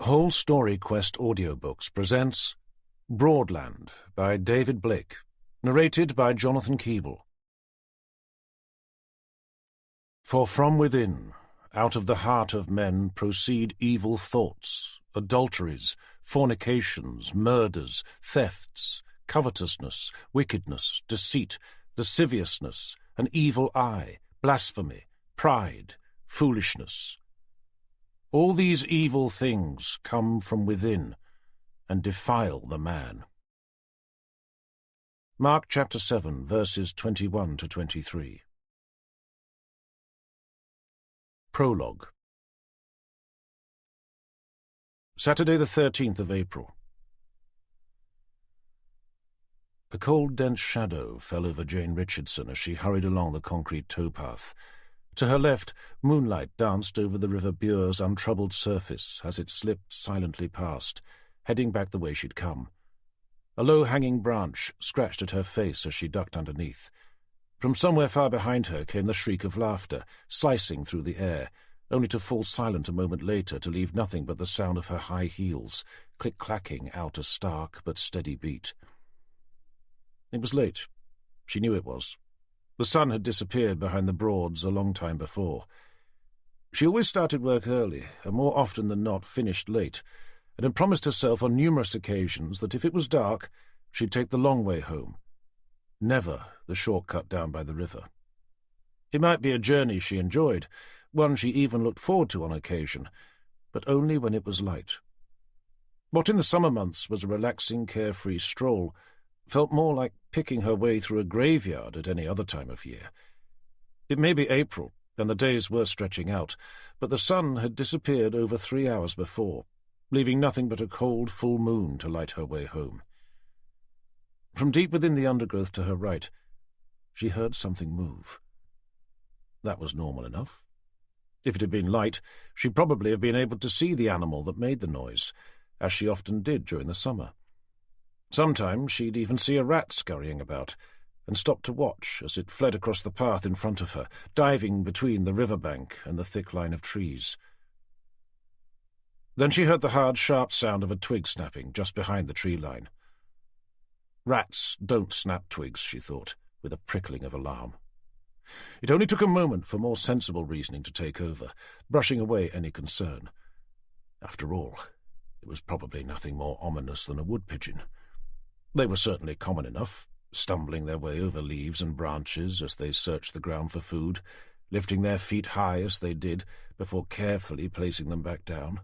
Whole Story Quest Audiobooks presents Broadland by David Blake, narrated by Jonathan Keeble. For from within, out of the heart of men, proceed evil thoughts, adulteries, fornications, murders, thefts, covetousness, wickedness, deceit, lasciviousness, an evil eye, blasphemy, pride, foolishness. All these evil things come from within and defile the man. Mark chapter 7, verses 21 to 23. Prologue. Saturday the 13th of April. A cold, dense shadow fell over Jane Richardson as she hurried along the concrete towpath. To her left, moonlight danced over the River Bure's untroubled surface as it slipped silently past, heading back the way she'd come. A low-hanging branch scratched at her face as she ducked underneath. From somewhere far behind her came the shriek of laughter, slicing through the air, only to fall silent a moment later to leave nothing but the sound of her high heels, click-clacking out a stark but steady beat. It was late. She knew it was. The sun had disappeared behind the Broads a long time before. She always started work early, and more often than not finished late, and had promised herself on numerous occasions that if it was dark, she'd take the long way home. Never the short cut down by the river. It might be a journey she enjoyed, one she even looked forward to on occasion, but only when it was light. What in the summer months was a relaxing, carefree stroll felt more like picking her way through a graveyard at any other time of year. It may be April, and the days were stretching out, but the sun had disappeared over 3 hours before, leaving nothing but a cold, full moon to light her way home. From deep within the undergrowth to her right, she heard something move. That was normal enough. If it had been light, she'd probably have been able to see the animal that made the noise, as she often did during the summer. Sometimes she'd even see a rat scurrying about, and stop to watch as it fled across the path in front of her, diving between the riverbank and the thick line of trees. Then she heard the hard, sharp sound of a twig snapping just behind the tree line. Rats don't snap twigs, she thought, with a prickling of alarm. It only took a moment for more sensible reasoning to take over, brushing away any concern. After all, it was probably nothing more ominous than a wood pigeon. They were certainly common enough, stumbling their way over leaves and branches as they searched the ground for food, lifting their feet high as they did before carefully placing them back down.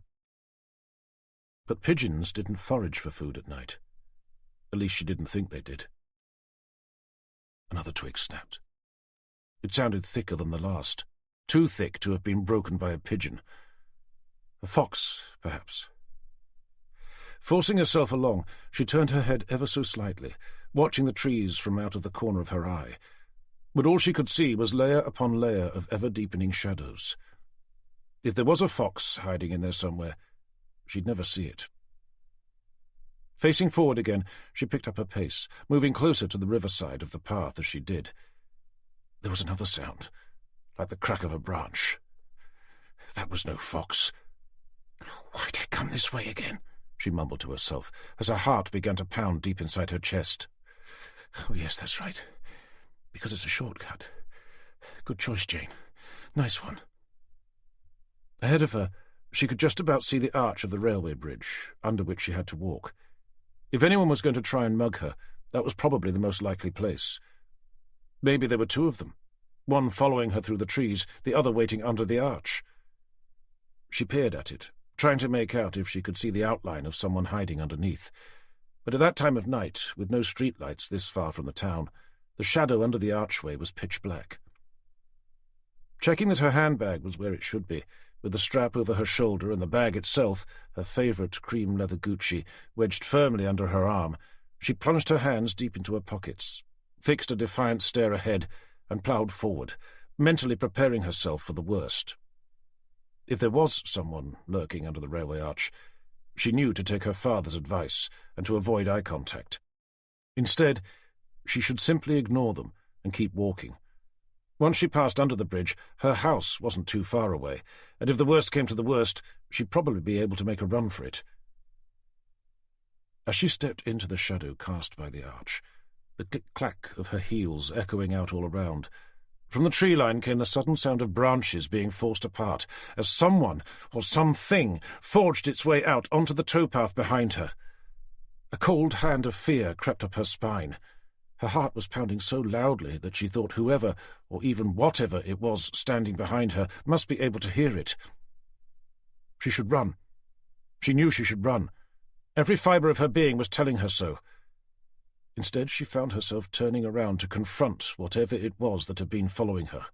But pigeons didn't forage for food at night. At least she didn't think they did. Another twig snapped. It sounded thicker than the last, too thick to have been broken by a pigeon. A fox, perhaps. Forcing herself along, she turned her head ever so slightly, watching the trees from out of the corner of her eye. But all she could see was layer upon layer of ever-deepening shadows. If there was a fox hiding in there somewhere, she'd never see it. Facing forward again, she picked up her pace, moving closer to the riverside of the path as she did. There was another sound, like the crack of a branch. That was no fox. Why'd I come this way again? She mumbled to herself, as her heart began to pound deep inside her chest. Oh, yes, that's right. Because it's a shortcut. Good choice, Jane. Nice one. Ahead of her, she could just about see the arch of the railway bridge, under which she had to walk. If anyone was going to try and mug her, that was probably the most likely place. Maybe there were two of them, one following her through the trees, the other waiting under the arch. She peered at it, trying to make out if she could see the outline of someone hiding underneath. But at that time of night, with no streetlights this far from the town, the shadow under the archway was pitch black. Checking that her handbag was where it should be, with the strap over her shoulder and the bag itself, her favourite cream leather Gucci, wedged firmly under her arm, she plunged her hands deep into her pockets, fixed a defiant stare ahead, and ploughed forward, mentally preparing herself for the worst. If there was someone lurking under the railway arch, she knew to take her father's advice and to avoid eye contact. Instead, she should simply ignore them and keep walking. Once she passed under the bridge, her house wasn't too far away, and if the worst came to the worst, she'd probably be able to make a run for it. As she stepped into the shadow cast by the arch, the click-clack of her heels echoing out all around, from the tree line came the sudden sound of branches being forced apart, as someone or something forged its way out onto the towpath behind her. A cold hand of fear crept up her spine. Her heart was pounding so loudly that she thought whoever, or even whatever it was standing behind her, must be able to hear it. She should run. She knew she should run. Every fibre of her being was telling her so. Instead, she found herself turning around to confront whatever it was that had been following her.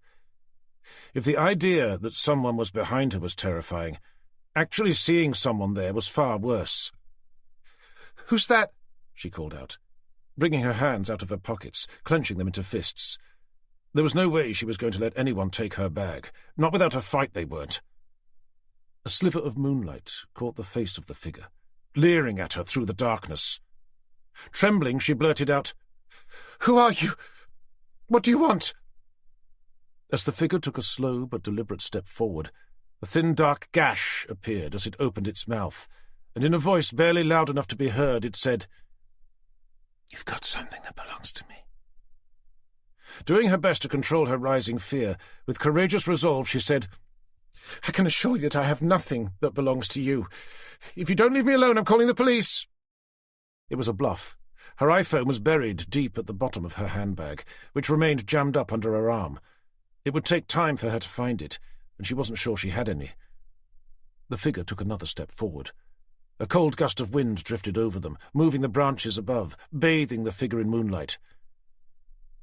If the idea that someone was behind her was terrifying, actually seeing someone there was far worse. "Who's that?" she called out, bringing her hands out of her pockets, clenching them into fists. There was no way she was going to let anyone take her bag, not without a fight they weren't. A sliver of moonlight caught the face of the figure, leering at her through the darkness. Trembling, she blurted out, "Who are you? What do you want?" As the figure took a slow but deliberate step forward, a thin dark gash appeared as it opened its mouth, and in a voice barely loud enough to be heard it said, "You've got something that belongs to me." Doing her best to control her rising fear, with courageous resolve she said, "I can assure you that I have nothing that belongs to you. If you don't leave me alone, I'm calling the police." It was a bluff. Her iPhone was buried deep at the bottom of her handbag, which remained jammed up under her arm. It would take time for her to find it, and she wasn't sure she had any. The figure took another step forward. A cold gust of wind drifted over them, moving the branches above, bathing the figure in moonlight.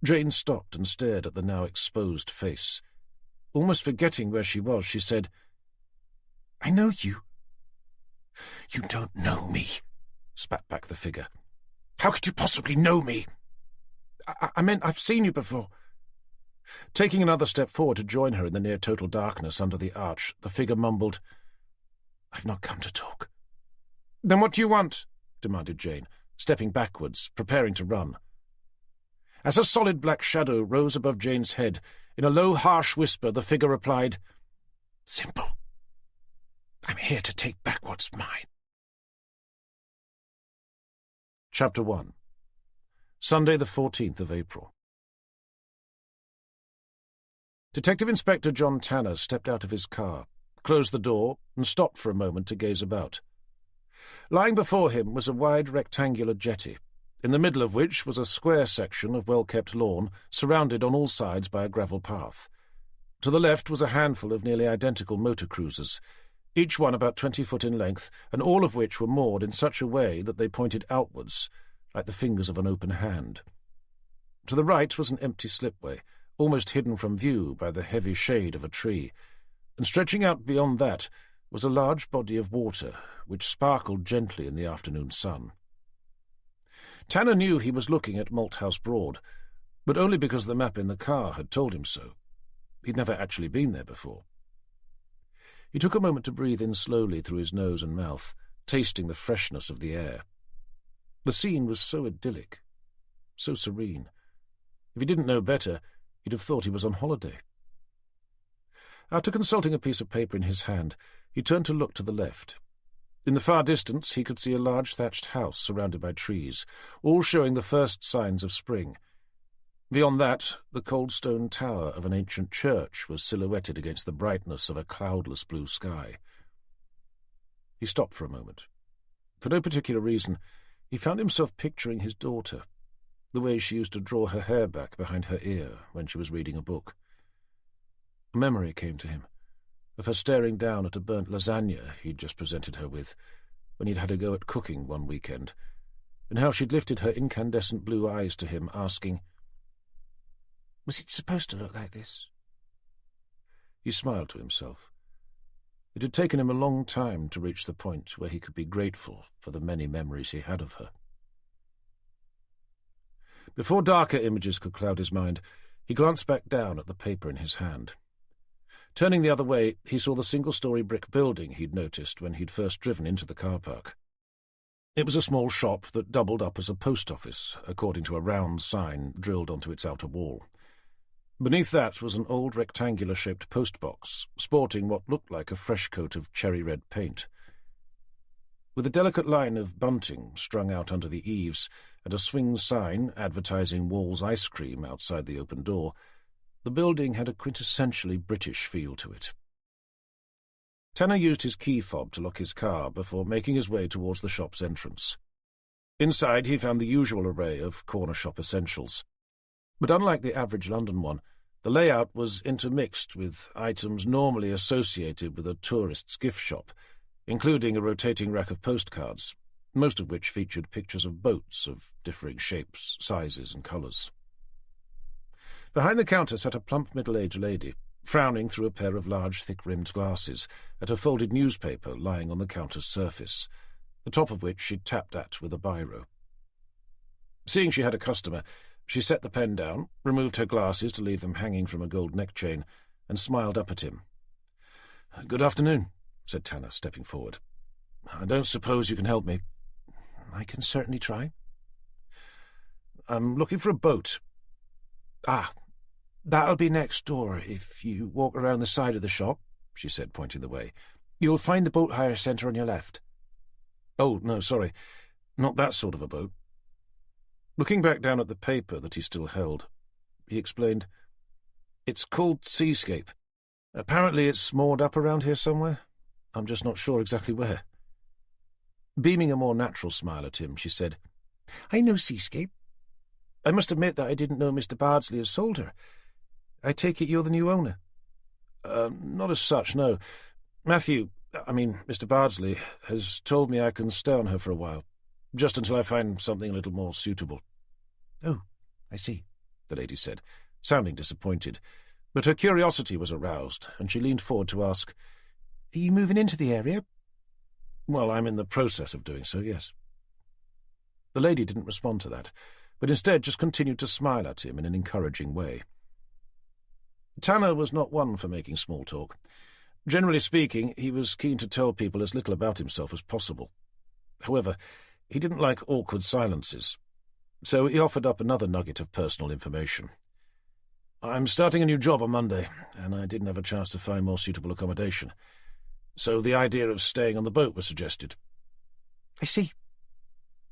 Jane stopped and stared at the now exposed face. Almost forgetting where she was, she said, "I know you." "You don't know me," spat back the figure. "How could you possibly know me?" I meant I've seen you before." Taking another step forward to join her in the near-total darkness under the arch, the figure mumbled, "I've not come to talk." "Then what do you want?" demanded Jane, stepping backwards, preparing to run. As a solid black shadow rose above Jane's head, in a low, harsh whisper the figure replied, "Simple. I'm here to take back what's mine." Chapter 1. Sunday the 14th of April. Detective Inspector John Tanner stepped out of his car, closed the door, and stopped for a moment to gaze about. Lying before him was a wide rectangular jetty, in the middle of which was a square section of well-kept lawn, surrounded on all sides by a gravel path. To the left was a handful of nearly identical motor cruisers, each one about 20 foot in length, and all of which were moored in such a way that they pointed outwards, like the fingers of an open hand. To the right was an empty slipway, almost hidden from view by the heavy shade of a tree, and stretching out beyond that was a large body of water, which sparkled gently in the afternoon sun. Tanner knew he was looking at Malthouse Broad, but only because the map in the car had told him so. He'd never actually been there before. He took a moment to breathe in slowly through his nose and mouth, tasting the freshness of the air. The scene was so idyllic, so serene. If he didn't know better, he'd have thought he was on holiday. After consulting a piece of paper in his hand, he turned to look to the left. In the far distance he could see a large thatched house surrounded by trees, all showing the first signs of spring. Beyond that, the cold stone tower of an ancient church was silhouetted against the brightness of a cloudless blue sky. He stopped for a moment. For no particular reason, he found himself picturing his daughter, the way she used to draw her hair back behind her ear when she was reading a book. A memory came to him, of her staring down at a burnt lasagna he'd just presented her with, when he'd had a go at cooking one weekend, and how she'd lifted her incandescent blue eyes to him, asking, "Was it supposed to look like this?" He smiled to himself. It had taken him a long time to reach the point where he could be grateful for the many memories he had of her. Before darker images could cloud his mind, he glanced back down at the paper in his hand. Turning the other way, he saw the single-story brick building he'd noticed when he'd first driven into the car park. It was a small shop that doubled up as a post office, according to a round sign drilled onto its outer wall. Beneath that was an old rectangular-shaped postbox, sporting what looked like a fresh coat of cherry-red paint. With a delicate line of bunting strung out under the eaves and a swing sign advertising Wall's ice cream outside the open door, the building had a quintessentially British feel to it. Tanner used his key fob to lock his car before making his way towards the shop's entrance. Inside he found the usual array of corner shop essentials. But unlike the average London one, the layout was intermixed with items normally associated with a tourist's gift shop, including a rotating rack of postcards, most of which featured pictures of boats of differing shapes, sizes, and colours. Behind the counter sat a plump middle-aged lady, frowning through a pair of large, thick-rimmed glasses at a folded newspaper lying on the counter's surface, the top of which she tapped at with a biro. Seeing she had a customer, she set the pen down, removed her glasses to leave them hanging from a gold neck chain, and smiled up at him. "Good afternoon," said Tanner, stepping forward. "I don't suppose you can help me." "I can certainly try." "I'm looking for a boat." "Ah, that'll be next door if you walk around the side of the shop," she said, pointing the way. "You'll find the boat hire centre on your left." "Oh, no, sorry. Not that sort of a boat." Looking back down at the paper that he still held, he explained, "It's called Seascape. Apparently it's moored up around here somewhere. I'm just not sure exactly where." Beaming a more natural smile at him, she said, "I know Seascape. I must admit that I didn't know Mr. Bardsley has sold her. I take it you're the new owner?" Not as such, no. Mr. Bardsley, has told me I can stay on her for a while, just until I find something a little more suitable." "Oh, I see," the lady said, sounding disappointed, but her curiosity was aroused, and she leaned forward to ask, "Are you moving into the area?" "Well, I'm in the process of doing so, yes." The lady didn't respond to that, but instead just continued to smile at him in an encouraging way. Tanner was not one for making small talk. Generally speaking, he was keen to tell people as little about himself as possible. However, he didn't like awkward silences, so he offered up another nugget of personal information. "I'm starting a new job on Monday, and I didn't have a chance to find more suitable accommodation, so the idea of staying on the boat was suggested." "I see.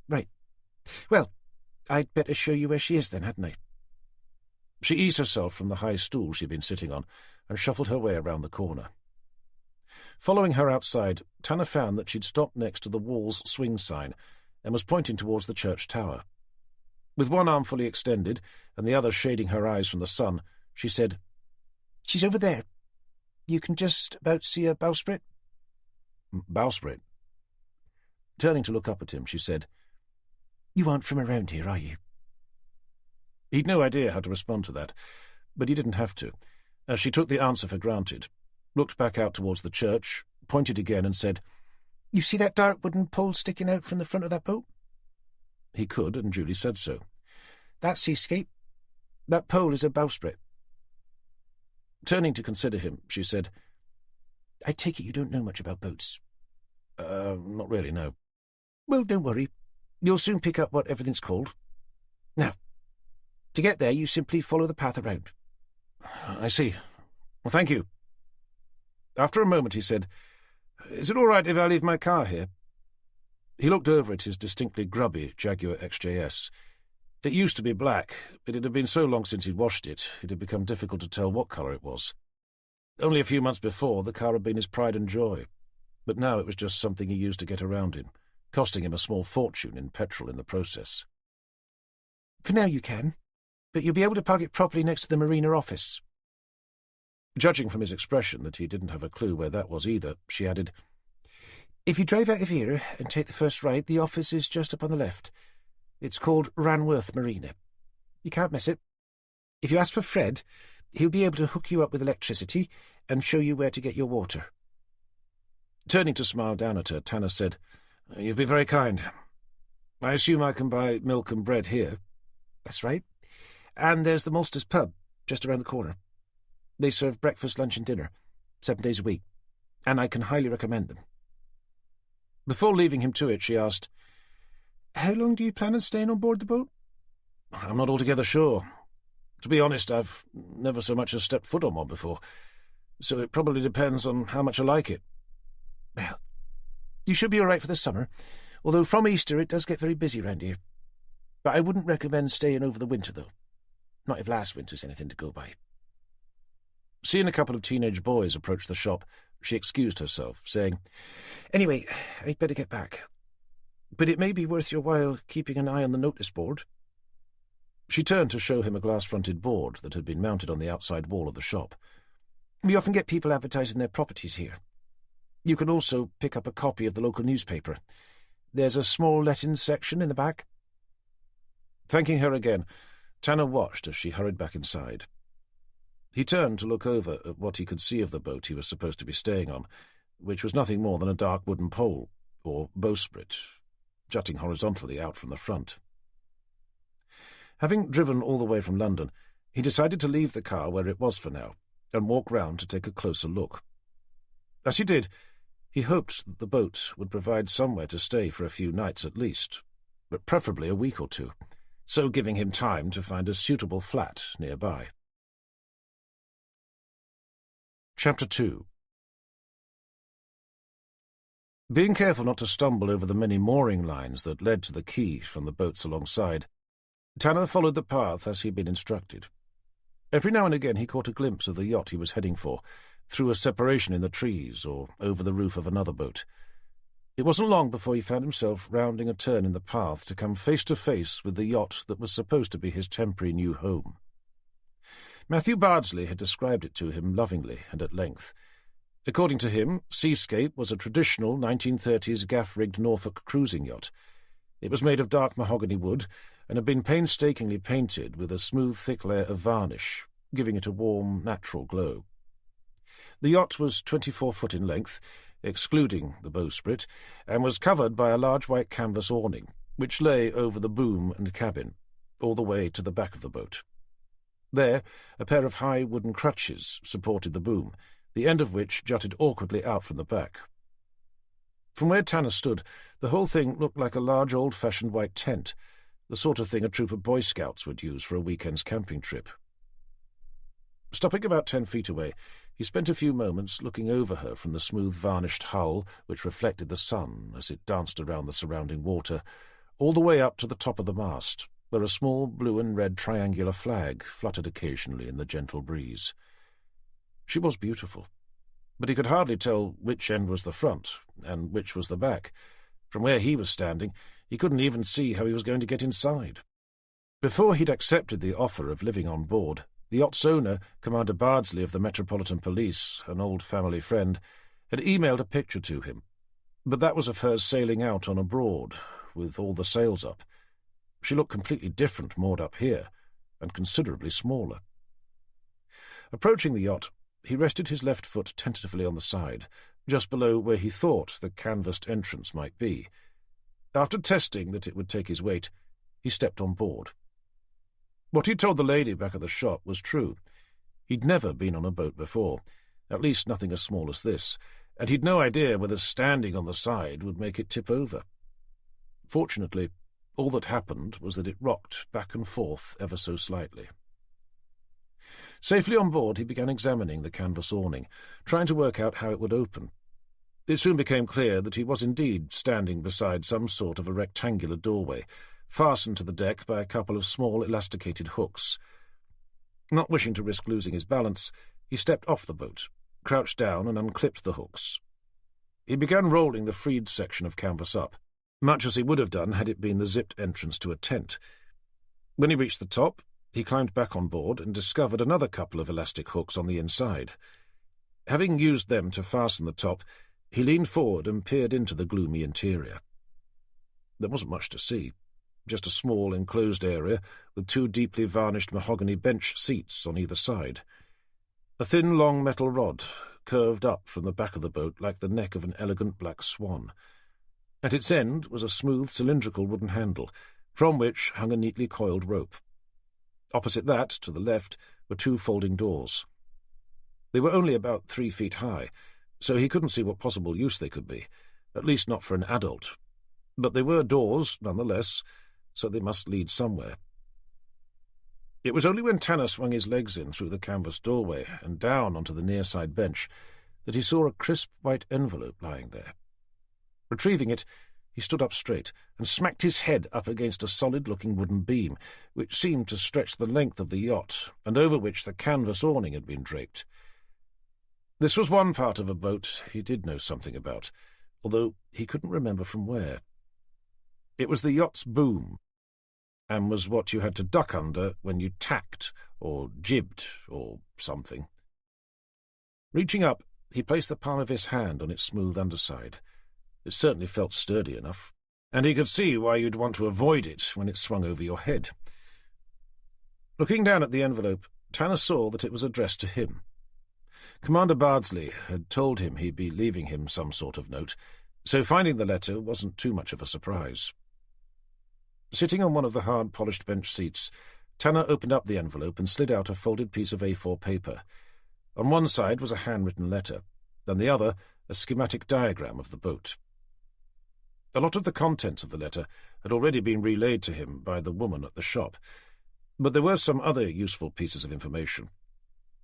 Right. Well, I'd better show you where she is then, hadn't I?" She eased herself from the high stool she'd been sitting on and shuffled her way around the corner. Following her outside, Tanner found that she'd stopped next to the Wall's swing sign and was pointing towards the church tower. With one arm fully extended and the other shading her eyes from the sun, she said, "She's over there. You can just about see a bowsprit." "Bowsprit?" Turning to look up at him, she said, "You aren't from around here, are you?" He'd no idea how to respond to that, but he didn't have to, as she took the answer for granted, looked back out towards the church, pointed again and said, "You see that dark wooden pole sticking out from the front of that boat?" He could, and Julie said so. "That's Seascape. That pole is a bowsprit." Turning to consider him, she said, "I take it you don't know much about boats." Not really, no." "Well, don't worry. You'll soon pick up what everything's called. Now, to get there, you simply follow the path around." "I see. Well, thank you." After a moment he said, "Is it all right if I leave my car here?" He looked over at his distinctly grubby Jaguar XJS. It used to be black, but it had been so long since he'd washed it, it had become difficult to tell what colour it was. Only a few months before, the car had been his pride and joy, but now it was just something he used to get around in, costing him a small fortune in petrol in the process. "For now you can, but you'll be able to park it properly next to the marina office." Judging from his expression that he didn't have a clue where that was either, she added, "If you drive out of here and take the first right, the office is just up on the left. It's called Ranworth Marina. You can't miss it. If you ask for Fred, he'll be able to hook you up with electricity and show you where to get your water." Turning to smile down at her, Tanner said, "You've been very kind. I assume I can buy milk and bread here?" "That's right. And there's the Maltster's pub, just around the corner. They serve breakfast, lunch and dinner, 7 days a week, and I can highly recommend them." Before leaving him to it, she asked, "How long do you plan on staying on board the boat?" "I'm not altogether sure. To be honest, I've never so much as stepped foot on one before, so it probably depends on how much I like it. Well, you should be all right for the summer, although from Easter it does get very busy round here. But I wouldn't recommend staying over the winter, though. Not if last winter's anything to go by. Seeing a couple of teenage boys approach the shop, she excused herself, saying, "Anyway, I'd better get back. But it may be worth your while keeping an eye on the notice board." She turned to show him a glass-fronted board that had been mounted on the outside wall of the shop. "We often get people advertising their properties here. You can also pick up a copy of the local newspaper. There's a small lettings section in the back." Thanking her again, Tanner watched as she hurried back inside. He turned to look over at what he could see of the boat he was supposed to be staying on, which was nothing more than a dark wooden pole, or bowsprit, jutting horizontally out from the front. Having driven all the way from London, he decided to leave the car where it was for now, and walk round to take a closer look. As he did, he hoped that the boat would provide somewhere to stay for a few nights at least, but preferably a week or two, so giving him time to find a suitable flat nearby. Chapter 2. Being careful not to stumble over the many mooring lines that led to the quay from the boats alongside, Tanner followed the path as he had been instructed. Every now and again he caught a glimpse of the yacht he was heading for, through a separation in the trees or over the roof of another boat. It wasn't long before he found himself rounding a turn in the path to come face to face with the yacht that was supposed to be his temporary new home. Matthew Bardsley had described it to him lovingly and at length. According to him, Seascape was a traditional 1930s gaff-rigged Norfolk cruising yacht. It was made of dark mahogany wood and had been painstakingly painted with a smooth, thick layer of varnish, giving it a warm, natural glow. The yacht was 24 foot in length, excluding the bowsprit, and was covered by a large white canvas awning, which lay over the boom and cabin, all the way to the back of the boat. There, a pair of high wooden crutches supported the boom, the end of which jutted awkwardly out from the back. From where Tanner stood, the whole thing looked like a large old-fashioned white tent, the sort of thing a troop of Boy Scouts would use for a weekend's camping trip. Stopping about 10 feet away, he spent a few moments looking over her from the smooth varnished hull which reflected the sun as it danced around the surrounding water, all the way up to the top of the mast, where a small blue and red triangular flag fluttered occasionally in the gentle breeze. She was beautiful, but he could hardly tell which end was the front and which was the back. From where he was standing, he couldn't even see how he was going to get inside. Before he'd accepted the offer of living on board, the yacht's owner, Commander Bardsley of the Metropolitan Police, an old family friend, had emailed a picture to him, but that was of her sailing out on a Broad, with all the sails up. She looked completely different moored up here, and considerably smaller. Approaching the yacht, he rested his left foot tentatively on the side, just below where he thought the canvassed entrance might be. After testing that it would take his weight, he stepped on board. What he'd told the lady back at the shop was true. He'd never been on a boat before, at least nothing as small as this, and he'd no idea whether standing on the side would make it tip over. Fortunately, all that happened was that it rocked back and forth ever so slightly. Safely on board, he began examining the canvas awning, trying to work out how it would open. It soon became clear that he was indeed standing beside some sort of a rectangular doorway, fastened to the deck by a couple of small elasticated hooks. Not wishing to risk losing his balance, he stepped off the boat, crouched down and unclipped the hooks. He began rolling the freed section of canvas up, much as he would have done had it been the zipped entrance to a tent. When he reached the top, he climbed back on board and discovered another couple of elastic hooks on the inside. Having used them to fasten the top, he leaned forward and peered into the gloomy interior. There wasn't much to see, just a small enclosed area with two deeply varnished mahogany bench seats on either side. A thin, long metal rod curved up from the back of the boat like the neck of an elegant black swan. At its end was a smooth, cylindrical wooden handle, from which hung a neatly coiled rope. Opposite that, to the left, were two folding doors. They were only about 3 feet high, so he couldn't see what possible use they could be, at least not for an adult. But they were doors, nonetheless, so they must lead somewhere. It was only when Tanner swung his legs in through the canvas doorway and down onto the near-side bench that he saw a crisp white envelope lying there. Retrieving it, he stood up straight and smacked his head up against a solid-looking wooden beam, which seemed to stretch the length of the yacht, and over which the canvas awning had been draped. This was one part of a boat he did know something about, although he couldn't remember from where. It was the yacht's boom, and was what you had to duck under when you tacked, or jibbed, or something. Reaching up, he placed the palm of his hand on its smooth underside. It certainly felt sturdy enough, and he could see why you'd want to avoid it when it swung over your head. Looking down at the envelope, Tanner saw that it was addressed to him. Commander Bardsley had told him he'd be leaving him some sort of note, so finding the letter wasn't too much of a surprise. Sitting on one of the hard-polished bench seats, Tanner opened up the envelope and slid out a folded piece of A4 paper. On one side was a handwritten letter, on the other a schematic diagram of the boat. A lot of the contents of the letter had already been relayed to him by the woman at the shop, but there were some other useful pieces of information.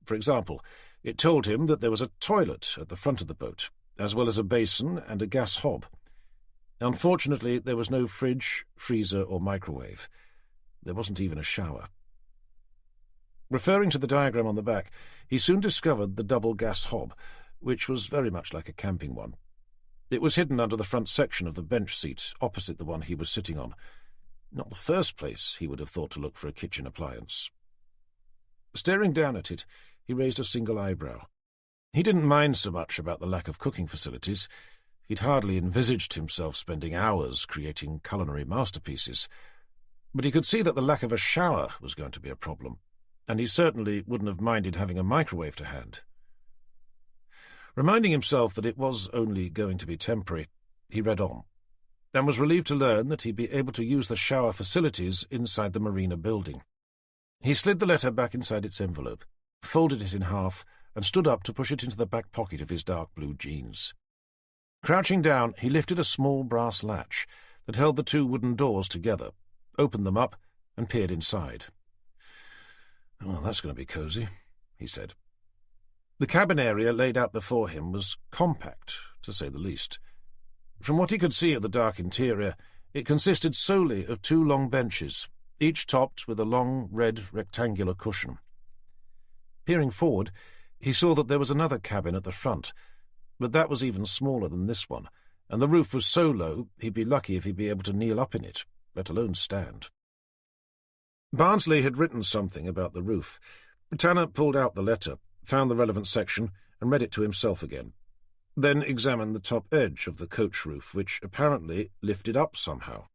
For example, it told him that there was a toilet at the front of the boat, as well as a basin and a gas hob. Unfortunately, there was no fridge, freezer, or microwave. There wasn't even a shower. Referring to the diagram on the back, he soon discovered the double gas hob, which was very much like a camping one. It was hidden under the front section of the bench seat, opposite the one he was sitting on. Not the first place he would have thought to look for a kitchen appliance. Staring down at it, he raised a single eyebrow. He didn't mind so much about the lack of cooking facilities. He'd hardly envisaged himself spending hours creating culinary masterpieces. But he could see that the lack of a shower was going to be a problem, and he certainly wouldn't have minded having a microwave to hand. Reminding himself that it was only going to be temporary, he read on, and was relieved to learn that he'd be able to use the shower facilities inside the marina building. He slid the letter back inside its envelope, folded it in half, and stood up to push it into the back pocket of his dark blue jeans. Crouching down, he lifted a small brass latch that held the two wooden doors together, opened them up, and peered inside. "Well, that's going to be cosy," he said. The cabin area laid out before him was compact, to say the least. From what he could see of the dark interior, it consisted solely of two long benches, each topped with a long red rectangular cushion. Peering forward, he saw that there was another cabin at the front, but that was even smaller than this one, and the roof was so low he'd be lucky if he'd be able to kneel up in it, let alone stand. Bardsley had written something about the roof. Tanner pulled out the letter, found the relevant section, and read it to himself again, then examined the top edge of the coach roof, which apparently lifted up somehow.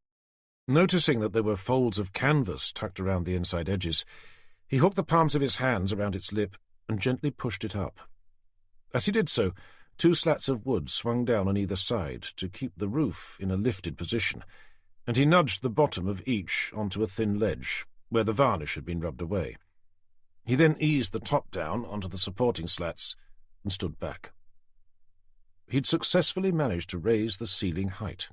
Noticing that there were folds of canvas tucked around the inside edges, he hooked the palms of his hands around its lip and gently pushed it up. As he did so, two slats of wood swung down on either side to keep the roof in a lifted position, and he nudged the bottom of each onto a thin ledge, where the varnish had been rubbed away. He then eased the top down onto the supporting slats and stood back. He'd successfully managed to raise the ceiling height.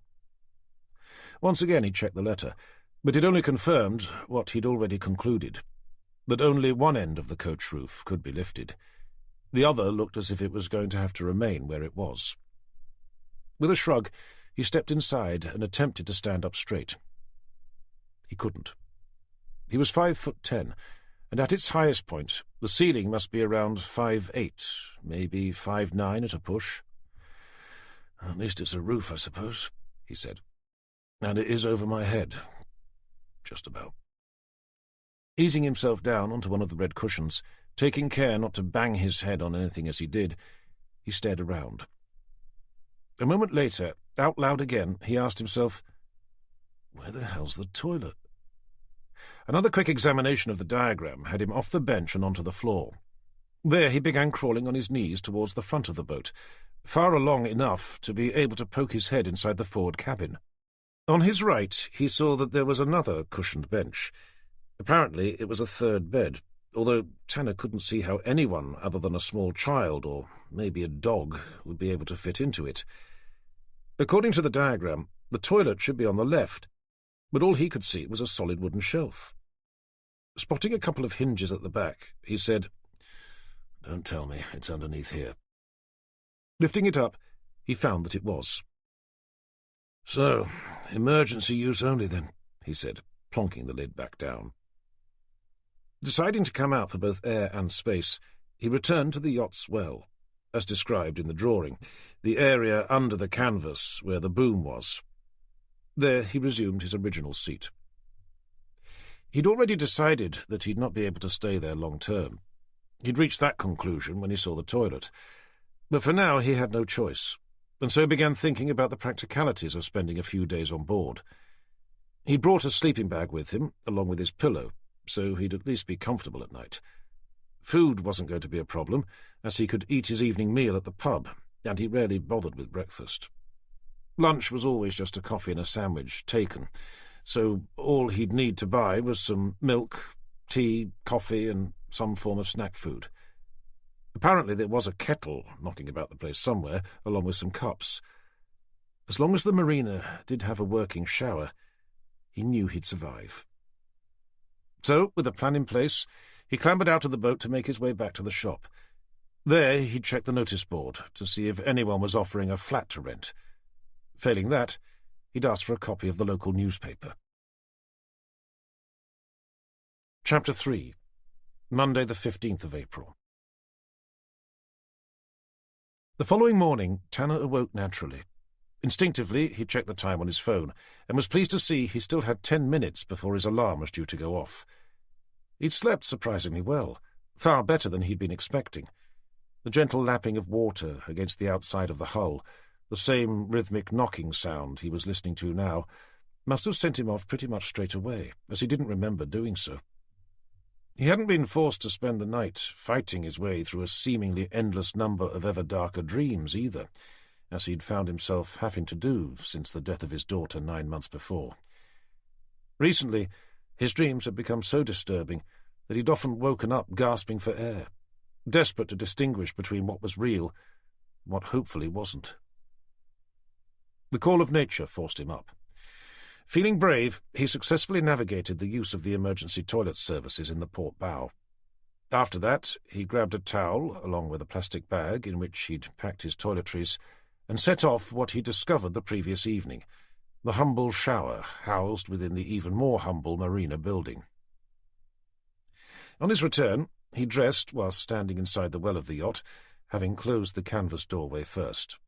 Once again he checked the letter, but it only confirmed what he'd already concluded, that only one end of the coach roof could be lifted. The other looked as if it was going to have to remain where it was. With a shrug, he stepped inside and attempted to stand up straight. He couldn't. He was 5'10", and at its highest point, the ceiling must be around 5'8", maybe 5'9" at a push. "At least it's a roof, I suppose," he said. "And it is over my head. Just about." Easing himself down onto one of the red cushions, taking care not to bang his head on anything as he did, he stared around. A moment later, out loud again, he asked himself, "Where the hell's the toilet?" Another quick examination of the diagram had him off the bench and onto the floor. There he began crawling on his knees towards the front of the boat, far along enough to be able to poke his head inside the forward cabin. On his right he saw that there was another cushioned bench. Apparently it was a third bed, although Tanner couldn't see how anyone other than a small child, or maybe a dog, would be able to fit into it. According to the diagram, the toilet should be on the left, but all he could see was a solid wooden shelf. Spotting a couple of hinges at the back, he said, "Don't tell me it's underneath here." Lifting it up, he found that it was. "So, emergency use only then," he said, plonking the lid back down. Deciding to come out for both air and space, he returned to the yacht's well, as described in the drawing, the area under the canvas where the boom was. There he resumed his original seat. He'd already decided that he'd not be able to stay there long term. He'd reached that conclusion when he saw the toilet. But for now he had no choice, and so began thinking about the practicalities of spending a few days on board. He'd brought a sleeping bag with him, along with his pillow, so he'd at least be comfortable at night. Food wasn't going to be a problem, as he could eat his evening meal at the pub, and he rarely bothered with breakfast. Lunch was always just a coffee and a sandwich taken, so all he'd need to buy was some milk, tea, coffee, and some form of snack food. Apparently there was a kettle knocking about the place somewhere, along with some cups. As long as the marina did have a working shower, he knew he'd survive. So, with a plan in place, he clambered out of the boat to make his way back to the shop. There he'd check the notice board to see if anyone was offering a flat to rent. Failing that, he'd ask for a copy of the local newspaper. Chapter 3. Monday the 15th of April. The following morning, Tanner awoke naturally. Instinctively, he checked the time on his phone, and was pleased to see he still had 10 minutes before his alarm was due to go off. He'd slept surprisingly well, far better than he'd been expecting. The gentle lapping of water against the outside of the hull, the same rhythmic knocking sound he was listening to now, must have sent him off pretty much straight away, as he didn't remember doing so. He hadn't been forced to spend the night fighting his way through a seemingly endless number of ever-darker dreams either, as he'd found himself having to do since the death of his daughter 9 months before. Recently, his dreams had become so disturbing that he'd often woken up gasping for air, desperate to distinguish between what was real and what hopefully wasn't. The call of nature forced him up. Feeling brave, he successfully navigated the use of the emergency toilet services in the port bow. After that, he grabbed a towel, along with a plastic bag in which he'd packed his toiletries, and set off what he discovered the previous evening, the humble shower housed within the even more humble marina building. On his return, he dressed whilst standing inside the well of the yacht, having closed the canvas doorway first.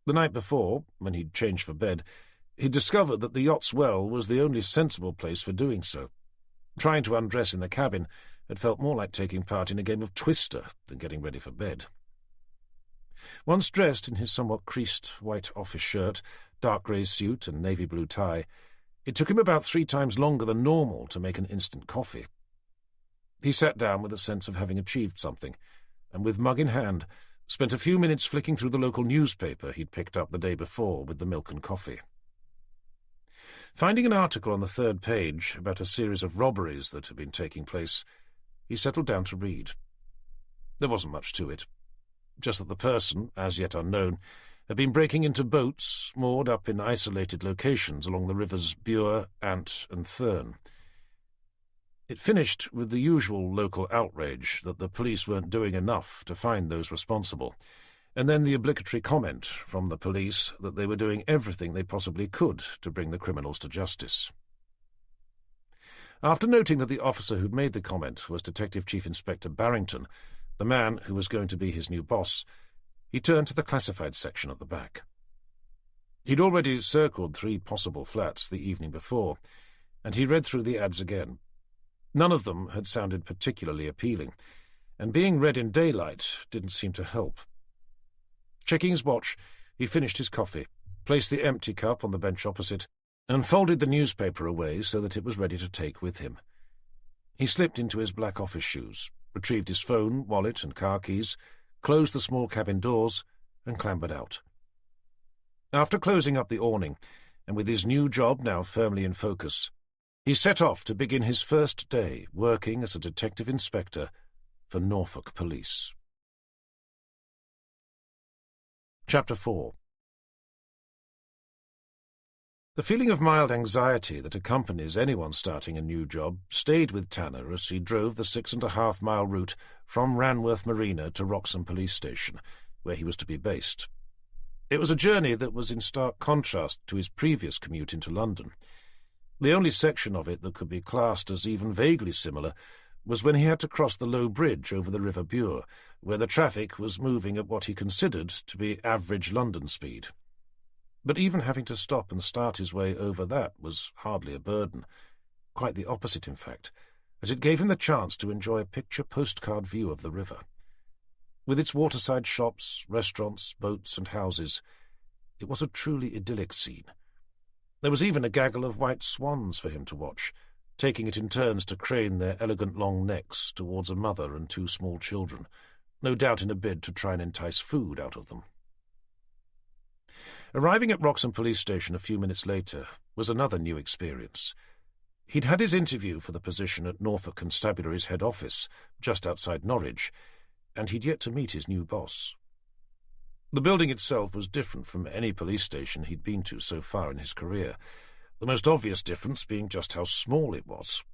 The night before, when he'd changed for bed, he'd discovered that the yacht's well was the only sensible place for doing so. Trying to undress in the cabin had felt more like taking part in a game of Twister than getting ready for bed. Once dressed in his somewhat creased white office shirt, dark grey suit and navy blue tie, it took him about 3 times longer than normal to make an instant coffee. He sat down with a sense of having achieved something, and with mug in hand, spent a few minutes flicking through the local newspaper he'd picked up the day before with the milk and coffee. Finding an article on the 3rd page about a series of robberies that had been taking place, he settled down to read. There wasn't much to it, just that the person, as yet unknown, had been breaking into boats moored up in isolated locations along the rivers Bure, Ant, and Thurn. It finished with the usual local outrage that the police weren't doing enough to find those responsible, and then the obligatory comment from the police that they were doing everything they possibly could to bring the criminals to justice. After noting that the officer who'd made the comment was Detective Chief Inspector Barrington, the man who was going to be his new boss, he turned to the classified section at the back. He'd already circled 3 possible flats the evening before, and he read through the ads again. None of them had sounded particularly appealing, and being read in daylight didn't seem to help. Checking his watch, he finished his coffee, placed the empty cup on the bench opposite, and folded the newspaper away so that it was ready to take with him. He slipped into his black office shoes, retrieved his phone, wallet, and car keys, closed the small cabin doors, and clambered out. After closing up the awning, and with his new job now firmly in focus, he set off to begin his first day working as a detective inspector for Norfolk Police. Chapter 4. The feeling of mild anxiety that accompanies anyone starting a new job stayed with Tanner as he drove the 6.5-mile route from Ranworth Marina to Wroxham Police Station, where he was to be based. It was a journey that was in stark contrast to his previous commute into London. The only section of it that could be classed as even vaguely similar was when he had to cross the low bridge over the River Bure, where the traffic was moving at what he considered to be average London speed. But even having to stop and start his way over that was hardly a burden. Quite the opposite, in fact, as it gave him the chance to enjoy a picture-postcard view of the river. With its waterside shops, restaurants, boats and houses, it was a truly idyllic scene. There was even a gaggle of white swans for him to watch, taking it in turns to crane their elegant long necks towards a mother and 2 small children, no doubt in a bid to try and entice food out of them. Arriving at Wroxham Police Station a few minutes later was another new experience. He'd had his interview for the position at Norfolk Constabulary's head office, just outside Norwich, and he'd yet to meet his new boss. The building itself was different from any police station he'd been to so far in his career, the most obvious difference being just how small it was.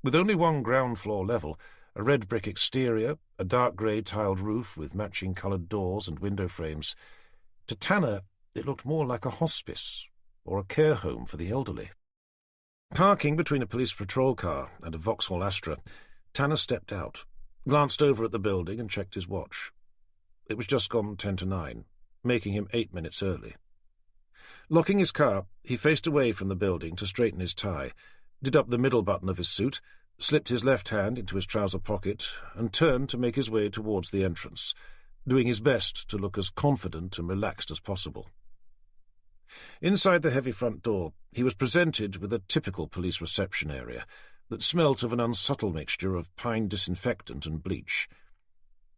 With only one ground-floor level, a red brick exterior, a dark grey tiled roof with matching coloured doors and window frames, to Tanner it looked more like a hospice or a care home for the elderly. Parking between a police patrol car and a Vauxhall Astra, Tanner stepped out, glanced over at the building and checked his watch. It was just gone 10 to 9, making him 8 minutes early. Locking his car, he faced away from the building to straighten his tie, did up the middle button of his suit, slipped his left hand into his trouser pocket, and turned to make his way towards the entrance, doing his best to look as confident and relaxed as possible. Inside the heavy front door, he was presented with a typical police reception area that smelt of an unsubtle mixture of pine disinfectant and bleach.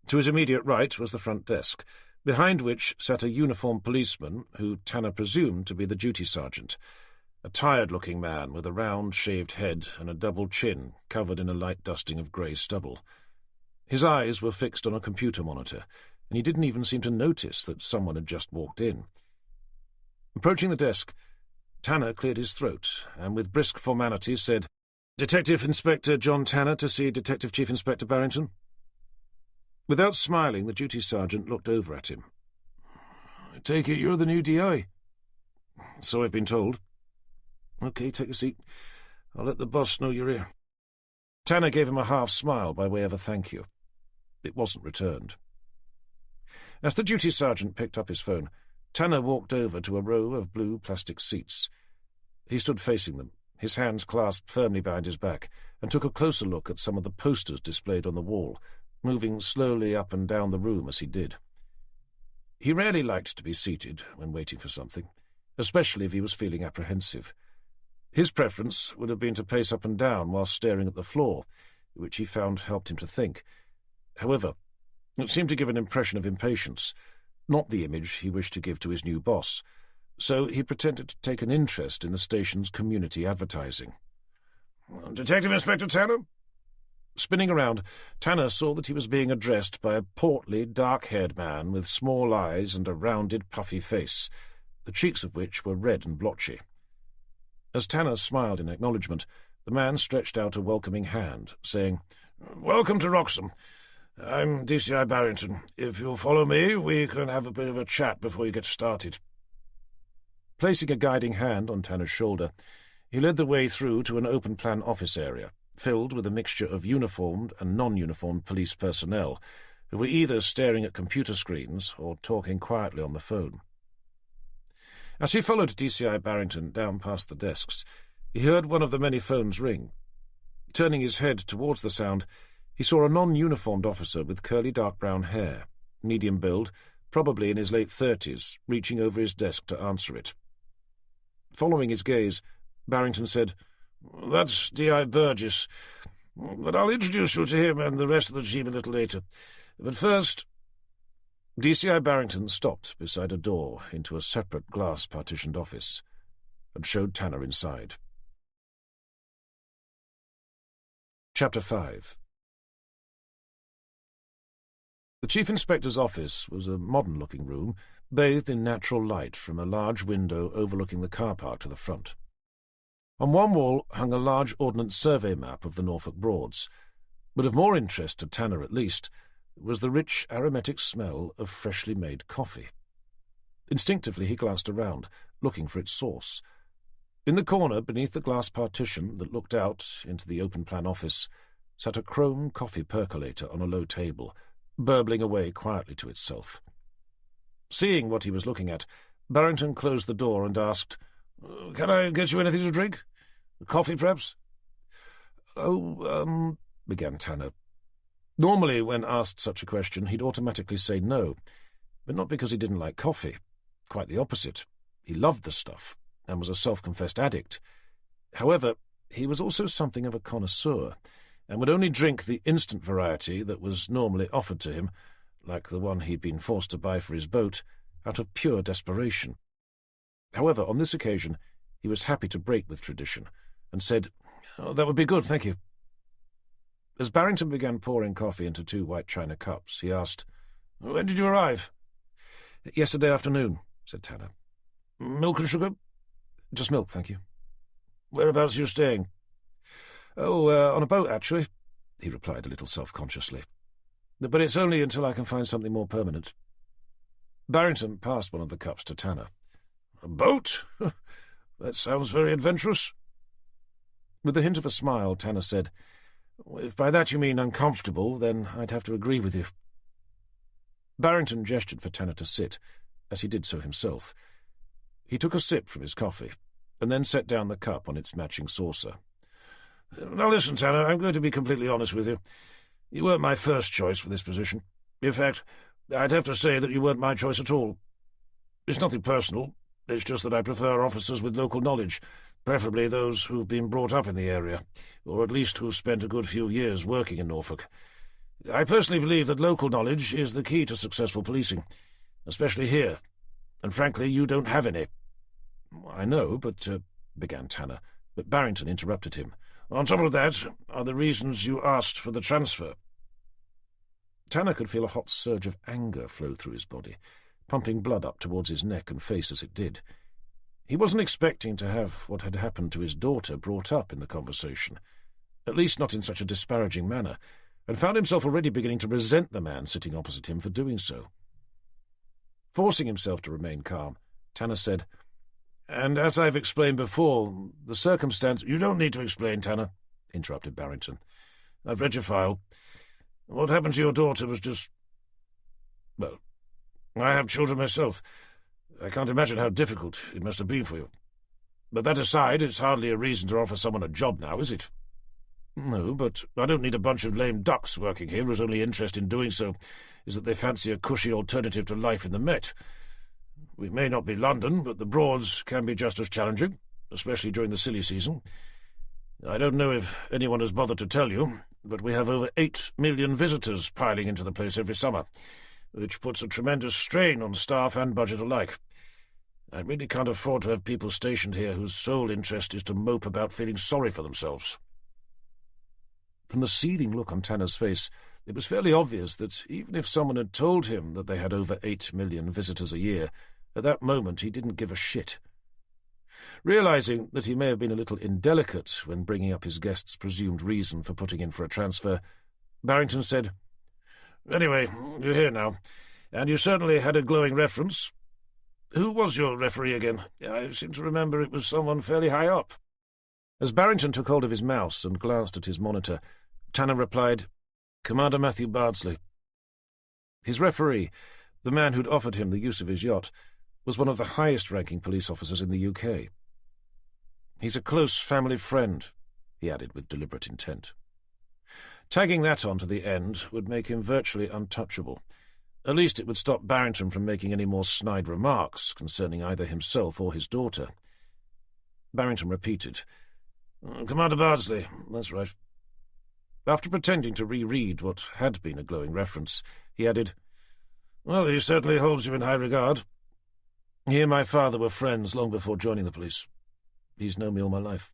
To his immediate right was the front desk, behind which sat a uniformed policeman who Tanner presumed to be the duty sergeant, a tired-looking man with a round, shaved head and a double chin covered in a light dusting of grey stubble. His eyes were fixed on a computer monitor, and he didn't even seem to notice that someone had just walked in. Approaching the desk, Tanner cleared his throat and with brisk formality said, "Detective Inspector John Tanner to see Detective Chief Inspector Barrington." Without smiling, the duty sergeant looked over at him. "I take it you're the new DI?" "So I've been told." "OK, take a seat. I'll let the boss know you're here." Tanner gave him a half-smile by way of a thank you. It wasn't returned. As the duty sergeant picked up his phone, Tanner walked over to a row of blue plastic seats. He stood facing them, his hands clasped firmly behind his back, and took a closer look at some of the posters displayed on the wall, moving slowly up and down the room as he did. He rarely liked to be seated when waiting for something, especially if he was feeling apprehensive. His preference would have been to pace up and down while staring at the floor, which he found helped him to think. However, it seemed to give an impression of impatience, not the image he wished to give to his new boss, so he pretended to take an interest in the station's community advertising. "Detective Inspector Tanner?" Spinning around, Tanner saw that he was being addressed by a portly, dark-haired man with small eyes and a rounded, puffy face, the cheeks of which were red and blotchy. As Tanner smiled in acknowledgement, the man stretched out a welcoming hand, saying, "Welcome to Wroxham. I'm DCI Barrington. If you'll follow me, we can have a bit of a chat before you get started." Placing a guiding hand on Tanner's shoulder, he led the way through to an open-plan office area, filled with a mixture of uniformed and non-uniformed police personnel, who were either staring at computer screens or talking quietly on the phone. As he followed DCI Barrington down past the desks, he heard one of the many phones ring. Turning his head towards the sound, he saw a non-uniformed officer with curly dark brown hair, medium build, probably in his late 30s, reaching over his desk to answer it. Following his gaze, Barrington said, "That's D.I. Burgess, but I'll introduce you to him and the rest of the team a little later. But first—" DCI Barrington stopped beside a door into a separate glass-partitioned office and showed Tanner inside. Chapter 5. The Chief Inspector's office was a modern-looking room, bathed in natural light from a large window overlooking the car park to the front. On one wall hung a large Ordnance Survey map of the Norfolk Broads, but of more interest to Tanner at least was the rich aromatic smell of freshly made coffee. Instinctively he glanced around, looking for its source. In the corner, beneath the glass partition that looked out into the open-plan office, sat a chrome coffee percolator on a low table, burbling away quietly to itself. Seeing what he was looking at, Barrington closed the door and asked, "Can I get you anything to drink? Coffee, perhaps?" "Oh, began Tanner. Normally, when asked such a question, he'd automatically say no, but not because he didn't like coffee. Quite the opposite. He loved the stuff, and was a self-confessed addict. However, he was also something of a connoisseur, and would only drink the instant variety that was normally offered to him, like the one he'd been forced to buy for his boat, out of pure desperation. However, on this occasion, he was happy to break with tradition, and said, "That would be good, thank you." As Barrington began pouring coffee into 2 white china cups, he asked, "When did you arrive?" "Yesterday afternoon," said Tanner. "Milk and sugar?" "Just milk, thank you." "Whereabouts are you staying?" "Oh, on a boat, actually," he replied a little self-consciously. "But it's only until I can find something more permanent." Barrington passed one of the cups to Tanner. "A boat? That sounds very adventurous." With a hint of a smile, Tanner said, "If by that you mean uncomfortable, then I'd have to agree with you." Barrington gestured for Tanner to sit, as he did so himself. He took a sip from his coffee, and then set down the cup on its matching saucer. "Now listen, Tanner, I'm going to be completely honest with you. You weren't my first choice for this position. In fact, I'd have to say that you weren't my choice at all. It's nothing personal. It's just that I prefer officers with local knowledge, preferably those who've been brought up in the area, or at least who've spent a good few years working in Norfolk. I personally believe that local knowledge is the key to successful policing, especially here, and frankly, you don't have any." "I know, but—" began Tanner, but Barrington interrupted him. "On top of that are the reasons you asked for the transfer." Tanner could feel a hot surge of anger flow through his body, pumping blood up towards his neck and face as it did. He wasn't expecting to have what had happened to his daughter brought up in the conversation, at least not in such a disparaging manner, and found himself already beginning to resent the man sitting opposite him for doing so. Forcing himself to remain calm, Tanner said, "And as I've explained before, the circumstance—" "You don't need to explain, Tanner," interrupted Barrington. "I've read your file. What happened to your daughter was just— well, I have children myself. I can't imagine how difficult it must have been for you. But that aside, it's hardly a reason to offer someone a job now, is it?" "No, but I don't need a bunch of lame ducks working here whose only interest in doing so is that they fancy a cushy alternative to life in the Met. We may not be London, but the Broads can be just as challenging, especially during the silly season. I don't know if anyone has bothered to tell you, but we have over 8 million visitors piling into the place every summer, which puts a tremendous strain on staff and budget alike. I really can't afford to have people stationed here whose sole interest is to mope about feeling sorry for themselves." From the seething look on Tanner's face, it was fairly obvious that even if someone had told him that they had over 8 million visitors a year, at that moment he didn't give a shit. Realizing that he may have been a little indelicate when bringing up his guest's presumed reason for putting in for a transfer, Barrington said, "Anyway, you're here now, and you certainly had a glowing reference. Who was your referee again? I seem to remember it was someone fairly high up." As Barrington took hold of his mouse and glanced at his monitor, Tanner replied, "Commander Matthew Bardsley." His referee, the man who'd offered him the use of his yacht, was one of the highest-ranking police officers in the UK. "He's a close family friend," he added with deliberate intent. Tagging that on to the end would make him virtually untouchable. At least it would stop Barrington from making any more snide remarks concerning either himself or his daughter. Barrington repeated, "Commander Bardsley, that's right." After pretending to reread what had been a glowing reference, he added, "Well, he certainly holds you in high regard. He and my father were friends long before joining the police. He's known me all my life."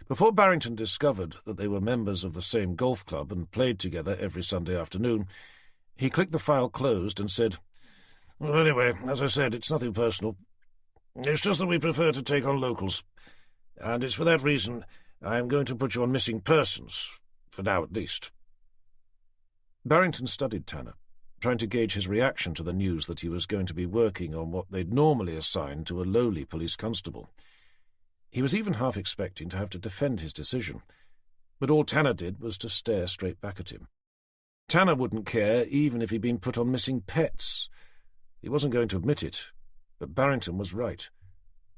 Before Barrington discovered that they were members of the same golf club and played together every Sunday afternoon, he clicked the file closed and said, Well, anyway, as I said, it's nothing personal. It's just that we prefer to take on locals. And it's for that reason I'm going to put you on missing persons, for now at least." Barrington studied Tanner, trying to gauge his reaction to the news that he was going to be working on what they'd normally assign to a lowly police constable. He was even half expecting to have to defend his decision, but all Tanner did was to stare straight back at him. Tanner wouldn't care even if he'd been put on missing pets. He wasn't going to admit it, but Barrington was right.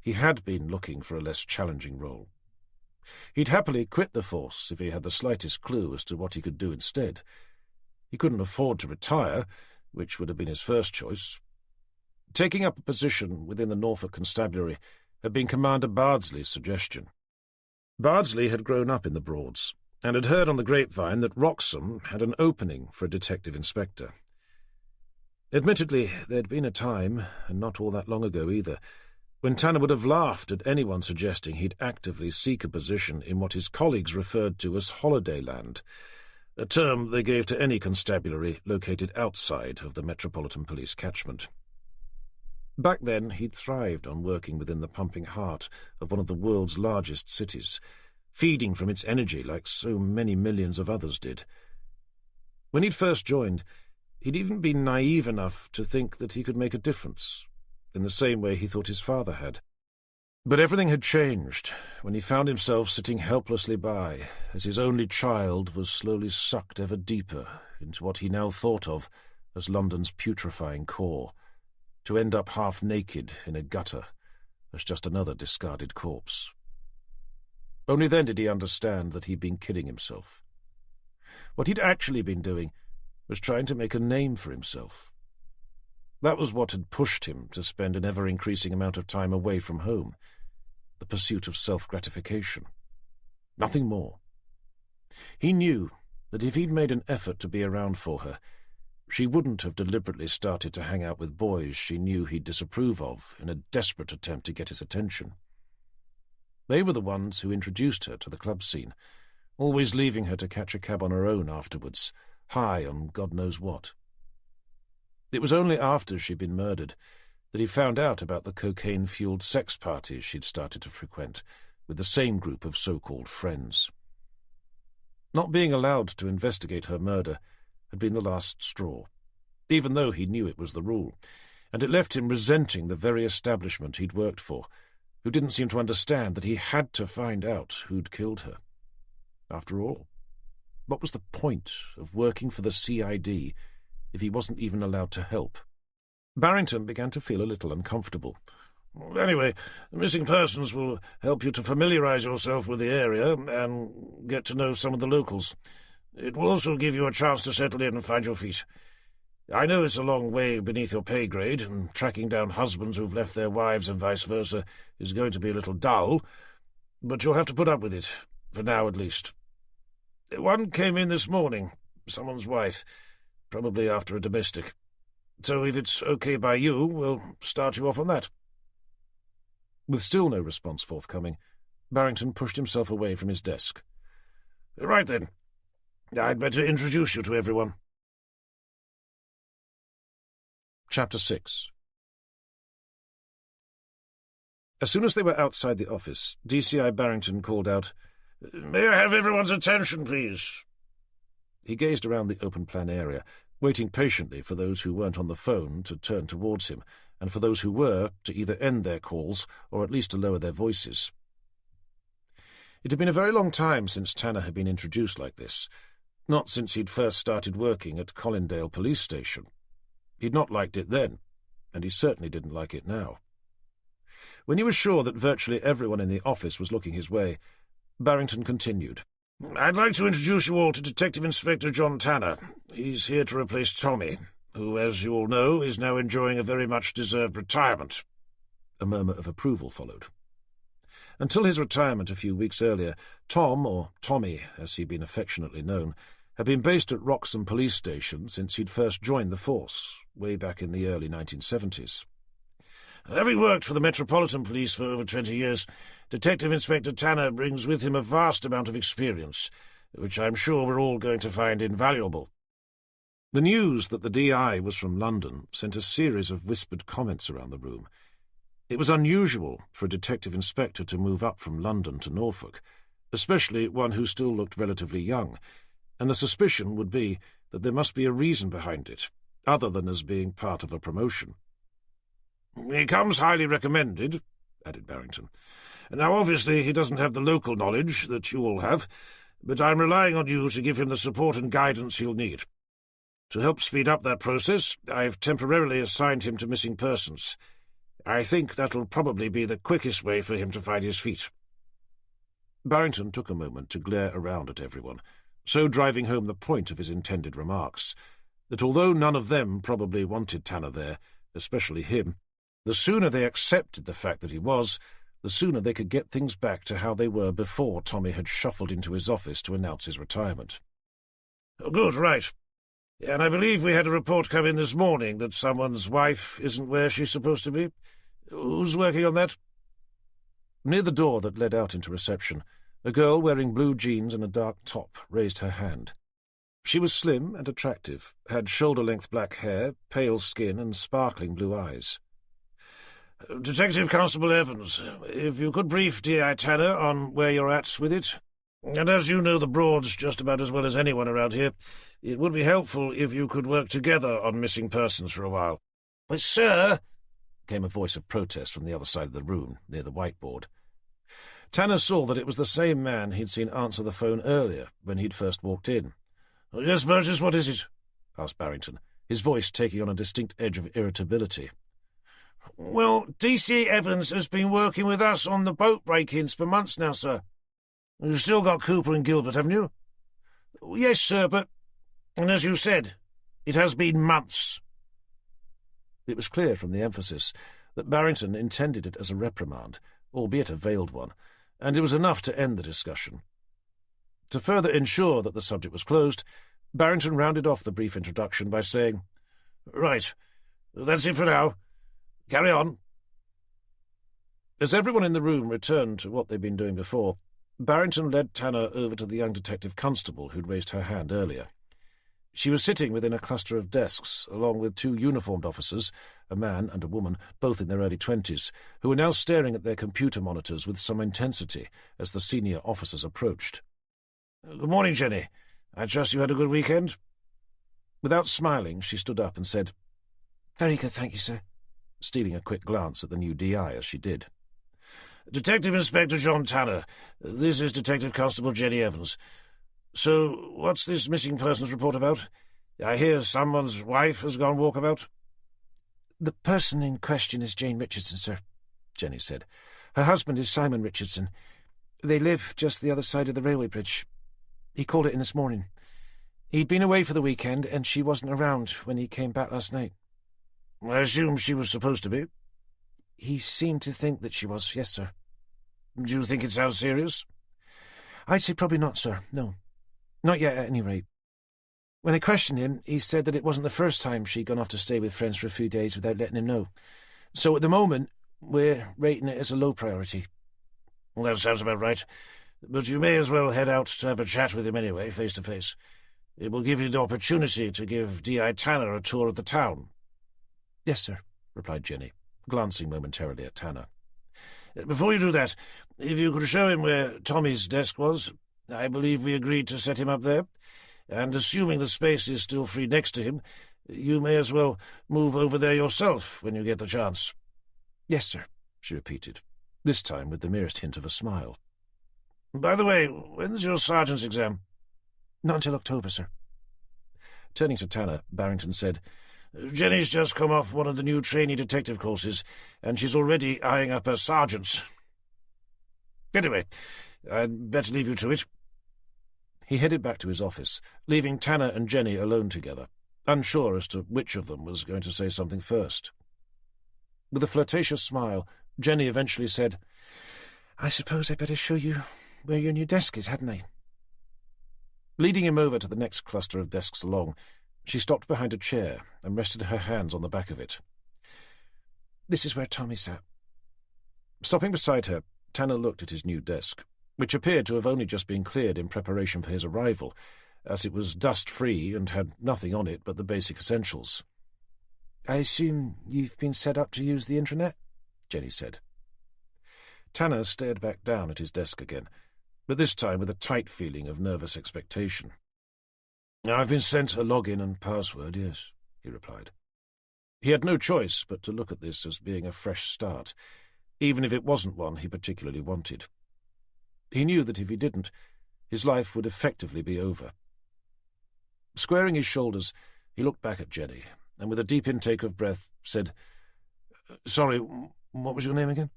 He had been looking for a less challenging role. He'd happily quit the force if he had the slightest clue as to what he could do instead. He couldn't afford to retire, which would have been his first choice. Taking up a position within the Norfolk Constabulary had been Commander Bardsley's suggestion. Bardsley had grown up in the Broads, and had heard on the grapevine that Wroxham had an opening for a detective inspector. Admittedly, there'd been a time, and not all that long ago either, when Tanner would have laughed at anyone suggesting he'd actively seek a position in what his colleagues referred to as Holidayland, a term they gave to any constabulary located outside of the Metropolitan Police catchment. Back then, he'd thrived on working within the pumping heart of one of the world's largest cities, feeding from its energy like so many millions of others did. When he'd first joined, he'd even been naive enough to think that he could make a difference, in the same way he thought his father had. But everything had changed when he found himself sitting helplessly by as his only child was slowly sucked ever deeper into what he now thought of as London's putrefying core, to end up half naked in a gutter as just another discarded corpse. Only then did he understand that he'd been kidding himself. What he'd actually been doing was trying to make a name for himself. That was what had pushed him to spend an ever-increasing amount of time away from home, the pursuit of self-gratification. Nothing more. He knew that if he'd made an effort to be around for her, she wouldn't have deliberately started to hang out with boys she knew he'd disapprove of in a desperate attempt to get his attention. They were the ones who introduced her to the club scene, always leaving her to catch a cab on her own afterwards, high on God knows what. It was only after she'd been murdered that he found out about the cocaine-fueled sex parties she'd started to frequent with the same group of so-called friends. Not being allowed to investigate her murder had been the last straw, even though he knew it was the rule, and it left him resenting the very establishment he'd worked for, who didn't seem to understand that he had to find out who'd killed her. After all, what was the point of working for the CID if he wasn't even allowed to help? Barrington began to feel a little uncomfortable. Anyway, missing persons will help you to familiarize yourself with the area and get to know some of the locals. It will also give you a chance to settle in and find your feet. I know it's a long way beneath your pay grade, and tracking down husbands who've left their wives and vice versa is going to be a little dull, but you'll have to put up with it, for now at least. One came in this morning, someone's wife, probably after a domestic. So if it's okay by you, we'll start you off on that." With still no response forthcoming, Barrington pushed himself away from his desk. "Right then. I'd better introduce you to everyone." Chapter 6. As soon as they were outside the office, DCI Barrington called out, "May I have everyone's attention, please?" He gazed around the open-plan area, waiting patiently for those who weren't on the phone to turn towards him, and for those who were to either end their calls or at least to lower their voices. It had been a very long time since Tanner had been introduced like this, not since he'd first started working at Colindale Police Station. He'd not liked it then, and he certainly didn't like it now. When he was sure that virtually everyone in the office was looking his way, Barrington continued. "I'd like to introduce you all to Detective Inspector John Tanner. He's here to replace Tommy, who, as you all know, is now enjoying a very much-deserved retirement." A murmur of approval followed. Until his retirement a few weeks earlier, Tom, or Tommy as he'd been affectionately known, had been based at Wroxham Police Station since he'd first joined the force, way back in the early 1970s. "Having worked for the Metropolitan Police for over 20 years, Detective Inspector Tanner brings with him a vast amount of experience, which I'm sure we're all going to find invaluable." The news that the DI was from London sent a series of whispered comments around the room. It was unusual for a detective inspector to move up from London to Norfolk, especially one who still looked relatively young, and the suspicion would be that there must be a reason behind it, other than as being part of a promotion. "He comes highly recommended," added Barrington. "Now, obviously, he doesn't have the local knowledge that you all have, but I'm relying on you to give him the support and guidance he'll need. To help speed up that process, I've temporarily assigned him to missing persons. I think that'll probably be the quickest way for him to find his feet." Barrington took a moment to glare around at everyone, so driving home the point of his intended remarks, that although none of them probably wanted Tanner there, especially him, the sooner they accepted the fact that he was, the sooner they could get things back to how they were before Tommy had shuffled into his office to announce his retirement. "Good, right. And I believe we had a report come in this morning that someone's wife isn't where she's supposed to be. Who's working on that?" Near the door that led out into reception, a girl wearing blue jeans and a dark top raised her hand. She was slim and attractive, had shoulder-length black hair, pale skin, and sparkling blue eyes. "Detective Constable Evans, if you could brief D.I. Tanner on where you're at with it. And as you know the Broads just about as well as anyone around here, it would be helpful if you could work together on missing persons for a while." "But, sir," came a voice of protest from the other side of the room, near the whiteboard. Tanner saw that it was the same man he'd seen answer the phone earlier, when he'd first walked in. "Yes, Burgess, what is it?" asked Barrington, his voice taking on a distinct edge of irritability. "Well, D.C. Evans has been working with us on the boat break-ins for months now, sir. You've still got Cooper and Gilbert, haven't you?" "Yes, sir, but—" "And as you said, it has been months." It was clear from the emphasis that Barrington intended it as a reprimand, albeit a veiled one, and it was enough to end the discussion. To further ensure that the subject was closed, Barrington rounded off the brief introduction by saying, "Right, that's it for now. Carry on." As everyone in the room returned to what they'd been doing before, Barrington led Tanner over to the young detective constable who'd raised her hand earlier. She was sitting within a cluster of desks, along with two uniformed officers, a man and a woman, both in their early 20s, who were now staring at their computer monitors with some intensity as the senior officers approached. "Good morning, Jenny. I trust you had a good weekend?" Without smiling, she stood up and said, "Very good, thank you, sir," stealing a quick glance at the new DI as she did. "Detective Inspector John Tanner. This is Detective Constable Jenny Evans. So, what's this missing persons report about? I hear someone's wife has gone walkabout." "The person in question is Jane Richardson, sir," Jenny said. "Her husband is Simon Richardson. They live just the other side of the railway bridge. He called it in this morning. He'd been away for the weekend, and she wasn't around when he came back last night." "I assume she was supposed to be?" "He seemed to think that she was, yes, sir." "Do you think it sounds serious?" "I'd say probably not, sir, no. Not yet, at any rate. When I questioned him, he said that it wasn't the first time she'd gone off to stay with friends for a few days without letting him know. So at the moment, we're rating it as a low priority." "Well, that sounds about right. But you may as well head out to have a chat with him anyway, face to face. It will give you the opportunity to give D.I. Tanner a tour of the town." "Yes, sir," replied Jenny, glancing momentarily at Tanner. "Before you do that, if you could show him where Tommy's desk was. I believe we agreed to set him up there, and assuming the space is still free next to him, you may as well move over there yourself when you get the chance." "Yes, sir," she repeated, this time with the merest hint of a smile. "By the way, when's your sergeant's exam?" "Not until October, sir." Turning to Tanner, Barrington said, "Jenny's just come off one of the new trainee detective courses, and she's already eyeing up her sergeants. Anyway, I'd better leave you to it." He headed back to his office, leaving Tanner and Jenny alone together, unsure as to which of them was going to say something first. With a flirtatious smile, Jenny eventually said, "I suppose I'd better show you where your new desk is, hadn't I?" Leading him over to the next cluster of desks along, she stopped behind a chair and rested her hands on the back of it. "This is where Tommy sat." Stopping beside her, Tanner looked at his new desk, which appeared to have only just been cleared in preparation for his arrival, as it was dust-free and had nothing on it but the basic essentials. "I assume you've been set up to use the intranet?" Jenny said. Tanner stared back down at his desk again, but this time with a tight feeling of nervous expectation. "I've been sent a login and password, yes," he replied. He had no choice but to look at this as being a fresh start, even if it wasn't one he particularly wanted. He knew that if he didn't, his life would effectively be over. Squaring his shoulders, he looked back at Jenny, and with a deep intake of breath, said, "Sorry, what was your name again?"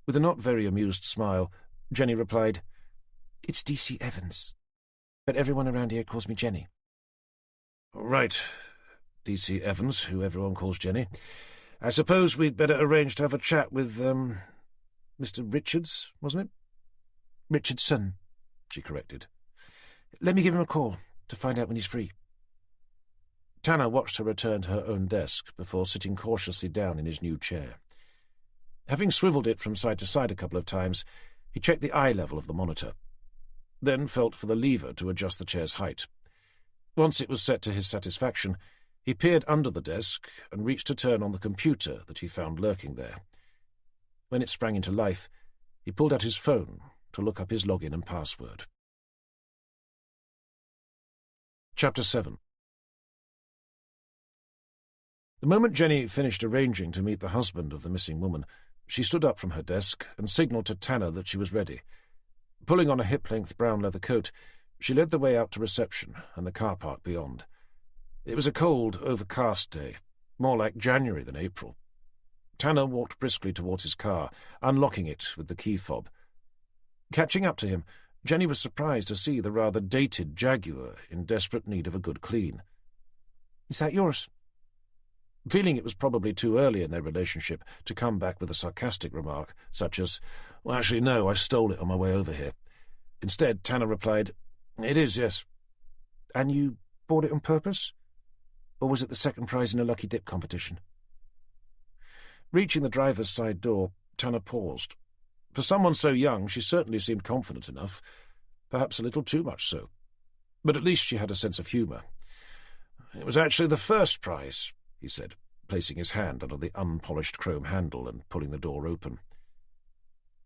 With a not very amused smile, Jenny replied, "It's D.C. Evans, but everyone around here calls me Jenny." "Right, D.C. Evans, who everyone calls Jenny. I suppose we'd better arrange to have a chat with, Mr. Richards, wasn't it?" "Richardson," she corrected. "Let me give him a call to find out when he's free." Tanner watched her return to her own desk before sitting cautiously down in his new chair. Having swivelled it from side to side a couple of times, he checked the eye level of the monitor, then felt for the lever to adjust the chair's height. Once it was set to his satisfaction, he peered under the desk and reached to turn on the computer that he found lurking there. When it sprang into life, he pulled out his phone to look up his login and password. Chapter 7. The moment Jenny finished arranging to meet the husband of the missing woman, she stood up from her desk and signalled to Tanner that she was ready. Pulling on a hip-length brown leather coat, she led the way out to reception and the car park beyond. It was a cold, overcast day, more like January than April. Tanner walked briskly towards his car, unlocking it with the key fob. Catching up to him, Jenny was surprised to see the rather dated Jaguar in desperate need of a good clean. "Is that yours?" Feeling it was probably too early in their relationship to come back with a sarcastic remark, such as, "Well, actually, no, I stole it on my way over here." Instead, Tanner replied, "It is, yes." "And you bought it on purpose? Or was it the second prize in a lucky dip competition?" Reaching the driver's side door, Tanner paused. For someone so young, she certainly seemed confident enough, perhaps a little too much so. But at least she had a sense of humour. "It was actually the first prize," he said, placing his hand under the unpolished chrome handle and pulling the door open.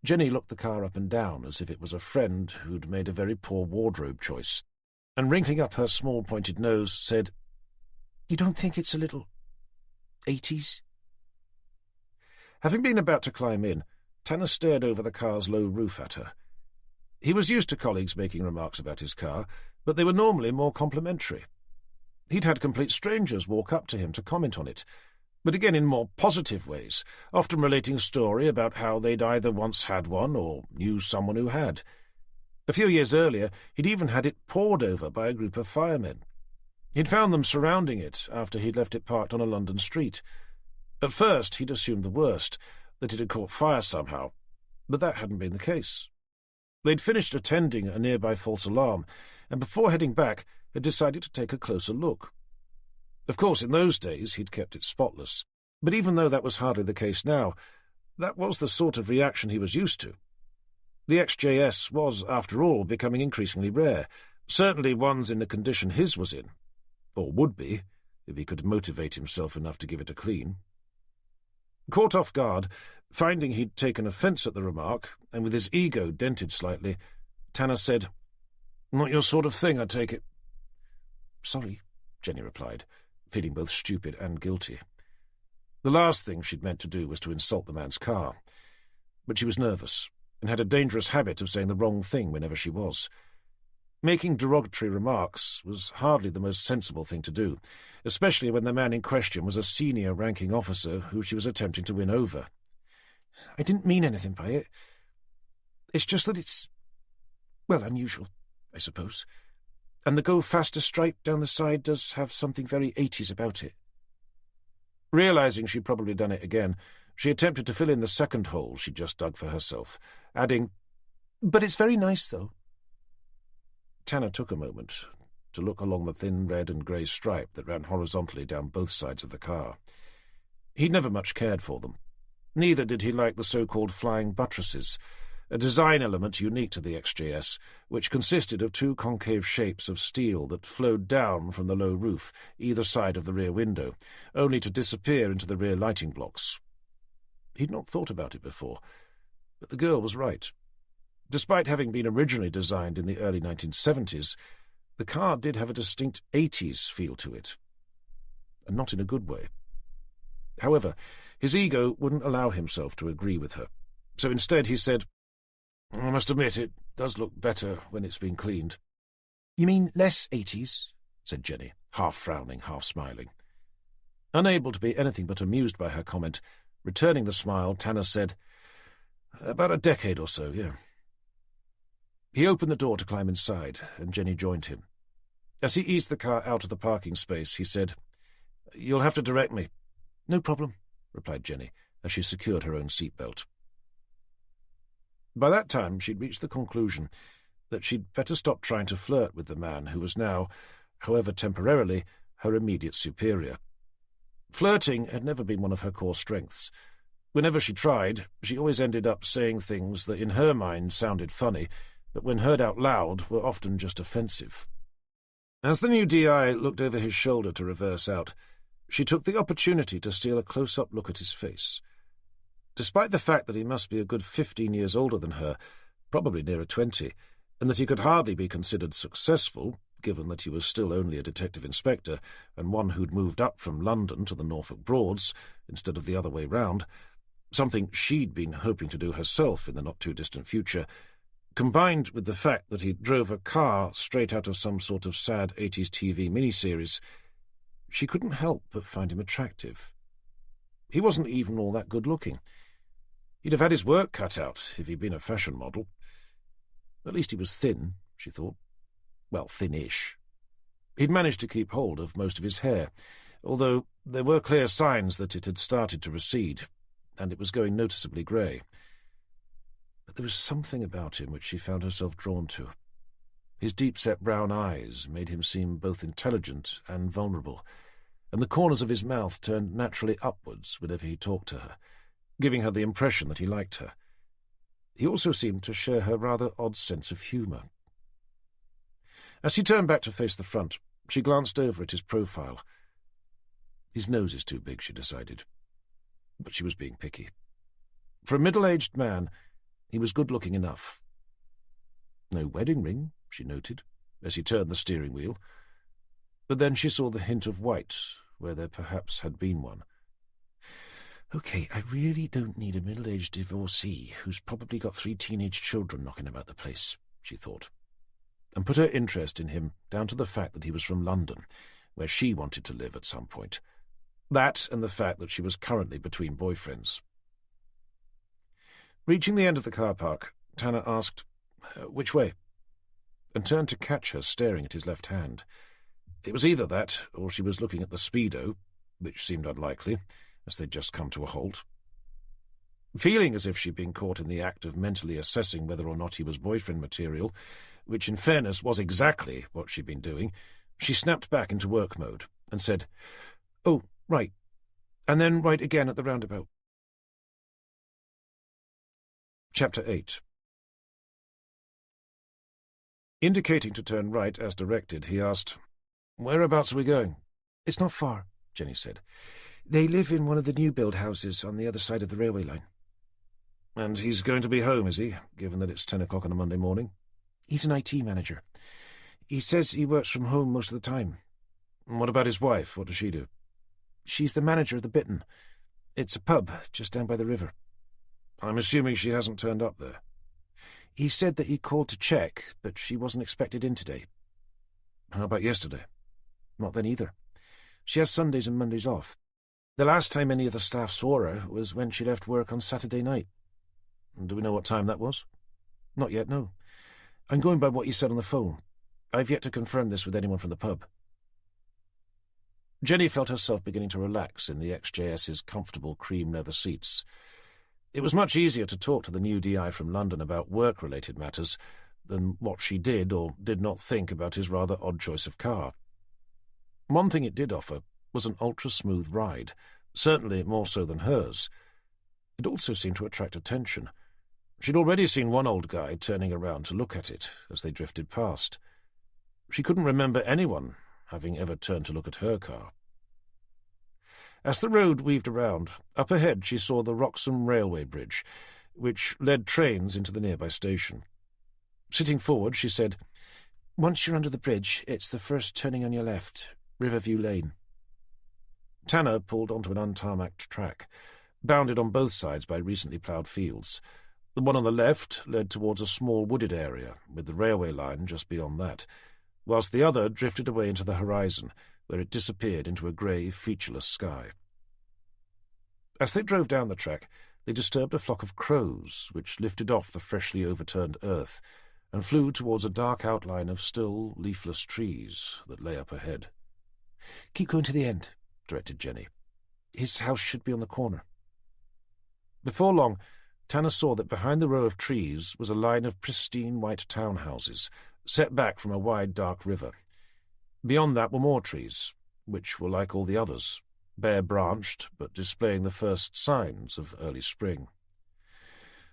Jenny looked the car up and down as if it was a friend who'd made a very poor wardrobe choice, and wrinkling up her small pointed nose, said, "You don't think it's a little 80s? Having been about to climb in, Tanner stared over the car's low roof at her. He was used to colleagues making remarks about his car, but they were normally more complimentary. He'd had complete strangers walk up to him to comment on it, but again in more positive ways, often relating a story about how they'd either once had one or knew someone who had. A few years earlier, he'd even had it pored over by a group of firemen. He'd found them surrounding it after he'd left it parked on a London street. At first, he'd assumed the worst, that it had caught fire somehow, but that hadn't been the case. They'd finished attending a nearby false alarm, and before heading back, had decided to take a closer look. Of course, in those days, he'd kept it spotless, but even though that was hardly the case now, that was the sort of reaction he was used to. The XJS was, after all, becoming increasingly rare, certainly ones in the condition his was in, or would be, if he could motivate himself enough to give it a clean. Caught off guard, finding he'd taken offence at the remark, and with his ego dented slightly, Tanner said, "Not your sort of thing, I take it." "Sorry," Jenny replied, feeling both stupid and guilty. The last thing she'd meant to do was to insult the man's car. But she was nervous, and had a dangerous habit of saying the wrong thing whenever she was. Making derogatory remarks was hardly the most sensible thing to do, especially when the man in question was a senior-ranking officer who she was attempting to win over. "I didn't mean anything by it. It's just that it's, well, unusual, I suppose. And the Go Faster stripe down the side does have something very 80s about it." Realising she'd probably done it again, she attempted to fill in the second hole she'd just dug for herself, adding, "But it's very nice, though." Tanner took a moment to look along the thin red and grey stripe that ran horizontally down both sides of the car. He'd never much cared for them. Neither did he like the so-called flying buttresses, a design element unique to the XJS, which consisted of two concave shapes of steel that flowed down from the low roof, either side of the rear window, only to disappear into the rear lighting blocks. He'd not thought about it before, but the girl was right. Despite having been originally designed in the early 1970s, the car did have a distinct 80s feel to it, and not in a good way. However, his ego wouldn't allow himself to agree with her, so instead he said, "I must admit it does look better when it's been cleaned." "You mean less 80s?" said Jenny, half frowning, half smiling. Unable to be anything but amused by her comment, returning the smile, Tanner said, "About a decade or so, yeah." He opened the door to climb inside, and Jenny joined him. As he eased the car out of the parking space, he said, "You'll have to direct me." "No problem," replied Jenny, as she secured her own seatbelt. By that time, she'd reached the conclusion that she'd better stop trying to flirt with the man who was now, however temporarily, her immediate superior. Flirting had never been one of her core strengths. Whenever she tried, she always ended up saying things that in her mind sounded funny, but when heard out loud were often just offensive. As the new DI looked over his shoulder to reverse out, she took the opportunity to steal a close-up look at his face. Despite the fact that he must be a good 15 years older than her, probably nearer 20, and that he could hardly be considered successful, given that he was still only a detective inspector and one who'd moved up from London to the Norfolk Broads instead of the other way round, something she'd been hoping to do herself in the not-too-distant future, combined with the fact that he drove a car straight out of some sort of sad 80s TV miniseries, she couldn't help but find him attractive. He wasn't even all that good-looking. He'd have had his work cut out if he'd been a fashion model. At least he was thin, she thought. Well, thin-ish. He'd managed to keep hold of most of his hair, although there were clear signs that it had started to recede, and it was going noticeably grey. But there was something about him which she found herself drawn to. His deep-set brown eyes made him seem both intelligent and vulnerable, and the corners of his mouth turned naturally upwards whenever he talked to her, giving her the impression that he liked her. He also seemed to share her rather odd sense of humour. As he turned back to face the front, she glanced over at his profile. His nose is too big, she decided. But she was being picky. For a middle-aged man, he was good-looking enough. No wedding ring, she noted, as he turned the steering wheel. But then she saw the hint of white, where there perhaps had been one. "Okay, I really don't need a middle-aged divorcee who's probably got 3 teenage children knocking about the place," she thought, and put her interest in him down to the fact that he was from London, where she wanted to live at some point. That and the fact that she was currently between boyfriends. Reaching the end of the car park, Tanner asked, "Which way?" and turned to catch her staring at his left hand. It was either that, or she was looking at the Speedo, which seemed unlikely, as they'd just come to a halt. Feeling as if she'd been caught in the act of mentally assessing whether or not he was boyfriend material, which in fairness was exactly what she'd been doing, she snapped back into work mode and said, "Oh, right, and then right again at the roundabout." Chapter 8. Indicating to turn right as directed, he asked, "Whereabouts are we going?" "It's not far," Jenny said. "They live in one of the new-build houses on the other side of the railway line." "And he's going to be home, is he, given that it's 10 o'clock on a Monday morning?" "He's an IT manager. He says he works from home most of the time." "And what about his wife? What does she do?" "She's the manager of the Bittern. It's a pub just down by the river." "I'm assuming she hasn't turned up there." "He said that he called to check, but she wasn't expected in today." "How about yesterday?" "Not then either. She has Sundays and Mondays off. The last time any of the staff saw her was when she left work on Saturday night." "Do we know what time that was?" "Not yet, no. I'm going by what you said on the phone. I've yet to confirm this with anyone from the pub." Jenny felt herself beginning to relax in the XJS's comfortable cream leather seats. It was much easier to talk to the new DI from London about work-related matters than what she did or did not think about his rather odd choice of car. One thing it did offer was an ultra-smooth ride, certainly more so than hers. It also seemed to attract attention. She'd already seen one old guy turning around to look at it as they drifted past. She couldn't remember anyone having ever turned to look at her car. As the road weaved around, up ahead she saw the Wroxham railway bridge, which led trains into the nearby station. Sitting forward, she said, "Once you're under the bridge, it's the first turning on your left, Riverview Lane." Tanner pulled onto an untarmacked track, bounded on both sides by recently ploughed fields. The one on the left led towards a small wooded area, with the railway line just beyond that, whilst the other drifted away into the horizon, where it disappeared into a grey, featureless sky. As they drove down the track, they disturbed a flock of crows, which lifted off the freshly overturned earth and flew towards a dark outline of still, leafless trees that lay up ahead. "Keep going to the end," directed Jenny. "His house should be on the corner." Before long, Tanner saw that behind the row of trees was a line of pristine white townhouses, set back from a wide, dark river. Beyond that were more trees, which were like all the others, bare-branched, but displaying the first signs of early spring.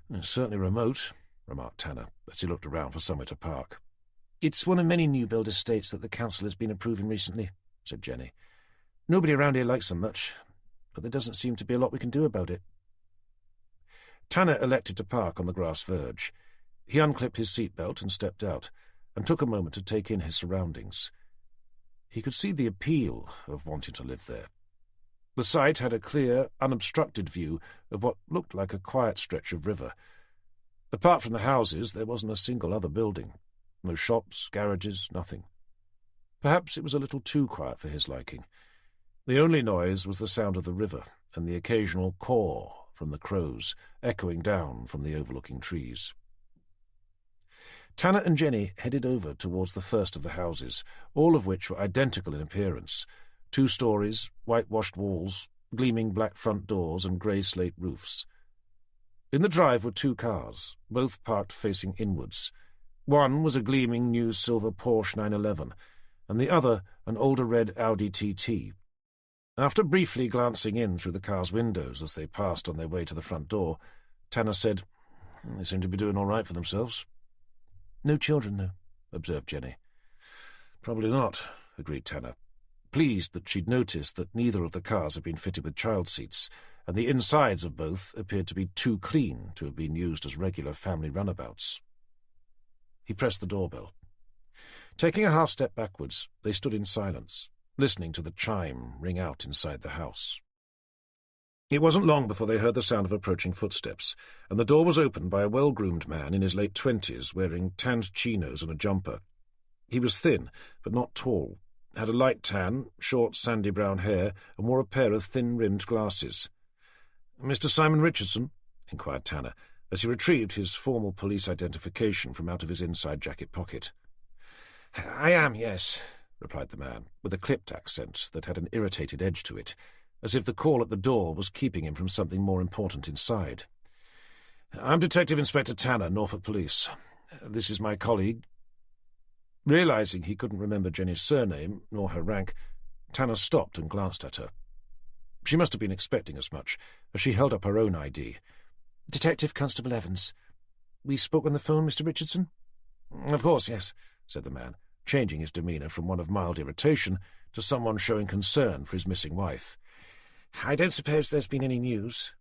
"It's certainly remote," remarked Tanner, as he looked around for somewhere to park. "It's one of many new-build estates that the council has been approving recently," said Jenny. "Nobody around here likes them much, but there doesn't seem to be a lot we can do about it." Tanner elected to park on the grass verge. He unclipped his seatbelt and stepped out, and took a moment to take in his surroundings. He could see the appeal of wanting to live there. The site had a clear, unobstructed view of what looked like a quiet stretch of river. Apart from the houses, there wasn't a single other building. No shops, garages, nothing. Perhaps it was a little too quiet for his liking. The only noise was the sound of the river and the occasional caw from the crows, echoing down from the overlooking trees. Tanner and Jenny headed over towards the first of the houses, all of which were identical in appearance. 2 stories, whitewashed walls, gleaming black front doors and grey slate roofs. In the drive were 2 cars, both parked facing inwards. One was a gleaming new silver Porsche 911, and the other an older red Audi TT. After briefly glancing in through the car's windows as they passed on their way to the front door, Tanner said, "They seem to be doing all right for themselves." "No children, though," observed Jenny. "Probably not," agreed Tanner, pleased that she'd noticed that neither of the cars had been fitted with child seats, and the insides of both appeared to be too clean to have been used as regular family runabouts. He pressed the doorbell. Taking a half-step backwards, they stood in silence, listening to the chime ring out inside the house. It wasn't long before they heard the sound of approaching footsteps, and the door was opened by a well-groomed man in his late 20s, wearing tanned chinos and a jumper. He was thin, but not tall, had a light tan, short sandy brown hair, and wore a pair of thin-rimmed glasses. "Mr. Simon Richardson?" inquired Tanner, as he retrieved his formal police identification from out of his inside jacket pocket. "I am, yes," replied the man, with a clipped accent that had an irritated edge to it, as if the call at the door was keeping him from something more important inside. "I'm Detective Inspector Tanner, Norfolk Police. This is my colleague." Realizing he couldn't remember Jenny's surname, nor her rank, Tanner stopped and glanced at her. She must have been expecting as much, as she held up her own ID. "Detective Constable Evans. We spoke on the phone, Mr. Richardson?" "Of course, yes," said the man, changing his demeanour from one of mild irritation to someone showing concern for his missing wife. "I don't suppose there's been any news?"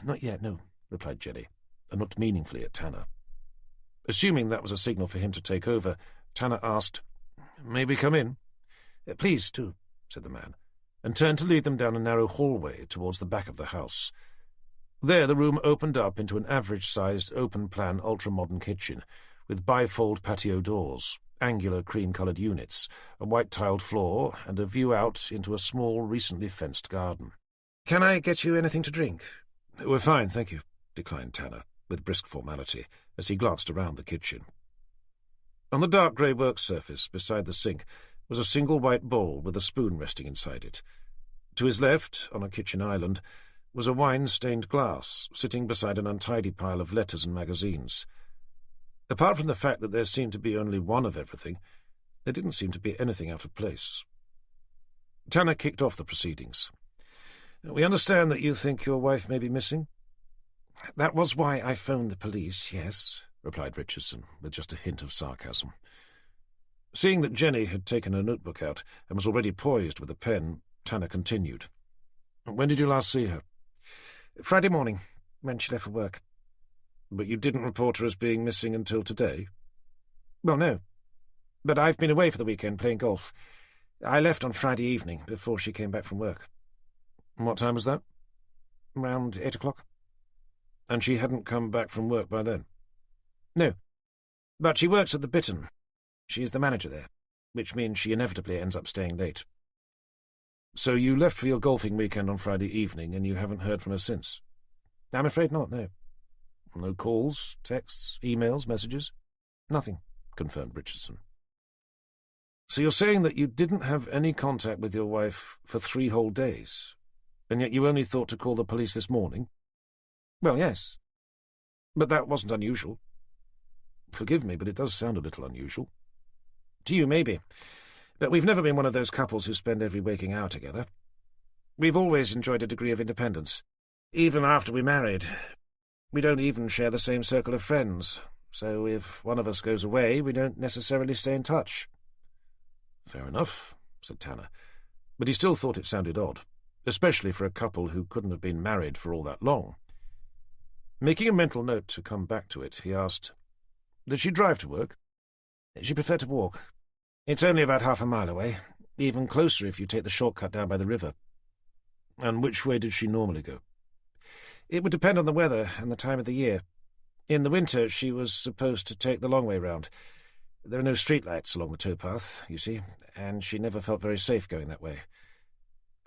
"Not yet, no," replied Jenny, and looked meaningfully at Tanner. Assuming that was a signal for him to take over, Tanner asked, "May we come in?" "Please do," said the man, and turned to lead them down a narrow hallway towards the back of the house. There the room opened up into an average-sized, open-plan, ultra-modern kitchen, with bifold patio doors, angular cream-coloured units, a white-tiled floor, and a view out into a small, recently fenced garden. "Can I get you anything to drink?" "We're fine, thank you," declined Tanner, with brisk formality, as he glanced around the kitchen. On the dark grey work surface beside the sink was a single white bowl with a spoon resting inside it. To his left, on a kitchen island, was a wine-stained glass sitting beside an untidy pile of letters and magazines. Apart from the fact that there seemed to be only one of everything, there didn't seem to be anything out of place. Tanner kicked off the proceedings. "We understand that you think your wife may be missing?" That was why I phoned the police, yes, replied Richardson, with just a hint of sarcasm. Seeing that Jenny had taken her notebook out and was already poised with a pen, Tanner continued. When did you last see her? Friday morning, when she left for work. But you didn't report her as being missing until today? Well, no. But I've been away for the weekend playing golf. I left on Friday evening, before she came back from work. What time was that? Around 8 o'clock. And she hadn't come back from work by then? No. But she works at the Bittern. She is the manager there, which means she inevitably ends up staying late. So you left for your golfing weekend on Friday evening, and you haven't heard from her since? I'm afraid not, no. No calls, texts, emails, messages? Nothing, confirmed Richardson. So you're saying that you didn't have any contact with your wife for 3 whole days, and yet you only thought to call the police this morning? Well, yes. But that wasn't unusual. Forgive me, but it does sound a little unusual. To you, maybe. But we've never been one of those couples who spend every waking hour together. We've always enjoyed a degree of independence. Even after we married. We don't even share the same circle of friends, so if one of us goes away, we don't necessarily stay in touch. Fair enough, said Tanner, but he still thought it sounded odd, especially for a couple who couldn't have been married for all that long. Making a mental note to come back to it, he asked, Did she drive to work? She preferred to walk. It's only about half a mile away, even closer if you take the shortcut down by the river. And which way did she normally go? It would depend on the weather and the time of the year. In the winter, she was supposed to take the long way round. There are no streetlights along the towpath, you see, and she never felt very safe going that way.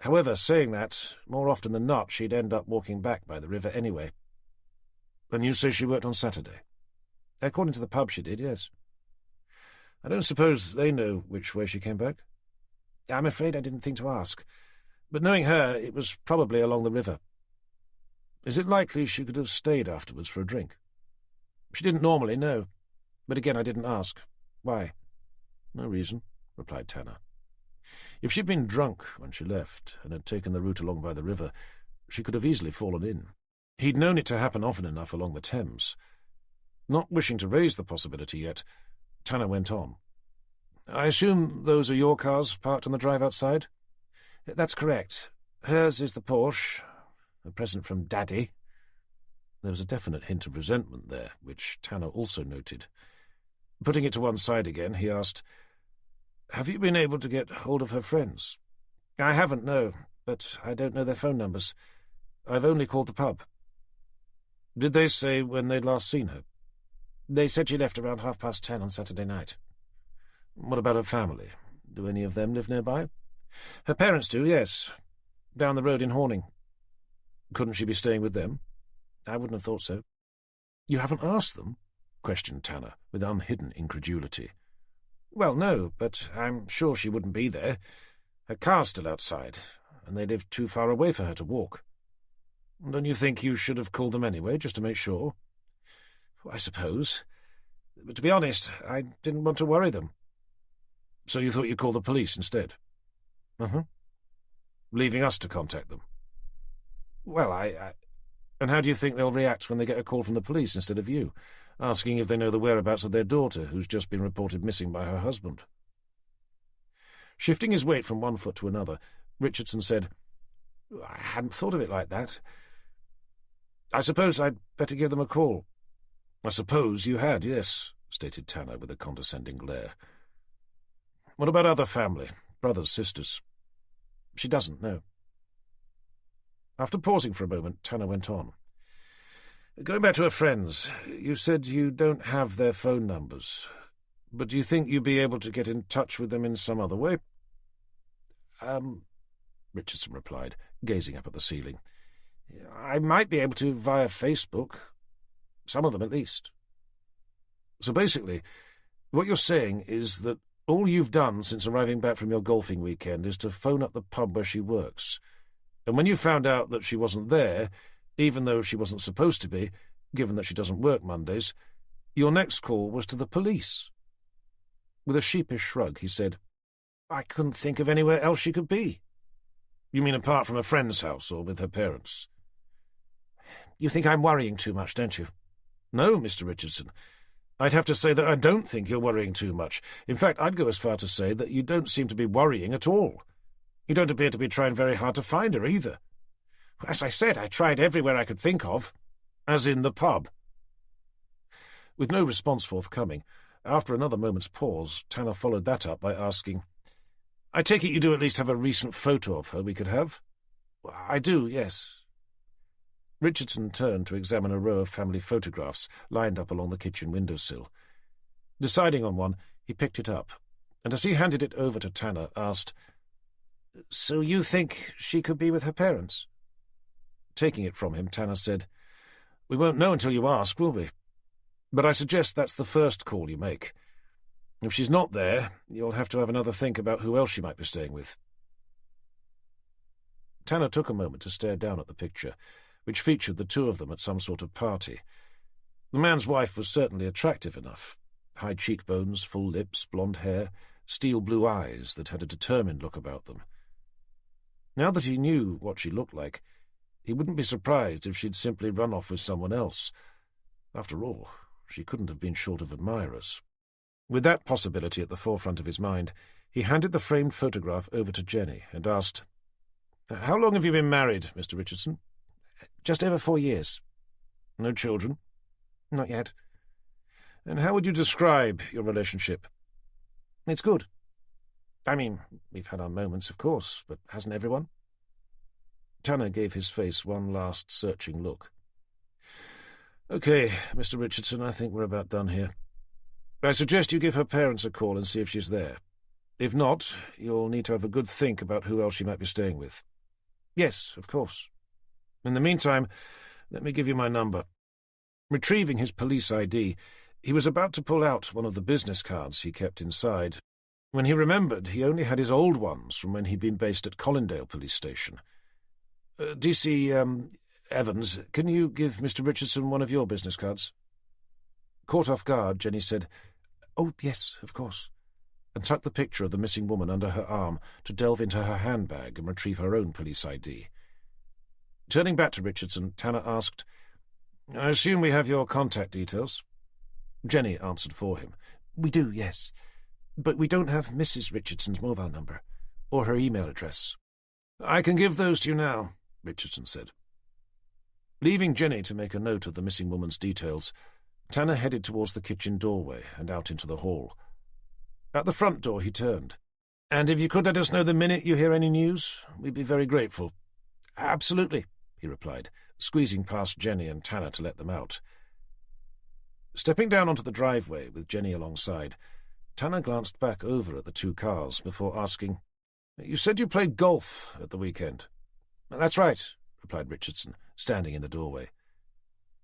However, saying that, more often than not, she'd end up walking back by the river anyway. And you say she worked on Saturday? According to the pub, she did, yes. I don't suppose they know which way she came back? I'm afraid I didn't think to ask. But knowing her, it was probably along the river. Is it likely she could have stayed afterwards for a drink? She didn't normally, no. But again, I didn't ask. Why? No reason, replied Tanner. If she'd been drunk when she left and had taken the route along by the river, she could have easily fallen in. He'd known it to happen often enough along the Thames. Not wishing to raise the possibility yet, Tanner went on. I assume those are your cars parked on the drive outside? That's correct. Hers is the Porsche, a present from Daddy. There was a definite hint of resentment there, which Tanner also noted. Putting it to one side again, he asked, Have you been able to get hold of her friends? I haven't, no, but I don't know their phone numbers. I've only called the pub. Did they say when they'd last seen her? They said she left around 10:30 on Saturday night. What about her family? Do any of them live nearby? Her parents do, yes. Down the road in Horning. Couldn't she be staying with them? I wouldn't have thought so. You haven't asked them? Questioned Tanner, with unhidden incredulity. Well, no, but I'm sure she wouldn't be there. Her car's still outside, and they live too far away for her to walk. Don't you think you should have called them anyway, just to make sure? I suppose. But to be honest, I didn't want to worry them. So you thought you'd call the police instead? Uh-huh. Leaving us to contact them? Well, And how do you think they'll react when they get a call from the police instead of you, asking if they know the whereabouts of their daughter, who's just been reported missing by her husband? Shifting his weight from one foot to another, Richardson said, I hadn't thought of it like that. I suppose I'd better give them a call. I suppose you had, yes, stated Tanner with a condescending glare. What about other family, brothers, sisters? She doesn't, no. After pausing for a moment, Tanner went on. Going back to her friends, you said you don't have their phone numbers, but do you think you'd be able to get in touch with them in some other way? Richardson replied, gazing up at the ceiling. I might be able to via Facebook. Some of them, at least. So basically, what you're saying is that all you've done since arriving back from your golfing weekend is to phone up the pub where she works, and when you found out that she wasn't there, even though she wasn't supposed to be, given that she doesn't work Mondays, your next call was to the police. With a sheepish shrug, he said, I couldn't think of anywhere else she could be. You mean apart from a friend's house or with her parents? You think I'm worrying too much, don't you? No, Mr. Richardson. I'd have to say that I don't think you're worrying too much. In fact, I'd go as far to say that you don't seem to be worrying at all. You don't appear to be trying very hard to find her, either. As I said, I tried everywhere I could think of. As in the pub. With no response forthcoming, after another moment's pause, Tanner followed that up by asking, I take it you do at least have a recent photo of her we could have? I do, yes. Richardson turned to examine a row of family photographs lined up along the kitchen windowsill. Deciding on one, he picked it up, and as he handed it over to Tanner, asked, So you think she could be with her parents? Taking it from him, Tanner said, We won't know until you ask, will we? But I suggest that's the first call you make. If she's not there, you'll have to have another think about who else she might be staying with. Tanner took a moment to stare down at the picture, which featured the two of them at some sort of party. The man's wife was certainly attractive enough. High cheekbones, full lips, blonde hair, steel-blue eyes that had a determined look about them. Now that he knew what she looked like, he wouldn't be surprised if she'd simply run off with someone else. After all, she couldn't have been short of admirers. With that possibility at the forefront of his mind, he handed the framed photograph over to Jenny and asked, How long have you been married, Mr. Richardson? Just over 4 years. No children? Not yet. And how would you describe your relationship? It's good. I mean, we've had our moments, of course, but hasn't everyone? Tanner gave his face one last searching look. Okay, Mr. Richardson, I think we're about done here. I suggest you give her parents a call and see if she's there. If not, you'll need to have a good think about who else she might be staying with. Yes, of course. In the meantime, let me give you my number. Retrieving his police ID, he was about to pull out one of the business cards he kept inside, when he remembered he only had his old ones from when he'd been based at Collindale Police Station. DC, Evans, can you give Mr. Richardson one of your business cards? Caught off guard, Jenny said, Oh, yes, of course, and tucked the picture of the missing woman under her arm to delve into her handbag and retrieve her own police ID. Turning back to Richardson, Tanner asked, I assume we have your contact details? Jenny answered for him. We do, yes, but we don't have Mrs. Richardson's mobile number or her email address. I can give those to you now, Richardson said. Leaving Jenny to make a note of the missing woman's details, Tanner headed towards the kitchen doorway and out into the hall. At the front door he turned. And if you could let us know the minute you hear any news, we'd be very grateful. Absolutely, he replied, squeezing past Jenny and Tanner to let them out. Stepping down onto the driveway with Jenny alongside, Tanner glanced back over at the two cars before asking, You said you played golf at the weekend. That's right, replied Richardson, standing in the doorway.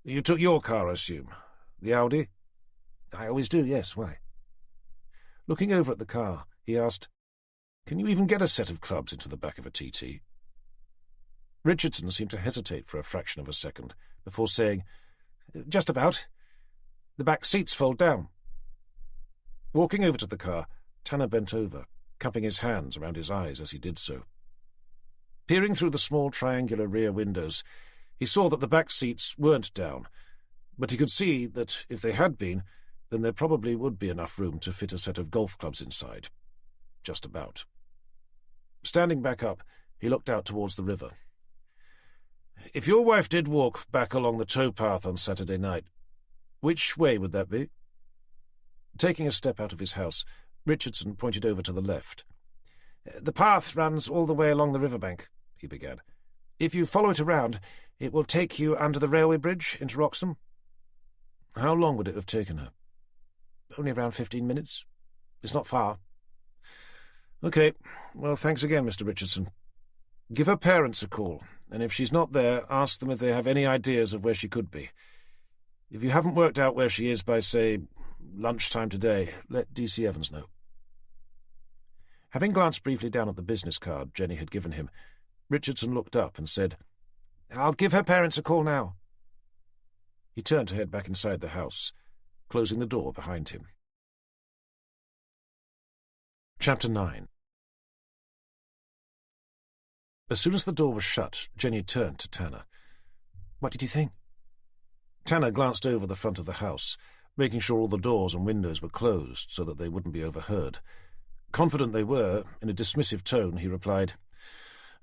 You took your car, I assume. The Audi? I always do, yes. Why? Looking over at the car, he asked, Can you even get a set of clubs into the back of a TT? Richardson seemed to hesitate for a fraction of a second before saying, Just about. The back seats fold down. Walking over to the car, Tanner bent over, cupping his hands around his eyes as he did so. Peering through the small triangular rear windows, he saw that the back seats weren't down, but he could see that if they had been, then there probably would be enough room to fit a set of golf clubs inside. Just about. Standing back up, he looked out towards the river. If your wife did walk back along the towpath on Saturday night, which way would that be? Taking a step out of his house, Richardson pointed over to the left. The path runs all the way along the riverbank, he began. If you follow it around, it will take you under the railway bridge into Wroxham. How long would it have taken her? Only around 15 minutes. It's not far. Okay. Well, thanks again, Mr. Richardson. Give her parents a call, and if she's not there, ask them if they have any ideas of where she could be. If you haven't worked out where she is by, say, lunchtime today, let DC Evans know. Having glanced briefly down at the business card Jenny had given him, Richardson looked up and said, I'll give her parents a call now. He turned to head back inside the house, closing the door behind him. Chapter 9. As soon as the door was shut, Jenny turned to Tanner. What did you think? Tanner glanced over the front of the house, making sure all the doors and windows were closed so that they wouldn't be overheard. Confident they were, in a dismissive tone, he replied,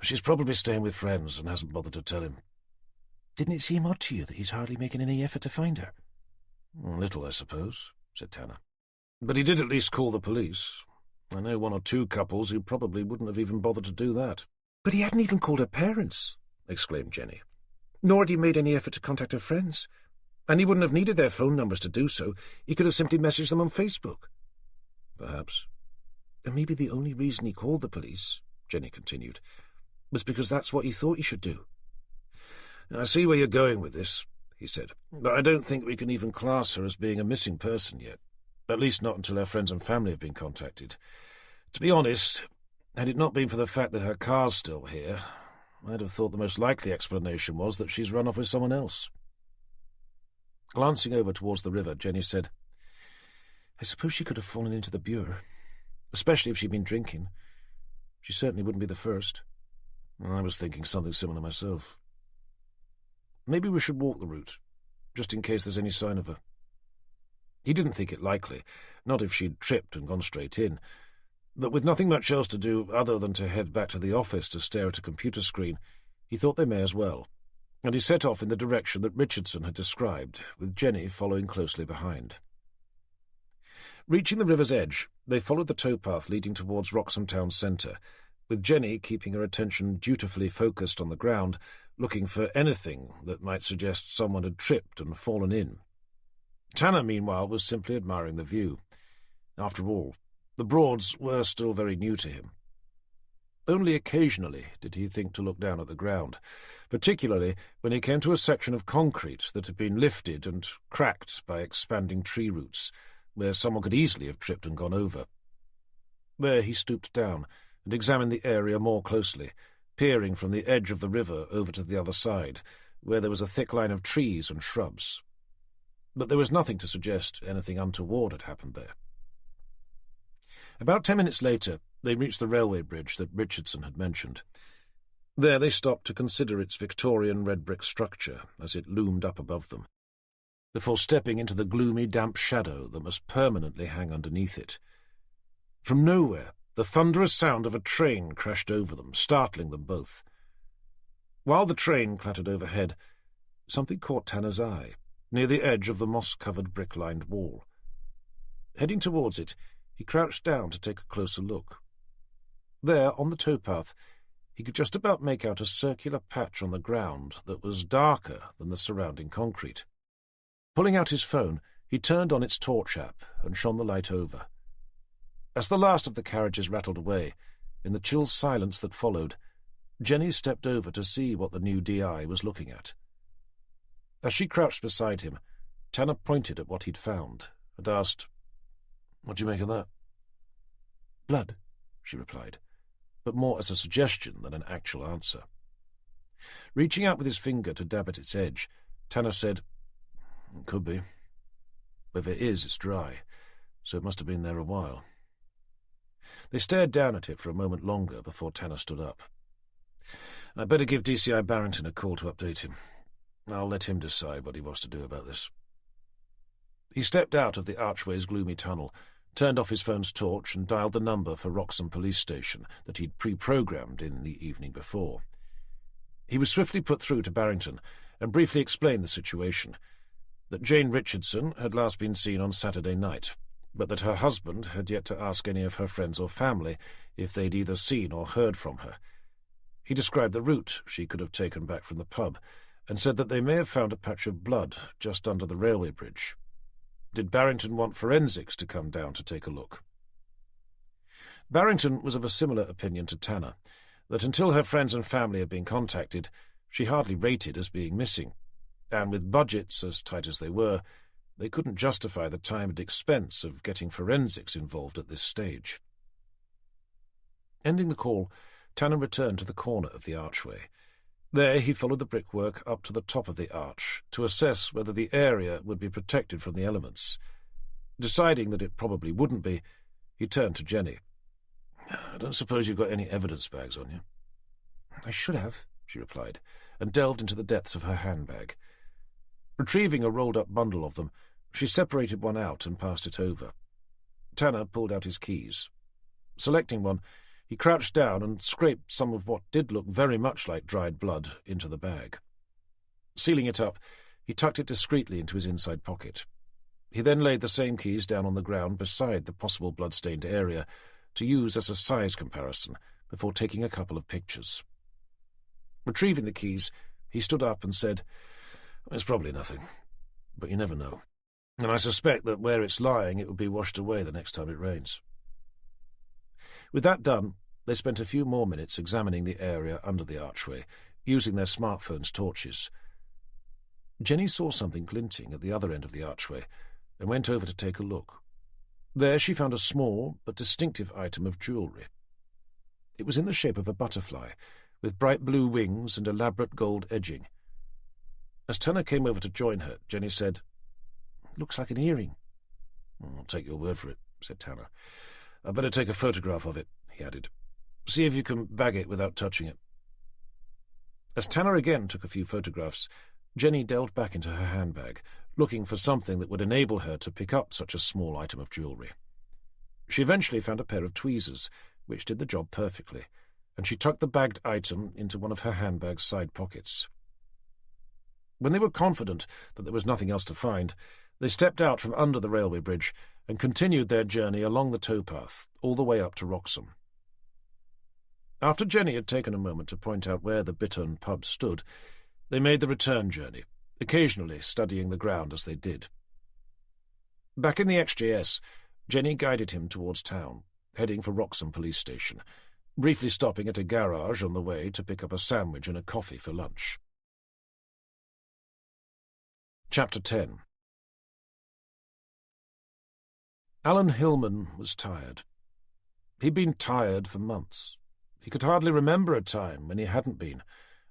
"She's probably staying with friends and hasn't bothered to tell him." "Didn't it seem odd to you that he's hardly making any effort to find her?" "A little, I suppose," said Tanner. "But he did at least call the police. I know one or two couples who probably wouldn't have even bothered to do that." "But he hadn't even called her parents," exclaimed Jenny. "Nor had he made any effort to contact her friends. And he wouldn't have needed their phone numbers to do so. He could have simply messaged them on Facebook." "Perhaps." "And maybe the only reason he called the police," Jenny continued, "was because that's what he thought he should do." "I see where you're going with this," he said, "but I don't think we can even class her as being a missing person yet, at least not until her friends and family have been contacted. To be honest, had it not been for the fact that her car's still here, I'd have thought the most likely explanation was that she's run off with someone else." Glancing over towards the river, Jenny said, "I suppose she could have fallen into the Bure, especially if she'd been drinking. She certainly wouldn't be the first." "I was thinking something similar myself. Maybe we should walk the route, just in case there's any sign of her." He didn't think it likely, not if she'd tripped and gone straight in, but with nothing much else to do other than to head back to the office to stare at a computer screen, he thought they may as well, and he set off in the direction that Richardson had described, with Jenny following closely behind. Reaching the river's edge, they followed the towpath leading towards Wroxham town centre, with Jenny keeping her attention dutifully focused on the ground, looking for anything that might suggest someone had tripped and fallen in. Tanner, meanwhile, was simply admiring the view. After all, the Broads were still very new to him. Only occasionally did he think to look down at the ground, particularly when he came to a section of concrete that had been lifted and cracked by expanding tree roots, where someone could easily have tripped and gone over. There he stooped down and examined the area more closely, peering from the edge of the river over to the other side, where there was a thick line of trees and shrubs. But there was nothing to suggest anything untoward had happened there. About 10 minutes later, they reached the railway bridge that Richardson had mentioned. There they stopped to consider its Victorian red-brick structure as it loomed up above them, before stepping into the gloomy, damp shadow that must permanently hang underneath it. From nowhere, the thunderous sound of a train crashed over them, startling them both. While the train clattered overhead, something caught Tanner's eye, near the edge of the moss-covered brick-lined wall. Heading towards it, he crouched down to take a closer look. There, on the towpath, he could just about make out a circular patch on the ground that was darker than the surrounding concrete. Pulling out his phone, he turned on its torch app and shone the light over. As the last of the carriages rattled away, in the chill silence that followed, Jenny stepped over to see what the new DI was looking at. As she crouched beside him, Tanner pointed at what he'd found and asked, "What do you make of that?" "Blood," she replied, but more as a suggestion than an actual answer. Reaching out with his finger to dab at its edge, Tanner said, "It could be. But if it is, it's dry, so it must have been there a while." They stared down at it for a moment longer before Tanner stood up. "I'd better give DCI Barrington a call to update him. I'll let him decide what he wants to do about this." He stepped out of the archway's gloomy tunnel, turned off his phone's torch and dialed the number for Wroxham Police Station that he'd pre-programmed in the evening before. He was swiftly put through to Barrington and briefly explained the situation, that Jane Richardson had last been seen on Saturday night, but that her husband had yet to ask any of her friends or family if they'd either seen or heard from her. He described the route she could have taken back from the pub, and said that they may have found a patch of blood just under the railway bridge. Did Barrington want forensics to come down to take a look? Barrington was of a similar opinion to Tanner, that until her friends and family had been contacted, she hardly rated as being missing, and with budgets as tight as they were, they couldn't justify the time and expense of getting forensics involved at this stage. Ending the call, Tanner returned to the corner of the archway. There he followed the brickwork up to the top of the arch to assess whether the area would be protected from the elements. Deciding that it probably wouldn't be, he turned to Jenny. "I don't suppose you've got any evidence bags on you?" "I should have," she replied, and delved into the depths of her handbag. Retrieving a rolled-up bundle of them, she separated one out and passed it over. Tanner pulled out his keys. Selecting one, he crouched down and scraped some of what did look very much like dried blood into the bag. Sealing it up, he tucked it discreetly into his inside pocket. He then laid the same keys down on the ground beside the possible blood-stained area to use as a size comparison before taking a couple of pictures. Retrieving the keys, he stood up and said, "It's probably nothing, but you never know. And I suspect that where it's lying it will be washed away the next time it rains." With that done, they spent a few more minutes examining the area under the archway, using their smartphones' torches. Jenny saw something glinting at the other end of the archway and went over to take a look. There she found a small but distinctive item of jewellery. It was in the shape of a butterfly, with bright blue wings and elaborate gold edging. As Tanner came over to join her, Jenny said, "Looks like an earring." "I'll take your word for it," said Tanner. "I'd better take a photograph of it," he added. "See if you can bag it without touching it." As Tanner again took a few photographs, Jenny delved back into her handbag, looking for something that would enable her to pick up such a small item of jewellery. She eventually found a pair of tweezers, which did the job perfectly, and she tucked the bagged item into one of her handbag's side pockets. When they were confident that there was nothing else to find, they stepped out from under the railway bridge and continued their journey along the towpath all the way up to Wroxham. After Jenny had taken a moment to point out where the Bittern pub stood, they made the return journey, occasionally studying the ground as they did. Back in the XJS, Jenny guided him towards town, heading for Wroxham Police Station, briefly stopping at a garage on the way to pick up a sandwich and a coffee for lunch. Chapter 10. Alan Hillman was tired. He'd been tired for months. He could hardly remember a time when he hadn't been,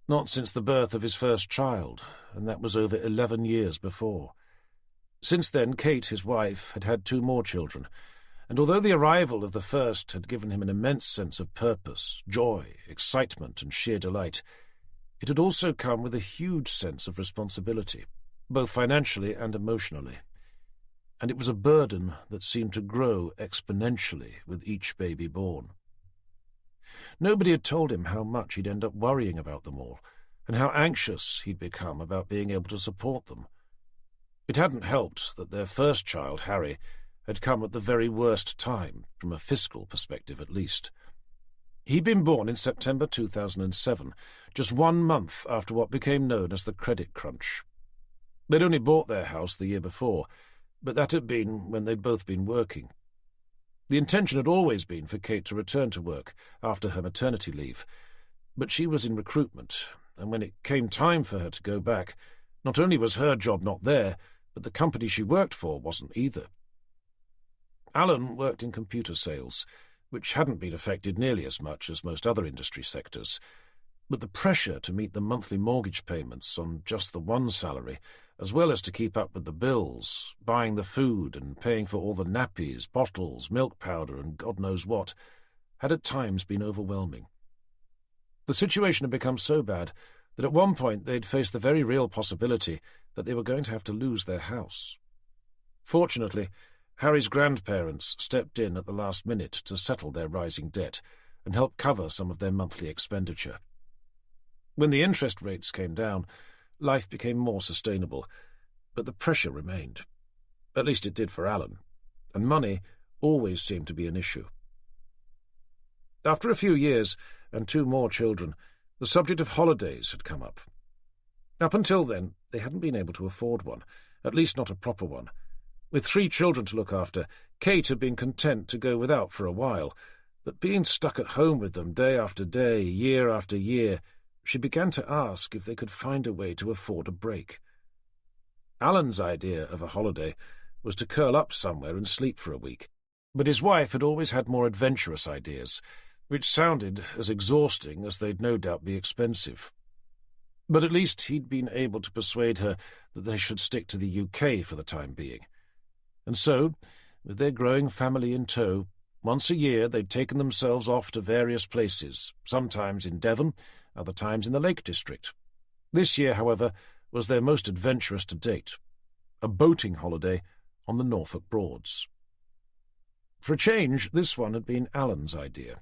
not since the birth of his first child, and that was over 11 years before. Since then, Kate, his wife, had had 2 more children, and although the arrival of the first had given him an immense sense of purpose, joy, excitement, and sheer delight, it had also come with a huge sense of responsibility, both financially and emotionally, and it was a burden that seemed to grow exponentially with each baby born. Nobody had told him how much he'd end up worrying about them all, and how anxious he'd become about being able to support them. It hadn't helped that their first child, Harry, had come at the very worst time, from a fiscal perspective at least. He'd been born in September 2007, just 1 month after what became known as the credit crunch. They'd only bought their house the year before, but that had been when they'd both been working. The intention had always been for Kate to return to work after her maternity leave, but she was in recruitment, and when it came time for her to go back, not only was her job not there, but the company she worked for wasn't either. Alan worked in computer sales, which hadn't been affected nearly as much as most other industry sectors, but the pressure to meet the monthly mortgage payments on just the one salary, as well as to keep up with the bills, buying the food and paying for all the nappies, bottles, milk powder, and God knows what, had at times been overwhelming. The situation had become so bad that at one point they'd faced the very real possibility that they were going to have to lose their house. Fortunately, Harry's grandparents stepped in at the last minute to settle their rising debt and help cover some of their monthly expenditure. When the interest rates came down, life became more sustainable, but the pressure remained. At least it did for Alan, and money always seemed to be an issue. After a few years and 2 more children, the subject of holidays had come up. Up until then, they hadn't been able to afford one, at least not a proper one. With 3 children to look after, Kate had been content to go without for a while, but being stuck at home with them day after day, year after year, she began to ask if they could find a way to afford a break. Alan's idea of a holiday was to curl up somewhere and sleep for a week, but his wife had always had more adventurous ideas, which sounded as exhausting as they'd no doubt be expensive. But at least he'd been able to persuade her that they should stick to the UK for the time being. And so, with their growing family in tow, once a year they'd taken themselves off to various places, sometimes in Devon, other times in the Lake District. This year, however, was their most adventurous to date, a boating holiday on the Norfolk Broads. For a change, this one had been Alan's idea.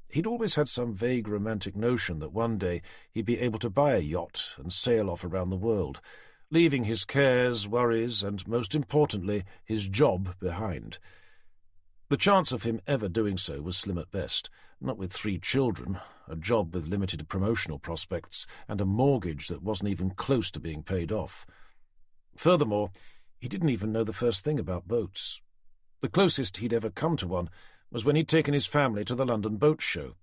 He'd always had some vague romantic notion that one day he'd be able to buy a yacht and sail off around the world, leaving his cares, worries, and, most importantly, his job behind. The chance of him ever doing so was slim at best, not with 3 children, a job with limited promotional prospects, and a mortgage that wasn't even close to being paid off. Furthermore, he didn't even know the first thing about boats. The closest he'd ever come to one was when he'd taken his family to the London Boat Show,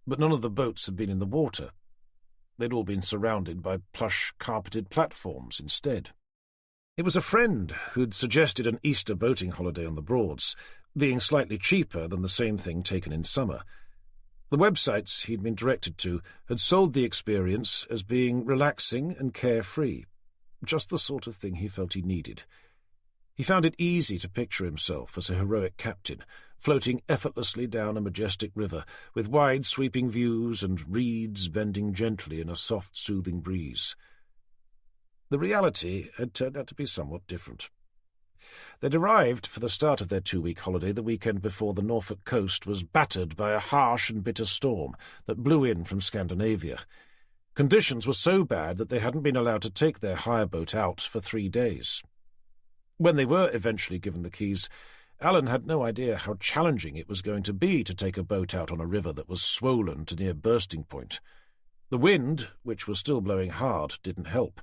but none of the boats had been in the water. They'd all been surrounded by plush, carpeted platforms instead. It was a friend who'd suggested an Easter boating holiday on the Broads, being slightly cheaper than the same thing taken in summer. The websites he'd been directed to had sold the experience as being relaxing and carefree, just the sort of thing he felt he needed. He found it easy to picture himself as a heroic captain, floating effortlessly down a majestic river, with wide sweeping views and reeds bending gently in a soft, soothing breeze. The reality had turned out to be somewhat different. They'd arrived for the start of their 2-week holiday the weekend before the Norfolk coast was battered by a harsh and bitter storm that blew in from Scandinavia. Conditions were so bad that they hadn't been allowed to take their hire boat out for 3 days. When they were eventually given the keys, Alan had no idea how challenging it was going to be to take a boat out on a river that was swollen to near bursting point. The wind, which was still blowing hard, didn't help.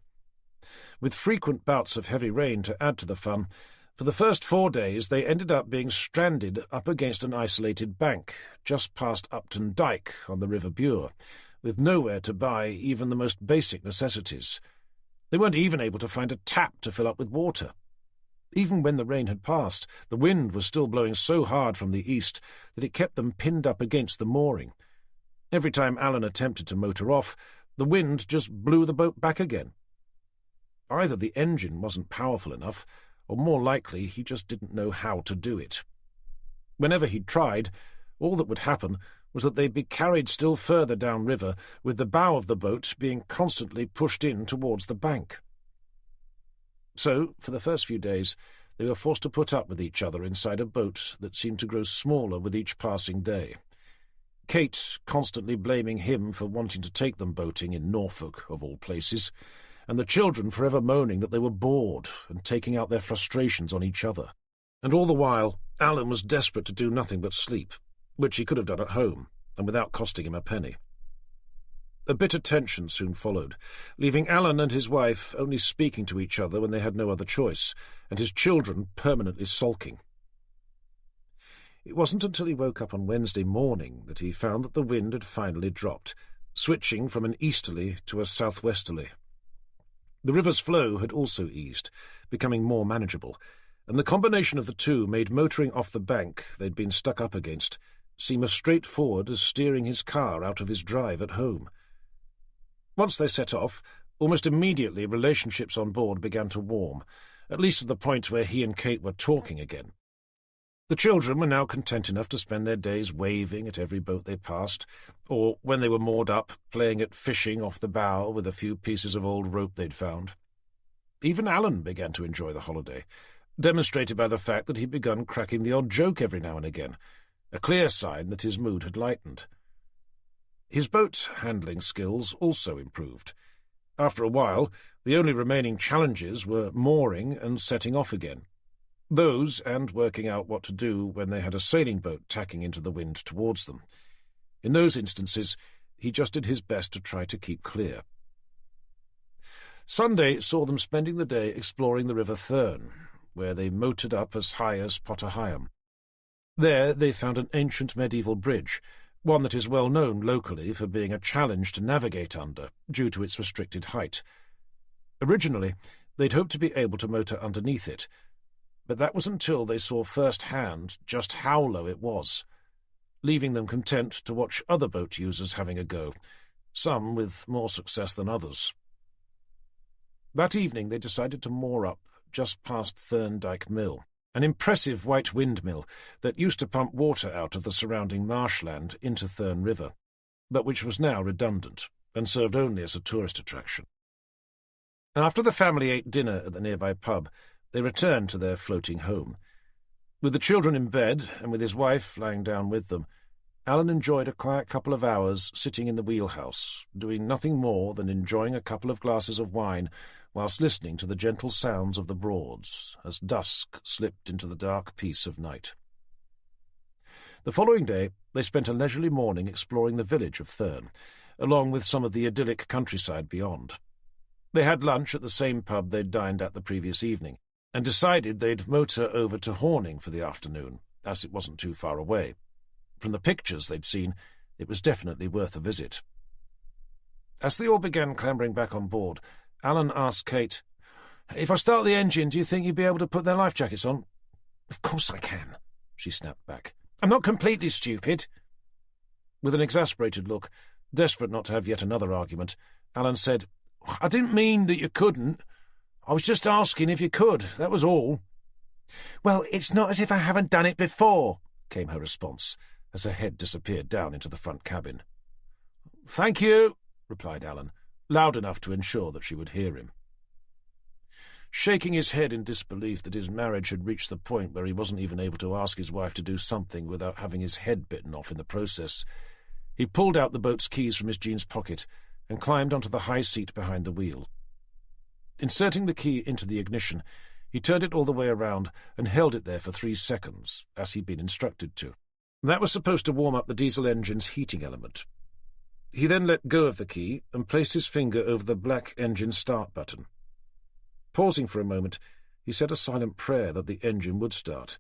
With frequent bouts of heavy rain to add to the fun, for the first 4 days they ended up being stranded up against an isolated bank just past Upton Dyke on the River Bure, with nowhere to buy even the most basic necessities. They weren't even able to find a tap to fill up with water. Even when the rain had passed, the wind was still blowing so hard from the east that it kept them pinned up against the mooring. Every time Alan attempted to motor off, the wind just blew the boat back again. Either the engine wasn't powerful enough, or more likely he just didn't know how to do it. Whenever he'd tried, all that would happen was that they'd be carried still further downriver, with the bow of the boat being constantly pushed in towards the bank. So, for the first few days, they were forced to put up with each other inside a boat that seemed to grow smaller with each passing day. Kate constantly blaming him for wanting to take them boating in Norfolk, of all places, and the children forever moaning that they were bored and taking out their frustrations on each other. And all the while, Alan was desperate to do nothing but sleep, which he could have done at home, and without costing him a penny. A bitter tension soon followed, leaving Alan and his wife only speaking to each other when they had no other choice, and his children permanently sulking. It wasn't until he woke up on Wednesday morning that he found that the wind had finally dropped, switching from an easterly to a southwesterly. The river's flow had also eased, becoming more manageable, and the combination of the two made motoring off the bank they'd been stuck up against seem as straightforward as steering his car out of his drive at home. Once they set off, almost immediately relationships on board began to warm, at least at the point where he and Kate were talking again. The children were now content enough to spend their days waving at every boat they passed, or, when they were moored up, playing at fishing off the bow with a few pieces of old rope they'd found. Even Alan began to enjoy the holiday, demonstrated by the fact that he'd begun cracking the odd joke every now and again, a clear sign that his mood had lightened. His boat-handling skills also improved. After a while, the only remaining challenges were mooring and setting off again. Those, and working out what to do when they had a sailing boat tacking into the wind towards them. In those instances, he just did his best to try to keep clear. Sunday saw them spending the day exploring the River Thurne, where they motored up as high as Potter Heigham. There they found an ancient medieval bridge, one that is well known locally for being a challenge to navigate under, due to its restricted height. Originally, they'd hoped to be able to motor underneath it, but that was until they saw firsthand just how low it was, leaving them content to watch other boat users having a go, some with more success than others. That evening they decided to moor up just past Thorndyke Mill, an impressive white windmill that used to pump water out of the surrounding marshland into Thurne River, but which was now redundant and served only as a tourist attraction. After the family ate dinner at the nearby pub, they returned to their floating home. With the children in bed, and with his wife lying down with them, Alan enjoyed a quiet couple of hours sitting in the wheelhouse, doing nothing more than enjoying a couple of glasses of wine whilst listening to the gentle sounds of the Broads as dusk slipped into the dark peace of night. The following day they spent a leisurely morning exploring the village of Thurn, along with some of the idyllic countryside beyond. They had lunch at the same pub they'd dined at the previous evening, and decided they'd motor over to Horning for the afternoon, as it wasn't too far away. From the pictures they'd seen, it was definitely worth a visit. As they all began clambering back on board, Alan asked Kate, "If I start the engine, do you think you'd be able to put their life jackets on?" "Of course I can," she snapped back. "I'm not completely stupid." With an exasperated look, desperate not to have yet another argument, Alan said, "I didn't mean that you couldn't. I was just asking if you could, that was all." "Well, it's not as if I haven't done it before," came her response, as her head disappeared down into the front cabin. "Thank you," replied Alan, loud enough to ensure that she would hear him. Shaking his head in disbelief that his marriage had reached the point where he wasn't even able to ask his wife to do something without having his head bitten off in the process, he pulled out the boat's keys from his jeans pocket and climbed onto the high seat behind the wheel. Inserting the key into the ignition, he turned it all the way around and held it there for 3 seconds, as he'd been instructed to. That was supposed to warm up the diesel engine's heating element. He then let go of the key and placed his finger over the black engine start button. Pausing for a moment, he said a silent prayer that the engine would start.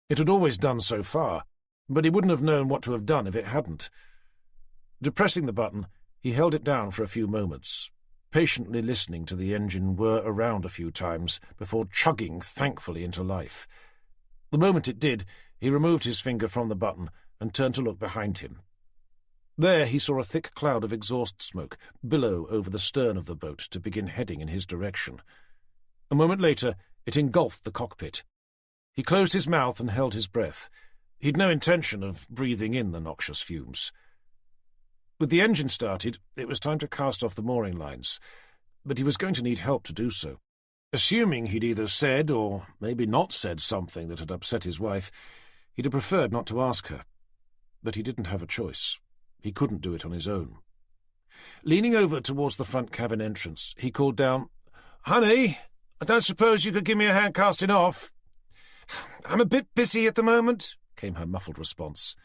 It had always done so far, but he wouldn't have known what to have done if it hadn't. Depressing the button, he held it down for a few moments, patiently listening to the engine whir around a few times before chugging thankfully into life. The moment it did, he removed his finger from the button and turned to look behind him. There he saw a thick cloud of exhaust smoke billow over the stern of the boat to begin heading in his direction. A moment later, it engulfed the cockpit. He closed his mouth and held his breath. He'd no intention of breathing in the noxious fumes. With the engine started, it was time to cast off the mooring lines, but he was going to need help to do so. Assuming he'd either said or maybe not said something that had upset his wife, he'd have preferred not to ask her. But he didn't have a choice. He couldn't do it on his own. Leaning over towards the front cabin entrance, he called down, "Honey, I don't suppose you could give me a hand casting off?" "I'm a bit busy at the moment," came her muffled response.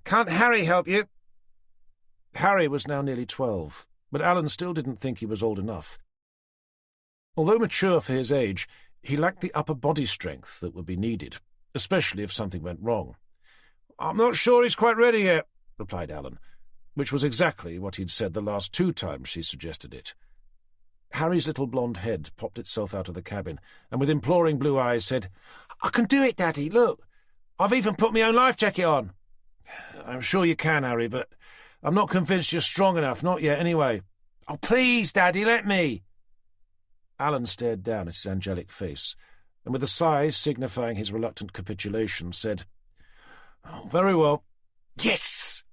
"Can't Harry help you?" Harry was now nearly 12, but Alan still didn't think he was old enough. Although mature for his age, he lacked the upper body strength that would be needed, especially if something went wrong. "I'm not sure he's quite ready yet," replied Alan, which was exactly what he'd said the last 2 times she suggested it. Harry's little blonde head popped itself out of the cabin, and with imploring blue eyes said, "I can do it, Daddy, look! I've even put my own life jacket on." "I'm sure you can, Harry, but I'm not convinced you're strong enough, not yet anyway." "Oh, please, Daddy, let me!" Alan stared down at his angelic face, and with a sigh signifying his reluctant capitulation, said, "Oh, very well." "Yes!"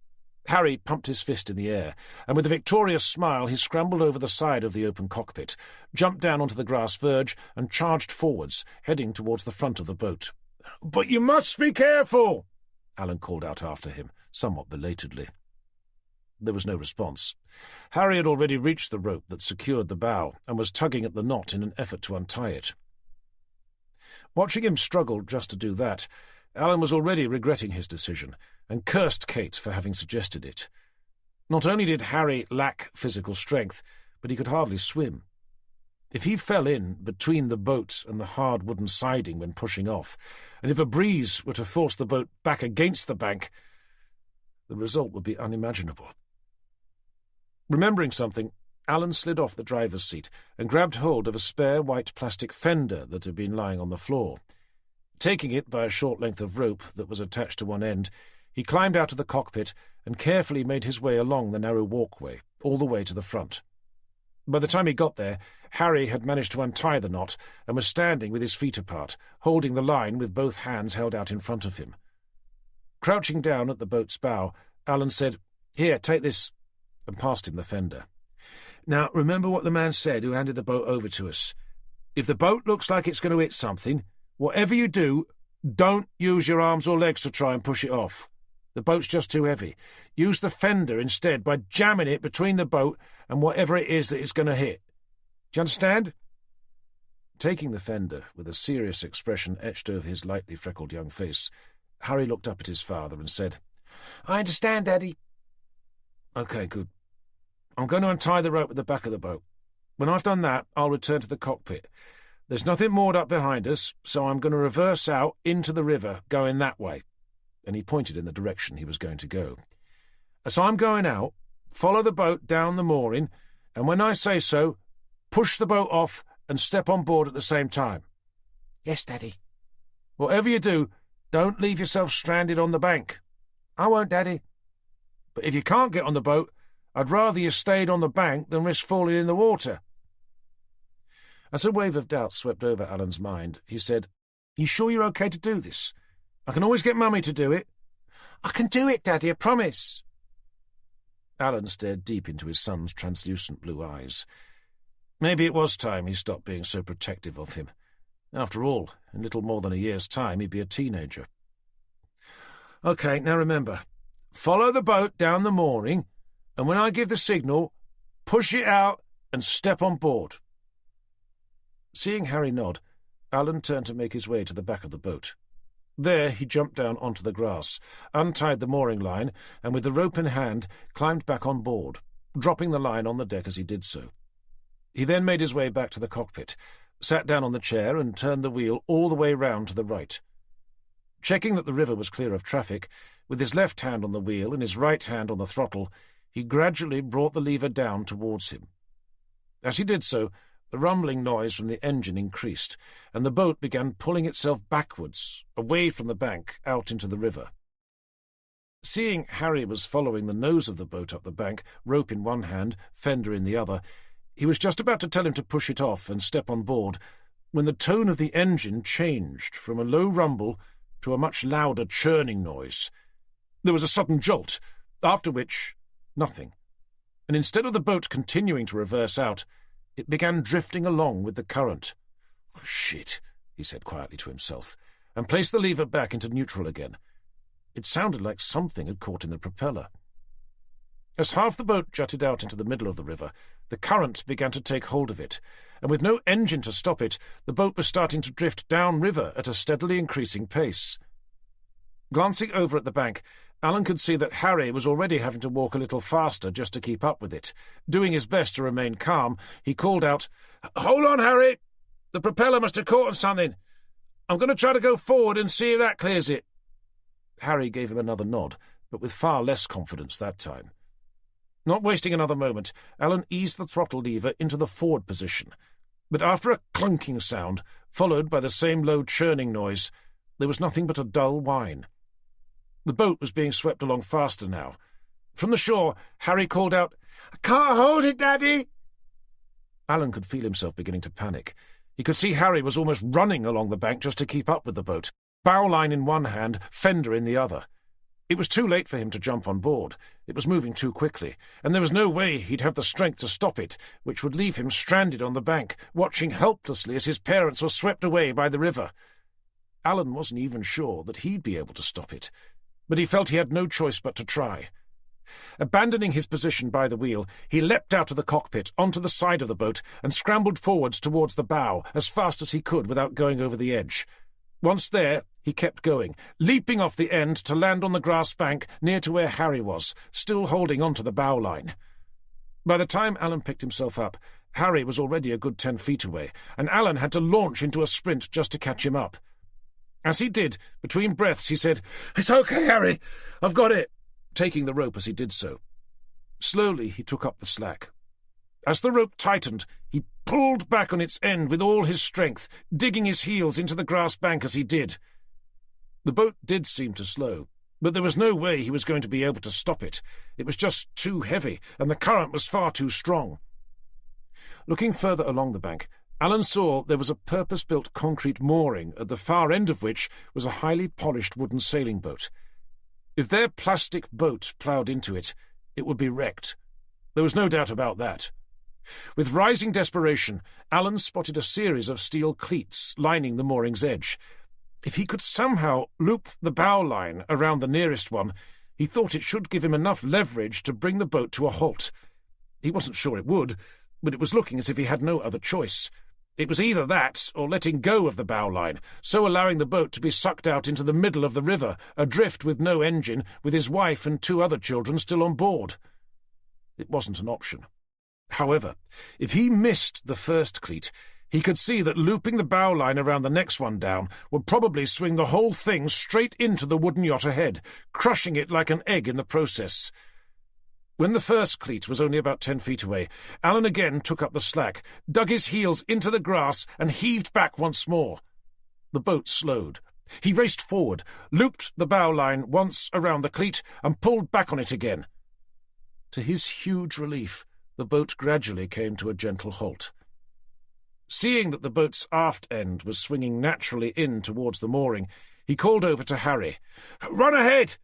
Harry pumped his fist in the air, and with a victorious smile he scrambled over the side of the open cockpit, jumped down onto the grass verge, and charged forwards, heading towards the front of the boat. "But you must be careful!" Alan called out after him, somewhat belatedly. There was no response. Harry had already reached the rope that secured the bow and was tugging at the knot in an effort to untie it. Watching him struggle just to do that, Alan was already regretting his decision and cursed Kate for having suggested it. Not only did Harry lack physical strength, but he could hardly swim. If he fell in between the boat and the hard wooden siding when pushing off, and if a breeze were to force the boat back against the bank, the result would be unimaginable. Remembering something, Alan slid off the driver's seat and grabbed hold of a spare white plastic fender that had been lying on the floor. Taking it by a short length of rope that was attached to one end, he climbed out of the cockpit and carefully made his way along the narrow walkway, all the way to the front. By the time he got there, Harry had managed to untie the knot and was standing with his feet apart, holding the line with both hands held out in front of him. Crouching down at the boat's bow, Alan said, "Here, take this," and passed him the fender. Now, remember what the man said who handed the boat over to us. If the boat looks like it's going to hit something, whatever you do, don't use your arms or legs to try and push it off. The boat's just too heavy. Use the fender instead by jamming it between the boat and whatever it is that it's going to hit. Do you understand?" Taking the fender, with a serious expression etched over his lightly freckled young face, Harry looked up at his father and said, "I understand, Daddy." "OK, good. I'm going to untie the rope at the back of the boat. When I've done that, I'll return to the cockpit. There's nothing moored up behind us, so I'm going to reverse out into the river, going that way." And he pointed in the direction he was going to go. "As I'm going out, follow the boat down the mooring, and when I say so, push the boat off and step on board at the same time." "Yes, Daddy." "Whatever you do, don't leave yourself stranded on the bank." "I won't, Daddy." "But if you can't get on the boat, I'd rather you stayed on the bank than risk falling in the water." As a wave of doubt swept over Alan's mind, he said, "You sure you're okay to do this? I can always get Mummy to do it." "I can do it, Daddy, I promise." Alan stared deep into his son's translucent blue eyes. Maybe it was time he stopped being so protective of him. After all, in little more than a year's time, he'd be a teenager. "OK, now remember, follow the boat down the mooring, and when I give the signal, push it out and step on board." Seeing Harry nod, Alan turned to make his way to the back of the boat. There he jumped down onto the grass, untied the mooring line, and with the rope in hand climbed back on board, dropping the line on the deck as he did so. He then made his way back to the cockpit, sat down on the chair and turned the wheel all the way round to the right. Checking that the river was clear of traffic, with his left hand on the wheel and his right hand on the throttle, he gradually brought the lever down towards him. As he did so, the rumbling noise from the engine increased, and the boat began pulling itself backwards, away from the bank, out into the river. Seeing Harry was following the nose of the boat up the bank, rope in one hand, fender in the other, he was just about to tell him to push it off and step on board, when the tone of the engine changed from a low rumble to a much louder churning noise. There was a sudden jolt, after which, nothing, and instead of the boat continuing to reverse out, it began drifting along with the current. "Oh, shit," he said quietly to himself, and placed the lever back into neutral again. It sounded like something had caught in the propeller. As half the boat jutted out into the middle of the river, the current began to take hold of it, and with no engine to stop it, the boat was starting to drift downriver at a steadily increasing pace. Glancing over at the bank, Alan could see that Harry was already having to walk a little faster just to keep up with it. Doing his best to remain calm, he called out, "Hold on, Harry! The propeller must have caught on something. I'm going to try to go forward and see if that clears it." Harry gave him another nod, but with far less confidence that time. Not wasting another moment, Alan eased the throttle lever into the forward position. But after a clunking sound, followed by the same low churning noise, there was nothing but a dull whine. The boat was being swept along faster now. From the shore, Harry called out, "I can't hold it, Daddy!" Alan could feel himself beginning to panic. He could see Harry was almost running along the bank just to keep up with the boat, bowline in one hand, fender in the other. It was too late for him to jump on board. It was moving too quickly, and there was no way he'd have the strength to stop it, which would leave him stranded on the bank, watching helplessly as his parents were swept away by the river. Alan wasn't even sure that he'd be able to stop it, but he felt he had no choice but to try. Abandoning his position by the wheel, he leapt out of the cockpit onto the side of the boat and scrambled forwards towards the bow as fast as he could without going over the edge. Once there, he kept going, leaping off the end to land on the grass bank near to where Harry was, still holding onto the bow line. By the time Alan picked himself up, Harry was already a good 10 feet away, and Alan had to launch into a sprint just to catch him up. As he did, between breaths, he said, "It's okay, Harry. I've got it," taking the rope as he did so. Slowly he took up the slack. As the rope tightened, he pulled back on its end with all his strength, digging his heels into the grass bank as he did. The boat did seem to slow, but there was no way he was going to be able to stop it. It was just too heavy, and the current was far too strong. Looking further along the bank, Alan saw there was a purpose-built concrete mooring, at the far end of which was a highly polished wooden sailing boat. If their plastic boat ploughed into it, it would be wrecked. There was no doubt about that. With rising desperation, Alan spotted a series of steel cleats lining the mooring's edge. If he could somehow loop the bow line around the nearest one, he thought it should give him enough leverage to bring the boat to a halt. He wasn't sure it would, but it was looking as if he had no other choice. It was either that or letting go of the bow line, so allowing the boat to be sucked out into the middle of the river, adrift with no engine, with his wife and 2 other children still on board. It wasn't an option. However, if he missed the first cleat, he could see that looping the bow line around the next one down would probably swing the whole thing straight into the wooden yacht ahead, crushing it like an egg in the process. When the first cleat was only about 10 feet away, Alan again took up the slack, dug his heels into the grass, and heaved back once more. The boat slowed. He raced forward, looped the bow line once around the cleat, and pulled back on it again. To his huge relief, the boat gradually came to a gentle halt. Seeing that the boat's aft end was swinging naturally in towards the mooring, he called over to Harry. "Run ahead!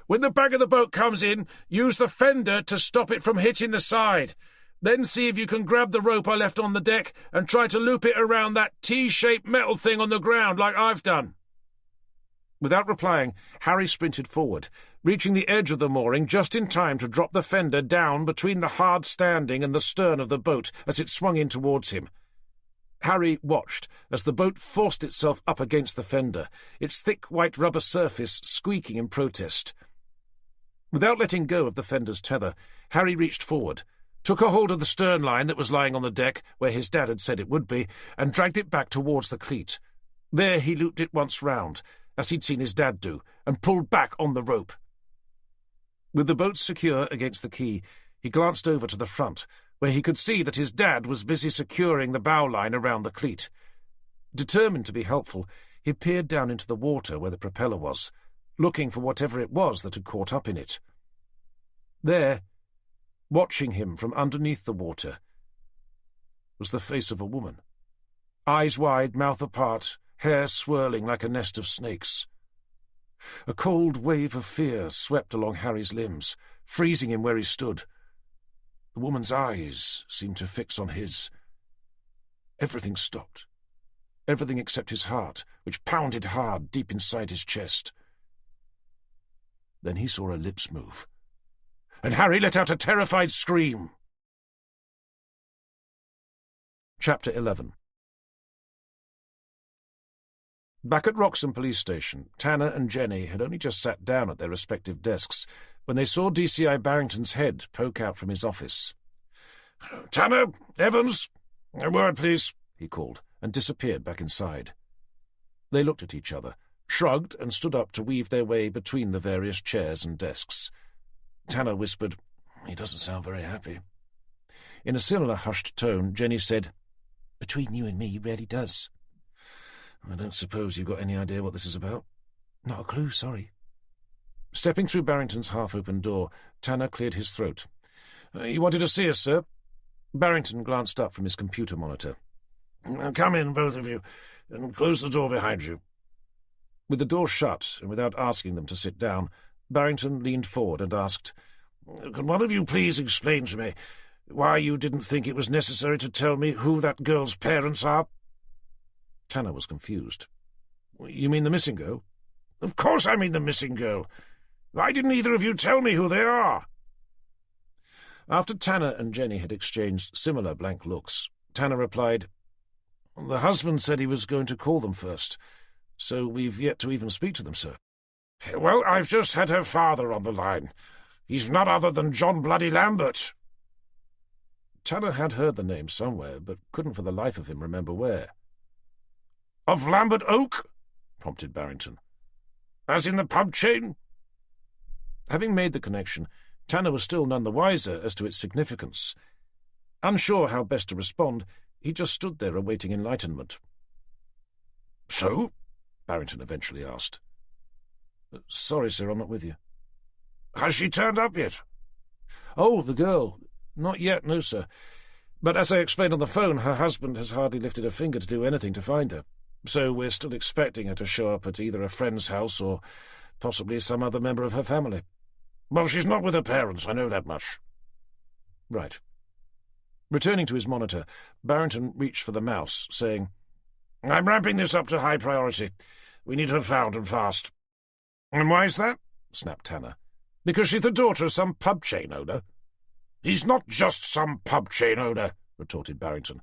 When the back of the boat comes in, use the fender to stop it from hitting the side. Then see if you can grab the rope I left on the deck and try to loop it around that T-shaped metal thing on the ground like I've done." Without replying, Harry sprinted forward, reaching the edge of the mooring just in time to drop the fender down between the hard standing and the stern of the boat as it swung in towards him. Harry watched as the boat forced itself up against the fender, its thick white rubber surface squeaking in protest. Without letting go of the fender's tether, Harry reached forward, took a hold of the stern line that was lying on the deck, where his dad had said it would be, and dragged it back towards the cleat. There he looped it once round, as he'd seen his dad do, and pulled back on the rope. With the boat secure against the quay, he glanced over to the front, where he could see that his dad was busy securing the bow line around the cleat. Determined to be helpful, he peered down into the water where the propeller was, looking for whatever it was that had caught up in it. There, watching him from underneath the water, was the face of a woman. Eyes wide, mouth apart, hair swirling like a nest of snakes. A cold wave of fear swept along Harry's limbs, freezing him where he stood. The woman's eyes seemed to fix on his. Everything stopped. Everything except his heart, which pounded hard deep inside his chest. Then he saw her lips move, and Harry let out a terrified scream. Chapter 11. Back at Wroxham Police Station, Tanner and Jenny had only just sat down at their respective desks when they saw DCI Barrington's head poke out from his office. "Tanner, Evans, a word, please," he called, and disappeared back inside. They looked at each other, shrugged, and stood up to weave their way between the various chairs and desks. Tanner whispered, "He doesn't sound very happy." In a similar hushed tone, Jenny said, "Between you and me, he really does." "I don't suppose you've got any idea what this is about?" "Not a clue, sorry." Stepping through Barrington's half-open door, Tanner cleared his throat. "You wanted to see us, sir?" Barrington glanced up from his computer monitor. "Come in, both of you, and close the door behind you." With the door shut, and without asking them to sit down, Barrington leaned forward and asked, "Can one of you please explain to me why you didn't think it was necessary to tell me who that girl's parents are?" Tanner was confused. "You mean the missing girl?" "Of course I mean the missing girl. Why didn't either of you tell me who they are?" After Tanner and Jenny had exchanged similar blank looks, Tanner replied, "The husband said he was going to call them first, so we've yet to even speak to them, sir." "Well, I've just had her father on the line. He's none other than John Bloody Lambert." Tanner had heard the name somewhere, but couldn't for the life of him remember where. "Of Lambert Oak?" prompted Barrington. "As in the pub chain?" Having made the connection, Tanner was still none the wiser as to its significance. Unsure how best to respond, he just stood there awaiting enlightenment. "So?" Barrington eventually asked. "Sorry, sir, I'm not with you." "Has she turned up yet?" "Oh, the girl. Not yet, no, sir. But as I explained on the phone, her husband has hardly lifted a finger to do anything to find her. So we're still expecting her to show up at either a friend's house or possibly some other member of her family." "Well, she's not with her parents, I know that much." "Right. Returning to his monitor, Barrington reached for the mouse, saying, "I'm ramping this up to high priority. We need her found and fast." "And why is that?" snapped Tanner. "Because she's the daughter of some pub chain owner." "He's not just some pub chain owner," retorted Barrington.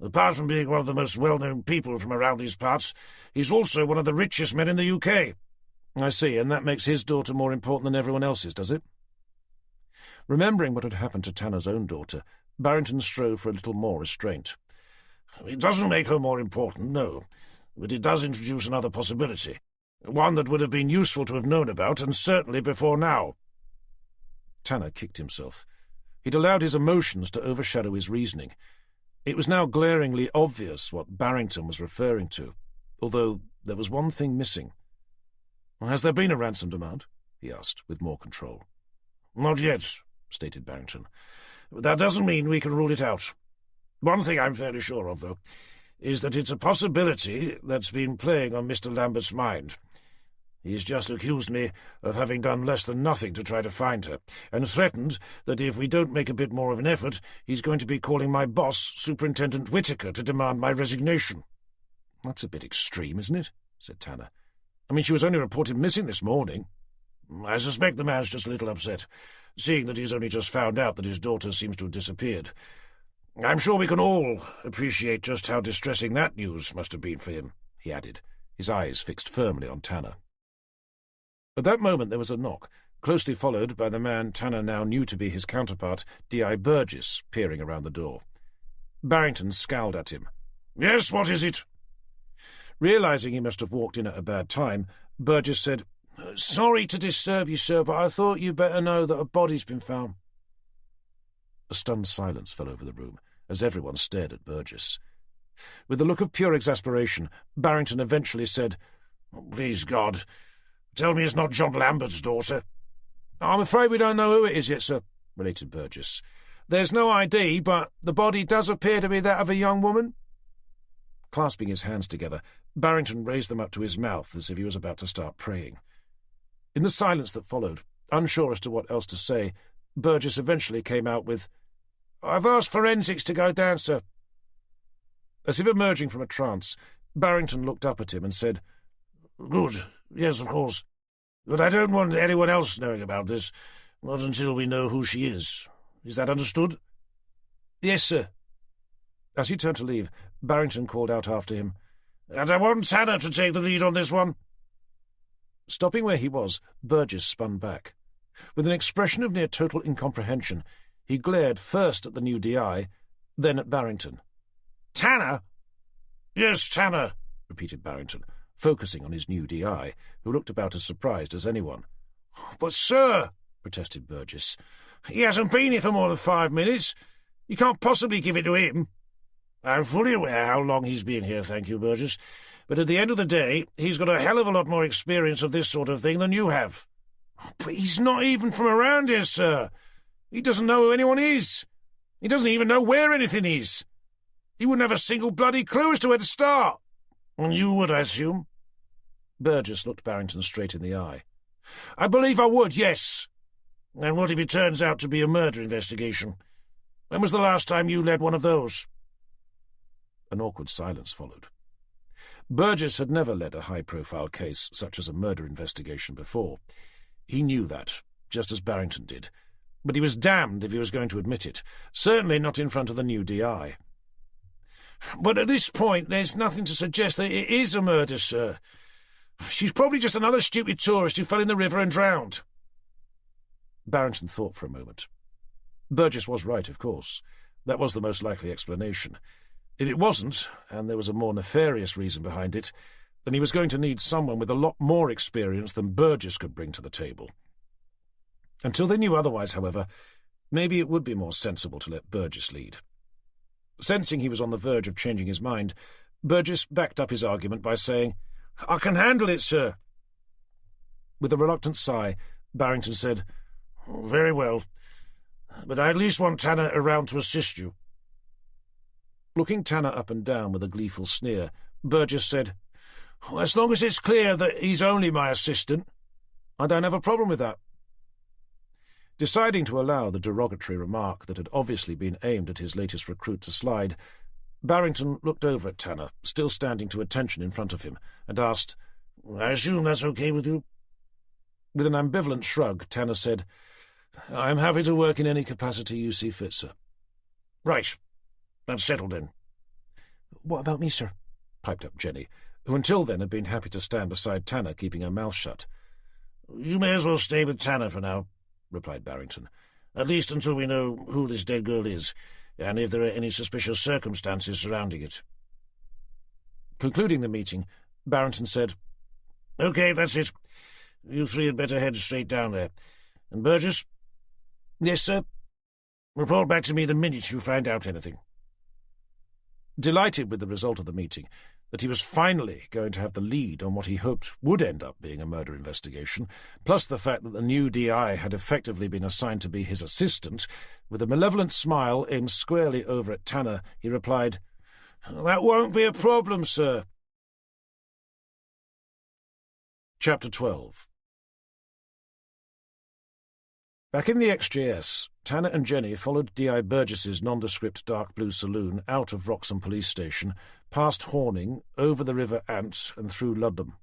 "Apart from being one of the most well-known people from around these parts, he's also one of the richest men in the UK. "I see, and that makes his daughter more important than everyone else's, does it?" Remembering what had happened to Tanner's own daughter, Barrington strove for a little more restraint. "It doesn't make her more important, no, but it does introduce another possibility, one that would have been useful to have known about, and certainly before now." Tanner kicked himself. He'd allowed his emotions to overshadow his reasoning. It was now glaringly obvious what Barrington was referring to, although there was one thing missing. "Has there been a ransom demand?" he asked, with more control. "Not yet," stated Barrington. "But that doesn't mean we can rule it out. One thing I'm fairly sure of, though, is that it's a possibility that's been playing on Mr. Lambert's mind. He's just accused me of having done less than nothing to try to find her, and threatened that if we don't make a bit more of an effort, he's going to be calling my boss, Superintendent Whittaker, to demand my resignation." "That's a bit extreme, isn't it?" said Tanner. "I mean, she was only reported missing this morning." "I suspect the man's just a little upset, seeing that he's only just found out that his daughter seems to have disappeared. I'm sure we can all appreciate just how distressing that news must have been for him," he added, his eyes fixed firmly on Tanner. At that moment there was a knock, closely followed by the man Tanner now knew to be his counterpart, D.I. Burgess, peering around the door. Barrington scowled at him. "Yes, what is it?" Realizing he must have walked in at a bad time, Burgess said, "Sorry to disturb you, sir, but I thought you'd better know that a body's been found." A stunned silence fell over the room, as everyone stared at Burgess. With a look of pure exasperation, Barrington eventually said, "Please God, tell me it's not John Lambert's daughter." "I'm afraid we don't know who it is yet, sir," related Burgess. "There's no ID, but the body does appear to be that of a young woman." Clasping his hands together, Barrington raised them up to his mouth as if he was about to start praying. In the silence that followed, unsure as to what else to say, Burgess eventually came out with, "I've asked forensics to go down, sir." As if emerging from a trance, Barrington looked up at him and said, "Good, yes, of course. But I don't want anyone else knowing about this, not until we know who she is. Is that understood?" "Yes, sir." As he turned to leave, Barrington called out after him, "And I want Tanner to take the lead on this one." Stopping where he was, Burgess spun back. With an expression of near total incomprehension, he glared first at the new D.I., then at Barrington. "Tanner?" "Yes, Tanner," repeated Barrington, focusing on his new D.I., who looked about as surprised as anyone. "But, sir," protested Burgess, "he hasn't been here for more than 5 minutes. You can't possibly give it to him." "I'm fully aware how long he's been here, thank you, Burgess. But at the end of the day, he's got a hell of a lot more experience of this sort of thing than you have." "But he's not even from around here, sir. He doesn't know who anyone is. He doesn't even know where anything is. He wouldn't have a single bloody clue as to where to start." "And you would, I assume?" Burgess looked Barrington straight in the eye. "I believe I would, yes." "And what if it turns out to be a murder investigation? When was the last time you led one of those?" An awkward silence followed. Burgess had never led a high-profile case such as a murder investigation before. He knew that, just as Barrington did, but he was damned if he was going to admit it, certainly not in front of the new D.I. "But at this point there's nothing to suggest that it is a murder, sir. She's probably just another stupid tourist who fell in the river and drowned." Barrington thought for a moment. Burgess was right, of course. That was the most likely explanation. If it wasn't, and there was a more nefarious reason behind it, then he was going to need someone with a lot more experience than Burgess could bring to the table. Until they knew otherwise, however, maybe it would be more sensible to let Burgess lead. Sensing he was on the verge of changing his mind, Burgess backed up his argument by saying, "I can handle it, sir." With a reluctant sigh, Barrington said, "Very well, but I at least want Tanner around to assist you." Looking Tanner up and down with a gleeful sneer, Burgess said, "As long as it's clear that he's only my assistant, I don't have a problem with that." Deciding to allow the derogatory remark that had obviously been aimed at his latest recruit to slide, Barrington looked over at Tanner, still standing to attention in front of him, and asked, "I assume that's okay with you?" With an ambivalent shrug, Tanner said, "I am happy to work in any capacity you see fit, sir." "Right. That's settled then." "What about me, sir?" piped up Jenny, who until then had been happy to stand beside Tanner, keeping her mouth shut. "You may as well stay with Tanner for now," replied Barrington, "at least until we know who this dead girl is, and if there are any suspicious circumstances surrounding it." Concluding the meeting, Barrington said, "Okay, that's it. You three had better head straight down there. And Burgess?" "Yes, sir." "Report back to me the minute you find out anything." Delighted with the result of the meeting, that he was finally going to have the lead on what he hoped would end up being a murder investigation, plus the fact that the new DI had effectively been assigned to be his assistant, with a malevolent smile aimed squarely over at Tanner, he replied, "That won't be a problem, sir." Chapter 12. Back in the XJS, Tanner and Jenny followed D.I. Burgess's nondescript dark blue saloon out of Wroxham Police Station, past Horning, over the River Ant and through Ludlam.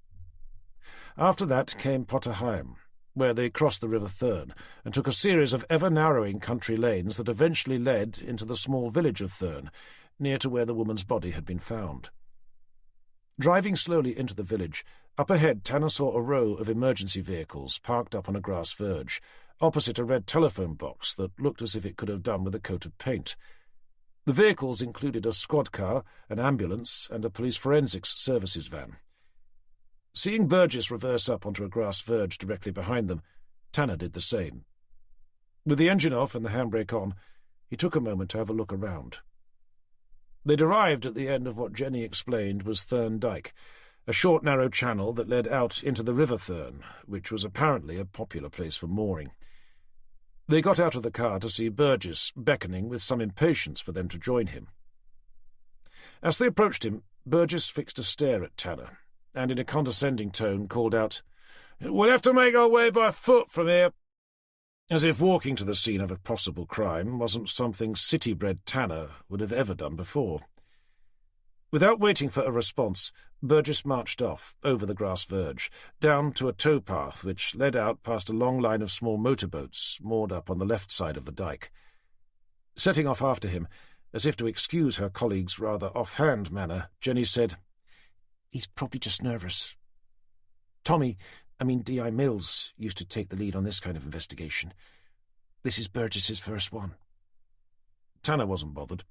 After that came Potterheim, where they crossed the River Thurne and took a series of ever-narrowing country lanes that eventually led into the small village of Thurne, near to where the woman's body had been found. Driving slowly into the village, up ahead Tanner saw a row of emergency vehicles parked up on a grass verge, opposite a red telephone box that looked as if it could have done with a coat of paint. The vehicles included a squad car, an ambulance, and a police forensics services van. Seeing Burgess reverse up onto a grass verge directly behind them, Tanner did the same. With the engine off and the handbrake on, he took a moment to have a look around. They'd arrived at the end of what Jenny explained was Thurne Dyke, a short narrow channel that led out into the River Thurne, which was apparently a popular place for mooring. They got out of the car to see Burgess beckoning with some impatience for them to join him. As they approached him, Burgess fixed a stare at Tanner, and in a condescending tone called out, "We'll have to make our way by foot from here," as if walking to the scene of a possible crime wasn't something city-bred Tanner would have ever done before. Without waiting for a response, Burgess marched off, over the grass verge, down to a towpath which led out past a long line of small motorboats moored up on the left side of the dyke. Setting off after him, as if to excuse her colleague's rather off-hand manner, Jenny said, "He's probably just nervous. D.I. Mills used to take the lead on this kind of investigation. This is Burgess's first one." Tanner wasn't bothered.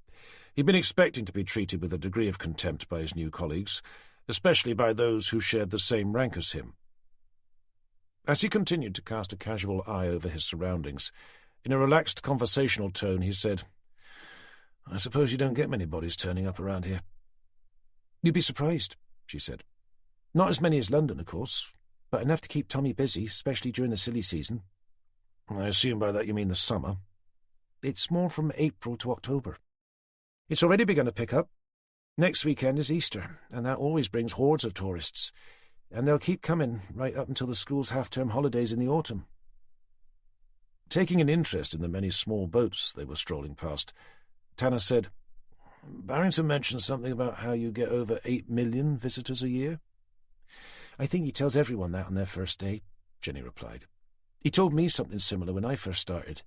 He'd been expecting to be treated with a degree of contempt by his new colleagues, especially by those who shared the same rank as him. As he continued to cast a casual eye over his surroundings, in a relaxed conversational tone he said, "I suppose you don't get many bodies turning up around here." "You'd be surprised," she said. "Not as many as London, of course, but enough to keep Tommy busy, especially during the silly season." "I assume by that you mean the summer." "It's more from April to October. It's already begun to pick up. Next weekend is Easter, and that always brings hordes of tourists, and they'll keep coming right up until the school's half-term holidays in the autumn." Taking an interest in the many small boats they were strolling past, Tanner said, "Barrington mentioned something about how you get over 8 million visitors a year." "I think he tells everyone that on their first day," Jenny replied. "He told me something similar when I first started.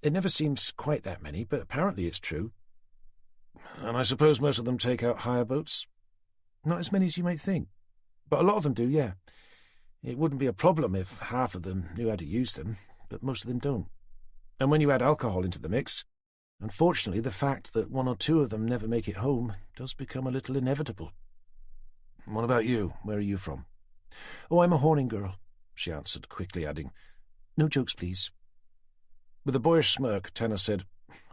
It never seems quite that many, but apparently it's true." "And I suppose most of them take out hire boats?" "Not as many as you might think, but a lot of them do, yeah. It wouldn't be a problem if half of them knew how to use them, but most of them don't. And when you add alcohol into the mix, unfortunately the fact that 1 or 2 of them never make it home does become a little inevitable." "What about you? Where are you from?" "Oh, I'm a Horning girl," she answered, quickly adding, "No jokes, please." With a boyish smirk, Tanner said,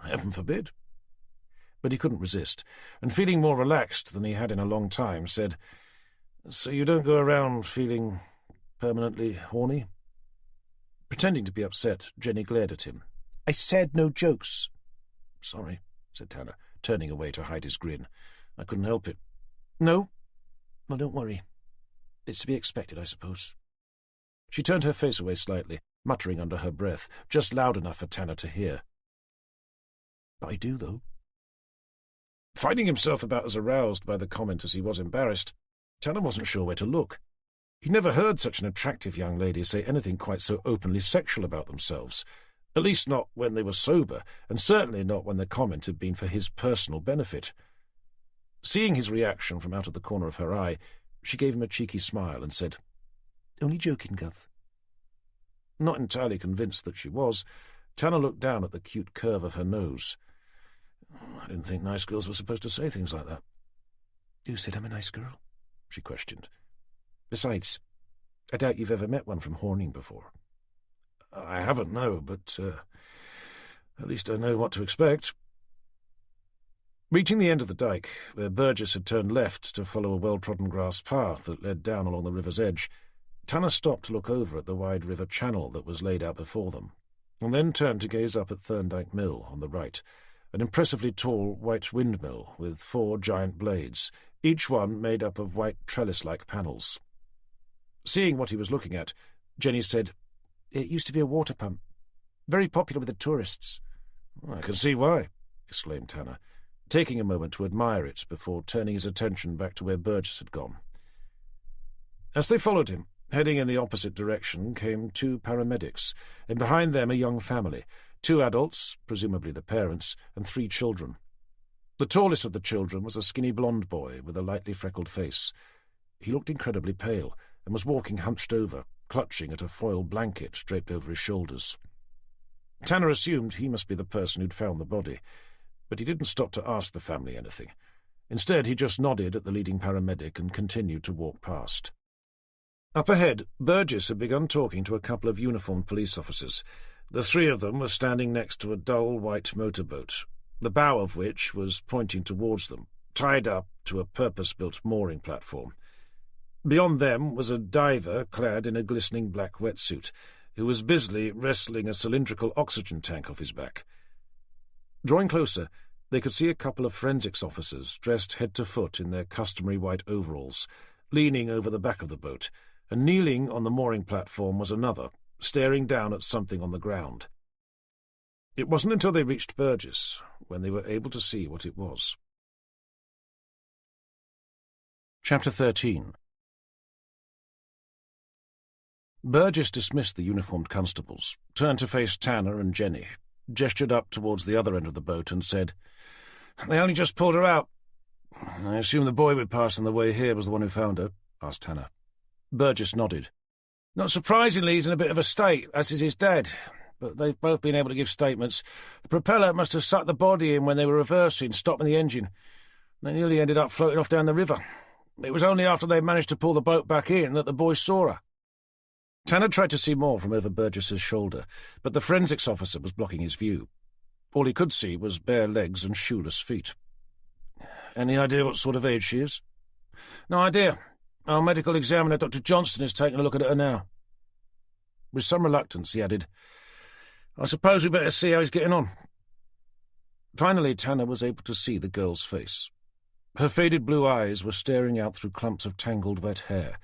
"Heaven forbid." But he couldn't resist, and feeling more relaxed than he had in a long time, said, "So you don't go around feeling permanently horny?" Pretending to be upset, Jenny glared at him. "I said no jokes." "Sorry," said Tanner, turning away to hide his grin. "I couldn't help it." "No? Well, don't worry. It's to be expected, I suppose." She turned her face away slightly, muttering under her breath, just loud enough for Tanner to hear. I do, though. Finding himself about as aroused by the comment as he was embarrassed, Tanner wasn't sure where to look. He'd never heard such an attractive young lady say anything quite so openly sexual about themselves, at least not when they were sober, and certainly not when the comment had been for his personal benefit. Seeing his reaction from out of the corner of her eye, she gave him a cheeky smile and said, "Only joking, Gov." Not entirely convinced that she was, Tanner looked down at the cute curve of her nose. I didn't think nice girls were supposed to say things like that. "Who said I'm a nice girl?" she questioned. "Besides, I doubt you've ever met one from Horning before." "I haven't, no, but at least I know what to expect." Reaching the end of the dyke, where Burgess had turned left to follow a well-trodden grass path that led down along the river's edge, Tanner stopped to look over at the wide river channel that was laid out before them, and then turned to gaze up at Thorndyke Mill on the right, an impressively tall white windmill with 4 giant blades, each one made up of white trellis-like panels. Seeing what he was looking at, Jenny said, "It used to be a water pump. Very popular with the tourists." "I can see why," exclaimed Tanner, taking a moment to admire it before turning his attention back to where Burgess had gone. As they followed him, heading in the opposite direction, came 2 paramedics, and behind them a young family, 2 adults, presumably the parents, and 3 children. The tallest of the children was a skinny blonde boy with a lightly freckled face. He looked incredibly pale and was walking hunched over, clutching at a foil blanket draped over his shoulders. Tanner assumed he must be the person who'd found the body, but he didn't stop to ask the family anything. Instead, he just nodded at the leading paramedic and continued to walk past. Up ahead, Burgess had begun talking to a couple of uniformed police officers. The 3 of them were standing next to a dull white motorboat, the bow of which was pointing towards them, tied up to a purpose-built mooring platform. Beyond them was a diver clad in a glistening black wetsuit, who was busily wresting a cylindrical oxygen tank off his back. Drawing closer, they could see a couple of forensics officers dressed head to foot in their customary white overalls, leaning over the back of the boat, and kneeling on the mooring platform was another, staring down at something on the ground. It wasn't until they reached Burgess when they were able to see what it was. Chapter 13. Burgess dismissed the uniformed constables, turned to face Tanner and Jenny, gestured up towards the other end of the boat and said, "They only just pulled her out." "I assume the boy we passed on the way here was the one who found her?" asked Tanner. Burgess nodded. "Not surprisingly, he's in a bit of a state, as is his dad, but they've both been able to give statements. The propeller must have sucked the body in when they were reversing, stopping the engine. They nearly ended up floating off down the river. It was only after they managed to pull the boat back in that the boys saw her." Tanner tried to see more from over Burgess's shoulder, but the forensics officer was blocking his view. All he could see was bare legs and shoeless feet. "Any idea what sort of age she is?" "No idea. Our medical examiner, Dr. Johnston, is taking a look at her now." With some reluctance, he added, "I suppose we better see how he's getting on." Finally, Tanner was able to see the girl's face. Her faded blue eyes were staring out through clumps of tangled wet hair.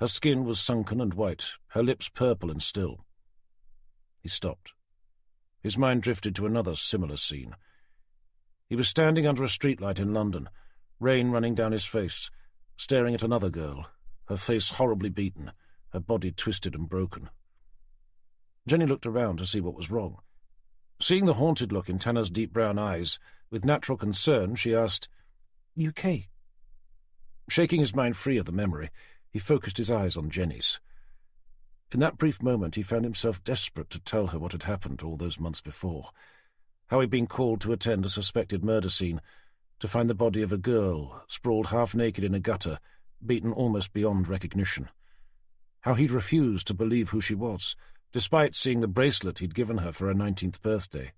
Her skin was sunken and white, her lips purple and still. He stopped. His mind drifted to another similar scene. He was standing under a streetlight in London, rain running down his face, staring at another girl, her face horribly beaten, her body twisted and broken. Jenny looked around to see what was wrong. Seeing the haunted look in Tanner's deep brown eyes, with natural concern, she asked, "You okay?" Shaking his mind free of the memory, he focused his eyes on Jenny's. In that brief moment, he found himself desperate to tell her what had happened all those months before, how he'd been called to attend a suspected murder scene, to find the body of a girl sprawled half-naked in a gutter, beaten almost beyond recognition, how he'd refused to believe who she was, despite seeing the bracelet he'd given her for her 19th birthday,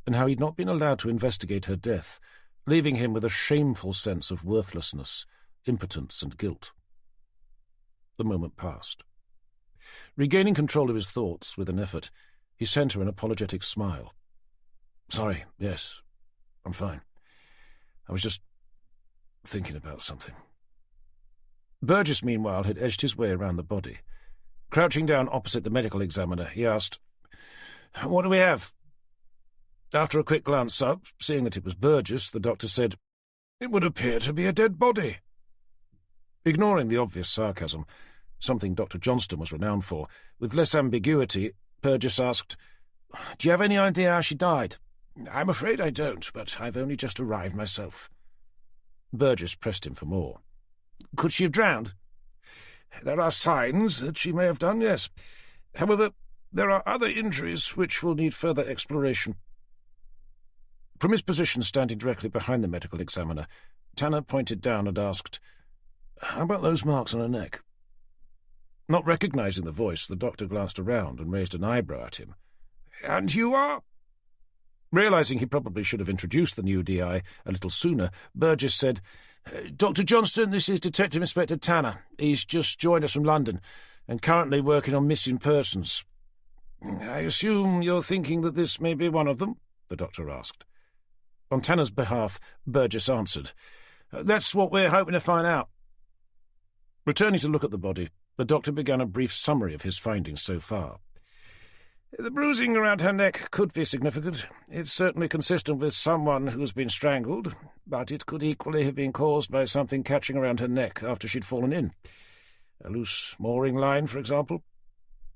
and how he'd not been allowed to investigate her death, leaving him with a shameful sense of worthlessness, impotence and guilt. The moment passed. Regaining control of his thoughts with an effort, he sent her an apologetic smile. "Sorry, yes, I'm fine. I was just thinking about something." Burgess, meanwhile, had edged his way around the body. Crouching down opposite the medical examiner, he asked, "What do we have?" After a quick glance up, seeing that it was Burgess, the doctor said, "It would appear to be a dead body." Ignoring the obvious sarcasm, something Dr. Johnston was renowned for, with less ambiguity, Burgess asked, "Do you have any idea how she died?" "I'm afraid I don't, but I've only just arrived myself." Burgess pressed him for more. "Could she have drowned?" "There are signs that she may have done, yes. However, there are other injuries which will need further exploration." From his position standing directly behind the medical examiner, Tanner pointed down and asked, "How about those marks on her neck?" Not recognizing the voice, the doctor glanced around and raised an eyebrow at him. "And you are?" Realizing he probably should have introduced the new DI a little sooner, Burgess said, "Dr. Johnston, this is Detective Inspector Tanner. He's just joined us from London and currently working on missing persons." "I assume you're thinking that this may be one of them?" the doctor asked. On Tanner's behalf, Burgess answered, "That's what we're hoping to find out." Returning to look at the body, the doctor began a brief summary of his findings so far. "The bruising around her neck could be significant. It's certainly consistent with someone who's been strangled, but it could equally have been caused by something catching around her neck after she'd fallen in. A loose mooring line, for example.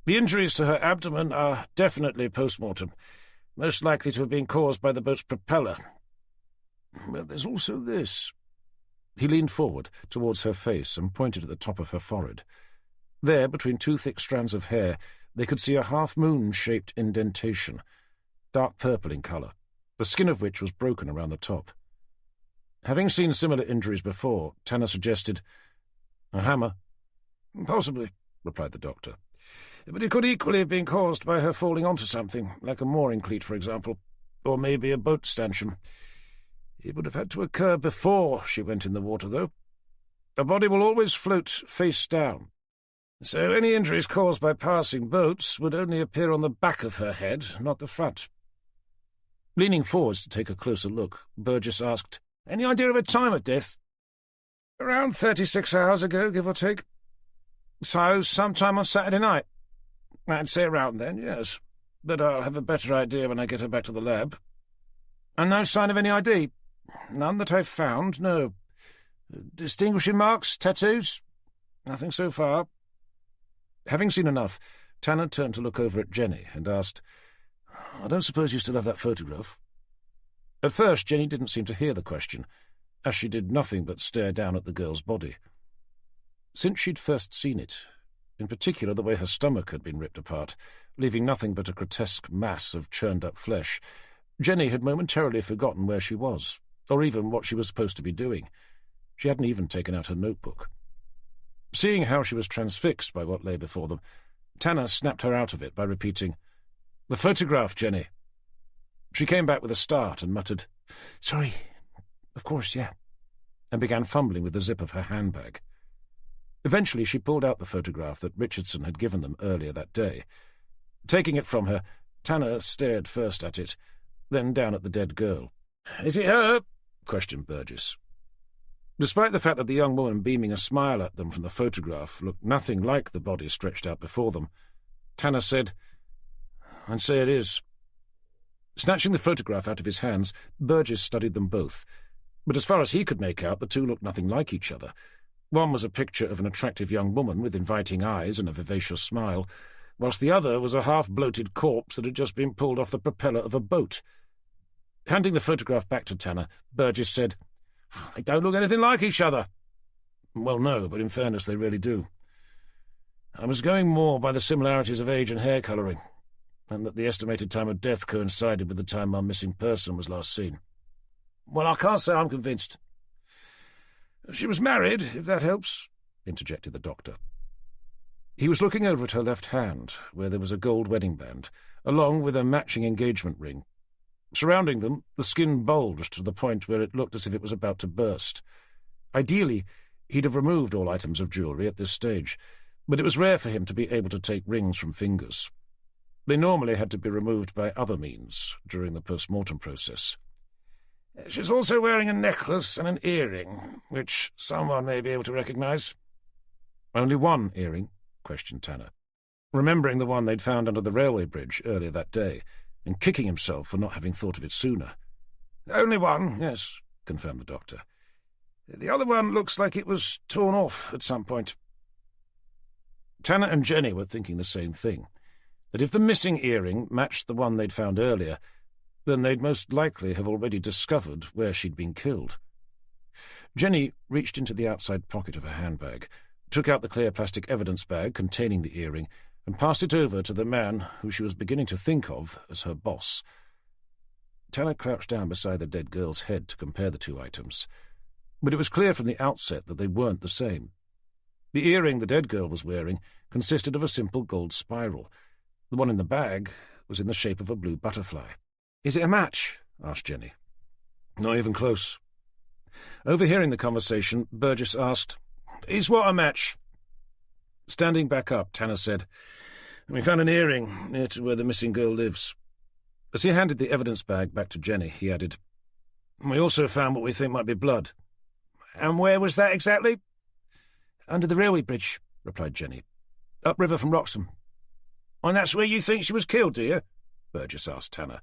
The injuries to her abdomen are definitely post-mortem, most likely to have been caused by the boat's propeller. But there's also this." He leaned forward towards her face and pointed at the top of her forehead. There, between two thick strands of hair, they could see a half-moon-shaped indentation, dark purple in colour, the skin of which was broken around the top. Having seen similar injuries before, Tanner suggested, "A hammer?" "Possibly," replied the doctor. "But it could equally have been caused by her falling onto something, like a mooring cleat, for example, or maybe a boat stanchion. It would have had to occur before she went in the water, though. A body will always float face down, so any injuries caused by passing boats would only appear on the back of her head, not the front." Leaning forwards to take a closer look, Burgess asked, "Any idea of a time of death?" "Around 36 hours ago, give or take." "So, sometime on Saturday night?" "I'd say around then, yes. But I'll have a better idea when I get her back to the lab." "And no sign of any ID?" "None that I've found, no." "Distinguishing marks? Tattoos?" "Nothing so far." Having seen enough, Tanner turned to look over at Jenny and asked, "I don't suppose you still have that photograph?" At first, Jenny didn't seem to hear the question, as she did nothing but stare down at the girl's body. Since she'd first seen it, in particular the way her stomach had been ripped apart, leaving nothing but a grotesque mass of churned-up flesh, Jenny had momentarily forgotten where she was, or even what she was supposed to be doing. She hadn't even taken out her notebook. Seeing how she was transfixed by what lay before them, Tanner snapped her out of it by repeating, "The photograph, Jenny." She came back with a start and muttered, "Sorry, of course, yeah," and began fumbling with the zip of her handbag. Eventually she pulled out the photograph that Richardson had given them earlier that day. Taking it from her, Tanner stared first at it, then down at the dead girl. "Is it her?" questioned Burgess. Despite the fact that the young woman beaming a smile at them from the photograph looked nothing like the body stretched out before them, Tanner said, "I'd say it is." Snatching the photograph out of his hands, Burgess studied them both, but as far as he could make out, the two looked nothing like each other. One was a picture of an attractive young woman with inviting eyes and a vivacious smile, whilst the other was a half-bloated corpse that had just been pulled off the propeller of a boat. Handing the photograph back to Tanner, Burgess said, "They don't look anything like each other." "Well, no, but in fairness, they really do. I was going more by the similarities of age and hair colouring, and that the estimated time of death coincided with the time our missing person was last seen." "Well, I can't say I'm convinced." "She was married, if that helps," interjected the doctor. He was looking over at her left hand, where there was a gold wedding band, along with a matching engagement ring. Surrounding them, the skin bulged to the point where it looked as if it was about to burst. Ideally, he'd have removed all items of jewellery at this stage, but it was rare for him to be able to take rings from fingers. They normally had to be removed by other means during the post-mortem process. "She's also wearing a necklace and an earring, which someone may be able to recognise." "Only one earring?" questioned Tanner. remembering the one they'd found under the railway bridge earlier that day, and kicking himself for not having thought of it sooner. "Only one, yes," confirmed the doctor. "The other one looks like it was torn off at some point." Tanner and Jenny were thinking the same thing, that if the missing earring matched the one they'd found earlier, then they'd most likely have already discovered where she'd been killed. Jenny reached into the outside pocket of her handbag, took out the clear plastic evidence bag containing the earring, and passed it over to the man who she was beginning to think of as her boss. Tanner crouched down beside the dead girl's head to compare the two items, but it was clear from the outset that they weren't the same. The earring the dead girl was wearing consisted of a simple gold spiral. The one in the bag was in the shape of a blue butterfly. "Is it a match?" asked Jenny. "Not even close." Overhearing the conversation, Burgess asked, "Is what a match?" Standing back up, Tanner said, "We found an earring near to where the missing girl lives." As he handed the evidence bag back to Jenny, he added, "We also found what we think might be blood." "And where was that exactly?" "Under the railway bridge," replied Jenny. "Upriver from Wroxham." "And that's where you think she was killed, do you?" Burgess asked Tanner.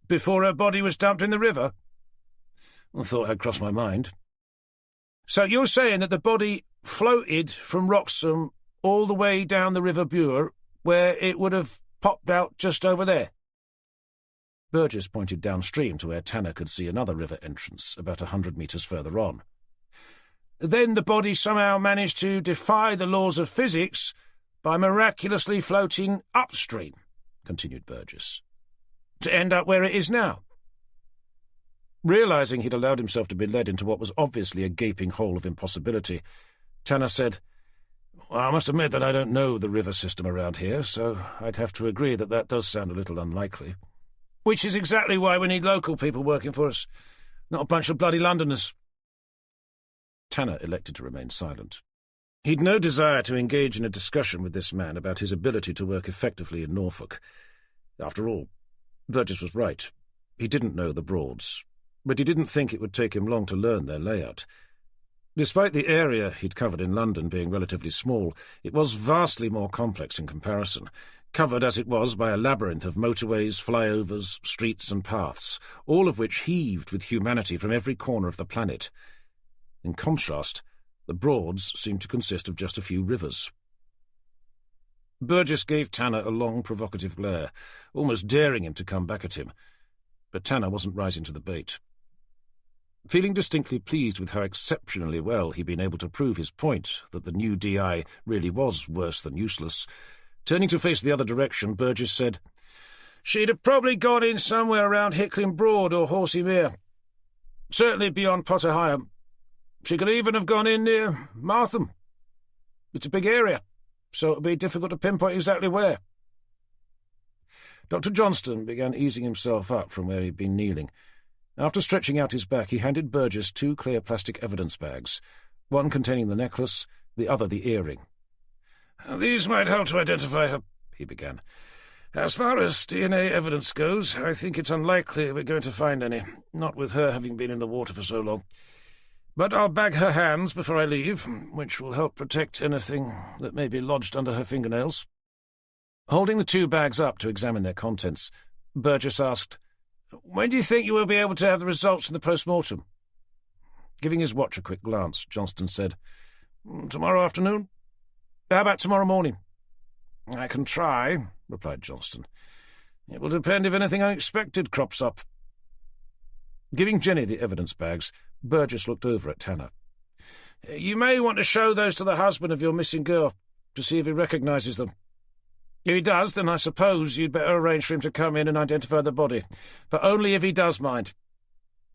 "Before her body was dumped in the river?" "I thought I'd crossed my mind." "So you're saying that the body floated from Wroxham all the way down the River Bure, where it would have popped out just over there?" Burgess pointed downstream to where Tanner could see another river entrance about 100 metres further on. "Then the body somehow managed to defy the laws of physics by miraculously floating upstream," continued Burgess, "to end up where it is now." Realising he'd allowed himself to be led into what was obviously a gaping hole of impossibility, Tanner said, "Well, I must admit that I don't know the river system around here, so I'd have to agree that that does sound a little unlikely." "Which is exactly why we need local people working for us, not a bunch of bloody Londoners." Tanner elected to remain silent. He'd no desire to engage in a discussion with this man about his ability to work effectively in Norfolk. After all, Burgess was right. He didn't know the Broads, but he didn't think it would take him long to learn their layout. Despite the area he'd covered in London being relatively small, it was vastly more complex in comparison, covered as it was by a labyrinth of motorways, flyovers, streets and paths, all of which heaved with humanity from every corner of the planet. In contrast, the Broads seemed to consist of just a few rivers. Burgess gave Tanner a long, provocative glare, almost daring him to come back at him, but Tanner wasn't rising to the bait. Feeling distinctly pleased with how exceptionally well he'd been able to prove his point that the new DI really was worse than useless, turning to face the other direction, Burgess said, "She'd have probably gone in somewhere around Hickling Broad or Horsey Mere. Certainly beyond Potter Heigham. She could even have gone in near Martham. It's a big area, so it would be difficult to pinpoint exactly where." Dr. Johnston began easing himself up from where he'd been kneeling. After stretching out his back, he handed Burgess 2 clear plastic evidence bags, one containing the necklace, the other the earring. "These might help to identify her," he began. "As far as DNA evidence goes, I think it's unlikely we're going to find any, not with her having been in the water for so long. But I'll bag her hands before I leave, which will help protect anything that may be lodged under her fingernails." Holding the 2 bags up to examine their contents, Burgess asked, "When do you think you will be able to have the results of the post-mortem?" Giving his watch a quick glance, Johnston said, "Tomorrow afternoon." "How about tomorrow morning?" "I can try," replied Johnston. "It will depend if anything unexpected crops up." Giving Jenny the evidence bags, Burgess looked over at Tanner. "You may want to show those to the husband of your missing girl, to see if he recognises them. If he does, then I suppose you'd better arrange for him to come in and identify the body, but only if he does, mind.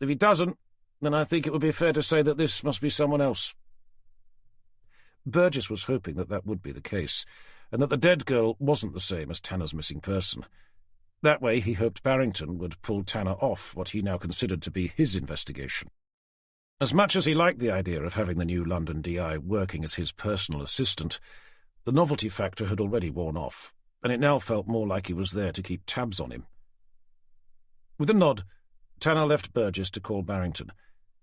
If he doesn't, then I think it would be fair to say that this must be someone else." Burgess was hoping that that would be the case, and that the dead girl wasn't the same as Tanner's missing person. That way he hoped Barrington would pull Tanner off what he now considered to be his investigation. As much as he liked the idea of having the new London DI working as his personal assistant, the novelty factor had already worn off, and it now felt more like he was there to keep tabs on him. With a nod, Tanner left Burgess to call Barrington,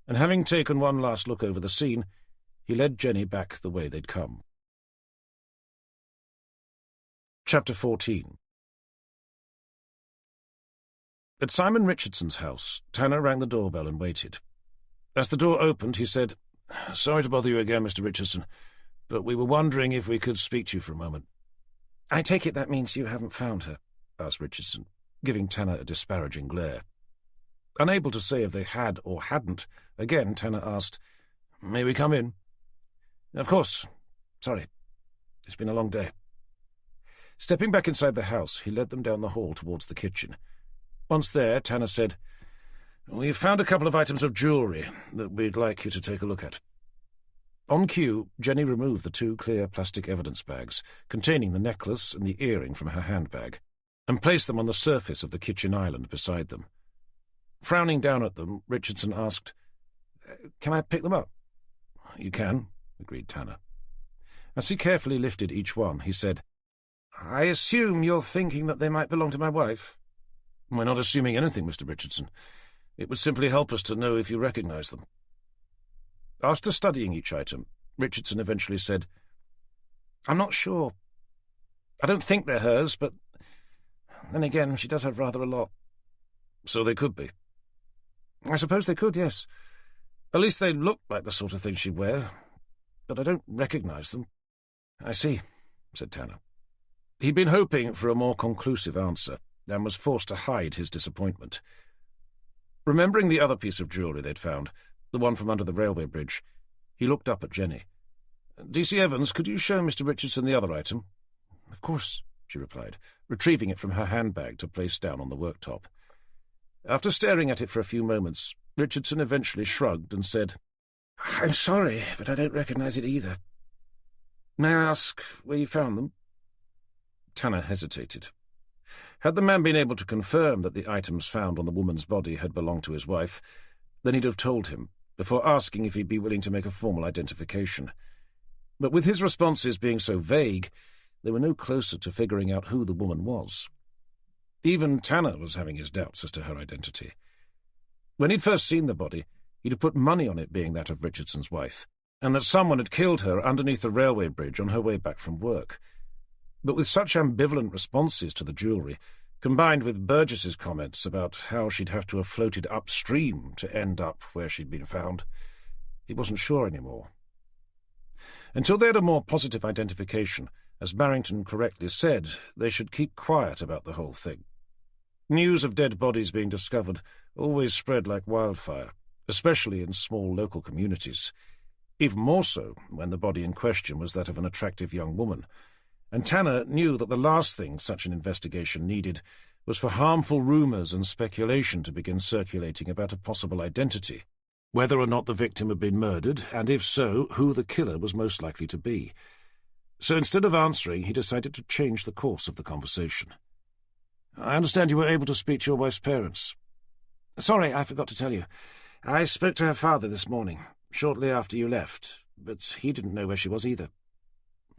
and having taken one last look over the scene, he led Jenny back the way they'd come. Chapter 14. At Simon Richardson's house, Tanner rang the doorbell and waited. As the door opened, he said, "Sorry to bother you again, Mr. Richardson, but we were wondering if we could speak to you for a moment." "I take it that means you haven't found her?" asked Richardson, giving Tanner a disparaging glare. Unable to say if they had or hadn't, again Tanner asked, "May we come in?" "Of course. Sorry. It's been a long day." Stepping back inside the house, he led them down the hall towards the kitchen. Once there, Tanner said, "We've found a couple of items of jewellery that we'd like you to take a look at." On cue, Jenny removed the 2 clear plastic evidence bags containing the necklace and the earring from her handbag and placed them on the surface of the kitchen island beside them. Frowning down at them, Richardson asked, "Can I pick them up?" "You can," agreed Tanner. As he carefully lifted each one, he said, "I assume you're thinking that they might belong to my wife?" "We're not assuming anything, Mr. Richardson. It would simply help us to know if you recognise them." After studying each item, Richardson eventually said, "I'm not sure. I don't think they're hers, but then again, she does have rather a lot." "So they could be?" "I suppose they could, yes. At least they look like the sort of thing she'd wear, but I don't recognise them." "I see," said Tanner. He'd been hoping for a more conclusive answer, and was forced to hide his disappointment. Remembering the other piece of jewellery they'd found, the one from under the railway bridge, he looked up at Jenny. "D.C. Evans, could you show Mr. Richardson the other item?" "Of course," she replied, retrieving it from her handbag to place down on the worktop. After staring at it for a few moments, Richardson eventually shrugged and said, "I'm sorry, but I don't recognise it either. May I ask where you found them?" Tanner hesitated. Had the man been able to confirm that the items found on the woman's body had belonged to his wife, then he'd have told him, before asking if he'd be willing to make a formal identification. But with his responses being so vague, they were no closer to figuring out who the woman was. Even Tanner was having his doubts as to her identity. When he'd first seen the body, he'd have put money on it being that of Richardson's wife, and that someone had killed her underneath the railway bridge on her way back from work. But with such ambivalent responses to the jewellery, combined with Burgess's comments about how she'd have to have floated upstream to end up where she'd been found, he wasn't sure anymore. Until they had a more positive identification, as Barrington correctly said, they should keep quiet about the whole thing. News of dead bodies being discovered always spread like wildfire, especially in small local communities, even more so when the body in question was that of an attractive young woman, and Tanner knew that the last thing such an investigation needed was for harmful rumours and speculation to begin circulating about a possible identity, whether or not the victim had been murdered, and if so, who the killer was most likely to be. So instead of answering, he decided to change the course of the conversation. "I understand you were able to speak to your wife's parents." "Sorry, I forgot to tell you. I spoke to her father this morning, shortly after you left, but he didn't know where she was either."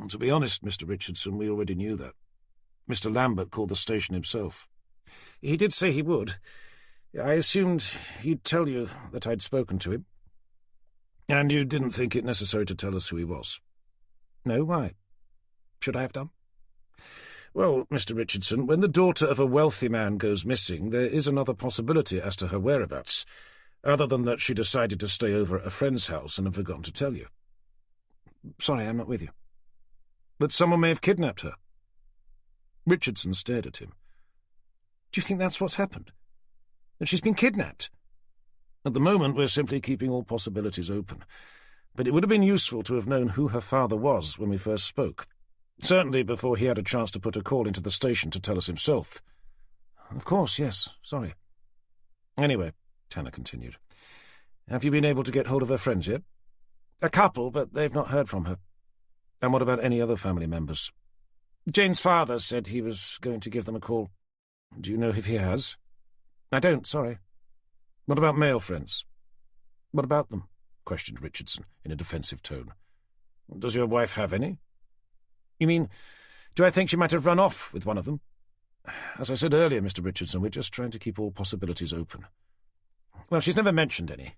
"To be honest, Mr. Richardson, we already knew that. Mr. Lambert called the station himself." "He did say he would. I assumed he'd tell you that I'd spoken to him." "And you didn't think it necessary to tell us who he was?" "No, why? Should I have done?" "Well, Mr. Richardson, when the daughter of a wealthy man goes missing, there is another possibility as to her whereabouts, other than that she decided to stay over at a friend's house and had forgotten to tell you." "Sorry, I'm not with you." "That someone may have kidnapped her." Richardson stared at him. "Do you think that's what's happened? That she's been kidnapped?" "At the moment, we're simply keeping all possibilities open. But it would have been useful to have known who her father was when we first spoke. Certainly before he had a chance to put a call into the station to tell us himself." "Of course, yes. Sorry." "Anyway," Tanner continued, "have you been able to get hold of her friends yet?" "A couple, but they've not heard from her." "And what about any other family members?" "Jane's father said he was going to give them a call." "Do you know if he has?" "I don't, sorry." "What about male friends?" "What about them?" questioned Richardson in a defensive tone. "Does your wife have any?" "You mean, do I think she might have run off with one of them?" "As I said earlier, Mr. Richardson, we're just trying to keep all possibilities open." "Well, she's never mentioned any.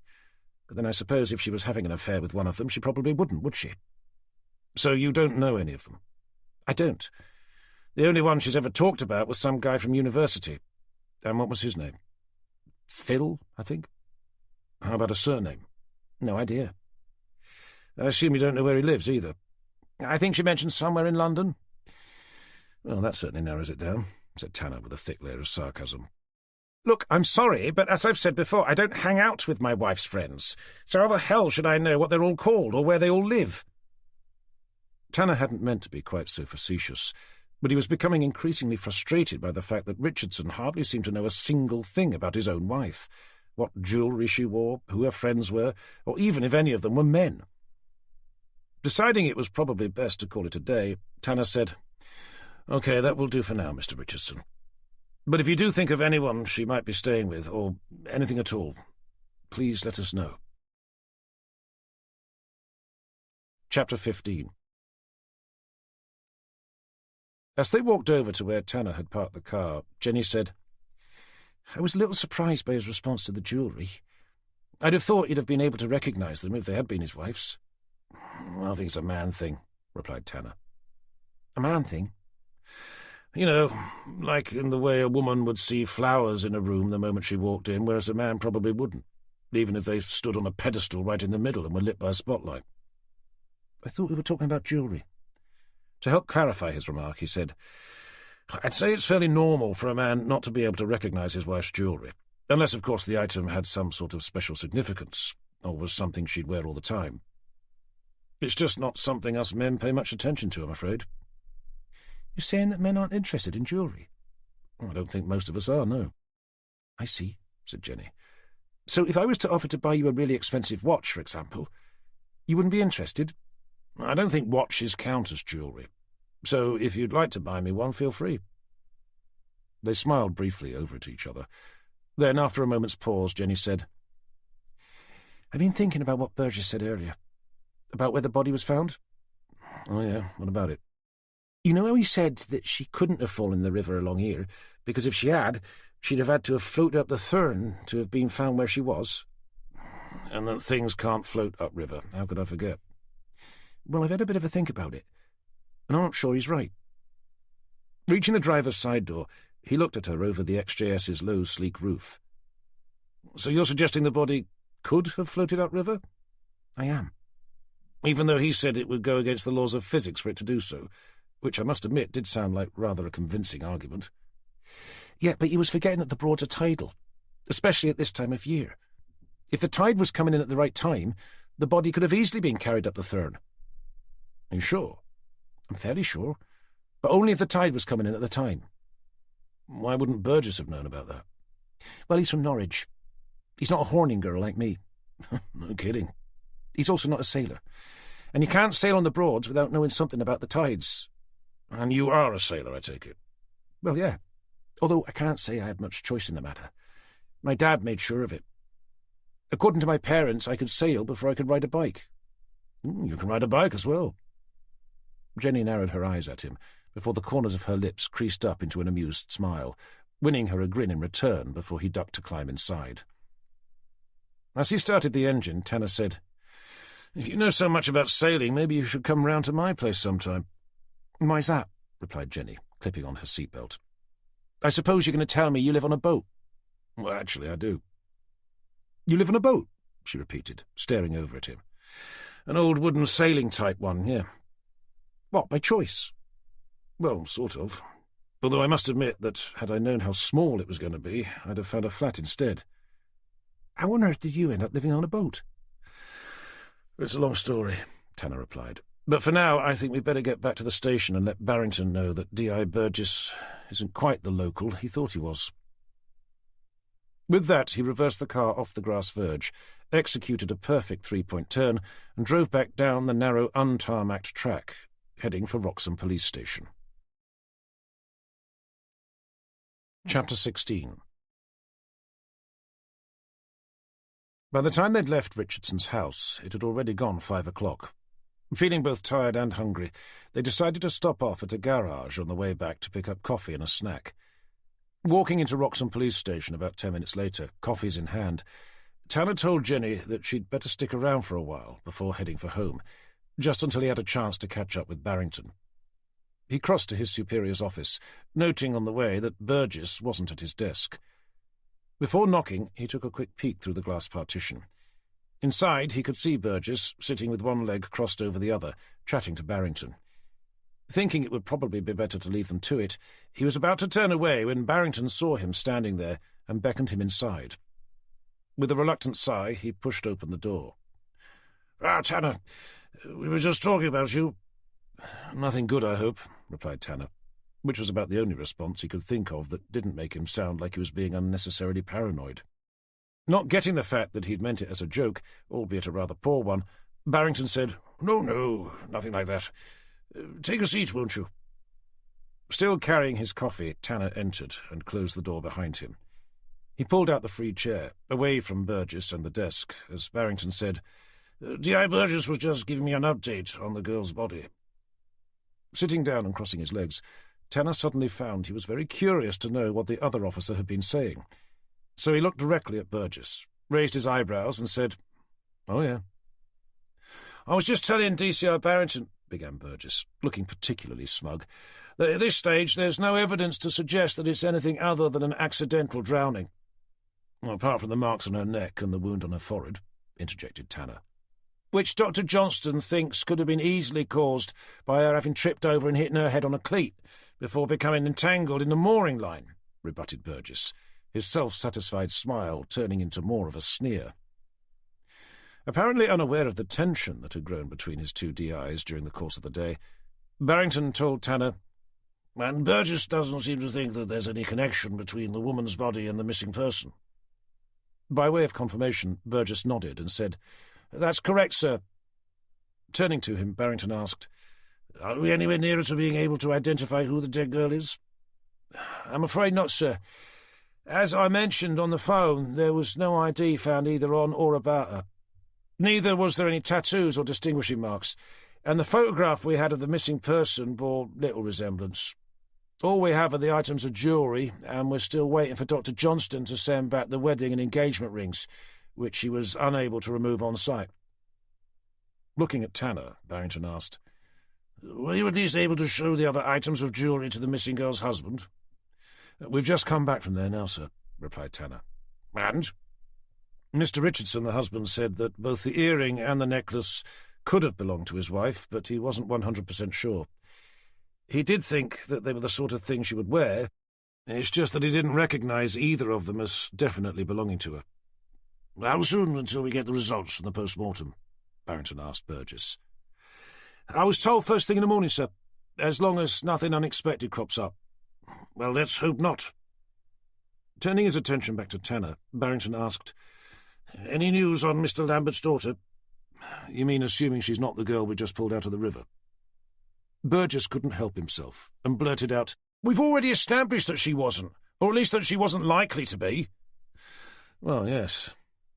But then I suppose if she was having an affair with one of them, she probably wouldn't, would she?" "So you don't know any of them?" "I don't. The only one she's ever talked about was some guy from university. And what was his name? Phil, I think? How about a surname? No idea. I assume you don't know where he lives, either. I think she mentioned somewhere in London. Well, that certainly narrows it down, said Tanner with a thick layer of sarcasm. Look, I'm sorry, but as I've said before, I don't hang out with my wife's friends. So how the hell should I know what they're all called or where they all live? Tanner hadn't meant to be quite so facetious, but he was becoming increasingly frustrated by the fact that Richardson hardly seemed to know a single thing about his own wife, what jewellery she wore, who her friends were, or even if any of them were men. Deciding it was probably best to call it a day, Tanner said, "OK, that will do for now, Mr. Richardson. But if you do think of anyone she might be staying with, or anything at all, please let us know." Chapter 15. As they walked over to where Tanner had parked the car, Jenny said, "I was a little surprised by his response to the jewellery. I'd have thought he'd have been able to recognise them if they had been his wife's." "I think it's a man thing," replied Tanner. "A man thing?" "You know, like in the way a woman would see flowers in a room the moment she walked in, whereas a man probably wouldn't, even if they stood on a pedestal right in the middle and were lit by a spotlight." "I thought we were talking about jewellery." To help clarify his remark, he said, "I'd say it's fairly normal for a man not to be able to recognise his wife's jewellery, unless, of course, the item had some sort of special significance, or was something she'd wear all the time. It's just not something us men pay much attention to, I'm afraid." "You're saying that men aren't interested in jewellery?" "I don't think most of us are, no." "I see," said Jenny. "So if I was to offer to buy you a really expensive watch, for example, you wouldn't be interested?" "I don't think watches count as jewellery. So if you'd like to buy me one, feel free." They smiled briefly over at each other. Then, after a moment's pause, Jenny said, "I've been thinking about what Burgess said earlier. About where the body was found." "Oh, yeah? What about it?" "You know how he said that she couldn't have fallen in the river along here, because if she had, she'd have had to have floated up the Thurn to have been found where she was?" "And that things can't float upriver. How could I forget?" "Well, I've had a bit of a think about it, and I'm not sure he's right." Reaching the driver's side door, he looked at her over the XJS's low, sleek roof. "So you're suggesting the body could have floated upriver?" "I am." "Even though he said it would go against the laws of physics for it to do so, which I must admit did sound like rather a convincing argument." "Yeah, but he was forgetting that the Broads are tidal, especially at this time of year. If the tide was coming in at the right time, the body could have easily been carried up the Thurn." "Are you sure?" "I'm fairly sure, but only if the tide was coming in at the time." "Why wouldn't Burgess have known about that?" "Well, he's from Norwich. He's not a horning girl like me." "No kidding." "He's also not a sailor, and you can't sail on the Broads without knowing something about the tides." "And you are a sailor, I take it?" "Well, yeah, although I can't say I had much choice in the matter. My dad made sure of it. According to my parents, I could sail before I could ride a bike." "You can ride a bike as well." Jenny narrowed her eyes at him, before the corners of her lips creased up into an amused smile, winning her a grin in return before he ducked to climb inside. As he started the engine, Tanner said, "If you know so much about sailing, maybe you should come round to my place sometime." "Why's that?" replied Jenny, clipping on her seatbelt. "I suppose you're going to tell me you live on a boat." "Well, actually, I do." "You live on a boat?" she repeated, staring over at him. "An old wooden sailing-type one, yeah." "What, by choice?" "Well, sort of. Although I must admit that, had I known how small it was going to be, I'd have found a flat instead." "How on earth did you end up living on a boat?" "It's a long story," Tanner replied. "But for now, I think we'd better get back to the station and let Barrington know that D.I. Burgess isn't quite the local he thought he was." With that, he reversed the car off the grass verge, executed a perfect three-point turn, and drove back down the narrow, untarmacked track, heading for Wroxham Police Station. Chapter 16. By the time they'd left Richardson's house, it had already gone 5 o'clock. Feeling both tired and hungry, they decided to stop off at a garage on the way back to pick up coffee and a snack. Walking into Wroxham Police Station about 10 minutes later, coffees in hand, Tanner told Jenny that she'd better stick around for a while before heading for home, just until he had a chance to catch up with Barrington. He crossed to his superior's office, noting on the way that Burgess wasn't at his desk. Before knocking, he took a quick peek through the glass partition. Inside, he could see Burgess, sitting with one leg crossed over the other, chatting to Barrington. Thinking it would probably be better to leave them to it, he was about to turn away when Barrington saw him standing there and beckoned him inside. With a reluctant sigh, he pushed open the door. "Ah, Tanner, we were just talking about you." "Nothing good, I hope," replied Tanner, which was about the only response he could think of that didn't make him sound like he was being unnecessarily paranoid. Not getting the fact that he'd meant it as a joke, albeit a rather poor one, Barrington said, No, nothing like that. Take a seat, won't you?" Still carrying his coffee, Tanner entered and closed the door behind him. He pulled out the free chair, away from Burgess and the desk, as Barrington said, D.I. Burgess was just giving me an update on the girl's body. Sitting down and crossing his legs, Tanner suddenly found he was very curious to know what the other officer had been saying. So he looked directly at Burgess, raised his eyebrows, and said, "Oh, yeah." "I was just telling DCI Barrington," began Burgess, looking particularly smug, "that at this stage there's no evidence to suggest that it's anything other than an accidental drowning." "Apart from the marks on her neck and the wound on her forehead," interjected Tanner. "Which Dr. Johnston thinks could have been easily caused by her having tripped over and hitting her head on a cleat before becoming entangled in the mooring line," rebutted Burgess, his self-satisfied smile turning into more of a sneer. Apparently unaware of the tension that had grown between his two DIs during the course of the day, Barrington told Tanner, "And Burgess doesn't seem to think that there's any connection between the woman's body and the missing person." By way of confirmation, Burgess nodded and said, "That's correct, sir." Turning to him, Barrington asked, "Are we anywhere nearer to being able to identify who the dead girl is?" "I'm afraid not, sir. As I mentioned on the phone, there was no ID found either on or about her. Neither was there any tattoos or distinguishing marks, and the photograph we had of the missing person bore little resemblance. All we have are the items of jewellery, and we're still waiting for Dr. Johnston to send back the wedding and engagement rings, which he was unable to remove on site." Looking at Tanner, Barrington asked, "Were you at least able to show the other items of jewellery to the missing girl's husband?" "We've just come back from there now, sir," replied Tanner. "And?" "Mr. Richardson, the husband, said that both the earring and the necklace could have belonged to his wife, but he wasn't 100% sure. He did think that they were the sort of thing she would wear. It's just that he didn't recognise either of them as definitely belonging to her." "How soon until we get the results from the post-mortem?" Barrington asked Burgess. "I was told first thing in the morning, sir, as long as nothing unexpected crops up." "Well, let's hope not." Turning his attention back to Tanner, Barrington asked, "Any news on Mr. Lambert's daughter?" "You mean assuming she's not the girl we just pulled out of the river?" Burgess couldn't help himself and blurted out, "We've already established that she wasn't, or at least that she wasn't likely to be." "Well, yes,"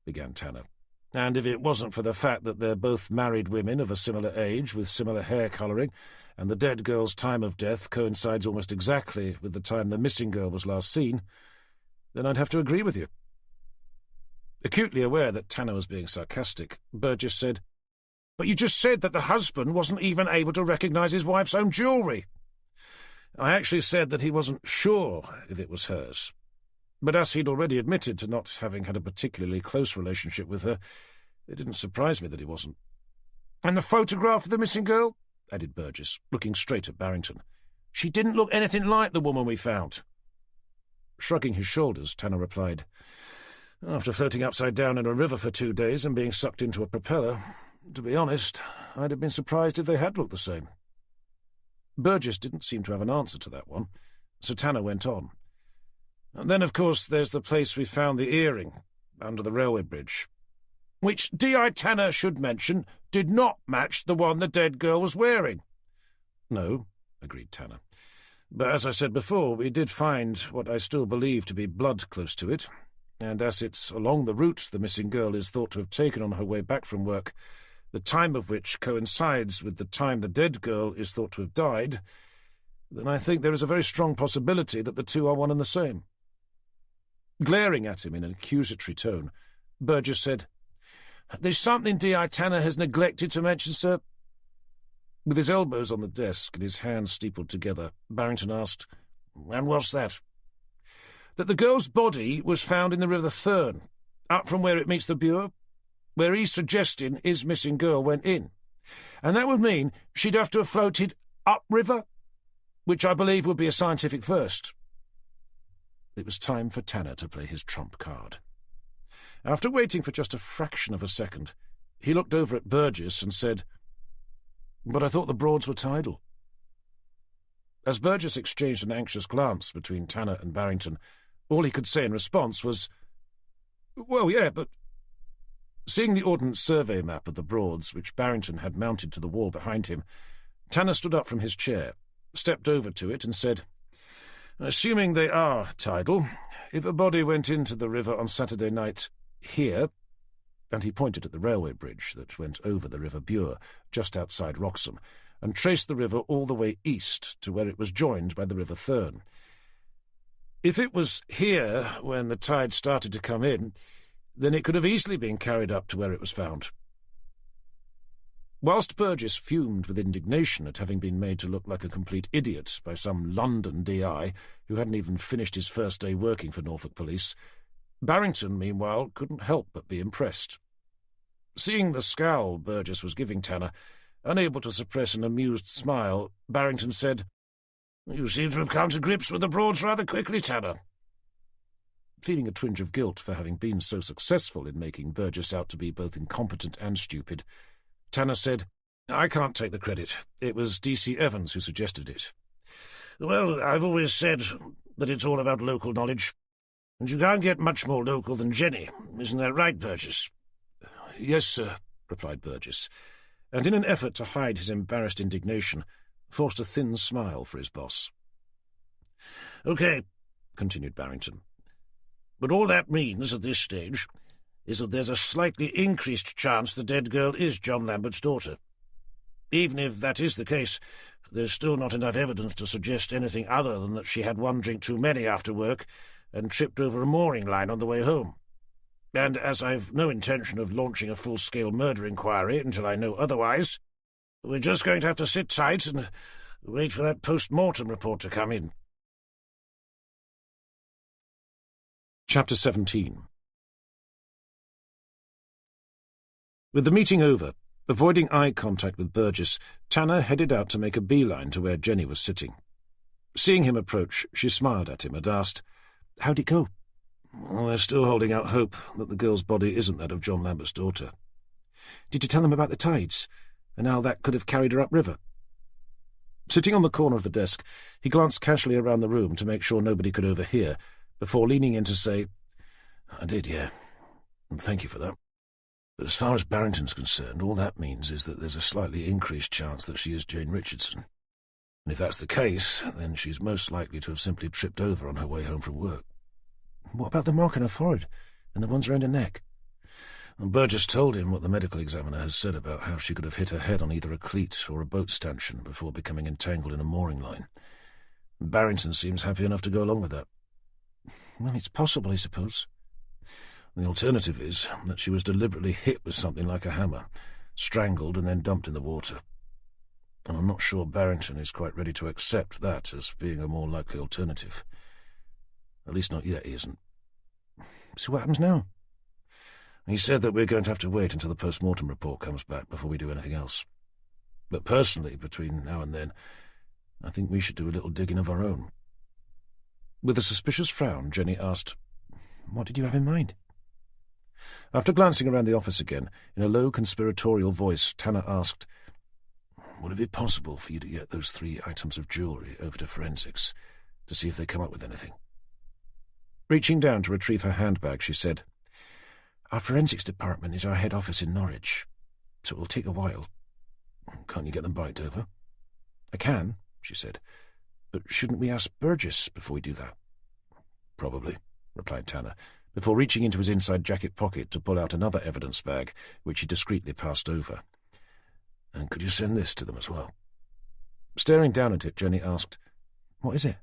began Tanner, "and if it wasn't for the fact that they're both married women of a similar age with similar hair colouring, and the dead girl's time of death coincides almost exactly with the time the missing girl was last seen, then I'd have to agree with you." Acutely aware that Tanner was being sarcastic, Burgess said, "But you just said that the husband wasn't even able to recognise his wife's own jewellery." "I actually said that he wasn't sure if it was hers. But as he'd already admitted to not having had a particularly close relationship with her, it didn't surprise me that he wasn't." "And the photograph of the missing girl?" added Burgess, looking straight at Barrington. "She didn't look anything like the woman we found." Shrugging his shoulders, Tanner replied, "After floating upside down in a river for 2 days and being sucked into a propeller, to be honest, I'd have been surprised if they had looked the same." Burgess didn't seem to have an answer to that one, so Tanner went on. "And then, of course, there's the place we found the earring, under the railway bridge." "Which D.I. Tanner should mention did not match the one the dead girl was wearing." "No," agreed Tanner. "But as I said before, we did find what I still believe to be blood close to it, and as it's along the route the missing girl is thought to have taken on her way back from work, the time of which coincides with the time the dead girl is thought to have died, then I think there is a very strong possibility that the two are one and the same." Glaring at him in an accusatory tone, Burgess said, "There's something D.I. Tanner has neglected to mention, sir." With his elbows on the desk and his hands steepled together, Barrington asked, "And what's that?" "That the girl's body was found in the River Thurne, up from where it meets the Bure, where he's suggesting his missing girl went in. And that would mean she'd have to have floated upriver, which I believe would be a scientific first." It was time for Tanner to play his trump card. After waiting for just a fraction of a second, he looked over at Burgess and said, "But I thought the Broads were tidal." As Burgess exchanged an anxious glance between Tanner and Barrington, all he could say in response was, "Well, yeah, but—" Seeing the Ordnance Survey map of the Broads, which Barrington had mounted to the wall behind him, Tanner stood up from his chair, stepped over to it and said, "Assuming they are tidal, if a body went into the river on Saturday night here," and he pointed at the railway bridge that went over the River Bure, just outside Wroxham, and traced the river all the way east to where it was joined by the River Thurne. "If it was here when the tide started to come in, then it could have easily been carried up to where it was found." Whilst Burgess fumed with indignation at having been made to look like a complete idiot by some London DI who hadn't even finished his first day working for Norfolk Police, Barrington, meanwhile, couldn't help but be impressed. Seeing the scowl Burgess was giving Tanner, unable to suppress an amused smile, Barrington said, "You seem to have come to grips with the Broads rather quickly, Tanner." Feeling a twinge of guilt for having been so successful in making Burgess out to be both incompetent and stupid, Tanner said, "I can't take the credit. It was D.C. Evans who suggested it." "Well, I've always said that it's all about local knowledge, and you can't get much more local than Jenny. Isn't that right, Burgess?" "Yes, sir," replied Burgess, and in an effort to hide his embarrassed indignation, forced a thin smile for his boss. "OK," continued Barrington, "but all that means at this stage is that there's a slightly increased chance the dead girl is John Lambert's daughter. Even if that is the case, there's still not enough evidence to suggest anything other than that she had one drink too many after work and tripped over a mooring line on the way home. And as I've no intention of launching a full-scale murder inquiry until I know otherwise, we're just going to have to sit tight and wait for that post-mortem report to come in." Chapter 17. With the meeting over, avoiding eye contact with Burgess, Tanner headed out to make a beeline to where Jenny was sitting. Seeing him approach, she smiled at him and asked, "How'd it go?" "Well, they're still holding out hope that the girl's body isn't that of John Lambert's daughter." "Did you tell them about the tides, and how that could have carried her upriver?" Sitting on the corner of the desk, he glanced casually around the room to make sure nobody could overhear, before leaning in to say, "I did, yeah, and thank you for that. But as far as Barrington's concerned, all that means is that there's a slightly increased chance that she is Jane Richardson. And if that's the case, then she's most likely to have simply tripped over on her way home from work." "What about the mark on her forehead and the ones around her neck?" And Burgess told him what the medical examiner has said about how she could have hit her head on either a cleat or a boat stanchion before becoming entangled in a mooring line. Barrington seems happy enough to go along with that. "Well, it's possible, I suppose." "The alternative is that she was deliberately hit with something like a hammer, strangled and then dumped in the water. And I'm not sure Barrington is quite ready to accept that as being a more likely alternative. At least not yet, he isn't." "So what happens now?" "He said that we're going to have to wait until the post-mortem report comes back before we do anything else. But personally, between now and then, I think we should do a little digging of our own." With a suspicious frown, Jenny asked, "What did you have in mind?" After glancing around the office again, in a low conspiratorial voice, Tanner asked, "Would it be possible for you to get those 3 items of jewellery over to forensics to see if they come up with anything?" Reaching down to retrieve her handbag, she said, "Our forensics department is our head office in Norwich, so it will take a while." "Can't you get them biked over?" "I can," she said, "but shouldn't we ask Burgess before we do that?" "Probably," replied Tanner, before reaching into his inside jacket pocket to pull out another evidence bag, which he discreetly passed over. "And could you send this to them as well?" Staring down at it, Jenny asked, "What is it?"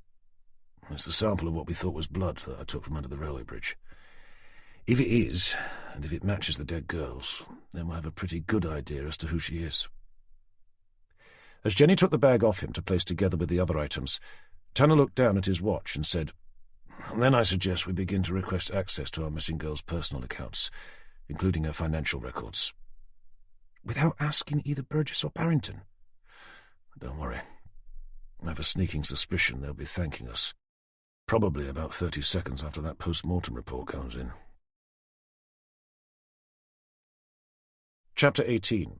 "It's the sample of what we thought was blood that I took from under the railway bridge. If it is, and if it matches the dead girl's, then we'll have a pretty good idea as to who she is." As Jenny took the bag off him to place together with the other items, Tanner looked down at his watch and said, "Then I suggest we begin to request access to our missing girl's personal accounts, including her financial records." "Without asking either Burgess or Barrington?" "Don't worry. I have a sneaking suspicion they'll be thanking us. Probably about 30 seconds after that post-mortem report comes in." Chapter 18.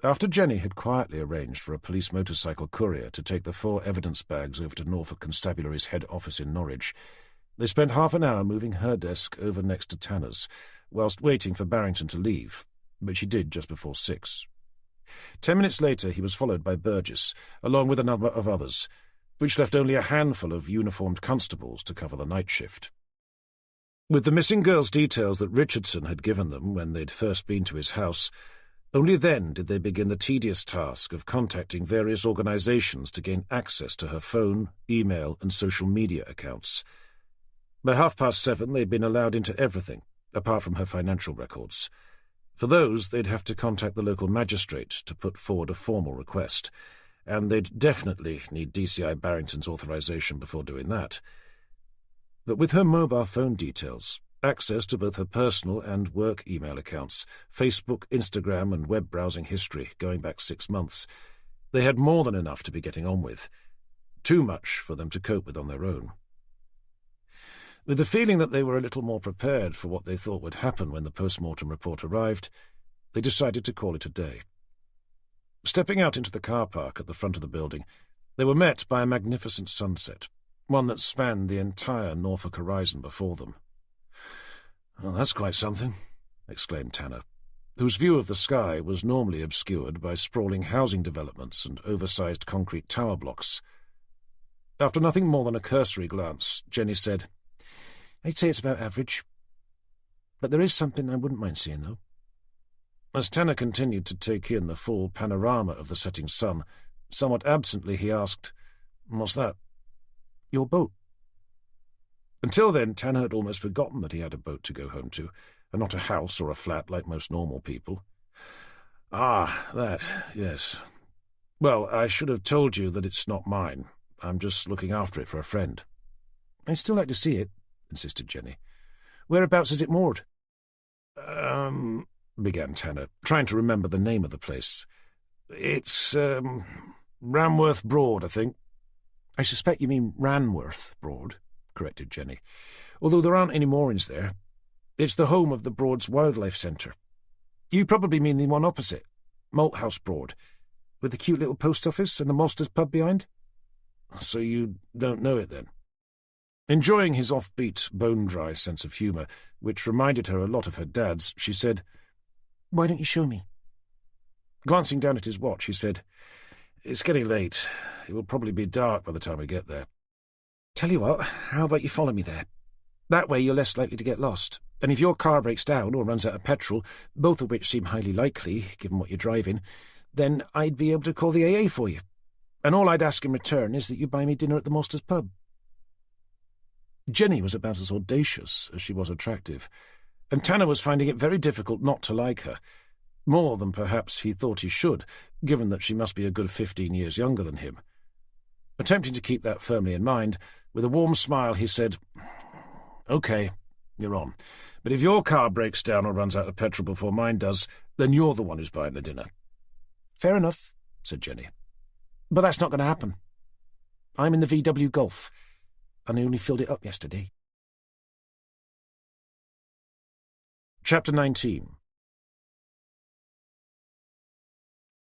After Jenny had quietly arranged for a police motorcycle courier to take the 4 evidence bags over to Norfolk Constabulary's head office in Norwich, they spent half an hour moving her desk over next to Tanner's, whilst waiting for Barrington to leave, which he did just before 6. 10 minutes later he was followed by Burgess, along with a number of others, which left only a handful of uniformed constables to cover the night shift. With the missing girl's details that Richardson had given them when they'd first been to his house, only then did they begin the tedious task of contacting various organisations to gain access to her phone, email and social media accounts. By 7:30 they'd been allowed into everything, apart from her financial records. For those, they'd have to contact the local magistrate to put forward a formal request, and they'd definitely need DCI Barrington's authorisation before doing that. But with her mobile phone details, access to both her personal and work email accounts, Facebook, Instagram and web browsing history going back 6 months, they had more than enough to be getting on with. Too much for them to cope with on their own. With the feeling that they were a little more prepared for what they thought would happen when the post-mortem report arrived, they decided to call it a day. Stepping out into the car park at the front of the building, they were met by a magnificent sunset, one that spanned the entire Norfolk horizon before them. "Well, that's quite something," exclaimed Tanner, whose view of the sky was normally obscured by sprawling housing developments and oversized concrete tower blocks. After nothing more than a cursory glance, Jenny said, "I'd say it's about average. But there is something I wouldn't mind seeing, though." As Tanner continued to take in the full panorama of the setting sun, somewhat absently he asked, "What's that?" "Your boat." Until then, Tanner had almost forgotten that he had a boat to go home to, and not a house or a flat like most normal people. "Ah, that, yes. Well, I should have told you that it's not mine. I'm just looking after it for a friend." "I'd still like to see it," insisted Jenny. "Whereabouts is it moored?" Began Tanner, trying to remember the name of the place. "It's, Ramworth Broad, I think." "I suspect you mean Ranworth Broad," corrected Jenny, "although there aren't any moorings there. It's the home of the Broads Wildlife Centre. You probably mean the one opposite, Malthouse Broad, with the cute little post office and the Maltsters pub behind." "So you don't know it, then?" Enjoying his offbeat, bone-dry sense of humour, which reminded her a lot of her dad's, she said, "Why don't you show me?" Glancing down at his watch, he said, "It's getting late. It will probably be dark by the time we get there." "Tell you what, how about you follow me there? That way you're less likely to get lost, and if your car breaks down or runs out of petrol, both of which seem highly likely, given what you're driving, then I'd be able to call the AA for you. And all I'd ask in return is that you buy me dinner at the Maltsters pub." Jenny was about as audacious as she was attractive, and Tanner was finding it very difficult not to like her, more than perhaps he thought he should, given that she must be a good 15 years younger than him. Attempting to keep that firmly in mind, with a warm smile he said, "OK, you're on. But if your car breaks down or runs out of petrol before mine does, then you're the one who's buying the dinner." "Fair enough," said Jenny. "But that's not going to happen. I'm in the VW Golf, and I only filled it up yesterday." Chapter 19.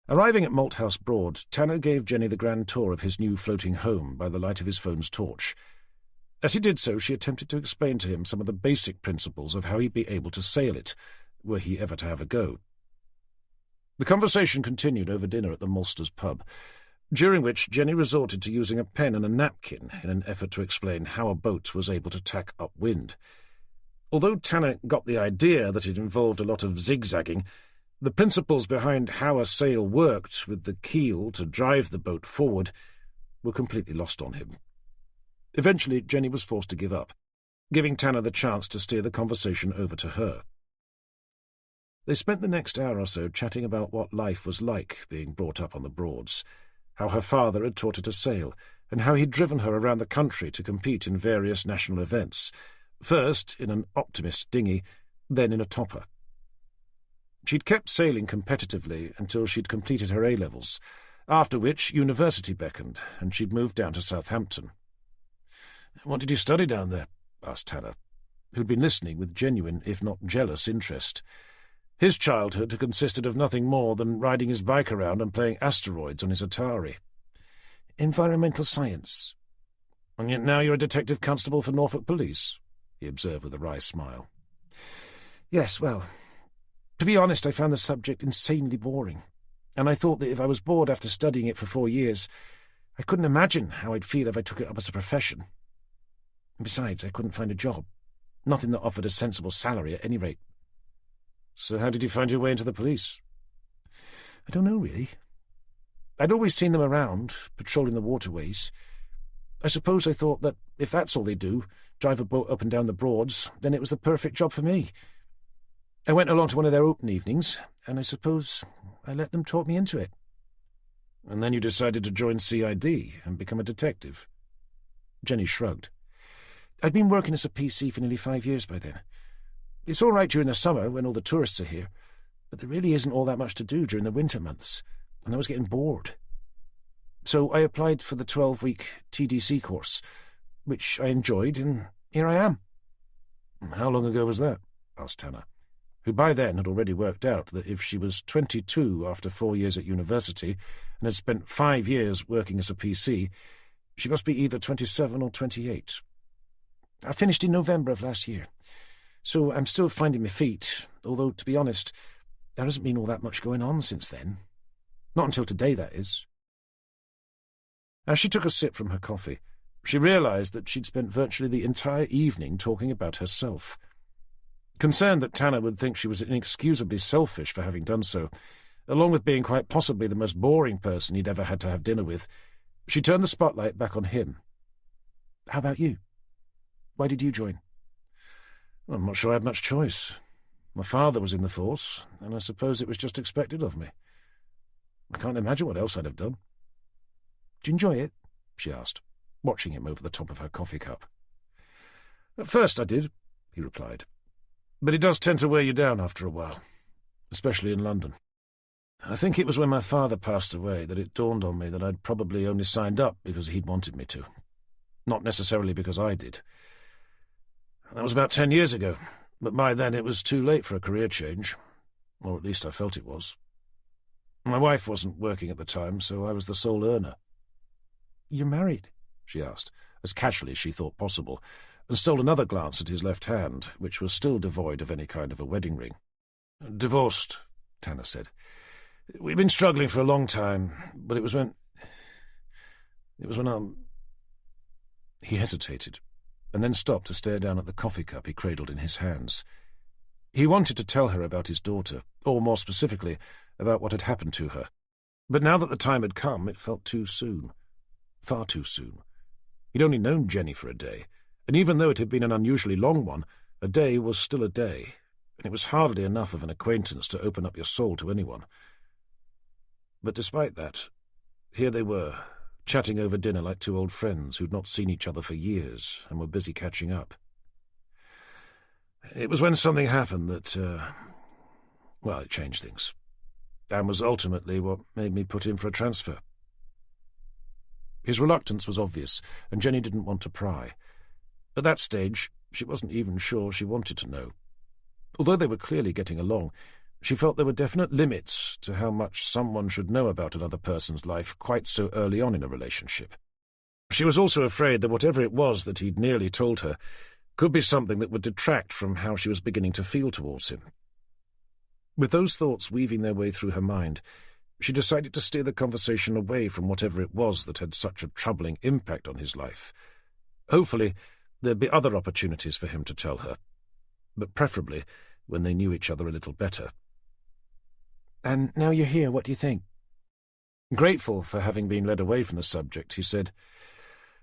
Arriving at Malthouse Broad, Tanner gave Jenny the grand tour of his new floating home by the light of his phone's torch. As he did so, she attempted to explain to him some of the basic principles of how he'd be able to sail it, were he ever to have a go. The conversation continued over dinner at the Maltsters pub, during which Jenny resorted to using a pen and a napkin in an effort to explain how a boat was able to tack upwind. Although Tanner got the idea that it involved a lot of zigzagging, the principles behind how a sail worked with the keel to drive the boat forward were completely lost on him. Eventually, Jenny was forced to give up, giving Tanner the chance to steer the conversation over to her. They spent the next hour or so chatting about what life was like being brought up on the Broads, how her father had taught her to sail, and how he'd driven her around the country to compete in various national events, first in an Optimist dinghy, then in a topper. She'd kept sailing competitively until she'd completed her A-levels, after which university beckoned, and she'd moved down to Southampton. "What did you study down there?" asked Tanner, who'd been listening with genuine, if not jealous, interest. His childhood had consisted of nothing more than riding his bike around and playing asteroids on his Atari. "Environmental science." "And yet now you're a detective constable for Norfolk Police," he observed with a wry smile. "Yes, well, to be honest, I found the subject insanely boring, and I thought that if I was bored after studying it for 4 years, I couldn't imagine how I'd feel if I took it up as a profession. Besides, I couldn't find a job. Nothing that offered a sensible salary at any rate." "So how did you find your way into the police?" "I don't know, really. I'd always seen them around, patrolling the waterways. I suppose I thought that if that's all they do, drive a boat up and down the Broads, then it was the perfect job for me. I went along to one of their open evenings, and I suppose I let them talk me into it." "And then you decided to join CID and become a detective?" Jenny shrugged. "I'd been working as a PC for nearly 5 years by then. It's all right during the summer when all the tourists are here, but there really isn't all that much to do during the winter months, and I was getting bored. So I applied for the 12-week TDC course, which I enjoyed, and here I am." "How long ago was that?" asked Tanner, who by then had already worked out that if she was 22 after 4 years at university and had spent 5 years working as a PC, she must be either 27 or 28. "I finished in November of last year, so I'm still finding my feet, although, to be honest, there hasn't been all that much going on since then. Not until today, that is." As she took a sip from her coffee, she realized that she'd spent virtually the entire evening talking about herself. Concerned that Tanner would think she was inexcusably selfish for having done so, along with being quite possibly the most boring person he'd ever had to have dinner with, she turned the spotlight back on him. "How about you? Why did you join?" "I'm not sure I had much choice. My father was in the force, and I suppose it was just expected of me. I can't imagine what else I'd have done." "Do you enjoy it?" she asked, watching him over the top of her coffee cup. "At first I did," he replied. "But it does tend to wear you down after a while, especially in London. I think it was when my father passed away that it dawned on me that I'd probably only signed up because he'd wanted me to, not necessarily because I did. That was about 10 years ago, but by then it was too late for a career change, or at least I felt it was. My wife wasn't working at the time, so I was the sole earner." "You're married?" she asked, as casually as she thought possible, and stole another glance at his left hand, which was still devoid of any kind of a wedding ring. "Divorced," Tanner said. "We've been struggling for a long time, but it was when He hesitated, and then stopped to stare down at the coffee cup he cradled in his hands. He wanted to tell her about his daughter, or more specifically, about what had happened to her. But now that the time had come, it felt too soon. Far too soon. He'd only known Jenny for a day, and even though it had been an unusually long one, a day was still a day, and it was hardly enough of an acquaintance to open up your soul to anyone. But despite that, here they were, chatting over dinner like two old friends who'd not seen each other for years and were busy catching up. It was when something happened that, it changed things, and was ultimately what made me put in for a transfer. His reluctance was obvious, and Jenny didn't want to pry. At that stage, she wasn't even sure she wanted to know. Although they were clearly getting along, she felt there were definite limits to how much someone should know about another person's life quite so early on in a relationship. She was also afraid that whatever it was that he'd nearly told her could be something that would detract from how she was beginning to feel towards him. With those thoughts weaving their way through her mind, she decided to steer the conversation away from whatever it was that had such a troubling impact on his life. Hopefully, there'd be other opportunities for him to tell her, but preferably when they knew each other a little better. "And now you're here, what do you think?" Grateful for having been led away from the subject, he said,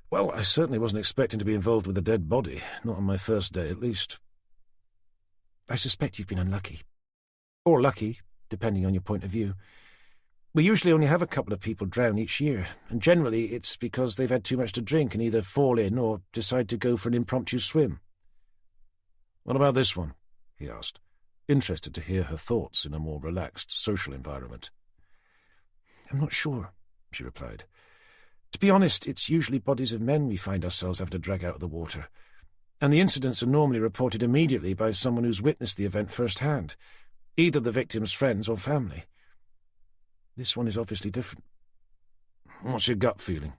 "Well, I certainly wasn't expecting to be involved with a dead body, not on my first day at least." "I suspect you've been unlucky. Or lucky, depending on your point of view. We usually only have a couple of people drown each year, and generally it's because they've had too much to drink and either fall in or decide to go for an impromptu swim. What about this one? He asked, interested to hear her thoughts in a more relaxed social environment. I'm not sure, she replied. To be honest, it's usually bodies of men we find ourselves having to drag out of the water, and the incidents are normally reported immediately by someone who's witnessed the event firsthand, either the victim's friends or family. This one is obviously different. What's your gut feeling?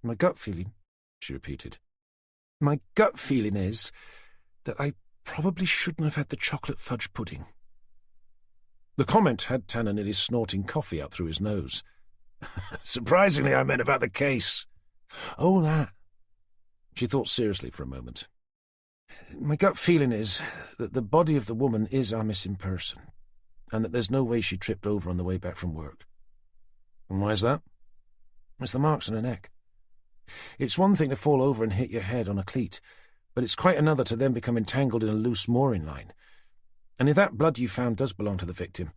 My gut feeling, she repeated. My gut feeling is that I probably shouldn't have had the chocolate fudge pudding. The comment had Tanner nearly snorting coffee out through his nose. Surprisingly, I meant about the case. Oh, that. She thought seriously for a moment. My gut feeling is that the body of the woman is our missing person, and that there's no way she tripped over on the way back from work. And why is that? It's the marks on her neck. It's one thing to fall over and hit your head on a cleat, but it's quite another to then become entangled in a loose mooring line. And if that blood you found does belong to the victim,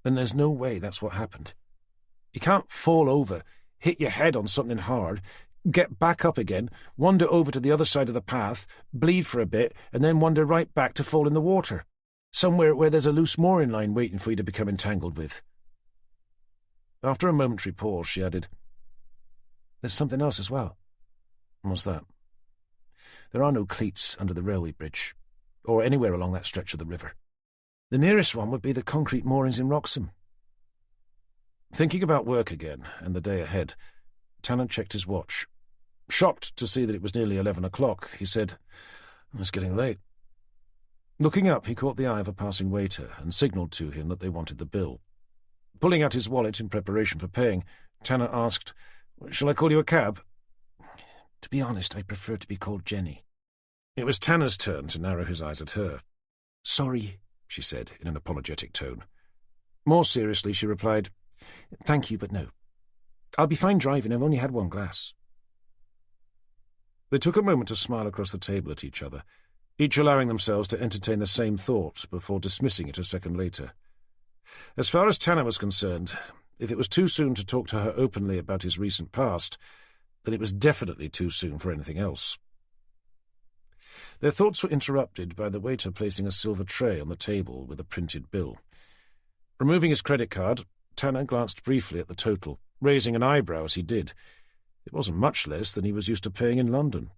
then there's no way that's what happened. You can't fall over, hit your head on something hard, get back up again, wander over to the other side of the path, bleed for a bit, and then wander right back to fall in the water, somewhere where there's a loose mooring line waiting for you to become entangled with. After a momentary pause, she added, There's something else as well. What's that? There are no cleats under the railway bridge, or anywhere along that stretch of the river. The nearest one would be the concrete moorings in Wroxham. Thinking about work again and the day ahead, Tanner checked his watch. Shocked to see that it was nearly 11 o'clock, he said, It's getting late. Looking up, he caught the eye of a passing waiter and signalled to him that they wanted the bill. Pulling out his wallet in preparation for paying, Tanner asked, Shall I call you a cab? To be honest, I prefer to be called Jenny. It was Tanner's turn to narrow his eyes at her. Sorry, she said in an apologetic tone. More seriously, she replied, Thank you, but no. I'll be fine driving. I've only had one glass. They took a moment to smile across the table at each other, each allowing themselves to entertain the same thought before dismissing it a second later. As far as Tanner was concerned, if it was too soon to talk to her openly about his recent past, then it was definitely too soon for anything else. Their thoughts were interrupted by the waiter placing a silver tray on the table with a printed bill. Removing his credit card, Tanner glanced briefly at the total, raising an eyebrow as he did. It wasn't much less than he was used to paying in London.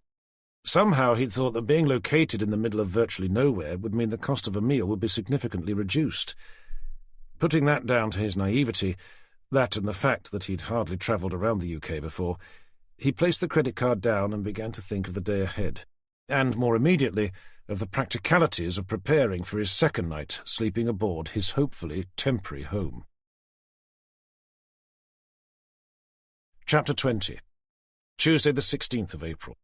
Somehow he'd thought that being located in the middle of virtually nowhere would mean the cost of a meal would be significantly reduced. Putting that down to his naivety, that and the fact that he'd hardly travelled around the UK before, he placed the credit card down and began to think of the day ahead, and more immediately of the practicalities of preparing for his second night sleeping aboard his hopefully temporary home. Chapter 20. Tuesday the 16th of April.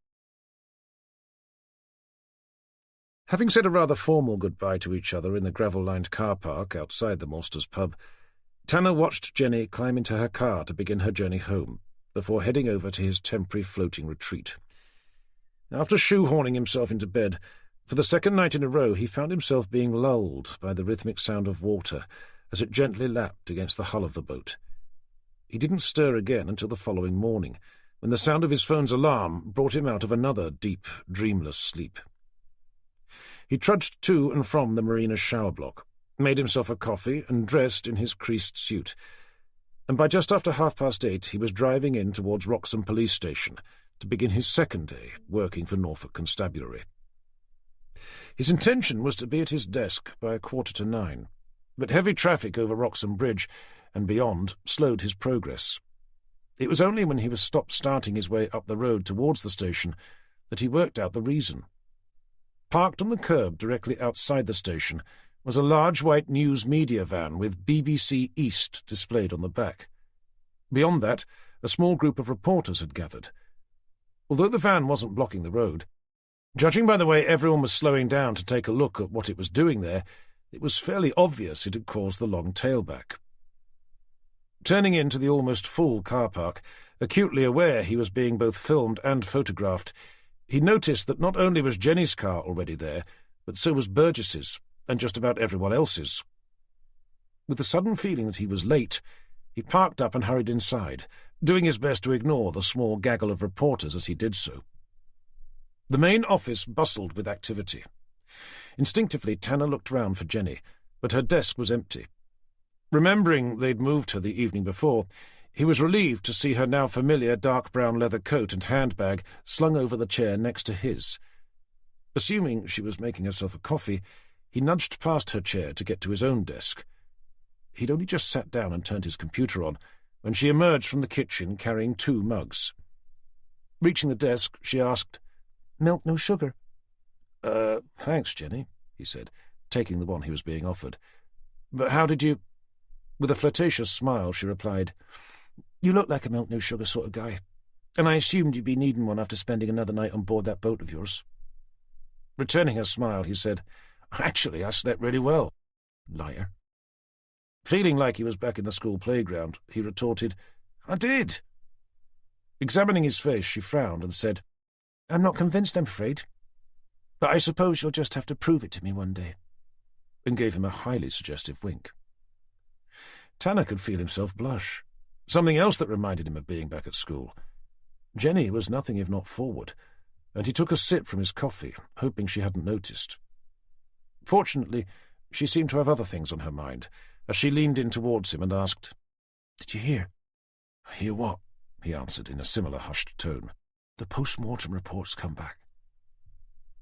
Having said a rather formal goodbye to each other in the gravel-lined car park outside the Malsters pub, Tanner watched Jenny climb into her car to begin her journey home, before heading over to his temporary floating retreat. After shoehorning himself into bed, for the second night in a row he found himself being lulled by the rhythmic sound of water as it gently lapped against the hull of the boat. He didn't stir again until the following morning, when the sound of his phone's alarm brought him out of another deep, dreamless sleep. He trudged to and from the mariner's shower block, made himself a coffee and dressed in his creased suit, and by just after 8:30 he was driving in towards Wroxham Police Station to begin his second day working for Norfolk Constabulary. His intention was to be at his desk by 9:15, but heavy traffic over Wroxham Bridge and beyond slowed his progress. It was only when he was stopped starting his way up the road towards the station that he worked out the reason. Parked on the curb directly outside the station was a large white news media van with BBC East displayed on the back. Beyond that, a small group of reporters had gathered. Although the van wasn't blocking the road, judging by the way everyone was slowing down to take a look at what it was doing there, it was fairly obvious it had caused the long tailback. Turning into the almost full car park, acutely aware he was being both filmed and photographed, he noticed that not only was Jenny's car already there, but so was Burgess's, and just about everyone else's. With the sudden feeling that he was late, he parked up and hurried inside, doing his best to ignore the small gaggle of reporters as he did so. The main office bustled with activity. Instinctively, Tanner looked round for Jenny, but her desk was empty. Remembering they'd moved her the evening before, he was relieved to see her now familiar dark brown leather coat and handbag slung over the chair next to his. Assuming she was making herself a coffee, he nudged past her chair to get to his own desk. He'd only just sat down and turned his computer on when she emerged from the kitchen carrying 2 mugs. Reaching the desk, she asked, "Milk, no sugar?" Thanks, Jenny," he said, taking the one he was being offered. "But how did you—" With a flirtatious smile, she replied, "You look like a milk, no sugar sort of guy, and I assumed you'd be needing one after spending another night on board that boat of yours." Returning her smile, he said, "Actually, I slept really well." Liar. Feeling like he was back in the school playground, he retorted, "I did." Examining his face, she frowned and said, "I'm not convinced, I'm afraid. But I suppose you'll just have to prove it to me one day," and gave him a highly suggestive wink. Tanner could feel himself blush. Something else that reminded him of being back at school. Jenny was nothing if not forward, and he took a sip from his coffee, hoping she hadn't noticed. Fortunately, she seemed to have other things on her mind, as she leaned in towards him and asked, "Did you hear?" "Hear what?" he answered in a similar hushed tone. "The post-mortem reports come back."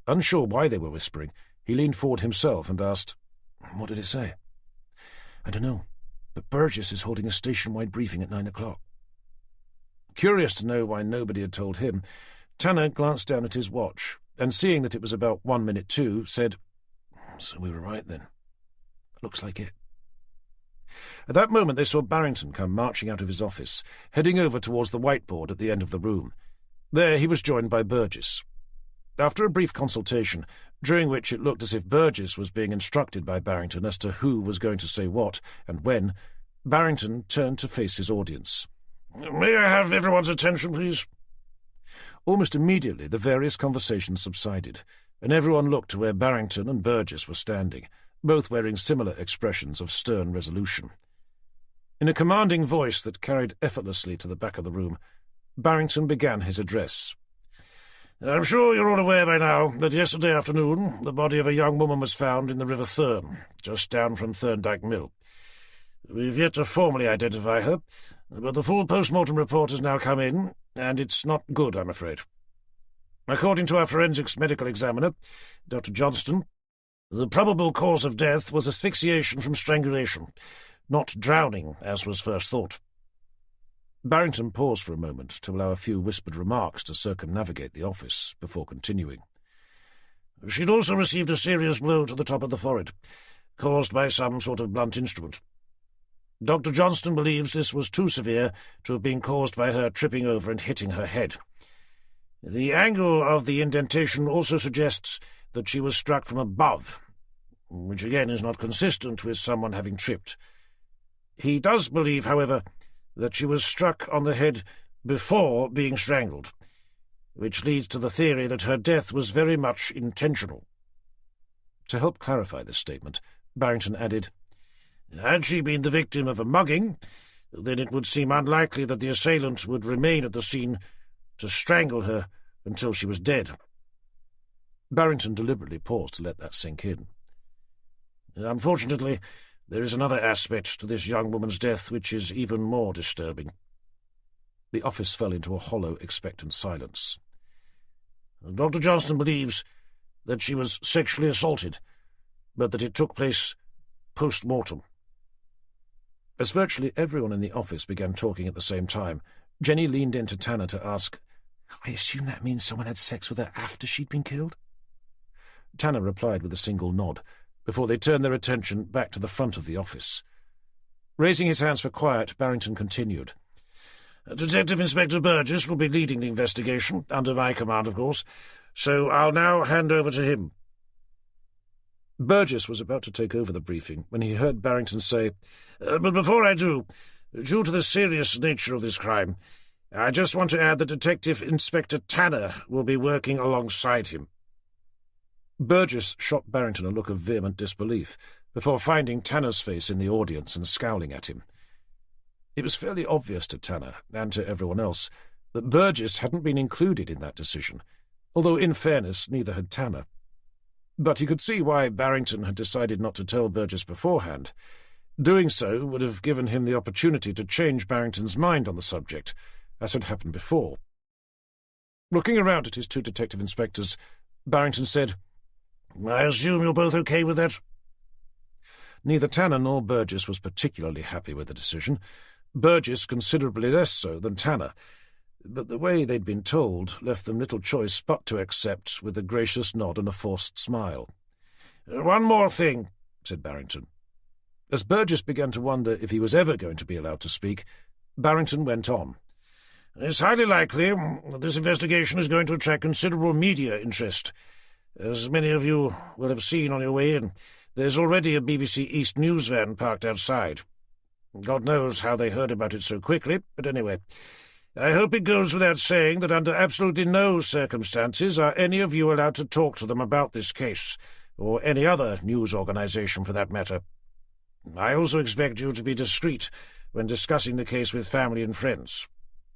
Unsure why they were whispering, he leaned forward himself and asked, "What did it say?" "I don't know, but Burgess is holding a station-wide briefing at 9 o'clock. Curious to know why nobody had told him, Tanner glanced down at his watch, and seeing that it was about 1 minute to, said, "So we were right then. Looks like it." At that moment they saw Barrington come marching out of his office, heading over towards the whiteboard at the end of the room. There he was joined by Burgess. After a brief consultation, during which it looked as if Burgess was being instructed by Barrington as to who was going to say what and when, Barrington turned to face his audience. "May I have everyone's attention, please?" Almost immediately the various conversations subsided, and everyone looked to where Barrington and Burgess were standing, both wearing similar expressions of stern resolution. In a commanding voice that carried effortlessly to the back of the room, Barrington began his address. "I'm sure you're all aware by now that yesterday afternoon the body of a young woman was found in the River Thurne, just down from Thorndyke Mill. We've yet to formally identify her, but the full post-mortem report has now come in, and it's not good, I'm afraid. According to our forensics medical examiner, Dr. Johnston, the probable cause of death was asphyxiation from strangulation, not drowning, as was first thought." Barrington paused for a moment to allow a few whispered remarks to circumnavigate the office before continuing. "She'd also received a serious blow to the top of the forehead, caused by some sort of blunt instrument. Dr. Johnston believes this was too severe to have been caused by her tripping over and hitting her head. The angle of the indentation also suggests that she was struck from above, which again is not consistent with someone having tripped. He does believe, however, that she was struck on the head before being strangled, which leads to the theory that her death was very much intentional." To help clarify this statement, Barrington added, "Had she been the victim of a mugging, then it would seem unlikely that the assailant would remain at the scene to strangle her until she was dead." Barrington deliberately paused to let that sink in. "Unfortunately, there is another aspect to this young woman's death which is even more disturbing." The office fell into a hollow, expectant silence. "Dr. Johnston believes that she was sexually assaulted, but that it took place post-mortem." As virtually everyone in the office began talking at the same time, Jenny leaned into Tanner to ask, "I assume that means someone had sex with her after she'd been killed?" Tanner replied with a single nod, before they turned their attention back to the front of the office. Raising his hands for quiet, Barrington continued, "Detective Inspector Burgess will be leading the investigation, under my command, of course, so I'll now hand over to him." Burgess was about to take over the briefing when he heard Barrington say, "But before I do, due to the serious nature of this crime, I just want to add that Detective Inspector Tanner will be working alongside him." Burgess shot Barrington a look of vehement disbelief, before finding Tanner's face in the audience and scowling at him. It was fairly obvious to Tanner, and to everyone else, that Burgess hadn't been included in that decision, although in fairness neither had Tanner. But he could see why Barrington had decided not to tell Burgess beforehand. Doing so would have given him the opportunity to change Barrington's mind on the subject, as had happened before. Looking around at his two detective inspectors, Barrington said, "I assume you're both okay with that?" Neither Tanner nor Burgess was particularly happy with the decision, Burgess considerably less so than Tanner, but the way they'd been told left them little choice but to accept with a gracious nod and a forced smile. "One more thing," said Barrington. As Burgess began to wonder if he was ever going to be allowed to speak, Barrington went on. "It's highly likely that this investigation is going to attract considerable media interest. As many of you will have seen on your way in, there's already a BBC East news van parked outside. God knows how they heard about it so quickly, but anyway, I hope it goes without saying that under absolutely no circumstances are any of you allowed to talk to them about this case, or any other news organisation for that matter. I also expect you to be discreet when discussing the case with family and friends,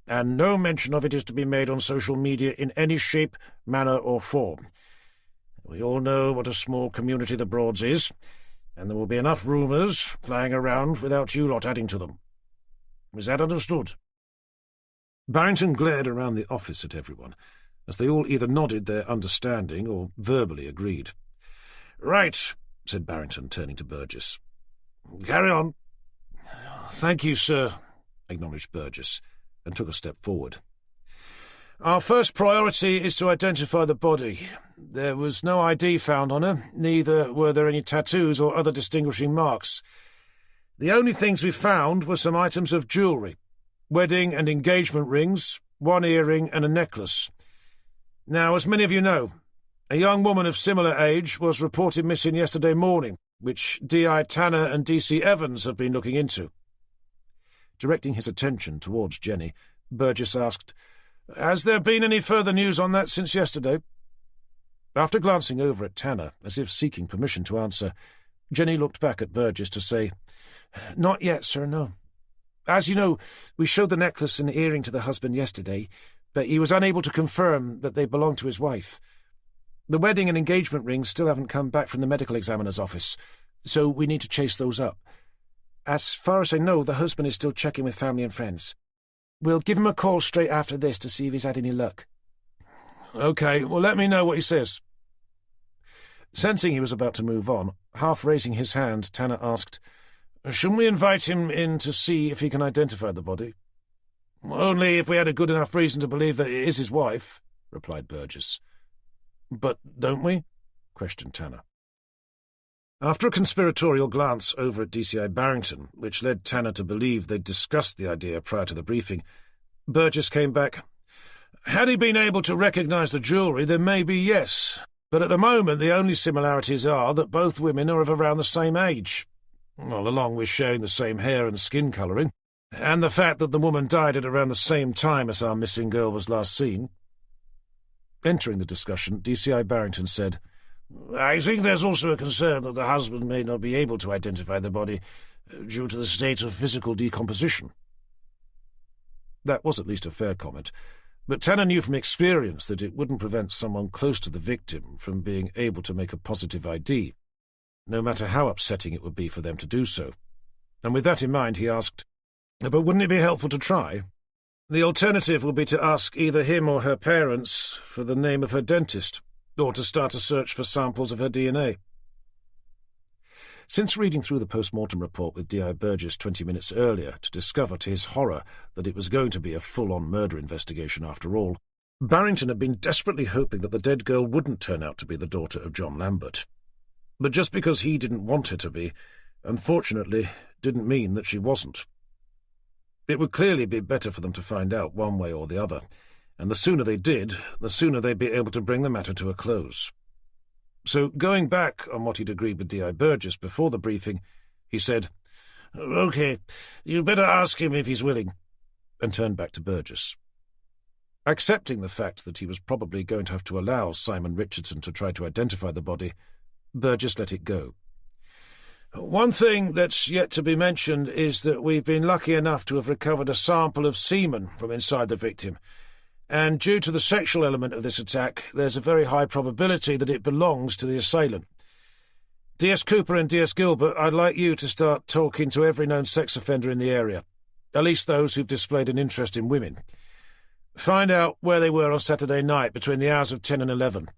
and no mention of it is to be made on social media in any shape, manner or form. We all know what a small community the Broads is, and there will be enough rumours flying around without you lot adding to them. Is that understood?" Barrington glared around the office at everyone, as they all either nodded their understanding or verbally agreed. "Right," said Barrington, turning to Burgess. "Carry on." "Thank you, sir," acknowledged Burgess, and took a step forward. "Our first priority is to identify the body. There was no ID found on her, neither were there any tattoos or other distinguishing marks. The only things we found were some items of jewellery, wedding and engagement rings, one earring and a necklace. Now, as many of you know, a young woman of similar age was reported missing yesterday morning, which D.I. Tanner and D.C. Evans have been looking into." Directing his attention towards Jenny, Burgess asked, "Has there been any further news on that since yesterday?" After glancing over at Tanner, as if seeking permission to answer, Jenny looked back at Burgess to say, "Not yet, sir, no. As you know, we showed the necklace and earring to the husband yesterday, but he was unable to confirm that they belonged to his wife. The wedding and engagement rings still haven't come back from the medical examiner's office, so we need to chase those up. As far as I know, the husband is still checking with family and friends. We'll give him a call straight after this to see if he's had any luck." "OK, well, let me know what he says." Sensing he was about to move on, half raising his hand, Tanner asked, "Shouldn't we invite him in to see if he can identify the body?" "Only if we had a good enough reason to believe that it is his wife," replied Burgess. "But don't we?" questioned Tanner. After a conspiratorial glance over at DCI Barrington, which led Tanner to believe they'd discussed the idea prior to the briefing, Burgess came back. "Had he been able to recognise the jewellery, then maybe yes. But at the moment the only similarities are that both women are of around the same age, well, along with sharing the same hair and skin colouring, and the fact that the woman died at around the same time as our missing girl was last seen." Entering the discussion, DCI Barrington said, "I think there's also a concern that the husband may not be able to identify the body due to the state of physical decomposition." That was at least a fair comment, but Tanner knew from experience that it wouldn't prevent someone close to the victim from being able to make a positive ID, no matter how upsetting it would be for them to do so. And with that in mind, he asked, "But wouldn't it be helpful to try? The alternative will be to ask either him or her parents for the name of her dentist, or to start a search for samples of her DNA." Since reading through the post-mortem report with D.I. Burgess 20 minutes earlier to discover to his horror that it was going to be a full-on murder investigation after all, Barrington had been desperately hoping that the dead girl wouldn't turn out to be the daughter of John Lambert. But just because he didn't want her to be, unfortunately, didn't mean that she wasn't. It would clearly be better for them to find out one way or the other, and the sooner they did, the sooner they'd be able to bring the matter to a close. So, going back on what he'd agreed with D.I. Burgess before the briefing, he said, "OK, you'd better ask him if he's willing," and turned back to Burgess. Accepting the fact that he was probably going to have to allow Simon Richardson to try to identify the body, Burgess let it go. One thing that's yet to be mentioned is that we've been lucky enough to have recovered a sample of semen from inside the victim, and due to the sexual element of this attack, there's a very high probability that it belongs to the assailant. D.S. Cooper and D.S. Gilbert, I'd like you to start talking to every known sex offender in the area, at least those who've displayed an interest in women. Find out where they were on Saturday night between the hours of 10 and 11,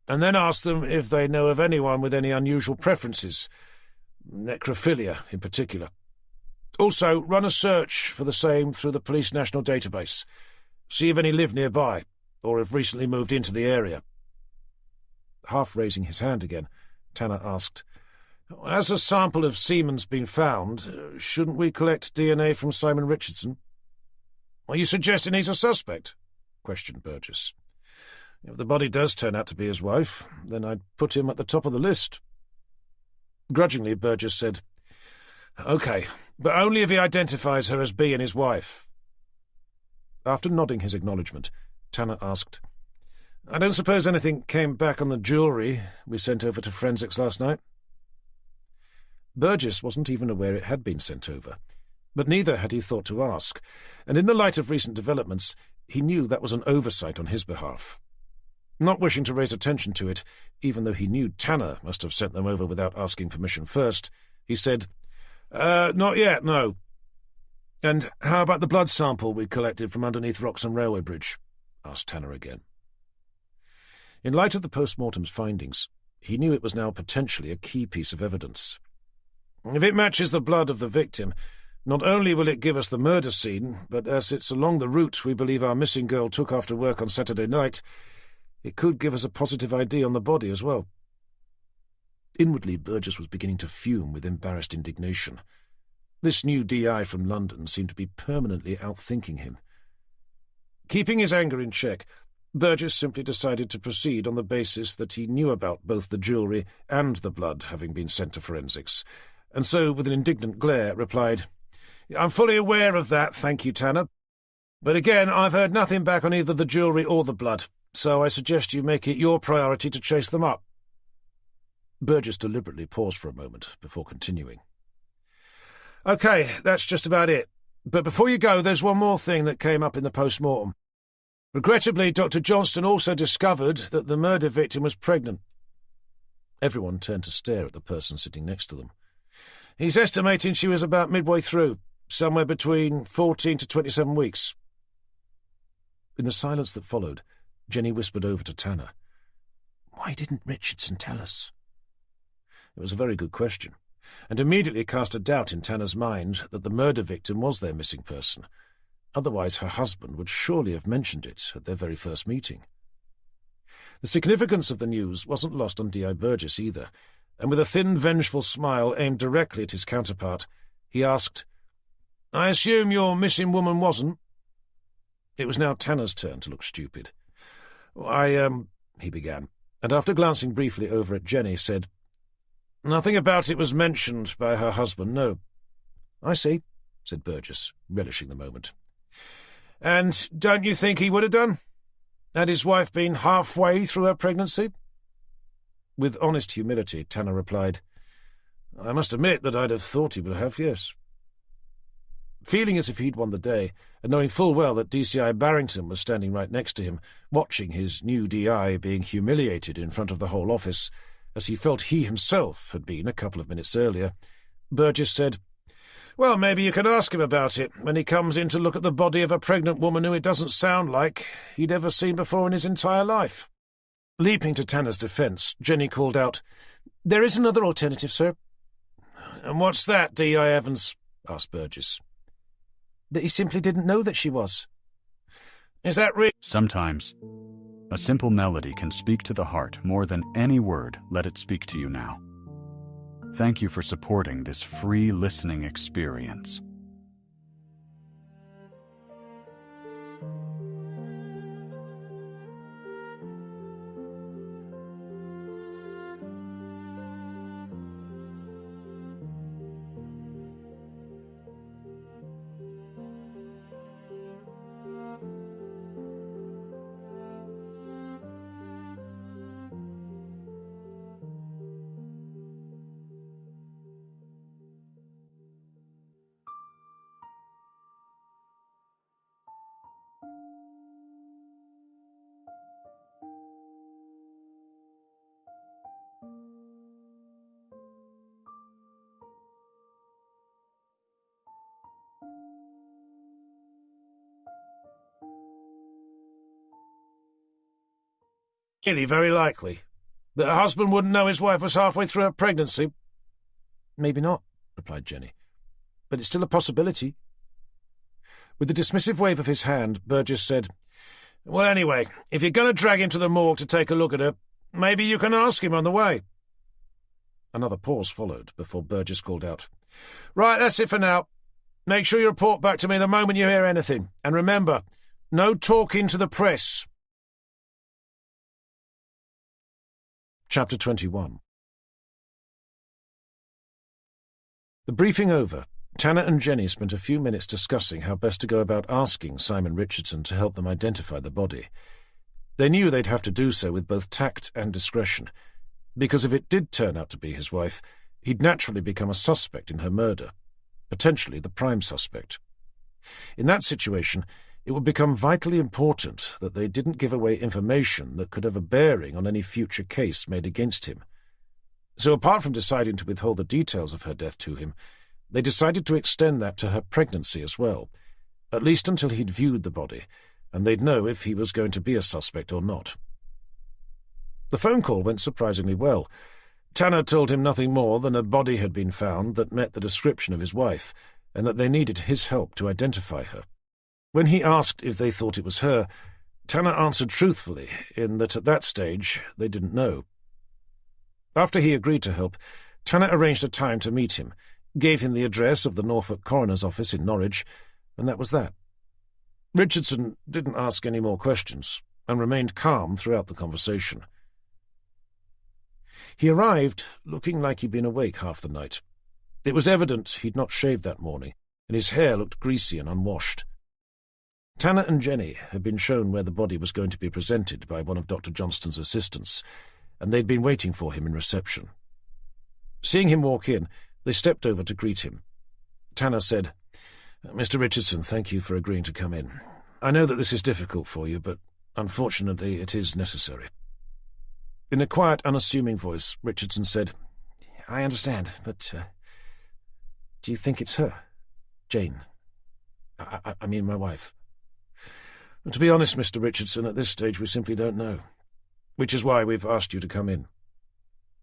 and then ask them if they know of anyone with any unusual preferences, necrophilia in particular. Also, run a search for the same through the Police National Database. See if any live nearby, or have recently moved into the area. Half raising his hand again, Tanner asked, "As a sample of semen's been found, shouldn't we collect DNA from Simon Richardson?" "Are you suggesting he's a suspect?" questioned Burgess. "If the body does turn out to be his wife, then I'd put him at the top of the list." Grudgingly, Burgess said, "OK, but only if he identifies her as being his wife." After nodding his acknowledgement, Tanner asked, "I don't suppose anything came back on the jewellery we sent over to forensics last night?" Burgess wasn't even aware it had been sent over, but neither had he thought to ask, and in the light of recent developments, he knew that was an oversight on his behalf. Not wishing to raise attention to it, even though he knew Tanner must have sent them over without asking permission first, he said, "Not yet, no." "And how about the blood sample we collected from underneath Wroxham Railway Bridge?" asked Tanner again. In light of the post-mortem's findings, he knew it was now potentially a key piece of evidence. If it matches the blood of the victim, not only will it give us the murder scene, but as it's along the route we believe our missing girl took after work on Saturday night, it could give us a positive ID on the body as well. Inwardly, Burgess was beginning to fume with embarrassed indignation. This new DI from London seemed to be permanently outthinking him. Keeping his anger in check, Burgess simply decided to proceed on the basis that he knew about both the jewellery and the blood having been sent to forensics, and so, with an indignant glare, replied, "I'm fully aware of that, thank you, Tanner. But again, I've heard nothing back on either the jewellery or the blood, so I suggest you make it your priority to chase them up." Burgess deliberately paused for a moment before continuing. "OK, that's just about it. But before you go, there's one more thing that came up in the post-mortem. Regrettably, Dr. Johnston also discovered that the murder victim was pregnant." Everyone turned to stare at the person sitting next to them. "He's estimating she was about midway through, somewhere between 14 to 27 weeks. In the silence that followed, Jenny whispered over to Tanner, "Why didn't Richardson tell us?" It was a very good question, and immediately cast a doubt in Tanner's mind that the murder victim was their missing person. Otherwise her husband would surely have mentioned it at their very first meeting. The significance of the news wasn't lost on D.I. Burgess either, and with a thin, vengeful smile aimed directly at his counterpart, he asked, "I assume your missing woman wasn't?" It was now Tanner's turn to look stupid. He began, and after glancing briefly over at Jenny, said, "Nothing about it was mentioned by her husband, no." "I see," said Burgess, relishing the moment. "And don't you think he would have done? Had his wife been halfway through her pregnancy?" With honest humility, Tanner replied, "I must admit that I'd have thought he would have, yes." Feeling as if he'd won the day, and knowing full well that DCI Barrington was standing right next to him, watching his new DI being humiliated in front of the whole office, as he felt he himself had been a couple of minutes earlier, Burgess said, "Well, maybe you can ask him about it when he comes in to look at the body of a pregnant woman who it doesn't sound like he'd ever seen before in his entire life." Leaping to Tanner's defence, Jenny called out, "There is another alternative, sir." "And what's that, D.I. Evans?" asked Burgess. "That he simply didn't know that she was." "Is that real?" Sometimes, a simple melody can speak to the heart more than any word. Let it speak to you now. Thank you for supporting this free listening experience. Really very likely. That her husband wouldn't know his wife was halfway through her pregnancy. Maybe not, replied Jenny. But it's still a possibility. With a dismissive wave of his hand, Burgess said, "Well, anyway, if you're going to drag him to the morgue to take a look at her, maybe you can ask him on the way." Another pause followed before Burgess called out, "Right, that's it for now. Make sure you report back to me the moment you hear anything. And remember, no talking to the press." Chapter 21. The briefing over, Tanner and Jenny spent a few minutes discussing how best to go about asking Simon Richardson to help them identify the body. They knew they'd have to do so with both tact and discretion, because if it did turn out to be his wife, he'd naturally become a suspect in her murder, potentially the prime suspect. In that situation, it would become vitally important that they didn't give away information that could have a bearing on any future case made against him. So apart from deciding to withhold the details of her death to him, they decided to extend that to her pregnancy as well, at least until he'd viewed the body, and they'd know if he was going to be a suspect or not. The phone call went surprisingly well. Tanner told him nothing more than a body had been found that met the description of his wife, and that they needed his help to identify her. When he asked if they thought it was her, Tanner answered truthfully, in that at that stage they didn't know. After he agreed to help, Tanner arranged a time to meet him, gave him the address of the Norfolk coroner's office in Norwich, and that was that. Richardson didn't ask any more questions, and remained calm throughout the conversation. He arrived looking like he'd been awake half the night. It was evident he'd not shaved that morning, and his hair looked greasy and unwashed. Tanner and Jenny had been shown where the body was going to be presented by one of Dr. Johnston's assistants, and they'd been waiting for him in reception. Seeing him walk in, they stepped over to greet him. Tanner said, "Mr. Richardson, thank you for agreeing to come in. I know that this is difficult for you, but unfortunately it is necessary." In a quiet, unassuming voice, Richardson said, "I understand, but do you think it's her? Jane? I mean my wife." "To be honest, Mr. Richardson, at this stage we simply don't know, which is why we've asked you to come in."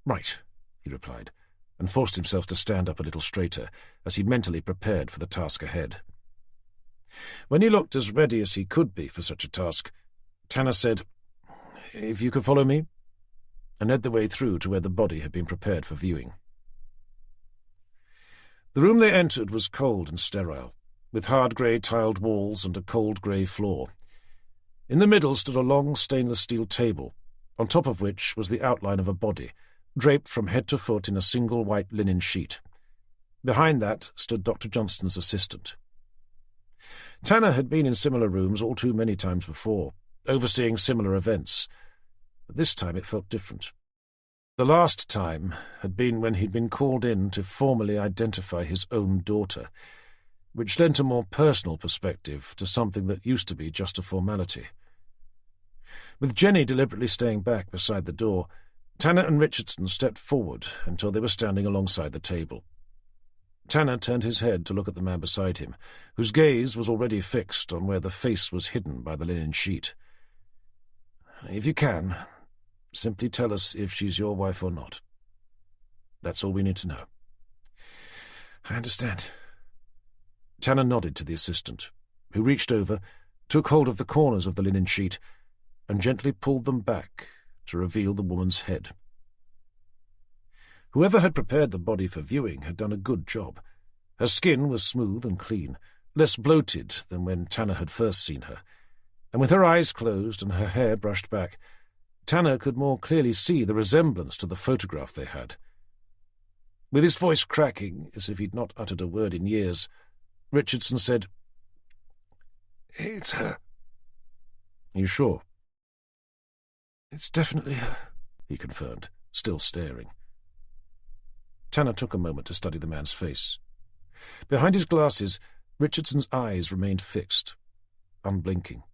"Right," he replied, and forced himself to stand up a little straighter as he mentally prepared for the task ahead. When he looked as ready as he could be for such a task, Tanner said, "If you could follow me," and led the way through to where the body had been prepared for viewing. The room they entered was cold and sterile, with hard grey tiled walls and a cold grey floor. In the middle stood a long stainless steel table, on top of which was the outline of a body, draped from head to foot in a single white linen sheet. Behind that stood Dr. Johnston's assistant. Tanner had been in similar rooms all too many times before, overseeing similar events, but this time it felt different. The last time had been when he'd been called in to formally identify his own daughter, which lent a more personal perspective to something that used to be just a formality. With Jenny deliberately staying back beside the door, Tanner and Richardson stepped forward until they were standing alongside the table. Tanner turned his head to look at the man beside him, whose gaze was already fixed on where the face was hidden by the linen sheet. "If you can, simply tell us if she's your wife or not. That's all we need to know." "I understand." Tanner nodded to the assistant, who reached over, took hold of the corners of the linen sheet, and gently pulled them back to reveal the woman's head. Whoever had prepared the body for viewing had done a good job. Her skin was smooth and clean, less bloated than when Tanner had first seen her, and with her eyes closed and her hair brushed back, Tanner could more clearly see the resemblance to the photograph they had. With his voice cracking, as if he'd not uttered a word in years, Richardson said, "It's her." "You sure?" "It's definitely her," he confirmed, still staring. Tanner took a moment to study the man's face. Behind his glasses, Richardson's eyes remained fixed, unblinking.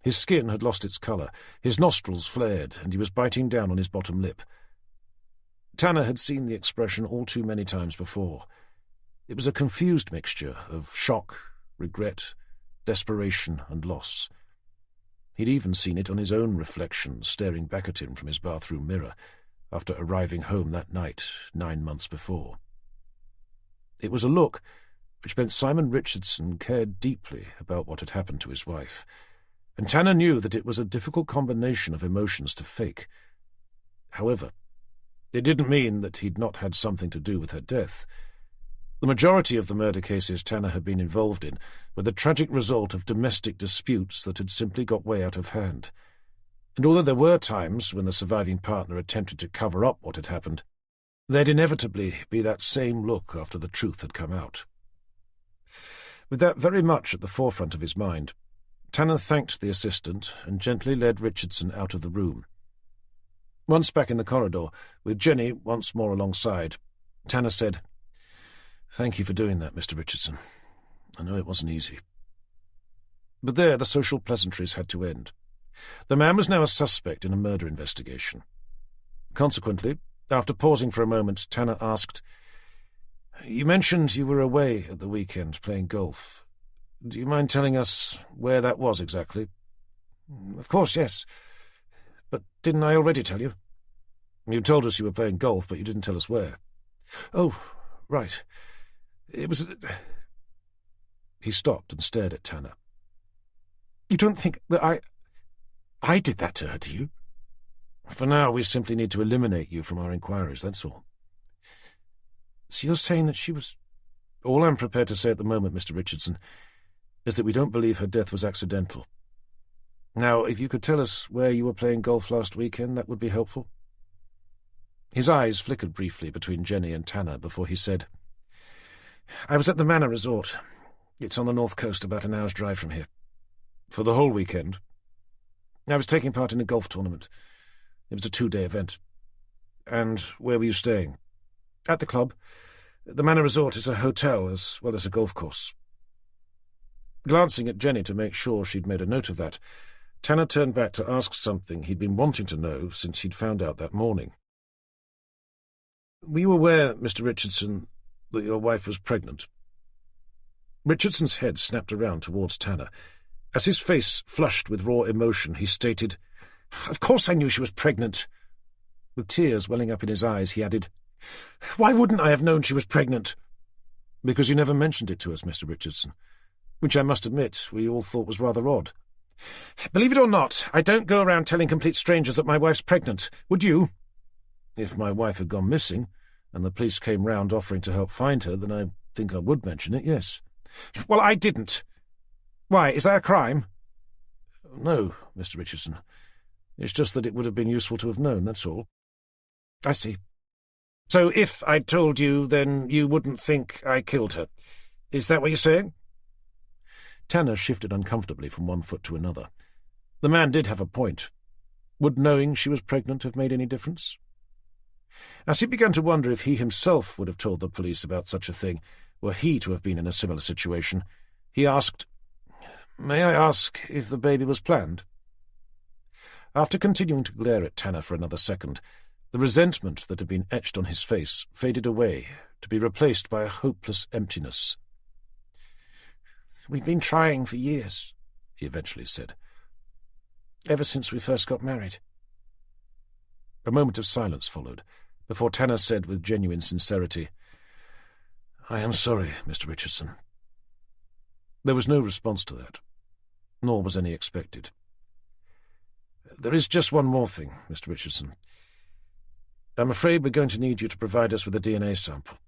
His skin had lost its colour, his nostrils flared, and he was biting down on his bottom lip. Tanner had seen the expression all too many times before. It was a confused mixture of shock, regret, desperation, and loss. He'd even seen it on his own reflection staring back at him from his bathroom mirror after arriving home that night 9 months before. It was a look which meant Simon Richardson cared deeply about what had happened to his wife, and Tanner knew that it was a difficult combination of emotions to fake. However, it didn't mean that he'd not had something to do with her death. The majority of the murder cases Tanner had been involved in were the tragic result of domestic disputes that had simply got way out of hand. And although there were times when the surviving partner attempted to cover up what had happened, there'd inevitably be that same look after the truth had come out. With that very much at the forefront of his mind, Tanner thanked the assistant and gently led Richardson out of the room. Once back in the corridor, with Jenny once more alongside, Tanner said, "Thank you for doing that, Mr. Richardson. I know it wasn't easy." But there the social pleasantries had to end. The man was now a suspect in a murder investigation. Consequently, after pausing for a moment, Tanner asked, "You mentioned you were away at the weekend playing golf. Do you mind telling us where that was exactly?" "Of course, yes. But didn't I already tell you?" "You told us you were playing golf, but you didn't tell us where." "Oh, right. It was..." He stopped and stared at Tanner. "You don't think that I did that to her, do you?" "For now, we simply need to eliminate you from our inquiries, that's all." "So you're saying that she was..." "All I'm prepared to say at the moment, Mr. Richardson, is that we don't believe her death was accidental. Now, if you could tell us where you were playing golf last weekend, that would be helpful." His eyes flickered briefly between Jenny and Tanner before he said, "I was at the Manor Resort. It's on the north coast, about an hour's drive from here." "For the whole weekend?" "I was taking part in a golf tournament. It was a 2-day event." "And where were you staying?" "At the club. The Manor Resort is a hotel as well as a golf course." Glancing at Jenny to make sure she'd made a note of that, Tanner turned back to ask something he'd been wanting to know since he'd found out that morning. "Were you aware, Mr. Richardson, that your wife was pregnant?" Richardson's head snapped around towards Tanner. As his face flushed with raw emotion, he stated, "Of course I knew she was pregnant." With tears welling up in his eyes, he added, "Why wouldn't I have known she was pregnant?" "Because you never mentioned it to us, Mr. Richardson, which I must admit we all thought was rather odd." "Believe it or not, I don't go around telling complete strangers that my wife's pregnant. Would you?" "If my wife had gone missing, and the police came round offering to help find her, then I think I would mention it, yes." "Well, I didn't. Why, is that a crime?" "No, Mr. Richardson. It's just that it would have been useful to have known, that's all." "I see. So if I'd told you, then you wouldn't think I killed her. Is that what you're saying?" Tanner shifted uncomfortably from one foot to another. The man did have a point. Would knowing she was pregnant have made any difference? As he began to wonder if he himself would have told the police about such a thing, were he to have been in a similar situation, he asked, "May I ask if the baby was planned?" After continuing to glare at Tanner for another second, the resentment that had been etched on his face faded away, to be replaced by a hopeless emptiness. "We've been trying for years," he eventually said. "Ever since we first got married." A moment of silence followed, before Tanner said with genuine sincerity, "I am sorry, Mr. Richardson." There was no response to that, nor was any expected. "There is just one more thing, Mr. Richardson. I'm afraid we're going to need you to provide us with a DNA sample,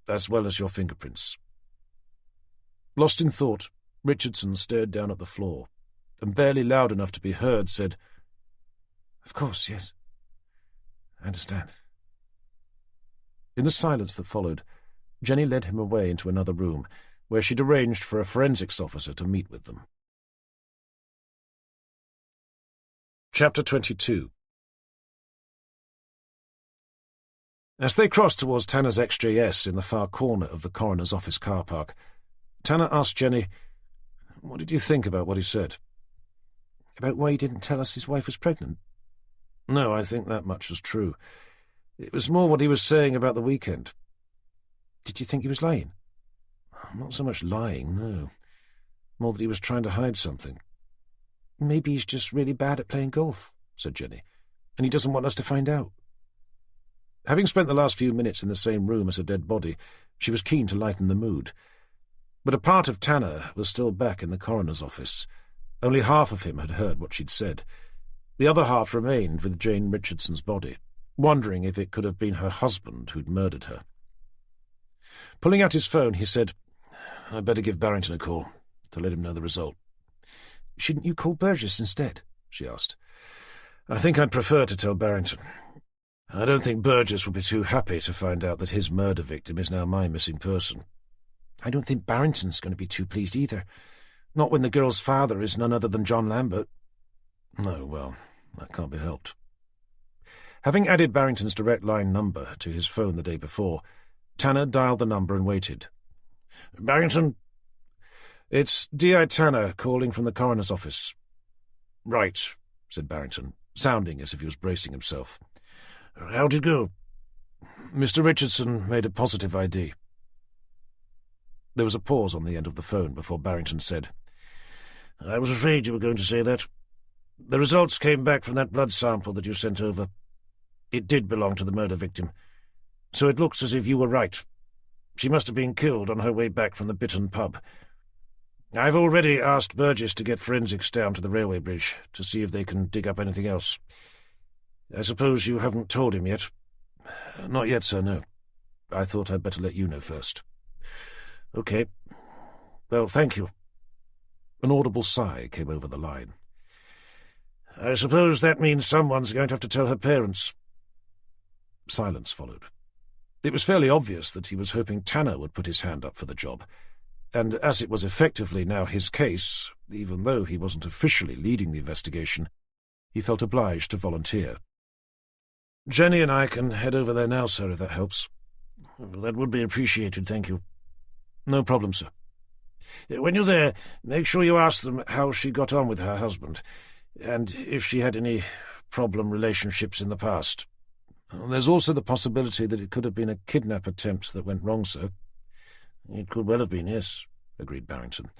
as well as your fingerprints." Lost in thought, Richardson stared down at the floor, and barely loud enough to be heard said, "Of course, yes. I understand." In the silence that followed, Jenny led him away into another room, where she'd arranged for a forensics officer to meet with them. Chapter 22. As they crossed towards Tanner's XJS in the far corner of the coroner's office car park, Tanner asked Jenny, "What did you think about what he said?" "About why he didn't tell us his wife was pregnant?" "No, I think that much was true. It was more what he was saying about the weekend." "Did you think he was lying?" "Not so much lying, no. More that he was trying to hide something." Maybe he's just really bad at playing golf, said Jenny, and he doesn't want us to find out. Having spent the last few minutes in the same room as a dead body, she was keen to lighten the mood. But a part of Tanner was still back in the coroner's office. Only half of him had heard what she'd said. The other half remained with Jane Richardson's body, wondering if it could have been her husband who'd murdered her. Pulling out his phone, he said, "I'd better give Barrington a call, to let him know the result." "Shouldn't you call Burgess instead?" she asked. "I think I'd prefer to tell Barrington. I don't think Burgess would be too happy to find out that his murder victim is now my missing person." "I don't think Barrington's going to be too pleased either. Not when the girl's father is none other than John Lambert." "No, well, that can't be helped." Having added Barrington's direct line number to his phone the day before, Tanner dialed the number and waited. "Barrington?" "It's D.I. Tanner calling from the coroner's office." "Right," said Barrington, sounding as if he was bracing himself. "How'd it go?" "Mr. Richardson made a positive ID." There was a pause on the end of the phone before Barrington said, "I was afraid you were going to say that. The results came back from that blood sample that you sent over. It did belong to the murder victim. So it looks as if you were right. She must have been killed on her way back from the Bitton pub. I've already asked Burgess to get forensics down to the railway bridge to see if they can dig up anything else. I suppose you haven't told him yet?" "Not yet, sir, no. I thought I'd better let you know first." "Okay. Well, thank you." An audible sigh came over the line. "I suppose that means someone's going to have to tell her parents." Silence followed. It was fairly obvious that he was hoping Tanner would put his hand up for the job, and as it was effectively now his case, even though he wasn't officially leading the investigation, he felt obliged to volunteer. "Jenny and I can head over there now, sir, if that helps." "That would be appreciated, thank you." "No problem, sir." "When you're there, make sure you ask them how she got on with her husband, and if she had any problem relationships in the past. There's also the possibility that it could have been a kidnap attempt that went wrong, sir." "It could well have been, yes," agreed Barrington.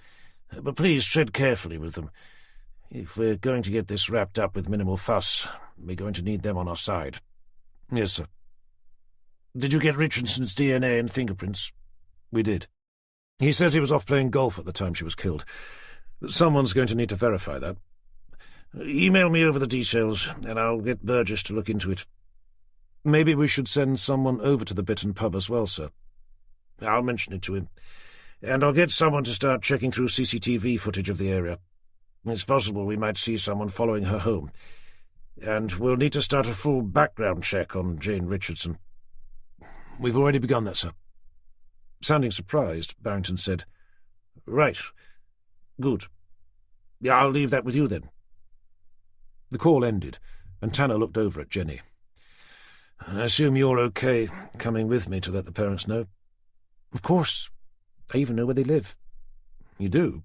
"But please tread carefully with them. If we're going to get this wrapped up with minimal fuss, we're going to need them on our side." "Yes, sir." "Did you get Richardson's DNA and fingerprints?" "We did. He says he was off playing golf at the time she was killed. Someone's going to need to verify that." "Email me over the details, and I'll get Burgess to look into it." "Maybe we should send someone over to the Bitton pub as well, sir." "I'll mention it to him. And I'll get someone to start checking through CCTV footage of the area. It's possible we might see someone following her home. And we'll need to start a full background check on Jane Richardson." "We've already begun that, sir." Sounding surprised, Barrington said, "Right. Good. I'll leave that with you, then." The call ended, and Tanner looked over at Jenny. "I assume you're okay coming with me to let the parents know?" "Of course. I even know where they live." "You do?"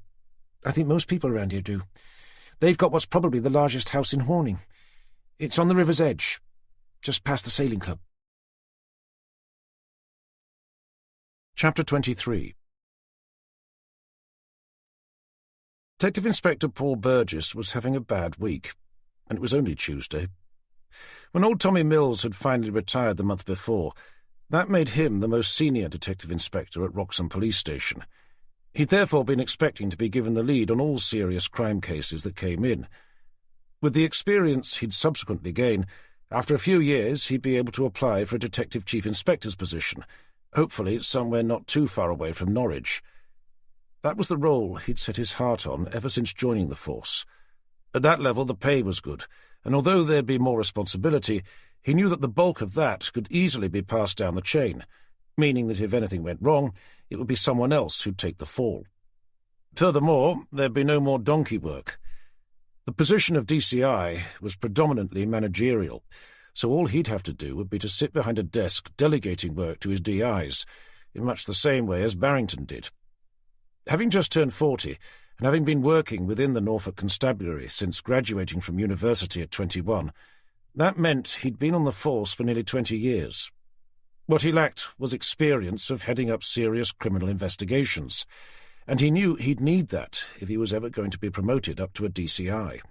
"I think most people around here do. They've got what's probably the largest house in Horning. It's on the river's edge, just past the sailing club." Chapter 23. Detective Inspector Paul Burgess was having a bad week, and it was only Tuesday. When old Tommy Mills had finally retired the month before, that made him the most senior detective inspector at Wroxham Police Station. He'd therefore been expecting to be given the lead on all serious crime cases that came in. With the experience he'd subsequently gained, after a few years he'd be able to apply for a detective chief inspector's position, hopefully somewhere not too far away from Norwich. That was the role he'd set his heart on ever since joining the force. At that level the pay was good, and although there'd be more responsibility, he knew that the bulk of that could easily be passed down the chain, meaning that if anything went wrong, it would be someone else who'd take the fall. Furthermore, there'd be no more donkey work. The position of DCI was predominantly managerial, so all he'd have to do would be to sit behind a desk delegating work to his DIs, in much the same way as Barrington did. Having just turned 40, and having been working within the Norfolk Constabulary since graduating from university at 21, that meant he'd been on the force for nearly 20 years. What he lacked was experience of heading up serious criminal investigations, and he knew he'd need that if he was ever going to be promoted up to a DCI.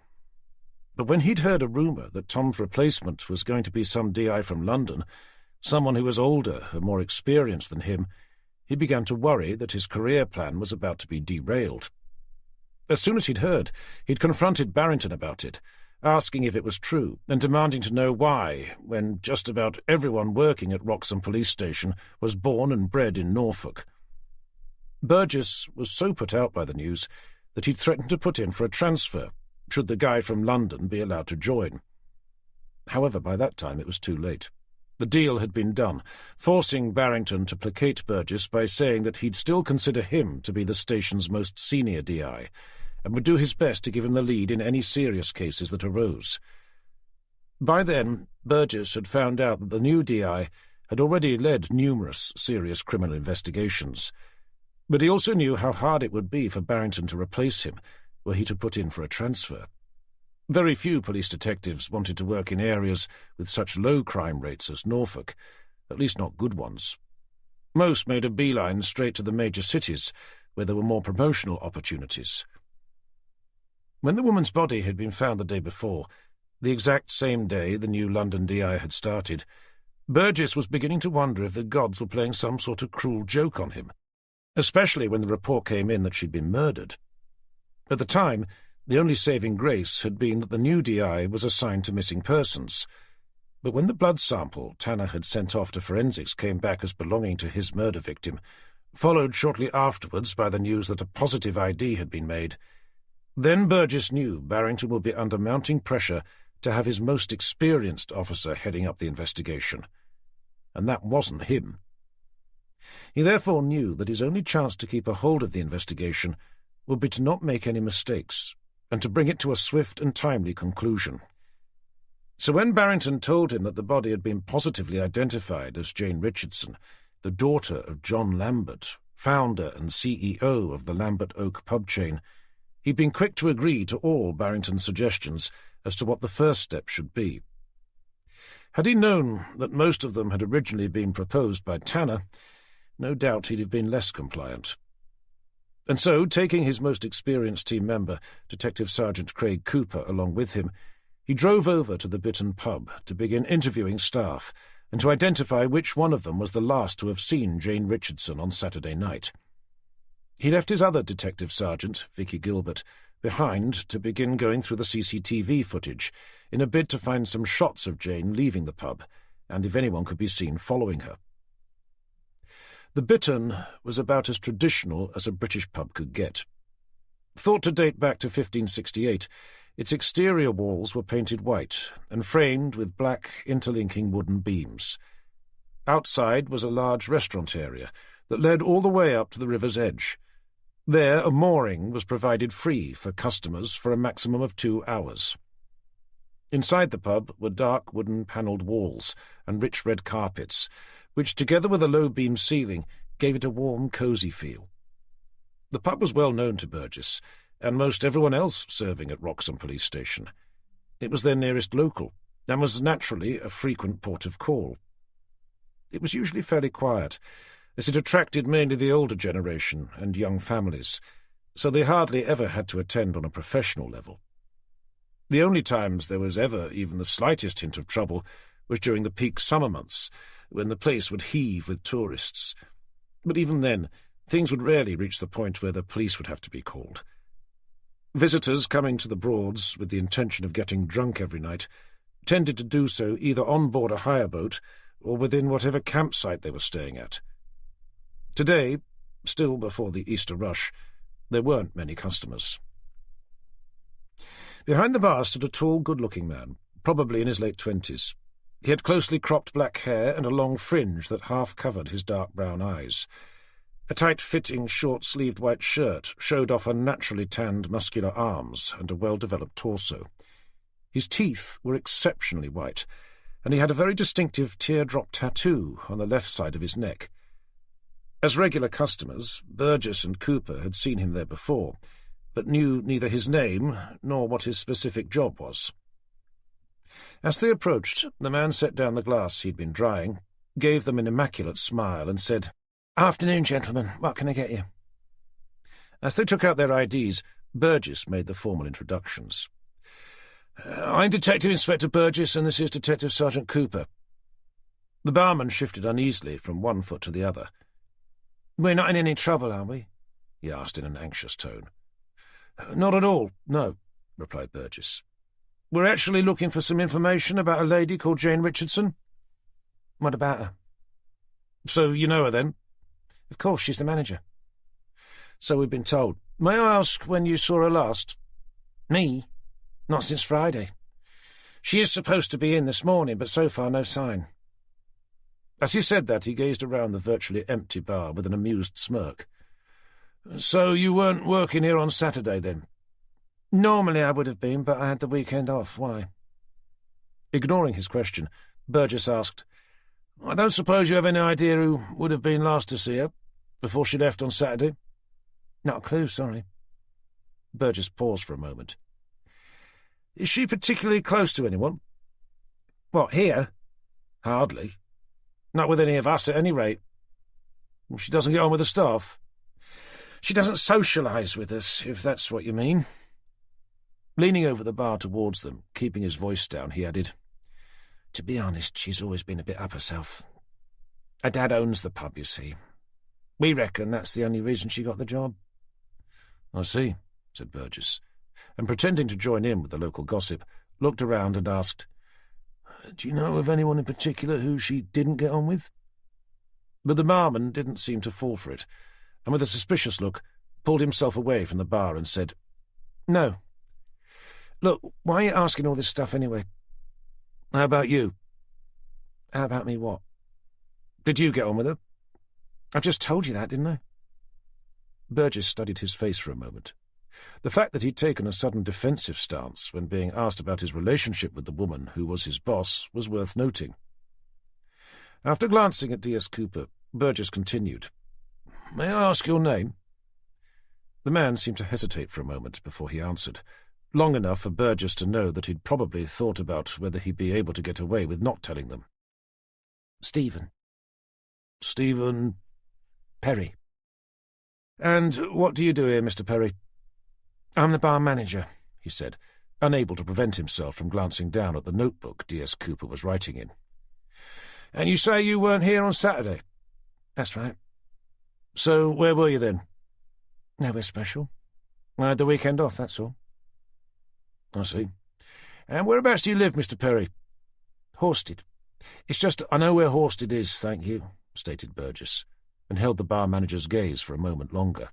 But when he'd heard a rumour that Tom's replacement was going to be some DI from London, someone who was older and more experienced than him, he began to worry that his career plan was about to be derailed. As soon as he'd heard, he'd confronted Barrington about it, asking if it was true, and demanding to know why, when just about everyone working at Wroxham Police Station was born and bred in Norfolk. Burgess was so put out by the news that he'd threatened to put in for a transfer, should the guy from London be allowed to join. However, by that time it was too late. The deal had been done, forcing Barrington to placate Burgess by saying that he'd still consider him to be the station's most senior DI, and would do his best to give him the lead in any serious cases that arose. By then, Burgess had found out that the new DI had already led numerous serious criminal investigations, but he also knew how hard it would be for Barrington to replace him were he to put in for a transfer. Very few police detectives wanted to work in areas with such low crime rates as Norfolk, at least not good ones. Most made a beeline straight to the major cities, where there were more promotional opportunities. When the woman's body had been found the day before, the exact same day the new London DI had started, Burgess was beginning to wonder if the gods were playing some sort of cruel joke on him, especially when the report came in that she'd been murdered. At the time, the only saving grace had been that the new DI was assigned to missing persons, but when the blood sample Tanner had sent off to forensics came back as belonging to his murder victim, followed shortly afterwards by the news that a positive ID had been made, then Burgess knew Barrington would be under mounting pressure to have his most experienced officer heading up the investigation. And that wasn't him. He therefore knew that his only chance to keep a hold of the investigation would be to not make any mistakes, and to bring it to a swift and timely conclusion. So when Barrington told him that the body had been positively identified as Jane Richardson, the daughter of John Lambert, founder and CEO of the Lambert Oak pub chain, he'd been quick to agree to all Barrington's suggestions as to what the first step should be. Had he known that most of them had originally been proposed by Tanner, no doubt he'd have been less compliant. And so, taking his most experienced team member, Detective Sergeant Craig Cooper, along with him, he drove over to the Bitton pub to begin interviewing staff and to identify which one of them was the last to have seen Jane Richardson on Saturday night. He left his other detective sergeant, Vicky Gilbert, behind to begin going through the CCTV footage in a bid to find some shots of Jane leaving the pub, and if anyone could be seen following her. The Bitton was about as traditional as a British pub could get. Thought to date back to 1568, its exterior walls were painted white and framed with black interlinking wooden beams. Outside was a large restaurant area that led all the way up to the river's edge. There a mooring was provided free for customers for a maximum of 2 hours. Inside the pub were dark wooden panelled walls and rich red carpets, which, together with a low-beam ceiling, gave it a warm, cosy feel. The pub was well known to Burgess, and most everyone else serving at Wroxham Police Station. It was their nearest local, and was naturally a frequent port of call. It was usually fairly quiet, as it attracted mainly the older generation and young families, so they hardly ever had to attend on a professional level. The only times there was ever even the slightest hint of trouble was during the peak summer months, when the place would heave with tourists. But even then, things would rarely reach the point where the police would have to be called. Visitors coming to the Broads with the intention of getting drunk every night tended to do so either on board a hire boat or within whatever campsite they were staying at. Today, still before the Easter rush, there weren't many customers. Behind the bar stood a tall, good-looking man, probably in his late 20s. He had closely cropped black hair and a long fringe that half covered his dark brown eyes. A tight-fitting, short-sleeved white shirt showed off unnaturally tanned, muscular arms and a well-developed torso. His teeth were exceptionally white, and he had a very distinctive teardrop tattoo on the left side of his neck. As regular customers, Burgess and Cooper had seen him there before, but knew neither his name nor what his specific job was. As they approached, the man set down the glass he'd been drying, gave them an immaculate smile, and said, "Afternoon, gentlemen. What can I get you?" As they took out their IDs, Burgess made the formal introductions. I'm Detective Inspector Burgess, and this is Detective Sergeant Cooper. The barman shifted uneasily from one foot to the other. We're not in any trouble, are we? He asked in an anxious tone. Not at all, no, replied Burgess. We're actually looking for some information about a lady called Jane Richardson. What about her? So you know her, then? Of course, she's the manager. So we've been told. May I ask when you saw her last? Me? Not since Friday. She is supposed to be in this morning, but so far no sign. As he said that, he gazed around the virtually empty bar with an amused smirk. So you weren't working here on Saturday, then? Normally I would have been, but I had the weekend off. Why? Ignoring his question, Burgess asked, I don't suppose you have any idea who would have been last to see her, before she left on Saturday? Not a clue, sorry. Burgess paused for a moment. Is she particularly close to anyone? What, here? Hardly. Not with any of us, at any rate. She doesn't get on with the staff. She doesn't socialise with us, if that's what you mean. Leaning over the bar towards them, keeping his voice down, he added, To be honest, she's always been a bit up herself. Her dad owns the pub, you see. We reckon that's the only reason she got the job. I see, said Burgess, and pretending to join in with the local gossip, looked around and asked, Do you know of anyone in particular who she didn't get on with? But the barman didn't seem to fall for it, and with a suspicious look, pulled himself away from the bar and said, No. Look, why are you asking all this stuff anyway? How about you? How about me what? Did you get on with her? I've just told you that, didn't I? Burgess studied his face for a moment. The fact that he'd taken a sudden defensive stance when being asked about his relationship with the woman who was his boss was worth noting. After glancing at D.S. Cooper, Burgess continued, May I ask your name? The man seemed to hesitate for a moment before he answered, long enough for Burgess to know that he'd probably thought about whether he'd be able to get away with not telling them. Stephen. Stephen Perry. And what do you do here, Mr. Perry? I'm the bar manager, he said, unable to prevent himself from glancing down at the notebook D.S. Cooper was writing in. And you say you weren't here on Saturday? That's right. So where were you then? Nowhere special. I had the weekend off, that's all. I see. And whereabouts do you live, Mr. Perry? Horsted. It's just I know where Horsted is, thank you, stated Burgess, and held the bar manager's gaze for a moment longer.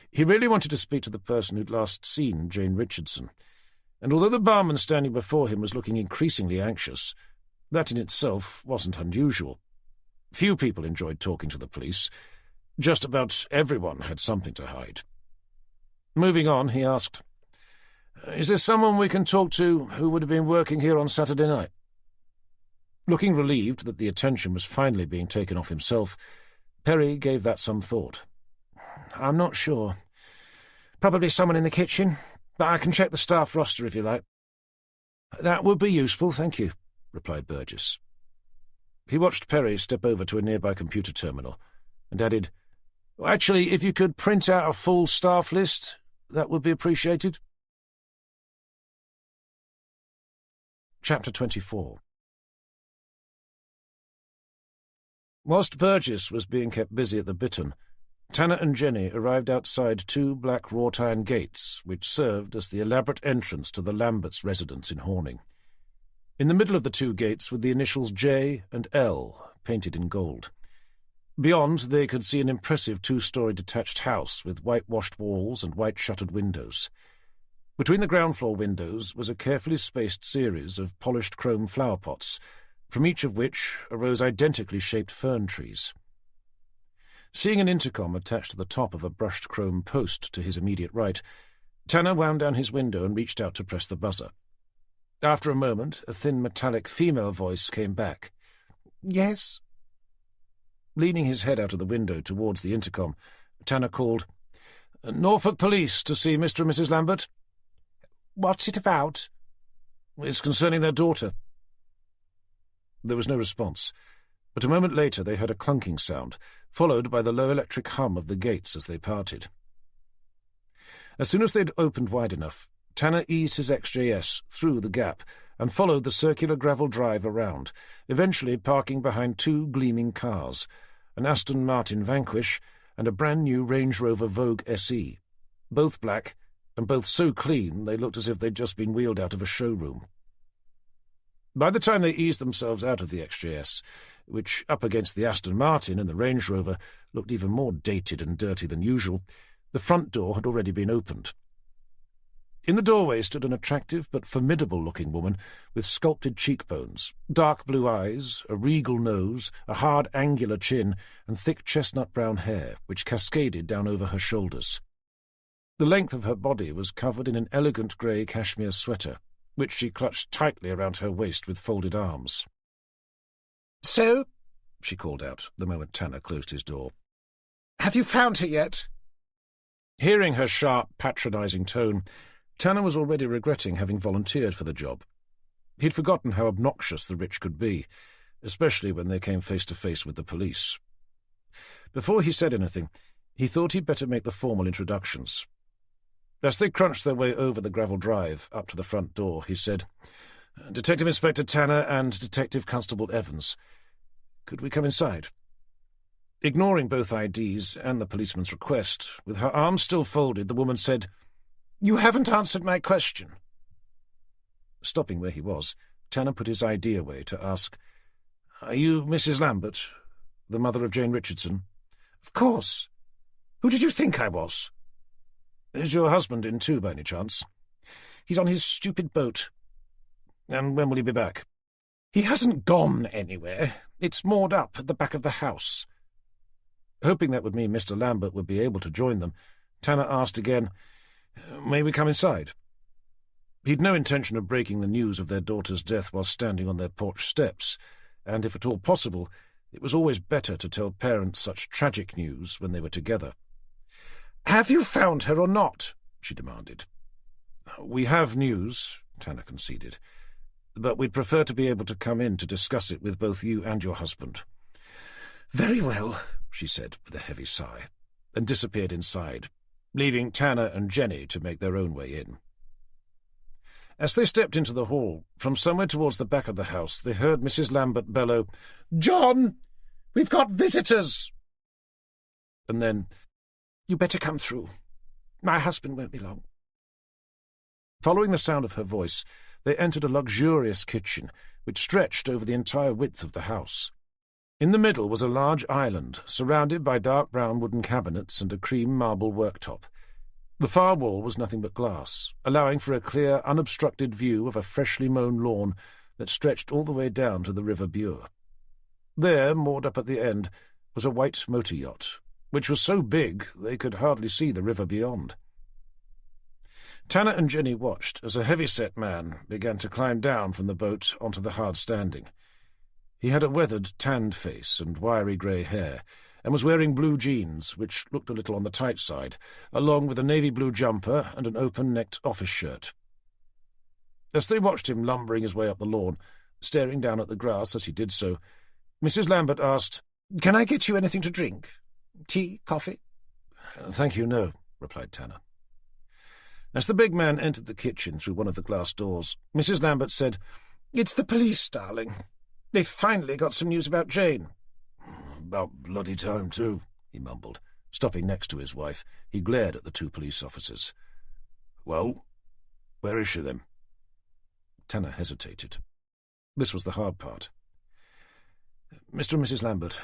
He really wanted to speak to the person who'd last seen Jane Richardson, and although the barman standing before him was looking increasingly anxious, that in itself wasn't unusual. Few people enjoyed talking to the police. Just about everyone had something to hide. Moving on, he asked, Is there someone we can talk to who would have been working here on Saturday night? Looking relieved that the attention was finally being taken off himself, Perry gave that some thought. I'm not sure. Probably someone in the kitchen, but I can check the staff roster if you like. That would be useful, thank you, replied Burgess. He watched Perry step over to a nearby computer terminal and added, Actually, if you could print out a full staff list, that would be appreciated. Chapter 24. Whilst Burgess was being kept busy at the bittern, Tanner and Jenny arrived outside two black wrought iron gates which served as the elaborate entrance to the Lamberts' residence in Horning. In the middle of the two gates were the initials J and L, painted in gold. Beyond, they could see an impressive two-story detached house with whitewashed walls and white-shuttered windows. Between the ground-floor windows was a carefully spaced series of polished chrome flower pots, from each of which arose identically shaped fern trees. Seeing an intercom attached to the top of a brushed chrome post to his immediate right, Tanner wound down his window and reached out to press the buzzer. After a moment, a thin metallic female voice came back. Yes? Leaning his head out of the window towards the intercom, Tanner called, Norfolk Police to see Mr. and Mrs. Lambert. What's it about? It's concerning their daughter. There was no response, but a moment later they heard a clunking sound, followed by the low electric hum of the gates as they parted. As soon as they'd opened wide enough, Tanner eased his XJS through the gap and followed the circular gravel drive around, eventually parking behind two gleaming cars, an Aston Martin Vanquish and a brand-new Range Rover Vogue SE, both black and both so clean they looked as if they'd just been wheeled out of a showroom. By the time they eased themselves out of the XJS, which up against the Aston Martin and the Range Rover looked even more dated and dirty than usual, the front door had already been opened. In the doorway stood an attractive but formidable-looking woman with sculpted cheekbones, dark blue eyes, a regal nose, a hard angular chin, and thick chestnut-brown hair, which cascaded down over her shoulders. The length of her body was covered in an elegant grey cashmere sweater, which she clutched tightly around her waist with folded arms. "So," she called out the moment Tanner closed his door, "have you found her yet?" Hearing her sharp, patronising tone, Tanner was already regretting having volunteered for the job. He'd forgotten how obnoxious the rich could be, especially when they came face to face with the police. Before he said anything, he thought he'd better make the formal introductions. As they crunched their way over the gravel drive up to the front door, he said, "Detective Inspector Tanner and Detective Constable Evans. Could we come inside?" Ignoring both IDs and the policeman's request, with her arms still folded, the woman said, "You haven't answered my question." Stopping where he was, Tanner put his ID away to ask, "Are you Mrs. Lambert, the mother of Jane Richardson?" "Of course. Who did you think I was?" "Is your husband in too, by any chance?" "He's on his stupid boat." "And when will he be back?" "He hasn't gone anywhere. It's moored up at the back of the house." Hoping that would mean Mr. Lambert would be able to join them, Tanner asked again, "May we come inside?" He'd no intention of breaking the news of their daughter's death while standing on their porch steps, and if at all possible, it was always better to tell parents such tragic news when they were together. "Have you found her or not?" she demanded. "We have news," Tanner conceded, "but we'd prefer to be able to come in to discuss it with both you and your husband." "Very well," she said with a heavy sigh, and disappeared inside, leaving Tanner and Jenny to make their own way in. As they stepped into the hall, from somewhere towards the back of the house, they heard Mrs. Lambert bellow, "John, we've got visitors!" And then, "You better come through. My husband won't be long." Following the sound of her voice, they entered a luxurious kitchen, which stretched over the entire width of the house. In the middle was a large island, surrounded by dark brown wooden cabinets and a cream marble worktop. The far wall was nothing but glass, allowing for a clear, unobstructed view of a freshly mown lawn that stretched all the way down to the River Bure. There, moored up at the end, was a white motor yacht, which was so big they could hardly see the river beyond. Tanner and Jenny watched as a heavy-set man began to climb down from the boat onto the hard standing. He had a weathered, tanned face and wiry grey hair, and was wearing blue jeans, which looked a little on the tight side, along with a navy-blue jumper and an open-necked office shirt. As they watched him lumbering his way up the lawn, staring down at the grass as he did so, Mrs. Lambert asked, "Can I get you anything to drink? Tea, coffee?" "Thank you, no," replied Tanner. As the big man entered the kitchen through one of the glass doors, Mrs. Lambert said, "It's the police, darling. They've finally got some news about Jane." "About bloody time, too," he mumbled. Stopping next to his wife, he glared at the two police officers. "Well, where is she, then?" Tanner hesitated. This was the hard part. "Mr. and Mrs. Lambert,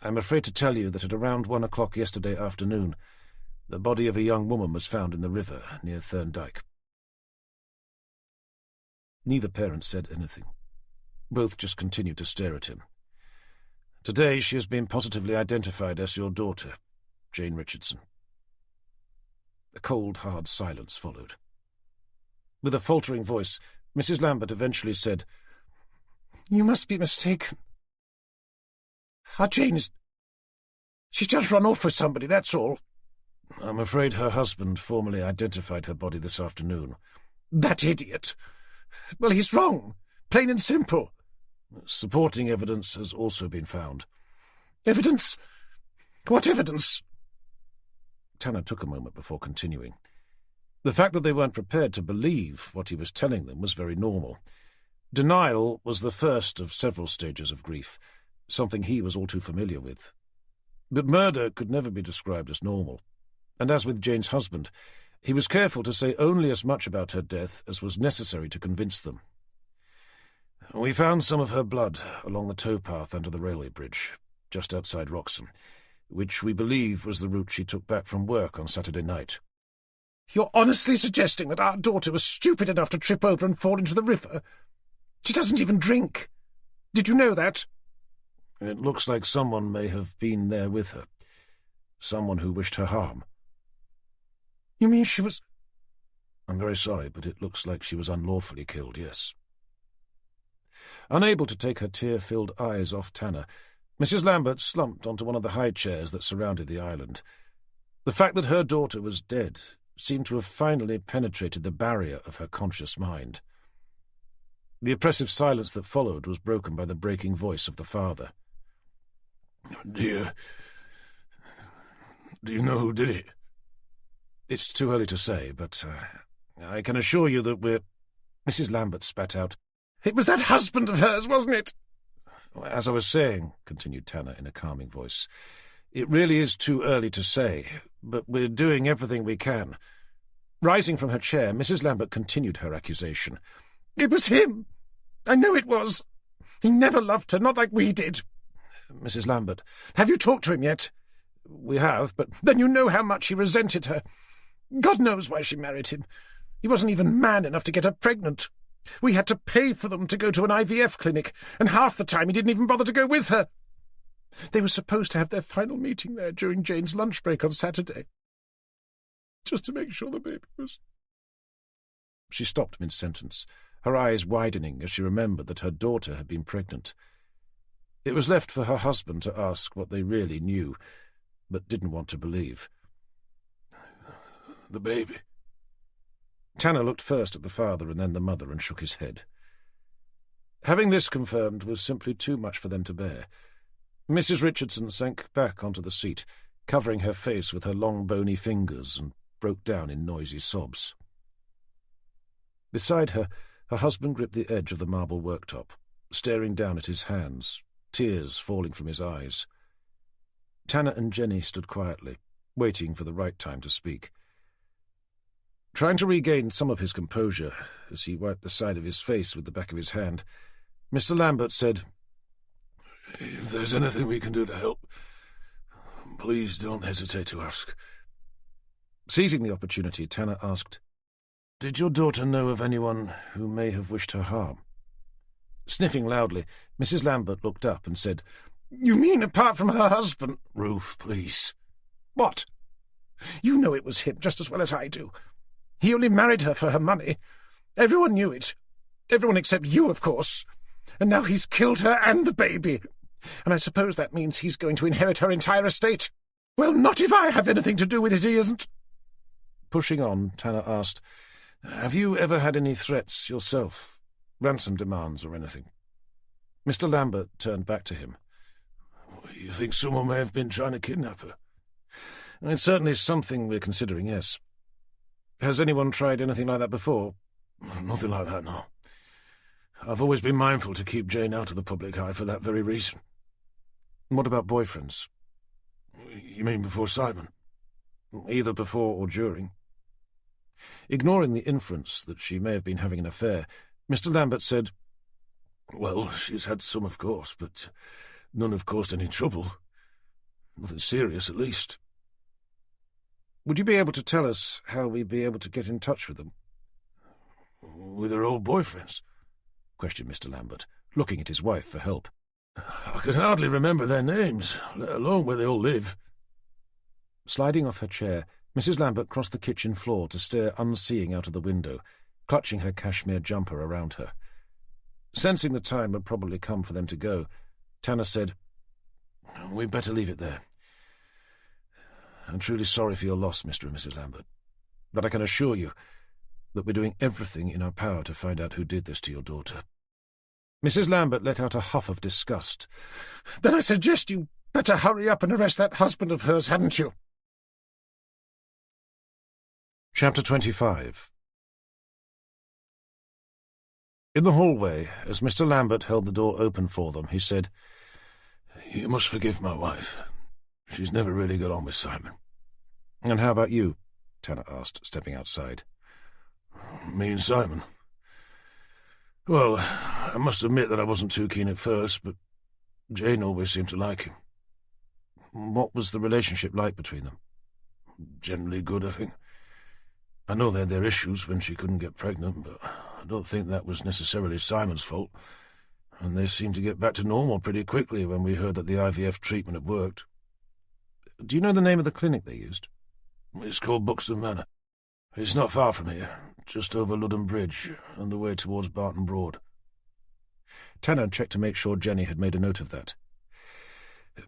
I'm afraid to tell you that at around 1 o'clock yesterday afternoon, the body of a young woman was found in the river near Thorndyke." Neither parent said anything. Both just continued to stare at him. "Today she has been positively identified as your daughter, Jane Richardson." A cold, hard silence followed. With a faltering voice, Mrs. Lambert eventually said, "You must be mistaken. Our Jane is... She's just run off with somebody, that's all." "I'm afraid her husband formally identified her body this afternoon." "That idiot! Well, he's wrong, plain and simple." "Supporting evidence has also been found." "Evidence? What evidence?" Tanner took a moment before continuing. The fact that they weren't prepared to believe what he was telling them was very normal. Denial was the first of several stages of grief, something he was all too familiar with. But murder could never be described as normal, and as with Jane's husband, he was careful to say only as much about her death as was necessary to convince them. "We found some of her blood along the towpath under the railway bridge, just outside Wroxham, which we believe was the route she took back from work on Saturday night." "You're honestly suggesting that our daughter was stupid enough to trip over and fall into the river? She doesn't even drink. Did you know that?" "It looks like someone may have been there with her. Someone who wished her harm." "You mean she was—" "I'm very sorry, but it looks like she was unlawfully killed, yes." Unable to take her tear-filled eyes off Tanner, Mrs. Lambert slumped onto one of the high chairs that surrounded the island. The fact that her daughter was dead seemed to have finally penetrated the barrier of her conscious mind. The oppressive silence that followed was broken by the breaking voice of the father. "Dear, do you know who did it?" "It's too early to say, but I can assure you that we're—" Mrs. Lambert spat out. "It was that husband of hers, wasn't it?" "As I was saying," continued Tanner in a calming voice, "it really is too early to say, but we're doing everything we can." Rising from her chair, Mrs. Lambert continued her accusation. "It was him. I know it was. He never loved her, not like we did." "Mrs. Lambert—" "Have you talked to him yet?" "We have, but—" "Then you know how much he resented her. God knows why she married him. He wasn't even man enough to get her pregnant. We had to pay for them to go to an IVF clinic, and half the time he didn't even bother to go with her. They were supposed to have their final meeting there during Jane's lunch break on Saturday, just to make sure the baby was—" She stopped mid-sentence, her eyes widening as she remembered that her daughter had been pregnant. It was left for her husband to ask what they really knew, but didn't want to believe. "The baby—" Tanner looked first at the father and then the mother and shook his head. Having this confirmed was simply too much for them to bear. Mrs. Richardson sank back onto the seat, covering her face with her long bony fingers, and broke down in noisy sobs. Beside her, her husband gripped the edge of the marble worktop, staring down at his hands, tears falling from his eyes. Tanner and Jenny stood quietly, waiting for the right time to speak. Trying to regain some of his composure as he wiped the side of his face with the back of his hand, Mr. Lambert said, "If there's anything we can do to help, please don't hesitate to ask." Seizing the opportunity, Tanner asked, "Did your daughter know of anyone who may have wished her harm?" Sniffing loudly, Mrs. Lambert looked up and said, "You mean apart from her husband?" "Ruth, please." "What? You know it was him just as well as I do. He only married her for her money. Everyone knew it. Everyone except you, of course. And now he's killed her and the baby. And I suppose that means he's going to inherit her entire estate. Well, not if I have anything to do with it, he isn't." Pushing on, Tanner asked, "Have you ever had any threats yourself? Ransom demands or anything?" Mr. Lambert turned back to him. "You think someone may have been trying to kidnap her?" "It's certainly something we're considering, yes." "Has anyone tried anything like that before?" "Nothing like that, no. I've always been mindful to keep Jane out of the public eye for that very reason." "What about boyfriends?" "You mean before Simon?" "Either before or during." Ignoring the inference that she may have been having an affair, Mr. Lambert said, "Well, she's had some, of course, but none have caused any trouble. Nothing serious, at least." "Would you be able to tell us how we'd be able to get in touch with them?" "With her old boyfriends?" questioned Mr. Lambert, looking at his wife for help. "I can hardly remember their names, let alone where they all live." Sliding off her chair, Mrs. Lambert crossed the kitchen floor to stare unseeing out of the window, clutching her cashmere jumper around her. Sensing the time had probably come for them to go, Tanner said, "We'd better leave it there. I'm truly sorry for your loss, Mr. and Mrs. Lambert, but I can assure you that we're doing everything in our power to find out who did this to your daughter." Mrs. Lambert let out a huff of disgust. "Then I suggest you better hurry up and arrest that husband of hers, hadn't you?" Chapter 25. In the hallway, as Mr. Lambert held the door open for them, he said, "You must forgive my wife. She's never really got on with Simon." "And how about you?" Tanner asked, stepping outside. "Me and Simon? Well, I must admit that I wasn't too keen at first, but Jane always seemed to like him." "What was the relationship like between them?" "Generally good, I think. I know they had their issues when she couldn't get pregnant, but I don't think that was necessarily Simon's fault, and they seemed to get back to normal pretty quickly when we heard that the IVF treatment had worked." "Do you know the name of the clinic they used?" "It's called Buxton Manor. It's not far from here, just over Ludden Bridge and the way towards Barton Broad." Tanner checked to make sure Jenny had made a note of that.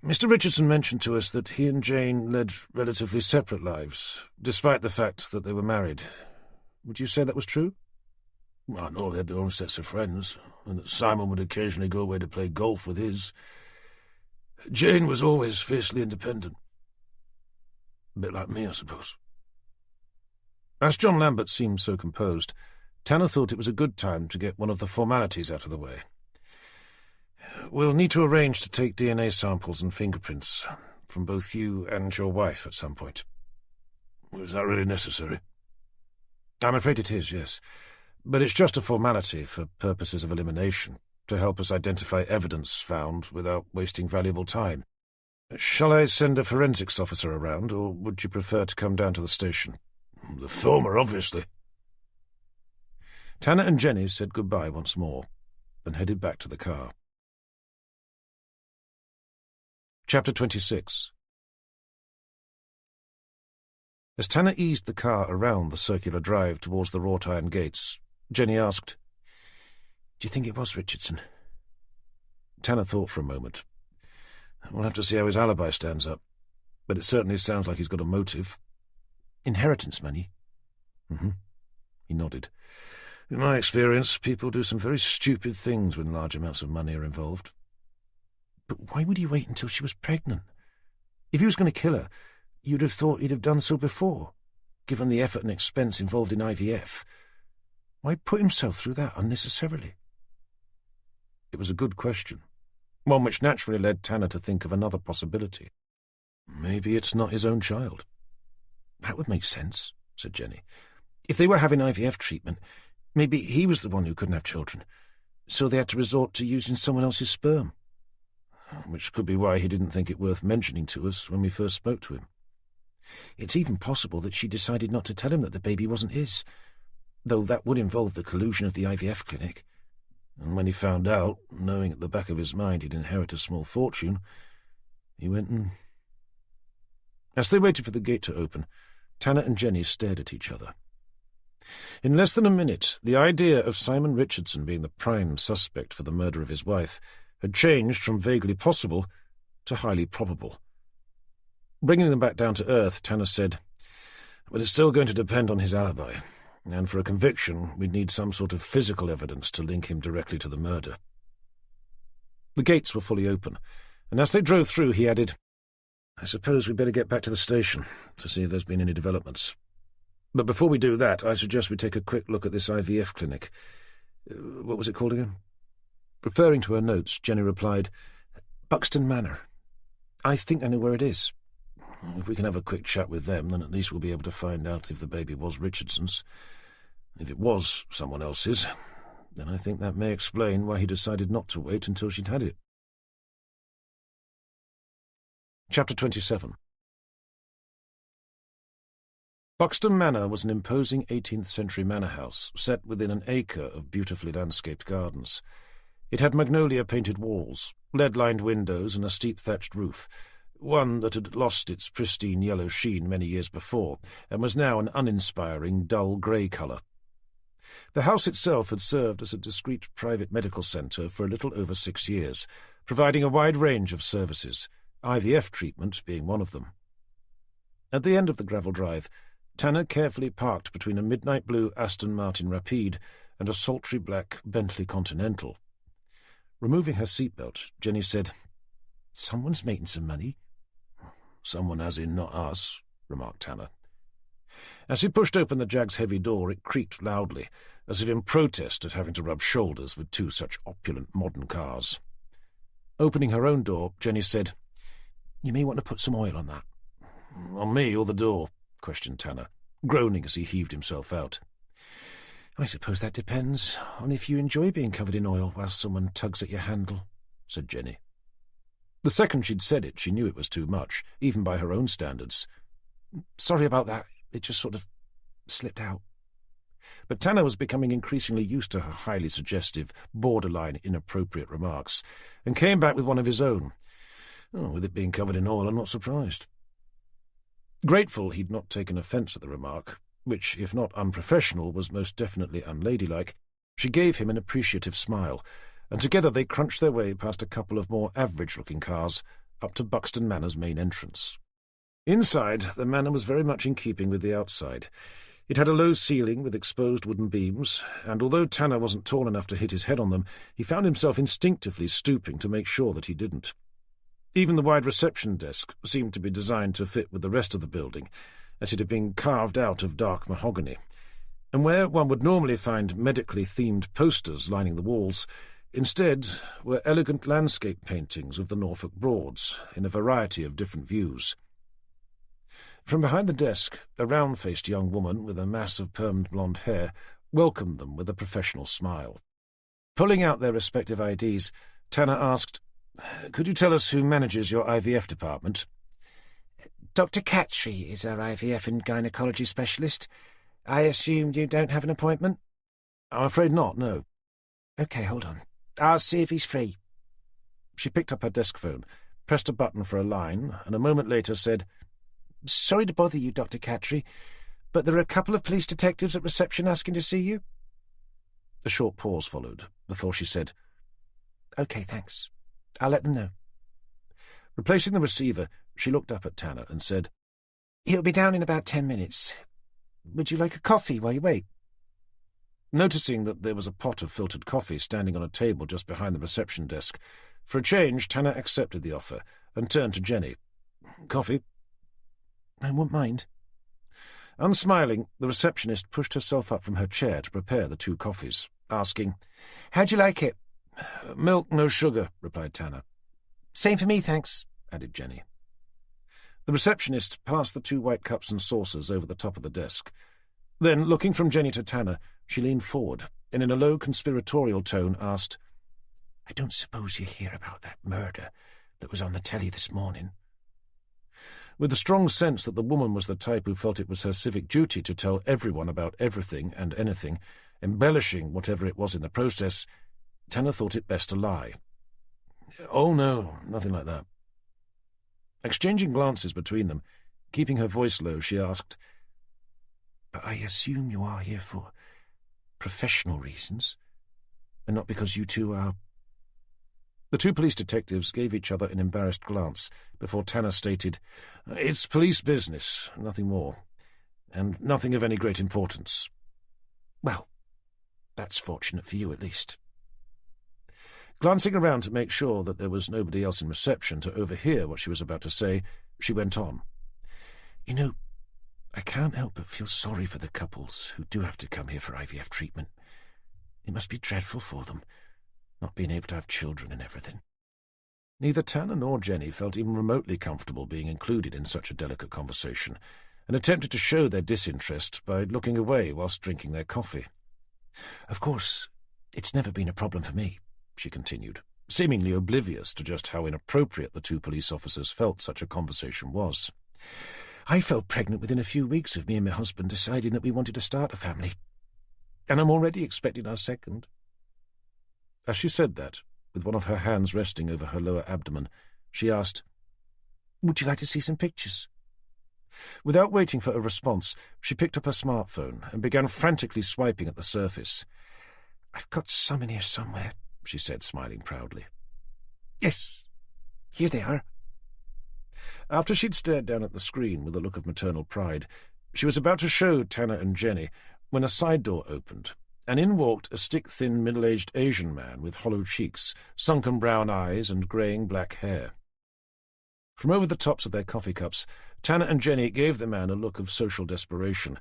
"Mr. Richardson mentioned to us that he and Jane led relatively separate lives, despite the fact that they were married. Would you say that was true?" "I know they had their own sets of friends, and that Simon would occasionally go away to play golf with his. Jane was always fiercely independent. A bit like me, I suppose." As John Lambert seemed so composed, Tanner thought it was a good time to get one of the formalities out of the way. "We'll need to arrange to take DNA samples and fingerprints from both you and your wife at some point." "Is that really necessary?" "I'm afraid it is, yes. But it's just a formality for purposes of elimination, to help us identify evidence found without wasting valuable time. Shall I send a forensics officer around, or would you prefer to come down to the station?" "The former, obviously." Tanner and Jenny said goodbye once more, and headed back to the car. Chapter 26. As Tanner eased the car around the circular drive towards the wrought iron gates, Jenny asked, "Do you think it was Richardson?" Tanner thought for a moment. "We'll have to see how his alibi stands up, but it certainly sounds like he's got a motive." "Inheritance money?" "Mm-hmm." He nodded. "In my experience, people do some very stupid things when large amounts of money are involved." "But why would he wait until she was pregnant? If he was going to kill her, you'd have thought he'd have done so before, given the effort and expense involved in IVF. Why put himself through that unnecessarily?" It was a good question, one which naturally led Tanner to think of another possibility. Maybe it's not his own child. "That would make sense," said Jenny. "If they were having IVF treatment, maybe he was the one who couldn't have children, so they had to resort to using someone else's sperm." Which could be why he didn't think it worth mentioning to us when we first spoke to him. "It's even possible that she decided not to tell him that the baby wasn't his, though that would involve the collusion of the IVF clinic. And when he found out, knowing at the back of his mind he'd inherit a small fortune, he went and..." As they waited for the gate to open, Tanner and Jenny stared at each other. In less than a minute, the idea of Simon Richardson being the prime suspect for the murder of his wife had changed from vaguely possible to highly probable. Bringing them back down to earth, Tanner said, "But it's still going to depend on his alibi, and for a conviction we'd need some sort of physical evidence to link him directly to the murder." The gates were fully open, and as they drove through he added, "I suppose we'd better get back to the station to see if there's been any developments. But before we do that, I suggest we take a quick look at this IVF clinic. What was it called again?" Referring to her notes, Jenny replied, "Buxton Manor. I think I know where it is." "If we can have a quick chat with them, then at least we'll be able to find out if the baby was Richardson's. If it was someone else's, then I think that may explain why he decided not to wait until she'd had it." Chapter 27. Buxton Manor was an imposing 18th-century manor house set within an acre of beautifully landscaped gardens. It had magnolia-painted walls, lead-lined windows, and a steep thatched roof, one that had lost its pristine yellow sheen many years before, and was now an uninspiring, dull grey colour. The house itself had served as a discreet private medical centre for a little over 6 years, providing a wide range of services, IVF treatment being one of them. At the end of the gravel drive, Tanner carefully parked between a midnight blue Aston Martin Rapide and a sultry black Bentley Continental. Removing her seatbelt, Jenny said, "Someone's making some money." "Someone as in not us," remarked Tanner. As he pushed open the Jag's heavy door, it creaked loudly, as if in protest at having to rub shoulders with two such opulent modern cars. Opening her own door, Jenny said, "You may want to put some oil on that." "On me or the door?" questioned Tanner, groaning as he heaved himself out. "I suppose that depends on if you enjoy being covered in oil while someone tugs at your handle," said Jenny. The second she'd said it, she knew it was too much, even by her own standards. "Sorry about that. It just sort of slipped out." But Tanner was becoming increasingly used to her highly suggestive, borderline inappropriate remarks, and came back with one of his own. With it being covered in oil, I'm not surprised. Grateful he'd not taken offence at the remark, which, if not unprofessional, was most definitely unladylike, she gave him an appreciative smile, and together they crunched their way past a couple of more average-looking cars, up to Buxton Manor's main entrance. Inside, the manor was very much in keeping with the outside. It had a low ceiling with exposed wooden beams, and although Tanner wasn't tall enough to hit his head on them, he found himself instinctively stooping to make sure that he didn't. Even the wide reception desk seemed to be designed to fit with the rest of the building, as it had been carved out of dark mahogany, and where one would normally find medically themed posters lining the walls, instead were elegant landscape paintings of the Norfolk Broads in a variety of different views. From behind the desk, a round-faced young woman with a mass of permed blonde hair welcomed them with a professional smile. Pulling out their respective IDs, Tanner asked, "Could you tell us who manages your IVF department?" "Dr. Catry is our IVF and gynecology specialist. I assume you don't have an appointment?" "I'm afraid not, no." "OK, hold on. I'll see if he's free." She picked up her desk phone, pressed a button for a line, and a moment later said, "Sorry to bother you, Dr. Catry, but there are a couple of police detectives at reception asking to see you." A short pause followed, before she said, "OK, thanks. I'll let them know." Replacing the receiver, she looked up at Tanner and said, "He'll be down in about 10 minutes. Would you like a coffee while you wait?" Noticing that there was a pot of filtered coffee standing on a table just behind the reception desk, for a change Tanner accepted the offer and turned to Jenny. "Coffee?" "I won't mind." Unsmiling, the receptionist pushed herself up from her chair to prepare the two coffees, asking, "How'd you like it?" "Milk, no sugar," replied Tanner. "Same for me, thanks," added Jenny. The receptionist passed the two white cups and saucers over the top of the desk. Then, looking from Jenny to Tanner, she leaned forward, and in a low conspiratorial tone asked, "I don't suppose you hear about that murder that was on the telly this morning?" With the strong sense that the woman was the type who felt it was her civic duty to tell everyone about everything and anything, embellishing whatever it was in the process, Tanner thought it best to lie. "Oh, no, nothing like that." Exchanging glances between them, keeping her voice low, she asked, "But I assume you are here for professional reasons, and not because you two are—" The two police detectives gave each other an embarrassed glance before Tanner stated, "It's police business, nothing more, and nothing of any great importance." "Well, that's fortunate for you, at least." Glancing around to make sure that there was nobody else in reception to overhear what she was about to say, she went on. "You know, I can't help but feel sorry for the couples who do have to come here for IVF treatment. It must be dreadful for them, not being able to have children and everything." Neither Tanner nor Jenny felt even remotely comfortable being included in such a delicate conversation, and attempted to show their disinterest by looking away whilst drinking their coffee. "Of course, it's never been a problem for me," she continued, seemingly oblivious to just how inappropriate the two police officers felt such a conversation was. "I fell pregnant within a few weeks of me and my husband deciding that we wanted to start a family, and I'm already expecting our second." As she said that, with one of her hands resting over her lower abdomen, she asked, "Would you like to see some pictures?" Without waiting for a response, she picked up her smartphone and began frantically swiping at the surface. "I've got some in here somewhere," she said, smiling proudly. "Yes, here they are." After she'd stared down at the screen with a look of maternal pride, she was about to show Tanner and Jenny when a side door opened, and in walked a stick-thin middle-aged Asian man with hollow cheeks, sunken brown eyes, and greying black hair. From over the tops of their coffee cups, Tanner and Jenny gave the man a look of social desperation,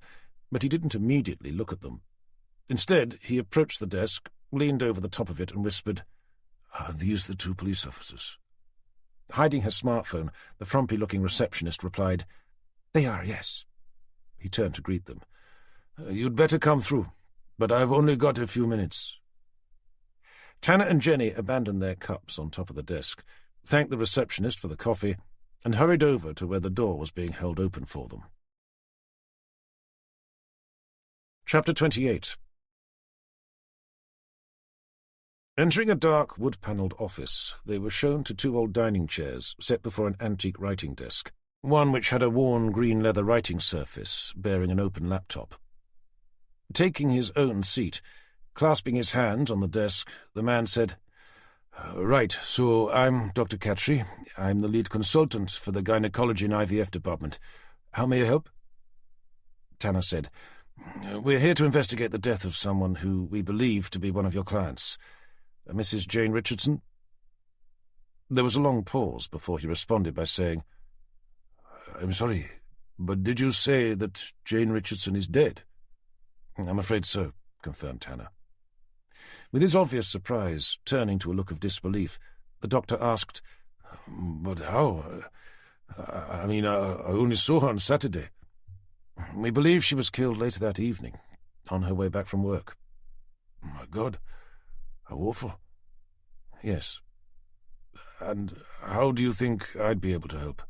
but he didn't immediately look at them. Instead, he approached the desk, leaned over the top of it and whispered, "Are these the two police officers?" Hiding her smartphone, the frumpy-looking receptionist replied, "They are, yes." He turned to greet them. "You'd better come through, but I've only got a few minutes." Tanner and Jenny abandoned their cups on top of the desk, thanked the receptionist for the coffee, and hurried over to where the door was being held open for them. Chapter 28. Entering a dark, wood-panelled office, they were shown to two old dining chairs set before an antique writing desk, one which had a worn green leather writing surface bearing an open laptop. Taking his own seat, clasping his hands on the desk, the man said, "Right, so I'm Dr. Catry. I'm the lead consultant for the gynecology and IVF department. How may I help?" Tanner said, "We're here to investigate the death of someone who we believe to be one of your clients. Mrs. Jane Richardson?" There was a long pause before he responded by saying, "I'm sorry, but did you say that Jane Richardson is dead?" "I'm afraid so," confirmed Tanner. With his obvious surprise turning to a look of disbelief, the doctor asked, "But how? I only saw her on Saturday." "We believe she was killed later that evening, on her way back from work." "My God, how awful." "Yes. And how do you think I'd be able to help?"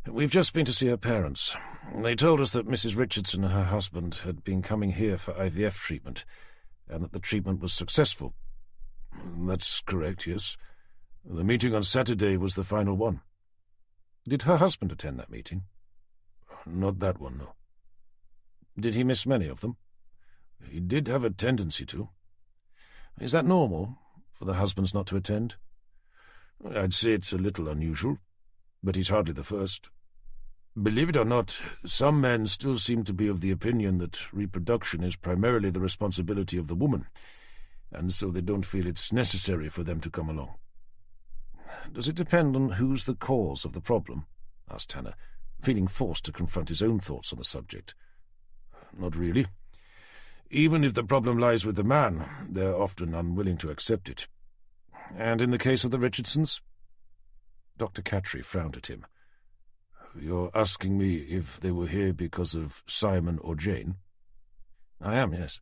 "We've just been to see her parents. They told us that Mrs. Richardson and her husband had been coming here for IVF treatment, and that the treatment was successful." "That's correct, yes. The meeting on Saturday was the final one." "Did her husband attend that meeting?" "Not that one, no." "Did he miss many of them?" "He did have a tendency to." "Is that normal, for the husbands not to attend?" "I'd say it's a little unusual, but he's hardly the first. Believe it or not, some men still seem to be of the opinion that reproduction is primarily the responsibility of the woman, and so they don't feel it's necessary for them to come along." "Does it depend on who's the cause of the problem?" asked Tanner, feeling forced to confront his own thoughts on the subject. "Not really. Even if the problem lies with the man, they're often unwilling to accept it." "And in the case of the Richardsons?" Dr. Catry frowned at him. "You're asking me if they were here because of Simon or Jane?" "I am, yes."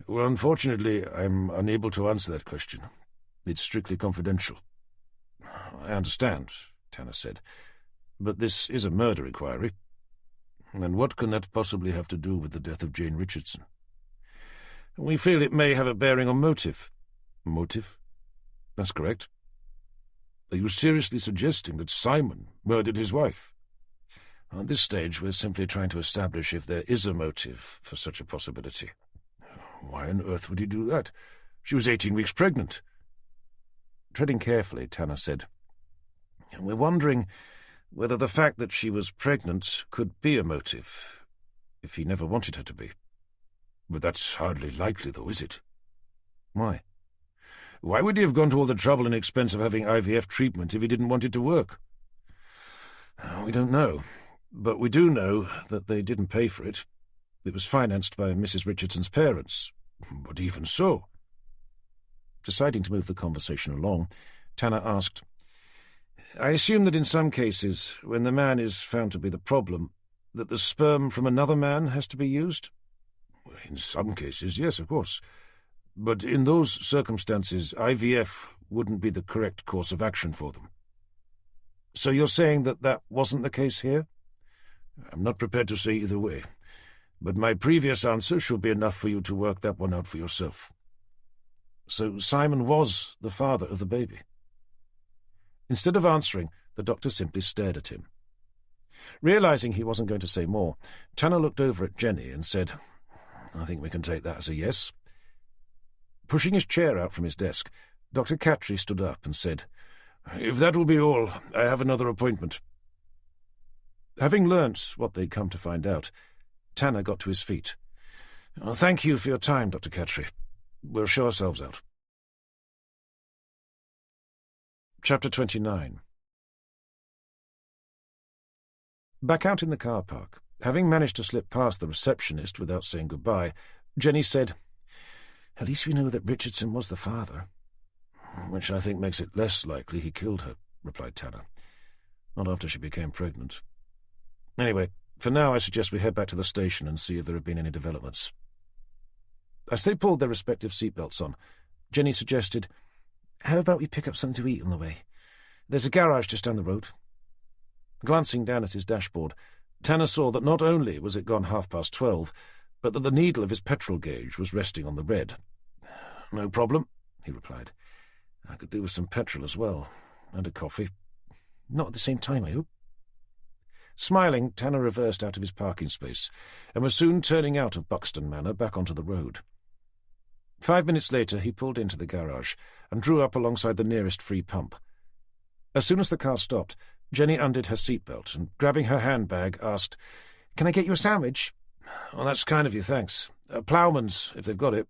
"Well, unfortunately, I'm unable to answer that question. It's strictly confidential." "I understand," Tanner said, "but this is a murder inquiry." "And what can that possibly have to do with the death of Jane Richardson?" "We feel it may have a bearing on motive." "Motive?" "That's correct." "Are you seriously suggesting that Simon murdered his wife?" "At this stage, we're simply trying to establish if there is a motive for such a possibility." "Why on earth would he do that? She was 18 weeks pregnant." Treading carefully, Tanner said, "We're wondering whether the fact that she was pregnant could be a motive, if he never wanted her to be." "But that's hardly likely, though, is it?" "Why?" "Why would he have gone to all the trouble and expense of having IVF treatment if he didn't want it to work?" "We don't know, but we do know that they didn't pay for it. It was financed by Mrs. Richardson's parents." "But even so—" Deciding to move the conversation along, Tanner asked, "I assume that in some cases, when the man is found to be the problem, that the sperm from another man has to be used?" "In some cases, yes, of course. But in those circumstances, IVF wouldn't be the correct course of action for them." "So you're saying that that wasn't the case here?" "I'm not prepared to say either way, but my previous answer should be enough for you to work that one out for yourself." "So Simon was the father of the baby?" Instead of answering, the doctor simply stared at him. Realizing he wasn't going to say more, Tanner looked over at Jenny and said, "I think we can take that as a yes." Pushing his chair out from his desk, Dr. Catry stood up and said, "If that will be all, I have another appointment." Having learnt what they'd come to find out, Tanner got to his feet. "Thank you for your time, Dr. Catry. We'll show ourselves out." Chapter 29. Back out in the car park, having managed to slip past the receptionist without saying goodbye, Jenny said, "At least we know that Richardson was the father." "Which I think makes it less likely he killed her," replied Tanner. "Not after she became pregnant. Anyway, for now I suggest we head back to the station and see if there have been any developments." As they pulled their respective seatbelts on, Jenny suggested, "How about we pick up something to eat on the way? There's a garage just down the road." Glancing down at his dashboard, Tanner saw that not only was it gone 12:30, but that the needle of his petrol gauge was resting on the red. "No problem," he replied. "I could do with some petrol as well, and a coffee." "Not at the same time, I hope." Smiling, Tanner reversed out of his parking space, and was soon turning out of Buxton Manor back onto the road. 5 minutes later he pulled into the garage and drew up alongside the nearest free pump. As soon as the car stopped, Jenny undid her seatbelt and, grabbing her handbag, asked, "Can I get you a sandwich?" "Well, that's kind of you, thanks. Ploughman's, if they've got it."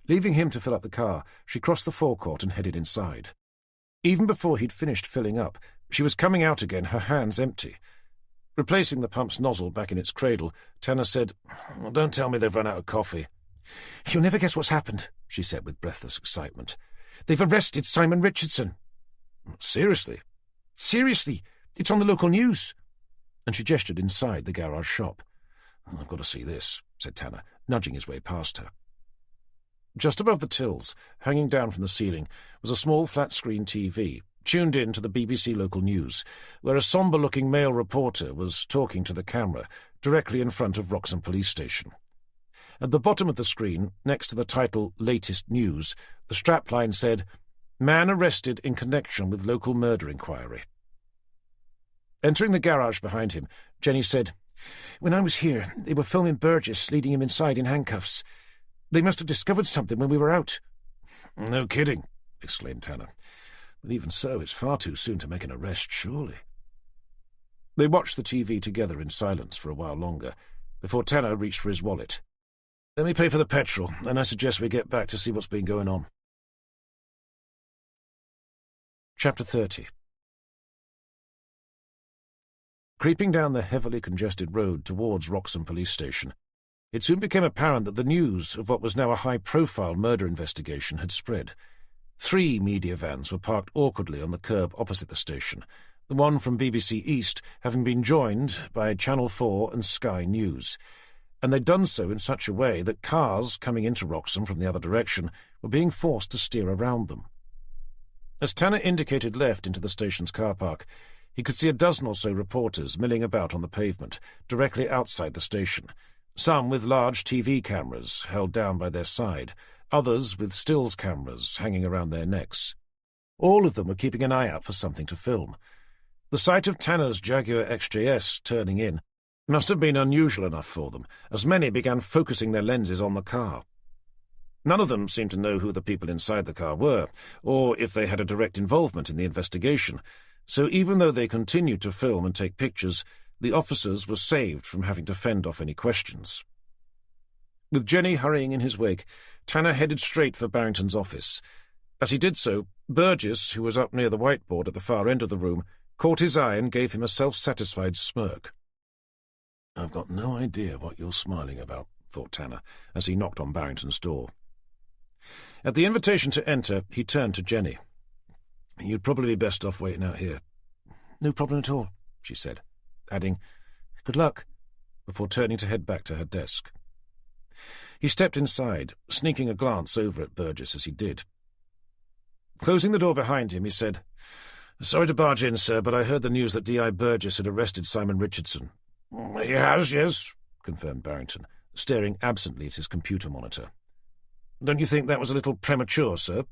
Leaving him to fill up the car, she crossed the forecourt and headed inside. Even before he'd finished filling up, she was coming out again, her hands empty. Replacing the pump's nozzle back in its cradle, Tanner said, "Well, don't tell me they've run out of coffee." "You'll never guess what's happened," she said with breathless excitement. "They've arrested Simon Richardson." "Seriously?" "Seriously. It's on the local news." And she gestured inside the garage shop. "I've got to see this," said Tanner, nudging his way past her. Just above the tills, hanging down from the ceiling, was a small flat-screen TV, tuned in to the BBC local news, where a sombre-looking male reporter was talking to the camera directly in front of Wroxham Police Station. At the bottom of the screen, next to the title Latest News, the strapline said, "Man arrested in connection with local murder inquiry." Entering the garage behind him, Jenny said, "When I was here, they were filming Burgess, leading him inside in handcuffs. They must have discovered something when we were out." "No kidding," exclaimed Tanner. "But even so, it's far too soon to make an arrest, surely." They watched the TV together in silence for a while longer, before Tanner reached for his wallet. "Let me pay for the petrol, and I suggest we get back to see what's been going on." Chapter 30. Creeping down the heavily congested road towards Wroxham Police Station, it soon became apparent that the news of what was now a high-profile murder investigation had spread. 3 media vans were parked awkwardly on the curb opposite the station, the one from BBC East having been joined by Channel 4 and Sky News, and they'd done so in such a way that cars coming into Wroxham from the other direction were being forced to steer around them. As Tanner indicated left into the station's car park, he could see a dozen or so reporters milling about on the pavement, directly outside the station, some with large TV cameras held down by their side, others with stills cameras hanging around their necks. All of them were keeping an eye out for something to film. The sight of Tanner's Jaguar XJS turning in must have been unusual enough for them, as many began focusing their lenses on the car. None of them seemed to know who the people inside the car were, or if they had a direct involvement in the investigation, so even though they continued to film and take pictures, the officers were saved from having to fend off any questions. With Jenny hurrying in his wake, Tanner headed straight for Barrington's office. As he did so, Burgess, who was up near the whiteboard at the far end of the room, caught his eye and gave him a self-satisfied smirk. "I've got no idea what you're smiling about," thought Tanner, as he knocked on Barrington's door. At the invitation to enter, he turned to Jenny. "You'd probably be best off waiting out here." "No problem at all," she said, adding, "Good luck," before turning to head back to her desk. He stepped inside, sneaking a glance over at Burgess as he did. Closing the door behind him, he said, "Sorry to barge in, sir, but I heard the news that D.I. Burgess had arrested Simon Richardson." "He has, yes," confirmed Barrington, staring absently at his computer monitor. "Don't you think that was a little premature, sir?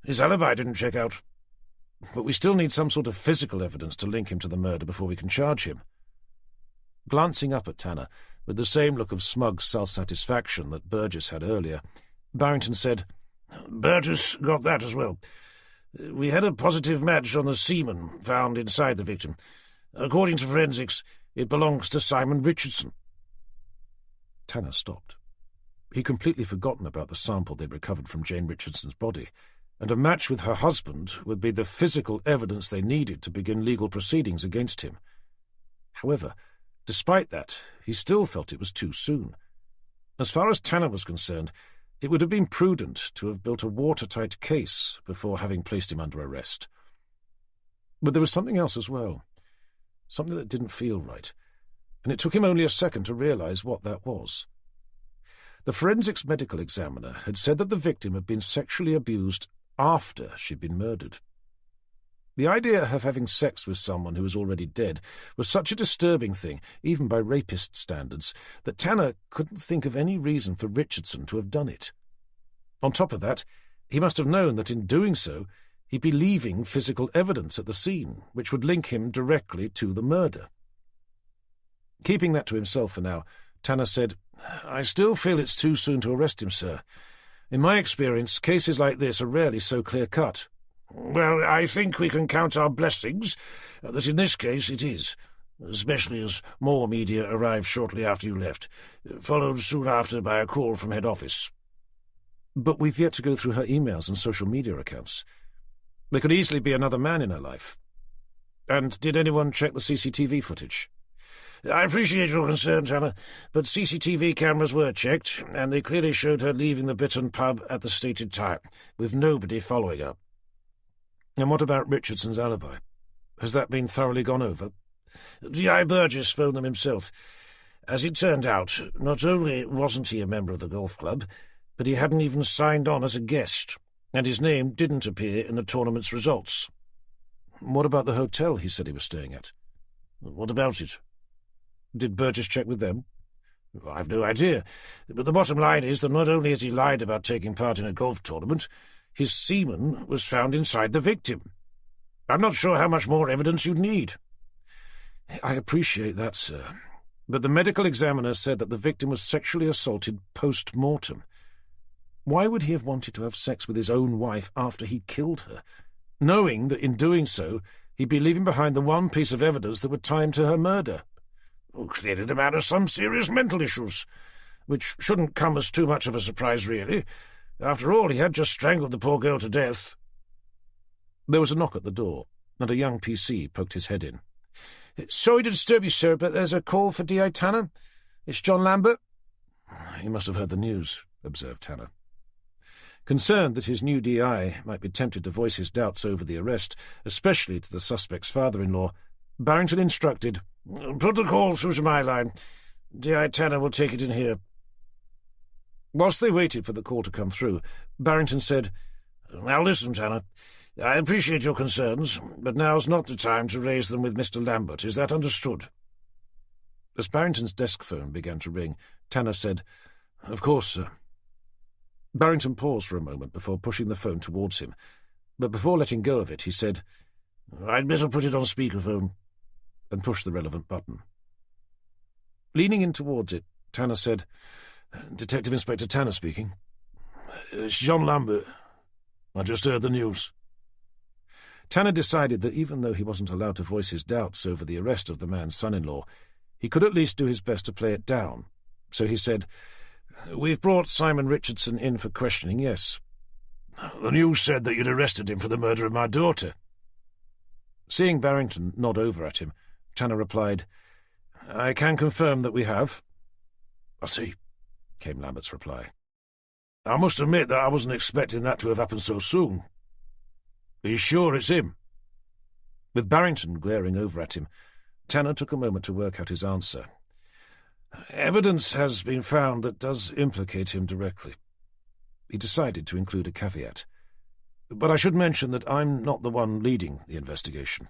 His alibi didn't check out. But we still need some sort of physical evidence to link him to the murder before we can charge him." Glancing up at Tanner, with the same look of smug self-satisfaction that Burgess had earlier, Barrington said, "Burgess got that as well. We had a positive match on the semen found inside the victim. According to forensics, it belongs to Simon Richardson." Tanner stopped. He'd completely forgotten about the sample they'd recovered from Jane Richardson's body, and a match with her husband would be the physical evidence they needed to begin legal proceedings against him. However, despite that, he still felt it was too soon. As far as Tanner was concerned, it would have been prudent to have built a watertight case before having placed him under arrest. But there was something else as well, something that didn't feel right, and it took him only a second to realize what that was. The forensics medical examiner had said that the victim had been sexually abused after she'd been murdered. The idea of having sex with someone who was already dead was such a disturbing thing, even by rapist standards, that Tanner couldn't think of any reason for Richardson to have done it. On top of that, he must have known that in doing so, he'd be leaving physical evidence at the scene, which would link him directly to the murder. Keeping that to himself for now, Tanner said, "I still feel it's too soon to arrest him, sir. In my experience, cases like this are rarely so clear-cut." "Well, I think we can count our blessings that in this case it is, especially as more media arrived shortly after you left, followed soon after by a call from head office." "But we've yet to go through her emails and social media accounts. There could easily be another man in her life. And did anyone check the CCTV footage?" "I appreciate your concern, Tanner, but CCTV cameras were checked, and they clearly showed her leaving the Bitton pub at the stated time, with nobody following her." "And what about Richardson's alibi? Has that been thoroughly gone over?" D.I. Burgess phoned them himself. As it turned out, not only wasn't he a member of the golf club, but he hadn't even signed on as a guest, and his name didn't appear in the tournament's results. "What about the hotel he said he was staying at?" "What about it?" "Did Burgess check with them?" "I've no idea, but the bottom line is that not only has he lied about taking part in a golf tournament, his semen was found inside the victim. I'm not sure how much more evidence you'd need." "I appreciate that, sir. But the medical examiner said that the victim was sexually assaulted post-mortem. Why would he have wanted to have sex with his own wife after he killed her, knowing that in doing so he'd be leaving behind the one piece of evidence that would tie him to her murder?" "Well, clearly the man has some serious mental issues, which shouldn't come as too much of a surprise, really. After all, he had just strangled the poor girl to death." There was a knock at the door, and a young PC poked his head in. "Sorry to disturb you, sir, but there's a call for D.I. Tanner. It's John Lambert." "He must have heard the news," observed Tanner. Concerned that his new DI might be tempted to voice his doubts over the arrest, especially to the suspect's father-in-law, Barrington instructed, "Put the call through to my line. D.I. Tanner will take it in here." Whilst they waited for the call to come through, Barrington said, "Now listen, Tanner. I appreciate your concerns, but now's not the time to raise them with Mr. Lambert. Is that understood?" As Barrington's desk phone began to ring, Tanner said, "Of course, sir." Barrington paused for a moment before pushing the phone towards him, but before letting go of it, he said, "I'd better put it on speakerphone," and pushed the relevant button. Leaning in towards it, Tanner said, "Detective Inspector Tanner speaking." "It's John Lambert. I just heard the news." Tanner decided that even though he wasn't allowed to voice his doubts over the arrest of the man's son-in-law, he could at least do his best to play it down. So he said, "We've brought Simon Richardson in for questioning, yes." "The news said that you'd arrested him for the murder of my daughter." Seeing Barrington nod over at him, Tanner replied, "I can confirm that we have." "I see," came Lambert's reply. "I must admit that I wasn't expecting that to have happened so soon. Are you sure it's him?" With Barrington glaring over at him, Tanner took a moment to work out his answer. "Evidence has been found that does implicate him directly." He decided to include a caveat. "But I should mention that I'm not the one leading the investigation."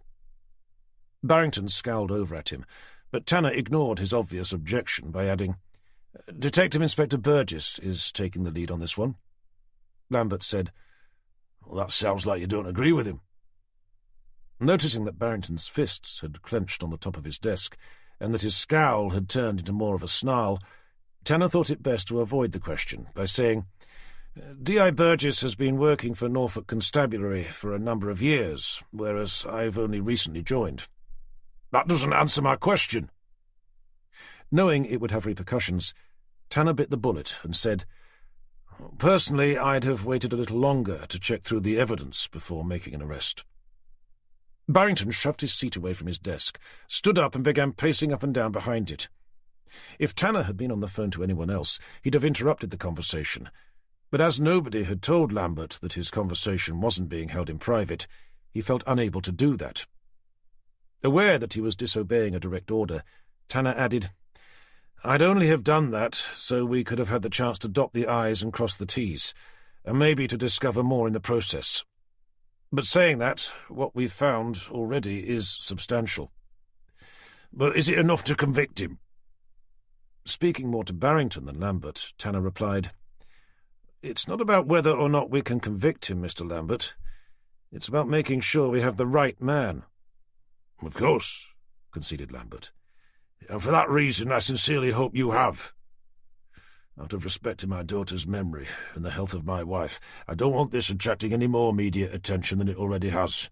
Barrington scowled over at him, but Tanner ignored his obvious objection by adding, "Detective Inspector Burgess is taking the lead on this one." Lambert said, "Well, that sounds like you don't agree with him." Noticing that Barrington's fists had clenched on the top of his desk, and that his scowl had turned into more of a snarl, Tanner thought it best to avoid the question by saying, "D.I. Burgess has been working for Norfolk Constabulary for a number of years, whereas I've only recently joined." "That doesn't answer my question." Knowing it would have repercussions, Tanner bit the bullet and said, "Personally, I'd have waited a little longer to check through the evidence before making an arrest." Barrington shoved his seat away from his desk, stood up and began pacing up and down behind it. If Tanner had been on the phone to anyone else, he'd have interrupted the conversation. But as nobody had told Lambert that his conversation wasn't being held in private, he felt unable to do that. Aware that he was disobeying a direct order, Tanner added, "I'd only have done that so we could have had the chance to dot the I's and cross the T's, and maybe to discover more in the process. But saying that, what we've found already is substantial." "But is it enough to convict him?" Speaking more to Barrington than Lambert, Tanner replied, "It's not about whether or not we can convict him, Mr. Lambert. It's about making sure we have the right man." "Of course," conceded Lambert. "And for that reason I sincerely hope you have. Out of respect to my daughter's memory and the health of my wife, I don't want this attracting any more media attention than it already has.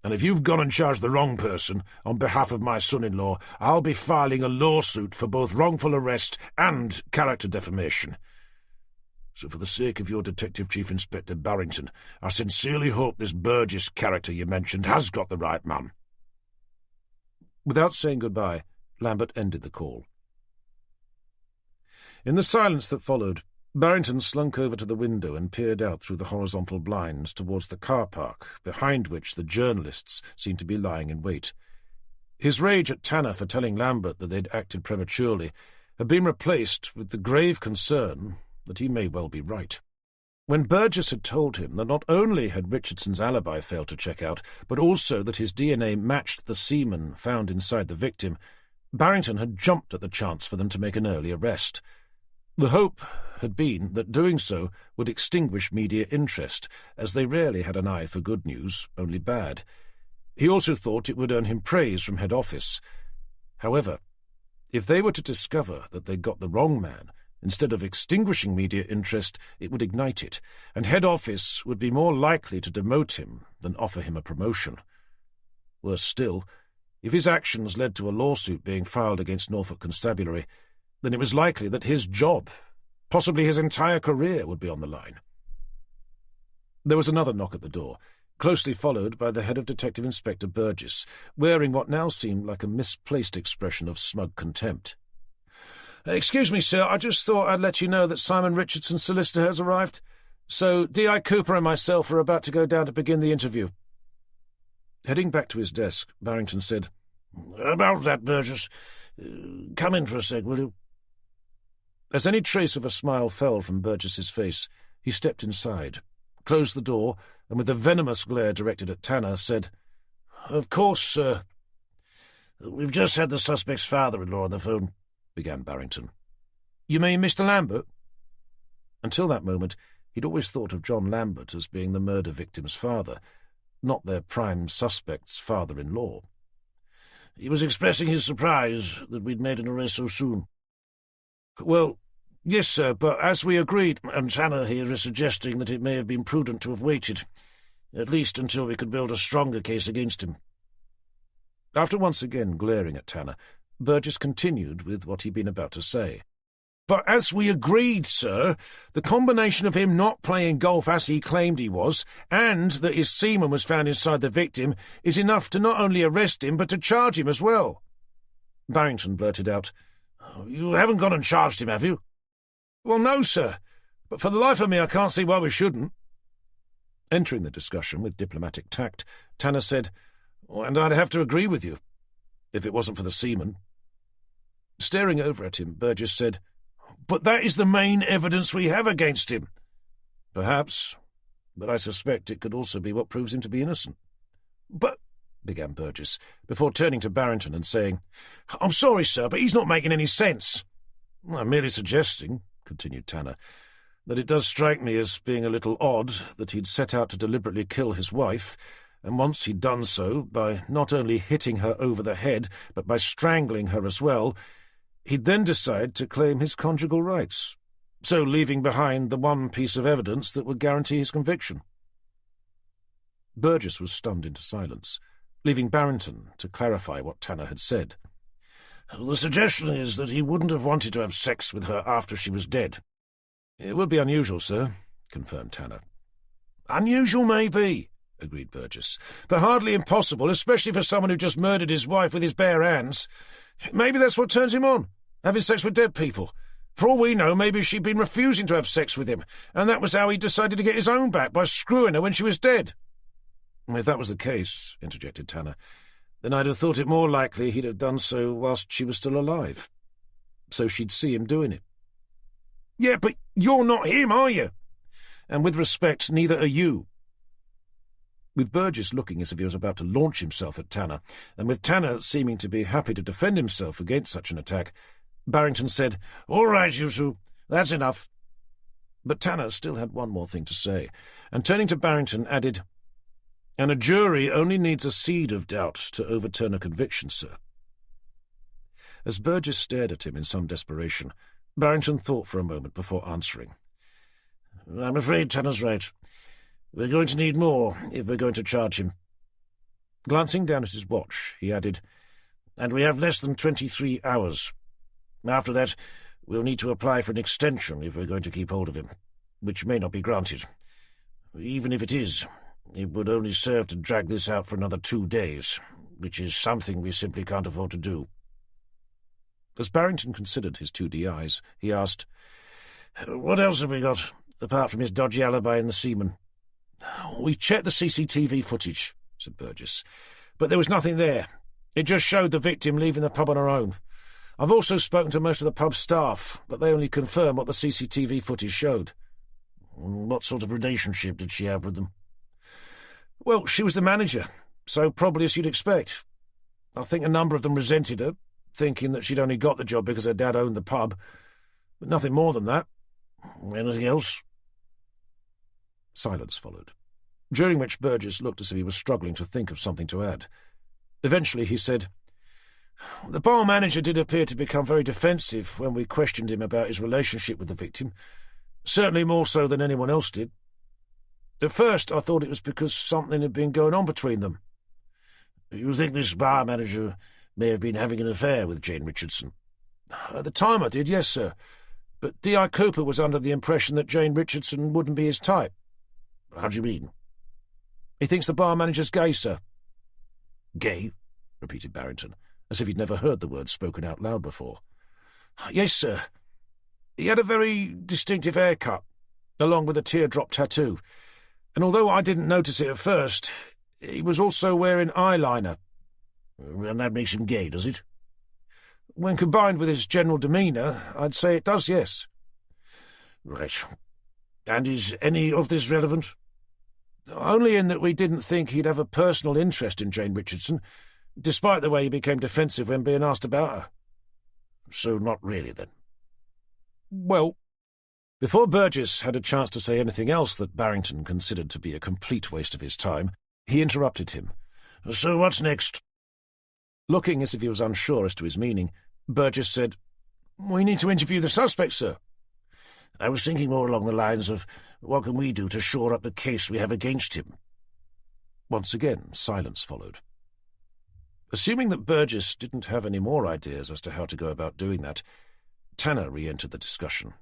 And if you've gone and charged the wrong person on behalf of my son-in-law, I'll be filing a lawsuit for both wrongful arrest and character defamation. So for the sake of your Detective Chief Inspector Barrington, I sincerely hope this Burgess character you mentioned has got the right man." Without saying goodbye, Lambert ended the call. In the silence that followed, Barrington slunk over to the window and peered out through the horizontal blinds towards the car park, behind which the journalists seemed to be lying in wait. His rage at Tanner for telling Lambert that they'd acted prematurely had been replaced with the grave concern that he may well be right. When Burgess had told him that not only had Richardson's alibi failed to check out, but also that his DNA matched the semen found inside the victim, Barrington had jumped at the chance for them to make an early arrest. The hope had been that doing so would extinguish media interest, as they rarely had an eye for good news, only bad. He also thought it would earn him praise from head office. However, if they were to discover that they'd got the wrong man, instead of extinguishing media interest, it would ignite it, and head office would be more likely to demote him than offer him a promotion. Worse still, if his actions led to a lawsuit being filed against Norfolk Constabulary, then it was likely that his job, possibly his entire career, would be on the line. There was another knock at the door, closely followed by the head of Detective Inspector Burgess, wearing what now seemed like a misplaced expression of smug contempt. "Excuse me, sir, I just thought I'd let you know that Simon Richardson's solicitor has arrived. So D.I. Cooper and myself are about to go down to begin the interview." Heading back to his desk, Barrington said, "About that, Burgess. Come in for a sec, will you?" As any trace of a smile fell from Burgess's face, he stepped inside, closed the door, and with a venomous glare directed at Tanner, said, "Of course, sir." "We've just had the suspect's father-in-law on the phone," began Barrington. "You mean Mr. Lambert?" Until that moment, he'd always thought of John Lambert as being the murder victim's father, not their prime suspect's father-in-law. "He was expressing his surprise that we'd made an arrest so soon." "Well, yes, sir, but as we agreed, and Tanner here is suggesting that it may have been prudent to have waited, at least until we could build a stronger case against him." After once again glaring at Tanner, Burgess continued with what he'd been about to say. "But as we agreed, sir, the combination of him not playing golf as he claimed he was, and that his semen was found inside the victim, is enough to not only arrest him, but to charge him as well." Barrington blurted out, "You haven't gone and charged him, have you?" "Well, no, sir, but for the life of me I can't see why we shouldn't." Entering the discussion with diplomatic tact, Tanner said, "And I'd have to agree with you, if it wasn't for the semen." Staring over at him, Burgess said, "But that is the main evidence we have against him." "Perhaps, but I suspect it could also be what proves him to be innocent." "But—" began Burgess, before turning to Barrington and saying, "I'm sorry, sir, but he's not making any sense." "I'm merely suggesting," continued Tanner, "that it does strike me as being a little odd that he'd set out to deliberately kill his wife, and once he'd done so, by not only hitting her over the head, but by strangling her as well, he'd then decide to claim his conjugal rights, so leaving behind the one piece of evidence that would guarantee his conviction." Burgess was stunned into silence, leaving Barrington to clarify what Tanner had said. "The suggestion is that he wouldn't have wanted to have sex with her after she was dead." "It would be unusual, sir," confirmed Tanner. "Unusual may be, agreed Burgess. "But hardly impossible, especially for someone who just murdered his wife with his bare hands. Maybe that's what turns him on, having sex with dead people. For all we know, maybe she'd been refusing to have sex with him, and that was how he decided to get his own back, by screwing her when she was dead." "If that was the case," interjected Tanner, "then I'd have thought it more likely he'd have done so whilst she was still alive. So she'd see him doing it." "Yeah, but you're not him, are you? And with respect, neither are you." With Burgess looking as if he was about to launch himself at Tanner, and with Tanner seeming to be happy to defend himself against such an attack, Barrington said, "All right, you two, that's enough." But Tanner still had one more thing to say, and turning to Barrington added, "And a jury only needs a seed of doubt to overturn a conviction, sir." As Burgess stared at him in some desperation, Barrington thought for a moment before answering. "I'm afraid Tanner's right. We're going to need more if we're going to charge him." Glancing down at his watch, he added, "And we have less than 23 hours. After that, we'll need to apply for an extension if we're going to keep hold of him, which may not be granted. Even if it is, it would only serve to drag this out for another 2 days, which is something we simply can't afford to do." As Barrington considered his 2 DIs, he asked, "What else have we got, apart from his dodgy alibi and the seaman?" "We checked the CCTV footage," said Burgess, "but there was nothing there. It just showed the victim leaving the pub on her own. I've also spoken to most of the pub staff, but they only confirm what the CCTV footage showed." "What sort of relationship did she have with them?" "Well, she was the manager, so probably as you'd expect. I think a number of them resented her, thinking that she'd only got the job because her dad owned the pub, but nothing more than that." "Anything else?" Silence followed, during which Burgess looked as if he was struggling to think of something to add. Eventually he said, "The bar manager did appear to become very defensive when we questioned him about his relationship with the victim, certainly more so than anyone else did. At first I thought it was because something had been going on between them." "You think this bar manager may have been having an affair with Jane Richardson?" "At the time I did, yes, sir. But D.I. Cooper was under the impression that Jane Richardson wouldn't be his type." "How do you mean?" "He thinks the bar manager's gay, sir." "Gay?" repeated Barrington, as if he'd never heard the word spoken out loud before. "Yes, sir. He had a very distinctive haircut, along with a teardrop tattoo, and although I didn't notice it at first, he was also wearing eyeliner." "And that makes him gay, does it?" "When combined with his general demeanour, I'd say it does, yes." "Right. And is any of this relevant?" "Only in that we didn't think he'd have a personal interest in Jane Richardson, despite the way he became defensive when being asked about her." "So not really, then?" "Well—" Before Burgess had a chance to say anything else that Barrington considered to be a complete waste of his time, he interrupted him. "So what's next?" Looking as if he was unsure as to his meaning, Burgess said, "We need to interview the suspect, sir." "I was thinking more along the lines of, what can we do to shore up the case we have against him?" Once again, silence followed. Assuming that Burgess didn't have any more ideas as to how to go about doing that, Tanner re-entered the discussion.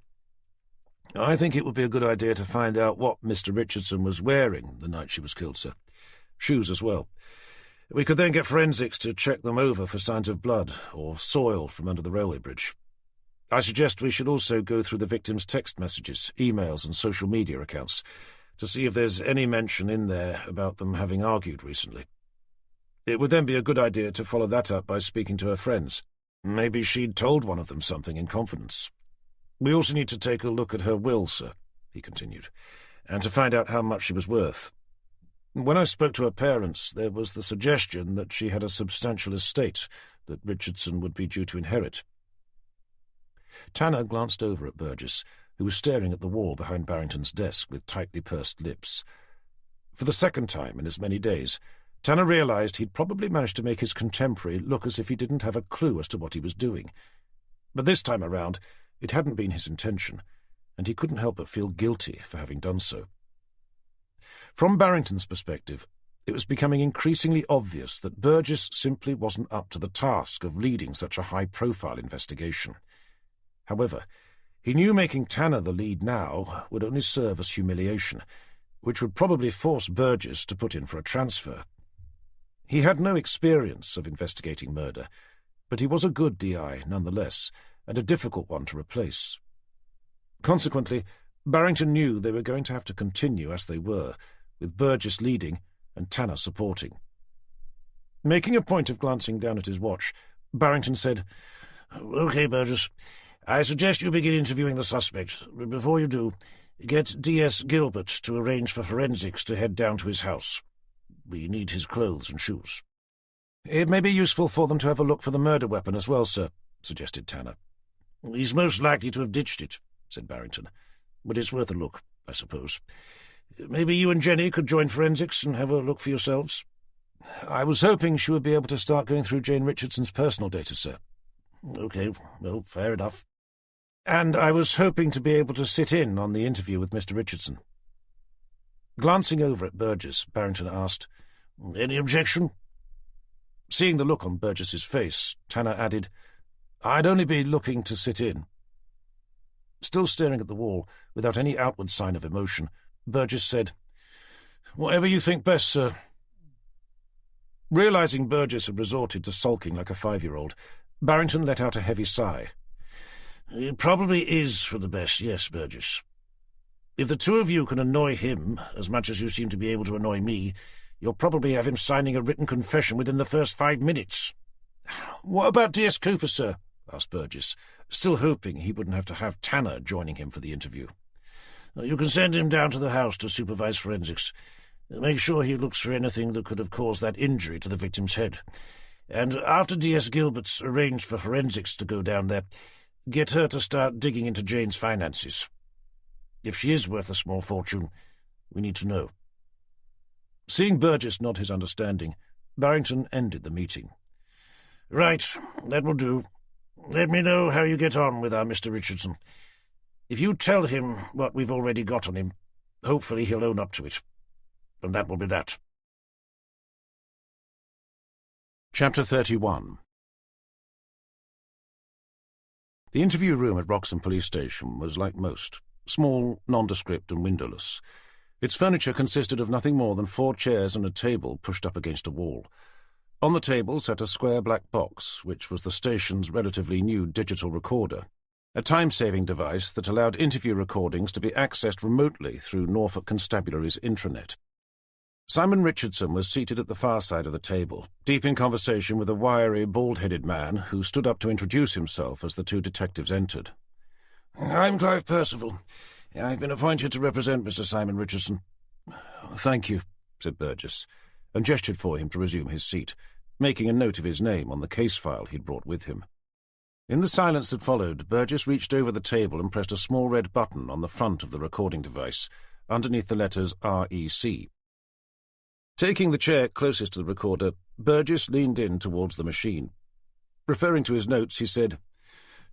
"I think it would be a good idea to find out what Mr. Richardson was wearing the night she was killed, sir. Shoes as well. We could then get forensics to check them over for signs of blood or soil from under the railway bridge. I suggest we should also go through the victim's text messages, emails and social media accounts to see if there's any mention in there about them having argued recently. It would then be a good idea to follow that up by speaking to her friends. Maybe she'd told one of them something in confidence. We also need to take a look at her will, sir," he continued, "and to find out how much she was worth. When I spoke to her parents, there was the suggestion that she had a substantial estate that Richardson would be due to inherit." Tanner glanced over at Burgess, who was staring at the wall behind Barrington's desk with tightly pursed lips. For the second time in as many days, Tanner realized he'd probably managed to make his contemporary look as if he didn't have a clue as to what he was doing. But this time around, it hadn't been his intention, and he couldn't help but feel guilty for having done so. From Barrington's perspective, it was becoming increasingly obvious that Burgess simply wasn't up to the task of leading such a high-profile investigation. However, he knew making Tanner the lead now would only serve as humiliation, which would probably force Burgess to put in for a transfer. He had no experience of investigating murder, but he was a good DI nonetheless, and a difficult one to replace. Consequently, Barrington knew they were going to have to continue as they were, with Burgess leading and Tanner supporting. Making a point of glancing down at his watch, Barrington said, "OK, Burgess, I suggest you begin interviewing the suspect. But before you do, get D.S. Gilbert to arrange for forensics to head down to his house. We need his clothes and shoes." "It may be useful for them to have a look for the murder weapon as well, sir," suggested Tanner. "He's most likely to have ditched it," said Barrington. "But it's worth a look, I suppose. Maybe you and Jenny could join forensics and have a look for yourselves." "I was hoping she would be able to start going through Jane Richardson's personal data, sir." "OK, well, fair enough." "And I was hoping to be able to sit in on the interview with Mr. Richardson." Glancing over at Burgess, Barrington asked, "Any objection?" Seeing the look on Burgess's face, Tanner added, "I'd only be looking to sit in." Still staring at the wall, without any outward sign of emotion, Burgess said, "Whatever you think best, sir." Realizing Burgess had resorted to sulking like a 5-year-old, Barrington let out a heavy sigh. "It probably is for the best, yes, Burgess. If the two of you can annoy him as much as you seem to be able to annoy me, you'll probably have him signing a written confession within the first 5 minutes. "What about D.S. Cooper, sir?" asked Burgess, still hoping he wouldn't have to have Tanner joining him for the interview. "You can send him down to the house to supervise forensics. Make sure he looks for anything that could have caused that injury to the victim's head. And after D.S. Gilbert's arranged for forensics to go down there, get her to start digging into Jane's finances. If she is worth a small fortune, we need to know." Seeing Burgess nod his understanding, Barrington ended the meeting. "Right, that will do. Let me know how you get on with our Mr. Richardson. If you tell him what we've already got on him, hopefully he'll own up to it. And that will be that." Chapter 31. The interview room at Wroxham Police Station was like most, small, nondescript and windowless. Its furniture consisted of nothing more than 4 chairs and a table pushed up against a wall. On the table sat a square black box, which was the station's relatively new digital recorder, a time-saving device that allowed interview recordings to be accessed remotely through Norfolk Constabulary's intranet. Simon Richardson was seated at the far side of the table, deep in conversation with a wiry, bald-headed man who stood up to introduce himself as the 2 detectives entered. "I'm Clive Percival. I've been appointed to represent Mr. Simon Richardson." "Thank you," said Burgess, and gestured for him to resume his seat, making a note of his name on the case file he'd brought with him. In the silence that followed, Burgess reached over the table and pressed a small red button on the front of the recording device, underneath the letters REC. Taking the chair closest to the recorder, Burgess leaned in towards the machine. Referring to his notes, he said,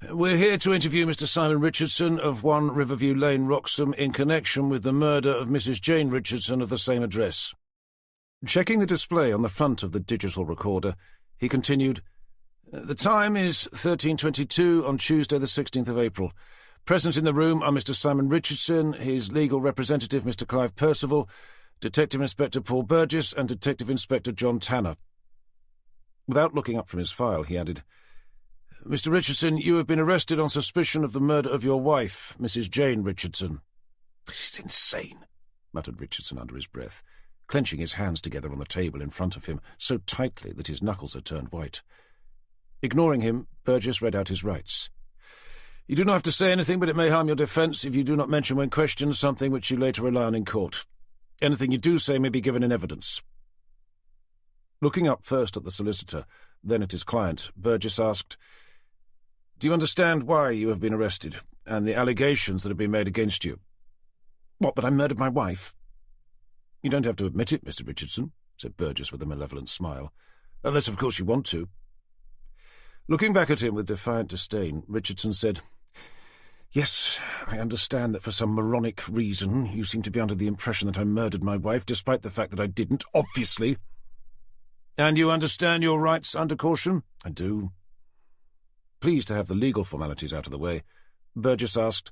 "We're here to interview Mr. Simon Richardson of 1 Riverview Lane, Wroxham, in connection with the murder of Mrs. Jane Richardson of the same address." Checking the display on the front of the digital recorder, he continued, "The time is 13:22 on Tuesday the 16th of April. Present in the room are Mr. Simon Richardson, his legal representative Mr. Clive Percival, Detective Inspector Paul Burgess and Detective Inspector John Tanner." Without looking up from his file, he added, "Mr. Richardson, you have been arrested on suspicion of the murder of your wife, Mrs. Jane Richardson." "This is insane," muttered Richardson under his breath, clenching his hands together on the table in front of him so tightly that his knuckles had turned white. Ignoring him, Burgess read out his rights. "You do not have to say anything, but it may harm your defence if you do not mention when questioned something which you later rely on in court. Anything you do say may be given in evidence." Looking up first at the solicitor, then at his client, Burgess asked, "Do you understand why you have been arrested, and the allegations that have been made against you?" "What, that I murdered my wife?" "You don't have to admit it, Mr. Richardson," said Burgess with a malevolent smile, "unless, of course, you want to." Looking back at him with defiant disdain, Richardson said, "Yes, I understand that for some moronic reason you seem to be under the impression that I murdered my wife, despite the fact that I didn't, obviously." "And you understand your rights under caution?" "I do." Pleased to have the legal formalities out of the way, Burgess asked,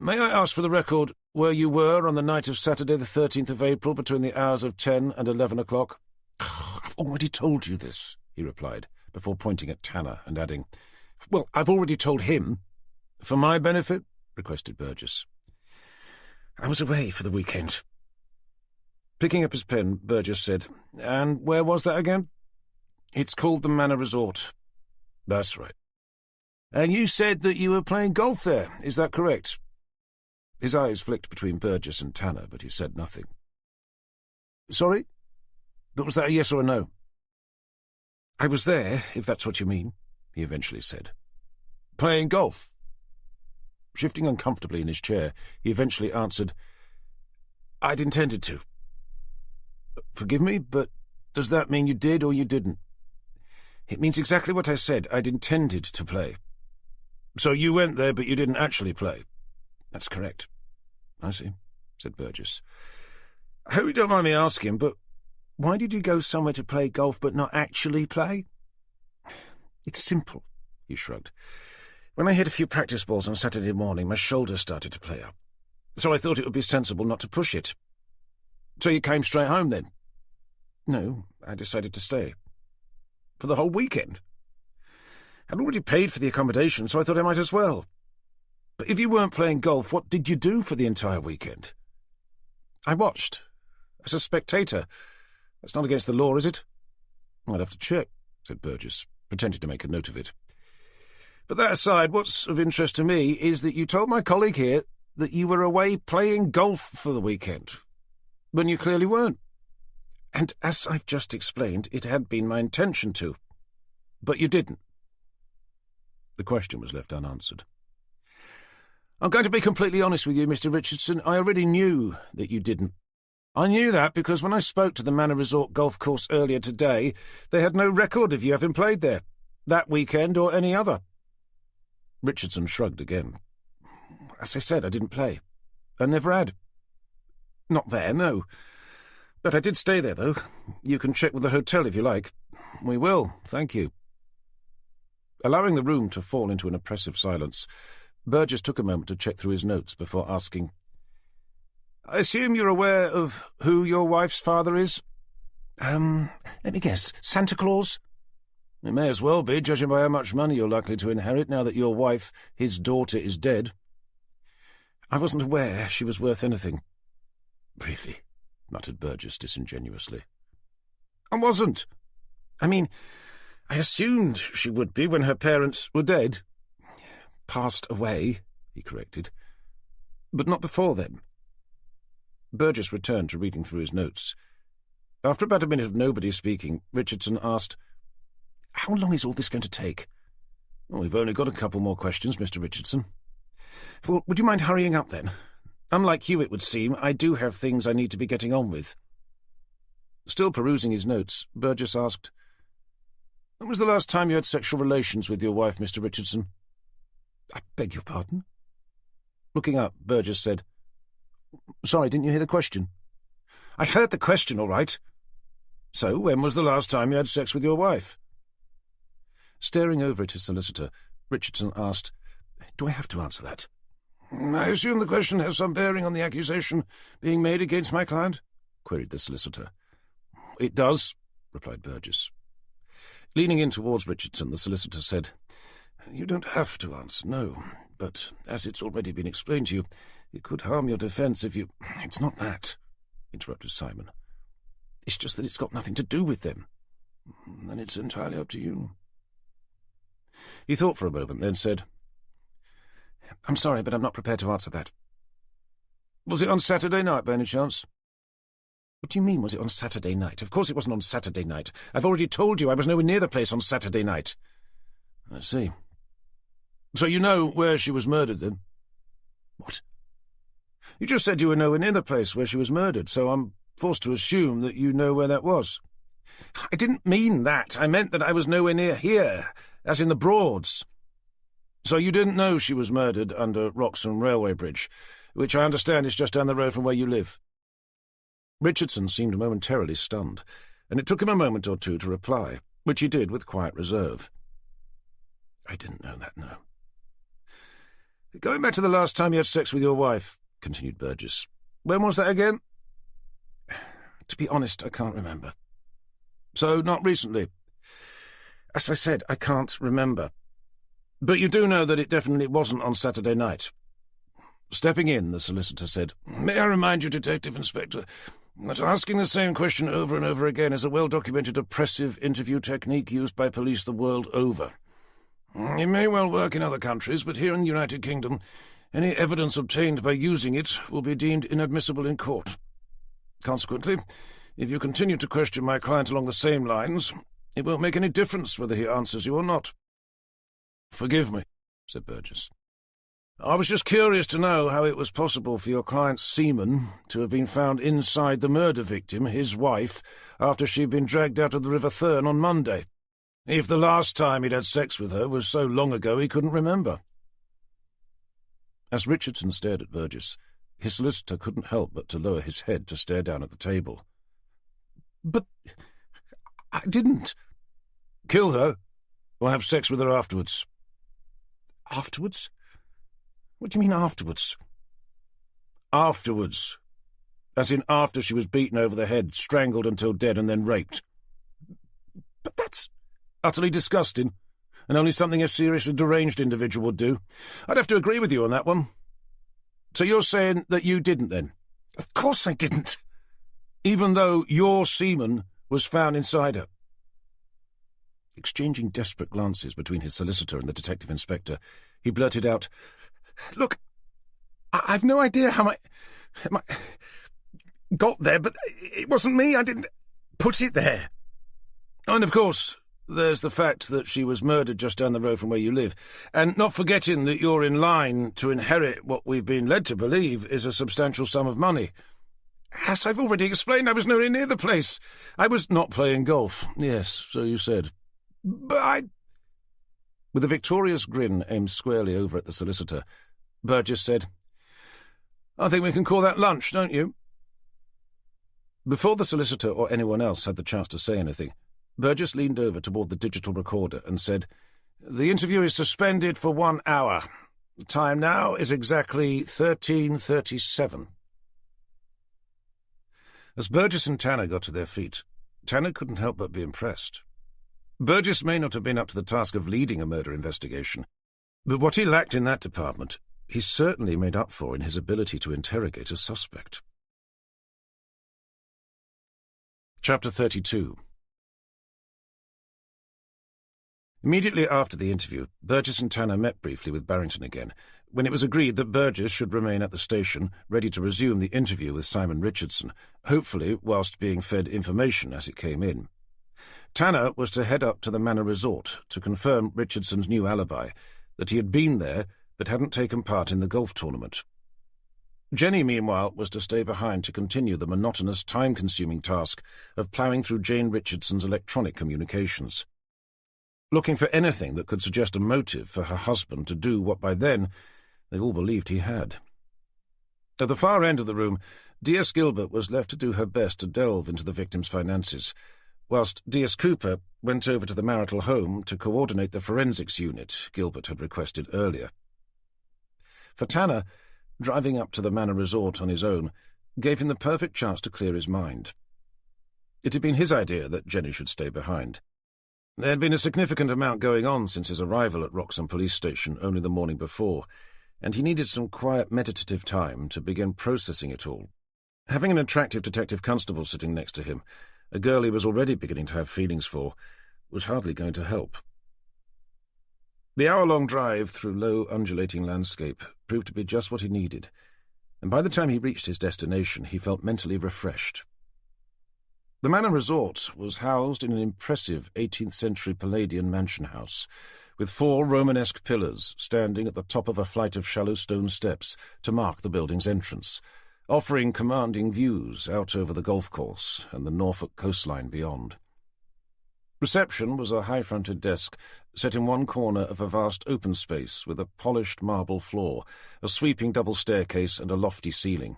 "May I ask for the record where you were on the night of Saturday the 13th of April between the hours of 10 and 11 o'clock? I've already told you this, he replied, before pointing at Tanner and adding, Well, I've already told him. For my benefit? Requested Burgess. I was away for the weekend. Picking up his pen, Burgess said, And where was that again? It's called the Manor Resort. That's right. And you said that you were playing golf there, is that correct? His eyes flicked between Burgess and Tanner, but he said nothing. Sorry? But was that a yes or a no? I was there, if that's what you mean, he eventually said. Playing golf? Shifting uncomfortably in his chair, he eventually answered, I'd intended to. Forgive me, but does that mean you did or you didn't? It means exactly what I said. I'd intended to play. So you went there, but you didn't actually play? That's correct. I see, said Burgess. I hope you don't mind me asking, but why did you go somewhere to play golf but not actually play? It's simple, he shrugged. When I hit a few practice balls on Saturday morning, my shoulder started to play up. So I thought it would be sensible not to push it. So you came straight home then? No, I decided to stay. For the whole weekend? I'd already paid for the accommodation, so I thought I might as well. But if you weren't playing golf, what did you do for the entire weekend? I watched. As a spectator. That's not against the law, is it? I'd have to check, said Burgess, pretending to make a note of it. But that aside, what's of interest to me is that you told my colleague here that you were away playing golf for the weekend, when you clearly weren't. And as I've just explained, it had been my intention to. But you didn't. The question was left unanswered. I'm going to be completely honest with you, Mr. Richardson. I already knew that you didn't. I knew that because when I spoke to the Manor Resort golf course earlier today, they had no record of you having played there, that weekend or any other. Richardson shrugged again. As I said, I didn't play. I never had. Not there, no. But I did stay there, though. You can check with the hotel if you like. We will, thank you. Allowing the room to fall into an oppressive silence, Burgess took a moment to check through his notes before asking, I assume you're aware of who your wife's father is? Let me guess. Santa Claus? It may as well be, judging by how much money you're likely to inherit now that your wife, his daughter, is dead. I wasn't aware she was worth anything. Really? Muttered Burgess disingenuously. I wasn't. I mean, I assumed she would be when her parents were dead. Passed away, he corrected. But not before then. Burgess returned to reading through his notes. After about a minute of nobody speaking, Richardson asked, How long is all this going to take? Well, we've only got a couple more questions, Mr. Richardson. Well, would you mind hurrying up, then? Unlike you, it would seem, I do have things I need to be getting on with. Still perusing his notes, Burgess asked, When was the last time you had sexual relations with your wife, Mr. Richardson? I beg your pardon? Looking up, Burgess said, Sorry, didn't you hear the question? I heard the question, all right. So, when was the last time you had sex with your wife? Staring over at his solicitor, Richardson asked, Do I have to answer that? I assume the question has some bearing on the accusation being made against my client? Queried the solicitor. It does, replied Burgess. Leaning in towards Richardson, the solicitor said, You don't have to answer, no, but as it's already been explained to you, it could harm your defence if you— It's not that, interrupted Simon. It's just that it's got nothing to do with them. Then it's entirely up to you. He thought for a moment, then said, I'm sorry, but I'm not prepared to answer that. Was it on Saturday night, by any chance? What do you mean, was it on Saturday night? Of course it wasn't on Saturday night. I've already told you I was nowhere near the place on Saturday night. I see. So you know where she was murdered, then? What? You just said you were nowhere near the place where she was murdered, so I'm forced to assume that you know where that was. I didn't mean that. I meant that I was nowhere near here, as in the Broads. So you didn't know she was murdered under Wroxham Railway Bridge, which I understand is just down the road from where you live? Richardson seemed momentarily stunned, and it took him a moment or two to reply, which he did with quiet reserve. I didn't know that, no. Going back to the last time you had sex with your wife, continued Burgess. "When was that again?" To be honest, I can't remember. "So not recently?" "As I said, I can't remember." "But you do know that it definitely wasn't on Saturday night?" Stepping in, the solicitor said, "May I remind you, Detective Inspector, that asking the same question over and over again is a well-documented oppressive interview technique used by police the world over. It may well work in other countries, but here in the United Kingdom, any evidence obtained by using it will be deemed inadmissible in court. Consequently, if you continue to question my client along the same lines, it won't make any difference whether he answers you or not." "Forgive me," said Burgess. "I was just curious to know how it was possible for your client's semen to have been found inside the murder victim, his wife, after she'd been dragged out of the River Thurn on Monday. If the last time he'd had sex with her was so long ago he couldn't remember." As Richardson stared at Burgess, his solicitor couldn't help but to lower his head to stare down at the table. "But I didn't." "Kill her, or have sex with her afterwards." "Afterwards? What do you mean, afterwards?" "Afterwards. As in after she was beaten over the head, strangled until dead, and then raped." "But that's utterly disgusting, and only something a seriously deranged individual would do. I'd have to agree with you on that one. So you're saying that you didn't, then?" "Of course I didn't." "Even though your semen was found inside her?" Exchanging desperate glances between his solicitor and the detective inspector, he blurted out, "Look, I've no idea how my got there, but it wasn't me. I didn't put it there." "And of course, there's the fact that she was murdered just down the road from where you live, and not forgetting that you're in line to inherit what we've been led to believe is a substantial sum of money." "As I've already explained, I was nowhere near the place. I was not playing golf. Yes, so you said." "But I—" With a victorious grin aimed squarely over at the solicitor, Burgess said, "I think we can call that lunch, don't you?" Before the solicitor or anyone else had the chance to say anything, Burgess leaned over toward the digital recorder and said, "The interview is suspended for 1 hour. The time now is exactly 13:37. As Burgess and Tanner got to their feet, Tanner couldn't help but be impressed. Burgess may not have been up to the task of leading a murder investigation, but what he lacked in that department, he certainly made up for in his ability to interrogate a suspect. Chapter 32. Immediately after the interview, Burgess and Tanner met briefly with Barrington again, when it was agreed that Burgess should remain at the station, ready to resume the interview with Simon Richardson, hopefully whilst being fed information as it came in. Tanner was to head up to the Manor Resort to confirm Richardson's new alibi, that he had been there but hadn't taken part in the golf tournament. Jenny, meanwhile, was to stay behind to continue the monotonous, time-consuming task of ploughing through Jane Richardson's electronic communications, looking for anything that could suggest a motive for her husband to do what by then they all believed he had. At the far end of the room, D.S. Gilbert was left to do her best to delve into the victim's finances, whilst D.S. Cooper went over to the marital home to coordinate the forensics unit Gilbert had requested earlier. For Tanner, driving up to the Manor Resort on his own gave him the perfect chance to clear his mind. It had been his idea that Jenny should stay behind. There had been a significant amount going on since his arrival at Wroxham Police Station only the morning before, and he needed some quiet, meditative time to begin processing it all. Having an attractive detective constable sitting next to him, a girl he was already beginning to have feelings for, was hardly going to help. The hour-long drive through low, undulating landscape proved to be just what he needed, and by the time he reached his destination he felt mentally refreshed. The Manor Resort was housed in an impressive 18th-century Palladian mansion house, with 4 Romanesque pillars standing at the top of a flight of shallow stone steps to mark the building's entrance, offering commanding views out over the golf course and the Norfolk coastline beyond. Reception was a high-fronted desk set in one corner of a vast open space with a polished marble floor, a sweeping double staircase and a lofty ceiling.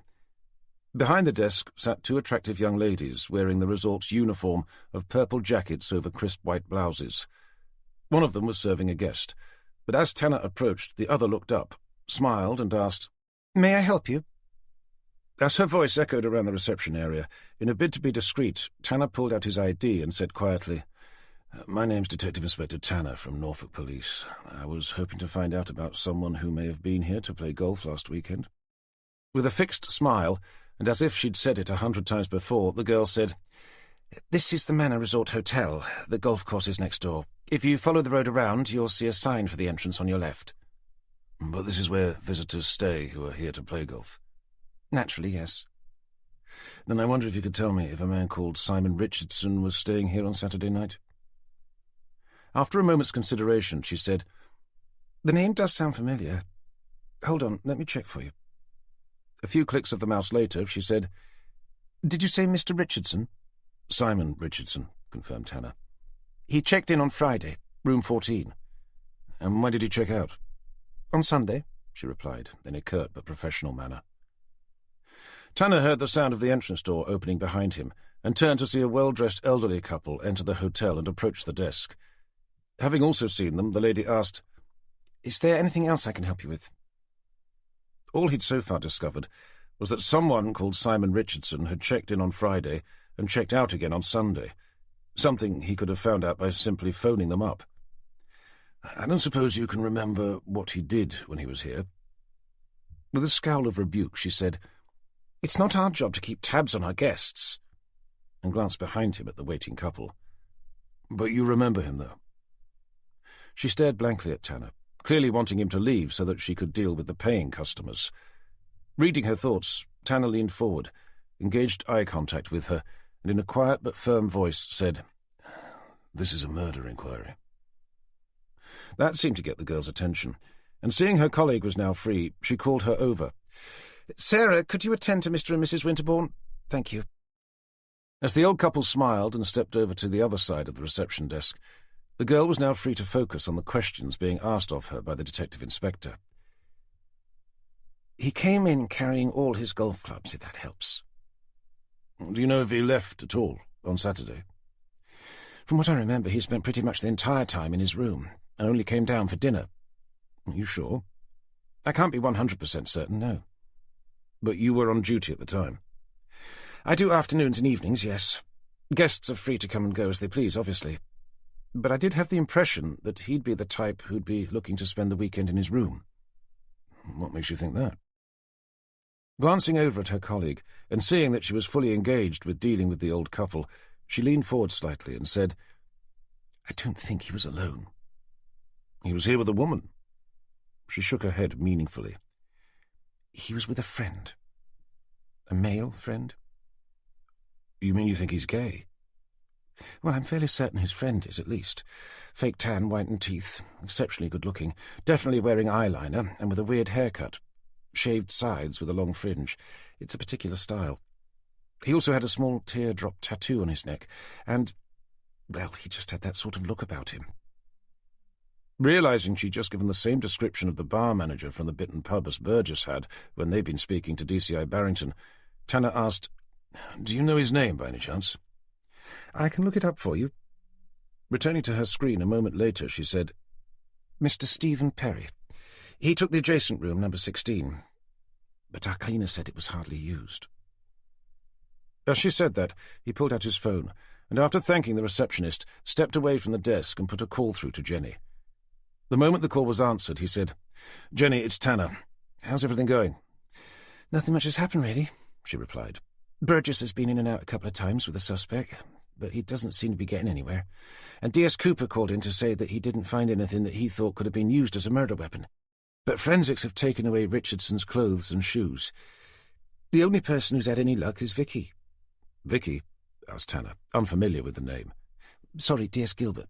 Behind the desk sat 2 attractive young ladies wearing the resort's uniform of purple jackets over crisp white blouses. One of them was serving a guest, but as Tanner approached, the other looked up, smiled and asked, "May I help you?" As her voice echoed around the reception area, in a bid to be discreet, Tanner pulled out his ID and said quietly, "My name's Detective Inspector Tanner from Norfolk Police. I was hoping to find out about someone who may have been here to play golf last weekend." With a fixed smile, and as if she'd said it 100 times before, the girl said, "This is the Manor Resort Hotel. The golf course is next door. If you follow the road around, you'll see a sign for the entrance on your left." "But this is where visitors stay who are here to play golf?" "Naturally, yes." "Then I wonder if you could tell me if a man called Simon Richardson was staying here on Saturday night?" After a moment's consideration, she said, "The name does sound familiar. Hold on, let me check for you." A few clicks of the mouse later, she said, "Did you say Mr. Richardson?" "Simon Richardson," confirmed Tanner. "He checked in on Friday, room 14. "And when did he check out?" "On Sunday," she replied, in a curt but professional manner. Tanner heard the sound of the entrance door opening behind him and turned to see a well-dressed elderly couple enter the hotel and approach the desk. Having also seen them, the lady asked, "Is there anything else I can help you with?" All he'd so far discovered was that someone called Simon Richardson had checked in on Friday and checked out again on Sunday, something he could have found out by simply phoning them up. "I don't suppose you can remember what he did when he was here?" With a scowl of rebuke, she said, "It's not our job to keep tabs on our guests," and glanced behind him at the waiting couple. "But you remember him, though?" She stared blankly at Tanner, clearly wanting him to leave so that she could deal with the paying customers. Reading her thoughts, Tanner leaned forward, engaged eye contact with her, and in a quiet but firm voice said, "This is a murder inquiry." That seemed to get the girl's attention, and seeing her colleague was now free, she called her over. "Sarah, could you attend to Mr. and Mrs. Winterbourne? Thank you." As the old couple smiled and stepped over to the other side of the reception desk, the girl was now free to focus on the questions being asked of her by the detective inspector. "He came in carrying all his golf clubs, if that helps." "Do you know if he left at all on Saturday?" "From what I remember, he spent pretty much the entire time in his room and only came down for dinner." "You sure?" "I can't be 100% certain, no." "But you were on duty at the time?" "I do afternoons and evenings, yes. Guests are free to come and go as they please, obviously. But I did have the impression that he'd be the type who'd be looking to spend the weekend in his room." "What makes you think that?" Glancing over at her colleague, and seeing that she was fully engaged with dealing with the old couple, she leaned forward slightly and said, "I don't think he was alone." "He was here with a woman." She shook her head meaningfully. "He was with a friend. A male friend." "You mean you think he's gay?" "Well, I'm fairly certain his friend is, at least. Fake tan, whitened teeth, exceptionally good-looking, definitely wearing eyeliner, and with a weird haircut. Shaved sides with a long fringe. It's a particular style. He also had a small teardrop tattoo on his neck, and, well, he just had that sort of look about him." Realising she'd just given the same description of the bar manager from the Bitten pub as Burgess had when they'd been speaking to DCI Barrington, Tanner asked, "Do you know his name by any chance?" "I can look it up for you." Returning to her screen a moment later, she said, "Mr. Stephen Perry. He took the adjacent room, number 16. But our cleaner said it was hardly used." As she said that, he pulled out his phone, and after thanking the receptionist, stepped away from the desk and put a call through to Jenny. The moment the call was answered, he said, "Jenny, it's Tanner. How's everything going?" "Nothing much has happened, really," she replied. "Burgess has been in and out a couple of times with the suspect, but he doesn't seem to be getting anywhere. And D.S. Cooper called in to say that he didn't find anything that he thought could have been used as a murder weapon. But forensics have taken away Richardson's clothes and shoes. The only person who's had any luck is Vicky." "Vicky?" asked Tanner, unfamiliar with the name. "Sorry, D.S. Gilbert.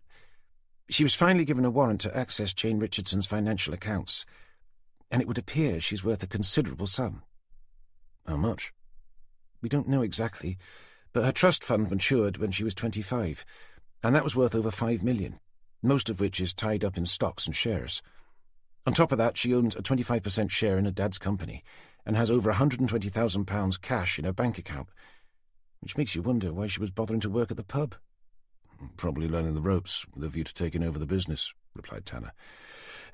She was finally given a warrant to access Jane Richardson's financial accounts, and it would appear she's worth a considerable sum." "How much?" "We don't know exactly, but her trust fund matured when she was 25, and that was worth over $5 million, most of which is tied up in stocks and shares. On top of that, she owns a 25% share in her dad's company and has over £120,000 cash in her bank account, which makes you wonder why she was bothering to work at the pub." "Probably learning the ropes with a view to taking over the business," replied Tanner.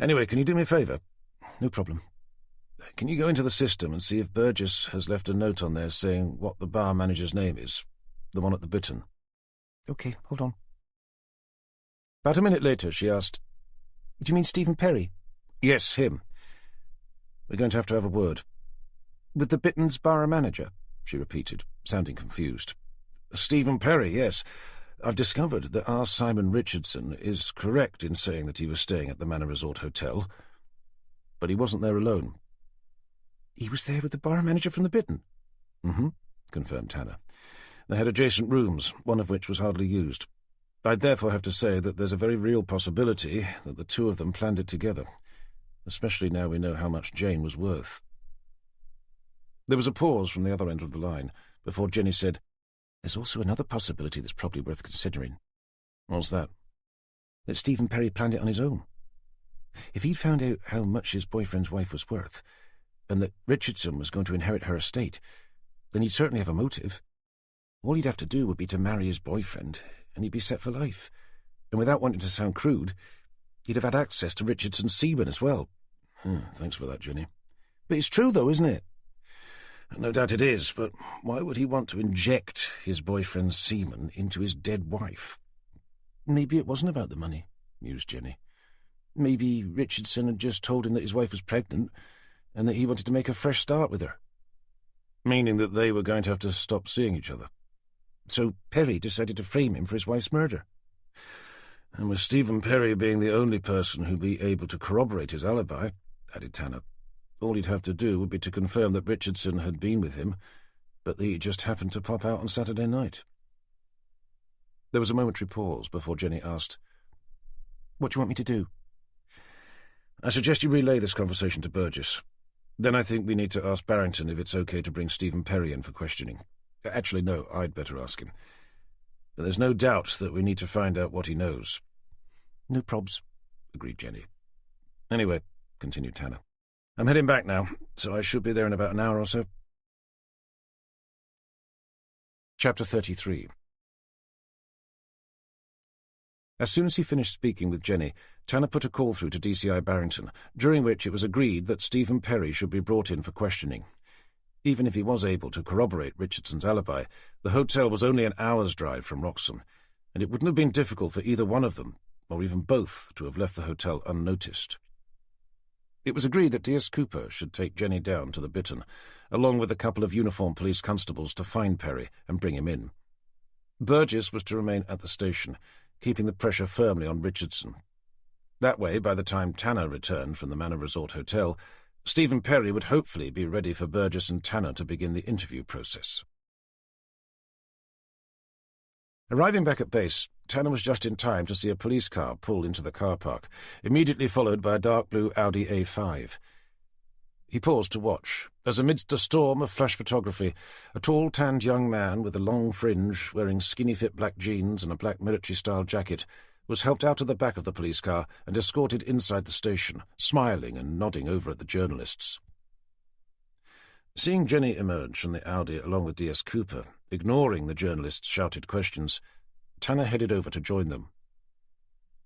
"Anyway, can you do me a favour?" "No problem." Can you go into the system and see if Burgess has left a note on there saying what the bar manager's name is? The one at the Bittern. OK, hold on. About a minute later, she asked, Do you mean Stephen Perry? Yes, him. We're going to have a word. With the Bittern's bar manager? She repeated, sounding confused. Stephen Perry, yes. I've discovered that our Simon Richardson is correct in saying that he was staying at the Manor Resort Hotel, but he wasn't there alone. He was there with the bar manager from the Bittern? Mm-hmm, confirmed Tanner. They had adjacent rooms, one of which was hardly used. I'd therefore have to say that there's a very real possibility that the two of them planned it together, especially now we know how much Jane was worth. There was a pause from the other end of the line before Jenny said, There's also another possibility that's probably worth considering. What's that? That Stephen Perry planned it on his own. If he'd found out how much his boyfriend's wife was worth, and that Richardson was going to inherit her estate, then he'd certainly have a motive. All he'd have to do would be to marry his boyfriend, and he'd be set for life. And without wanting to sound crude, he'd have had access to Richardson's semen as well. Thanks for that, Jenny. But it's true, though, isn't it? No doubt it is, but why would he want to inject his boyfriend's semen into his dead wife? Maybe it wasn't about the money, mused Jenny. Maybe Richardson had just told him that his wife was pregnant, and that he wanted to make a fresh start with her. Meaning that they were going to have to stop seeing each other. So Perry decided to frame him for his wife's murder. And with Stephen Perry being the only person who'd be able to corroborate his alibi, added Tanner, all he'd have to do would be to confirm that Richardson had been with him, but that he just happened to pop out on Saturday night. There was a momentary pause before Jenny asked, What do you want me to do? I suggest you relay this conversation to Burgess. Then I think we need to ask Barrington if it's okay to bring Stephen Perry in for questioning. Actually, no, I'd better ask him. But there's no doubt that we need to find out what he knows. No probs, agreed Jenny. Anyway, continued Tanner, I'm heading back now, so I should be there in about an hour or so. Chapter 33. As soon as he finished speaking with Jenny, Tanner put a call through to DCI Barrington, during which it was agreed that Stephen Perry should be brought in for questioning. Even if he was able to corroborate Richardson's alibi, the hotel was only an hour's drive from Wroxham, and it wouldn't have been difficult for either one of them, or even both, to have left the hotel unnoticed. It was agreed that D.S. Cooper should take Jenny down to the Bittern, along with a couple of uniformed police constables to find Perry and bring him in. Burgess was to remain at the station, keeping the pressure firmly on Richardson. That way, by the time Tanner returned from the Manor Resort Hotel, Stephen Perry would hopefully be ready for Burgess and Tanner to begin the interview process. Arriving back at base, Tanner was just in time to see a police car pull into the car park, immediately followed by a dark blue Audi A5. He paused to watch, as amidst a storm of flash photography, a tall, tanned young man with a long fringe, wearing skinny-fit black jeans and a black military-style jacket, was helped out of the back of the police car and escorted inside the station, smiling and nodding over at the journalists. Seeing Jenny emerge from the Audi along with D.S. Cooper, ignoring the journalists' shouted questions, Tanner headed over to join them.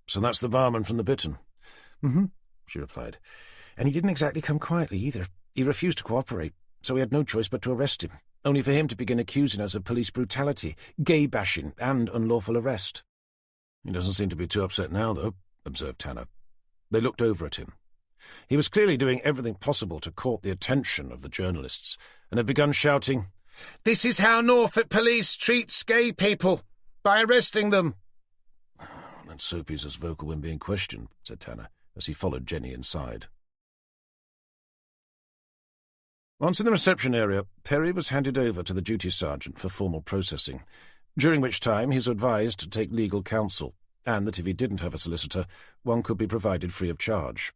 "So that's the barman from the Bittern?" "Mm-hmm," she replied. "And he didn't exactly come quietly either. He refused to cooperate, so we had no choice but to arrest him, only for him to begin accusing us of police brutality, gay-bashing, and unlawful arrest." "He doesn't seem to be too upset now, though," observed Tanner. They looked over at him. He was clearly doing everything possible to court the attention of the journalists, and had begun shouting, "This is how Norfolk police treats gay people, by arresting them." "Let's hope he's as vocal when being questioned," said Tanner, as he followed Jenny inside. Once in the reception area, Perry was handed over to the duty sergeant for formal processing, during which time he was advised to take legal counsel, and that if he didn't have a solicitor, one could be provided free of charge.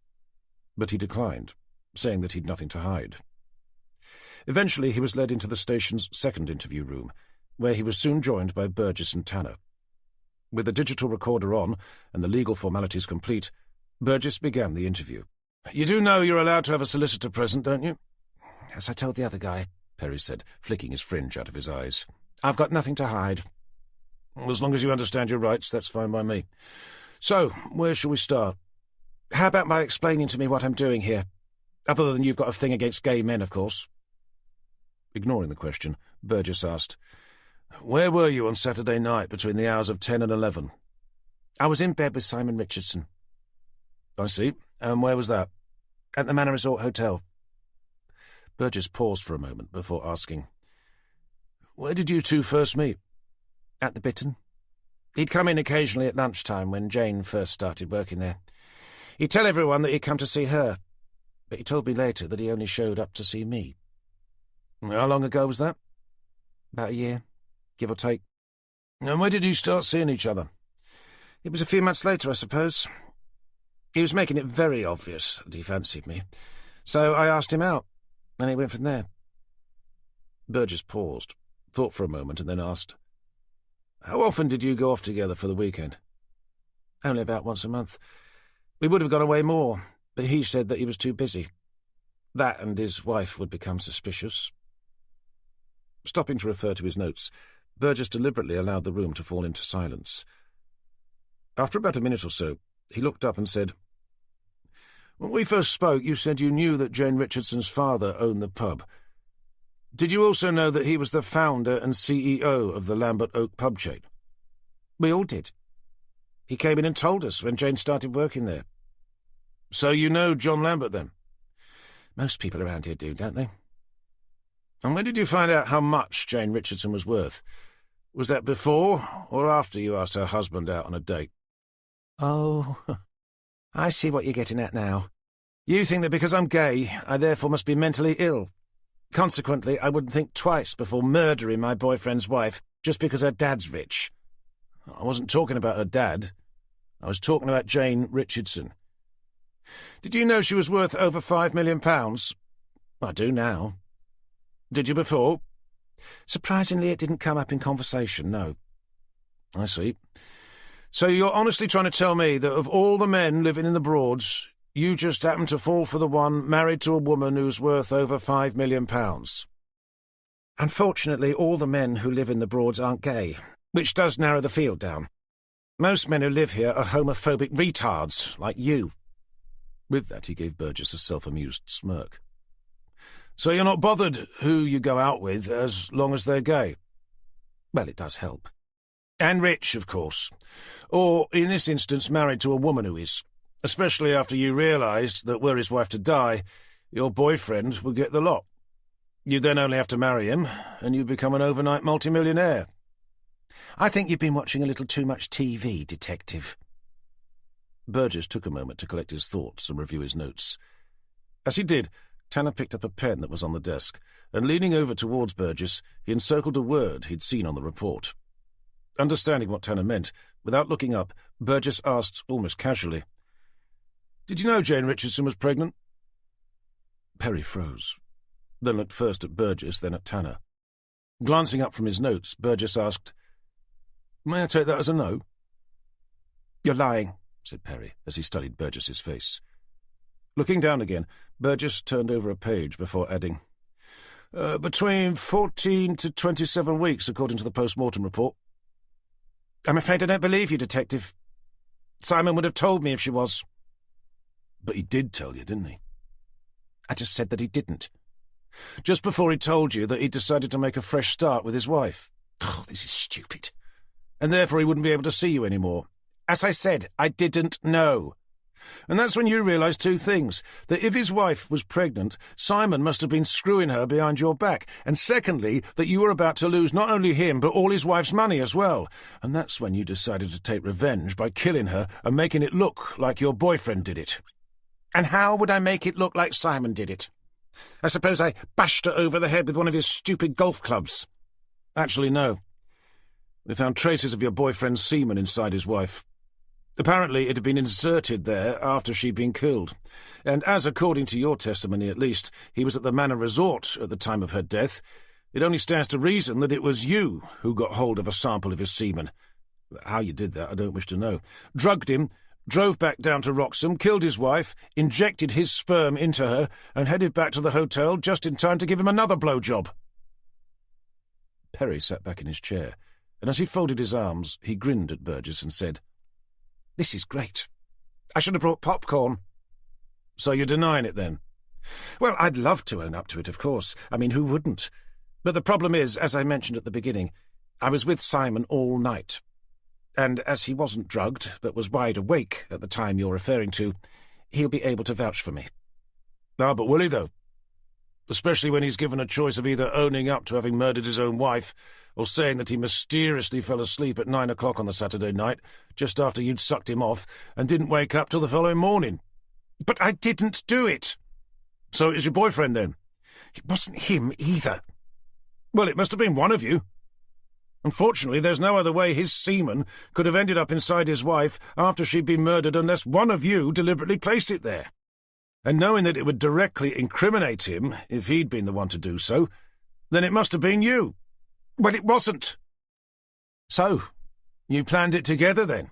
But he declined, saying that he'd nothing to hide. Eventually he was led into the station's second interview room, where he was soon joined by Burgess and Tanner. With the digital recorder on and the legal formalities complete, Burgess began the interview. "You do know you're allowed to have a solicitor present, don't you?" "As I told the other guy," Perry said, flicking his fringe out of his eyes. "I've got nothing to hide." "As long as you understand your rights, that's fine by me. So, where shall we start?" "How about by explaining to me what I'm doing here? Other than you've got a thing against gay men, of course. Ignoring the question, Burgess asked, "Where were you on Saturday night between the hours of 10 and 11? I was in bed with Simon Richardson. I see. And where was that? At the Manor Resort Hotel. Burgess paused for a moment before asking, "Where did you two first meet?" At the Bittern. He'd come in occasionally at lunchtime when Jane first started working there. He'd tell everyone that he'd come to see her, but he told me later that he only showed up to see me. How long ago was that? About a year, give or take. And where did you start seeing each other? It was a few months later, I suppose. He was making it very obvious that he fancied me, so I asked him out, and it went from there. Burgess paused, thought for a moment, and then asked, "How often did you go off together for the weekend?" Only about once a month. We would have gone away more, but he said that he was too busy. That and his wife would become suspicious. Stopping to refer to his notes, Burgess deliberately allowed the room to fall into silence. After about a minute or so, he looked up and said, "When we first spoke, you said you knew that Jane Richardson's father owned the pub. Did you also know that he was the founder and CEO of the Lambert Oak pub chain?" We all did. He came in and told us when Jane started working there. So you know John Lambert, then? Most people around here do, don't they? And when did you find out how much Jane Richardson was worth? Was that before or after you asked her husband out on a date? Oh, I see what you're getting at now. You think that because I'm gay, I therefore must be mentally ill. Consequently, I wouldn't think twice before murdering my boyfriend's wife just because her dad's rich. I wasn't talking about her dad. I was talking about Jane Richardson. Did you know she was worth over £5 million? I do now. Did you before? Surprisingly, it didn't come up in conversation, no. I see. So you're honestly trying to tell me that of all the men living in the Broads, you just happened to fall for the one married to a woman who's worth over £5 million? Unfortunately, all the men who live in the Broads aren't gay, which does narrow the field down. Most men who live here are homophobic retards, like you. With that, he gave Burgess a self-amused smirk. So you're not bothered who you go out with, as long as they're gay? Well, it does help. And rich, of course. Or, in this instance, married to a woman who is. Especially after you realised that were his wife to die, your boyfriend would get the lot. You then only have to marry him, and you become an overnight multimillionaire. I think you've been watching a little too much TV, Detective. Burgess took a moment to collect his thoughts and review his notes. As he did, Tanner picked up a pen that was on the desk, and leaning over towards Burgess, he encircled a word he'd seen on the report. Understanding what Tanner meant, without looking up, Burgess asked almost casually, "Did you know Jane Richardson was pregnant?" Perry froze, then looked first at Burgess, then at Tanner. Glancing up from his notes, Burgess asked, "May I take that as a no?" "You're lying," said Perry, as he studied Burgess's face. Looking down again, Burgess turned over a page before adding, "Between 14 to 27 weeks, according to the post-mortem report." "I'm afraid I don't believe you, Detective. Simon would have told me if she was." "But he did tell you, didn't he?" "I just said that he didn't." "Just before he told you that he decided to make a fresh start with his wife." "Oh, this is stupid." "And therefore he wouldn't be able to see you anymore." "As I said, I didn't know." "And that's when you realised two things. That if his wife was pregnant, Simon must have been screwing her behind your back. And secondly, that you were about to lose not only him, but all his wife's money as well. And that's when you decided to take revenge by killing her and making it look like your boyfriend did it." "And how would I make it look like Simon did it? I suppose I bashed her over the head with one of his stupid golf clubs." "Actually, no. We found traces of your boyfriend's semen inside his wife. Apparently it had been inserted there after she'd been killed, and as, according to your testimony at least, he was at the Manor Resort at the time of her death, it only stands to reason that it was you who got hold of a sample of his semen. How you did that, I don't wish to know. Drugged him, drove back down to Wroxham, killed his wife, injected his sperm into her, and headed back to the hotel just in time to give him another blowjob." Perry sat back in his chair, and as he folded his arms, he grinned at Burgess and said, "This is great. I should have brought popcorn." "So you're denying it, then?" Well, I'd love to own up to it, of course. I mean, who wouldn't? But the problem is, as I mentioned at the beginning, I was with Simon all night. And as he wasn't drugged, but was wide awake at the time you're referring to, he'll be able to vouch for me. Ah, but will he, though? Especially when he's given a choice of either owning up to having murdered his own wife or saying that he mysteriously fell asleep at 9 o'clock on the Saturday night, just after you'd sucked him off, and didn't wake up till the following morning. But I didn't do it. So it was your boyfriend, then? It wasn't him, either. Well, it must have been one of you. Unfortunately, there's no other way his semen could have ended up inside his wife after she'd been murdered unless one of you deliberately placed it there. And knowing that it would directly incriminate him if he'd been the one to do so, then it must have been you. Well, it wasn't. So, you planned it together, then?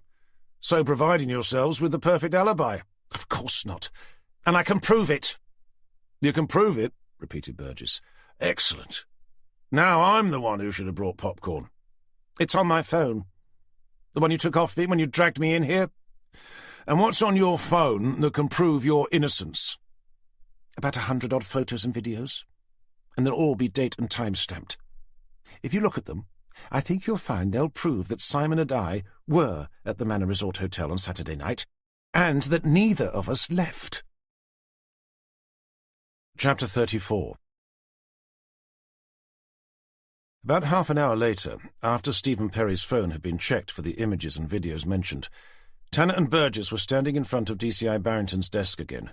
So providing yourselves with the perfect alibi? Of course not. And I can prove it. You can prove it, repeated Burgess. Excellent. Now I'm the one who should have brought popcorn. It's on my phone. The one you took off me when you dragged me in here. And what's on your phone that can prove your innocence? About 100-odd photos and videos. And they'll all be date and time stamped. If you look at them, I think you'll find they'll prove that Simon and I were at the Manor Resort Hotel on Saturday night, and that neither of us left. Chapter 34. About half an hour later, after Stephen Perry's phone had been checked for the images and videos mentioned, Tanner and Burgess were standing in front of DCI Barrington's desk again.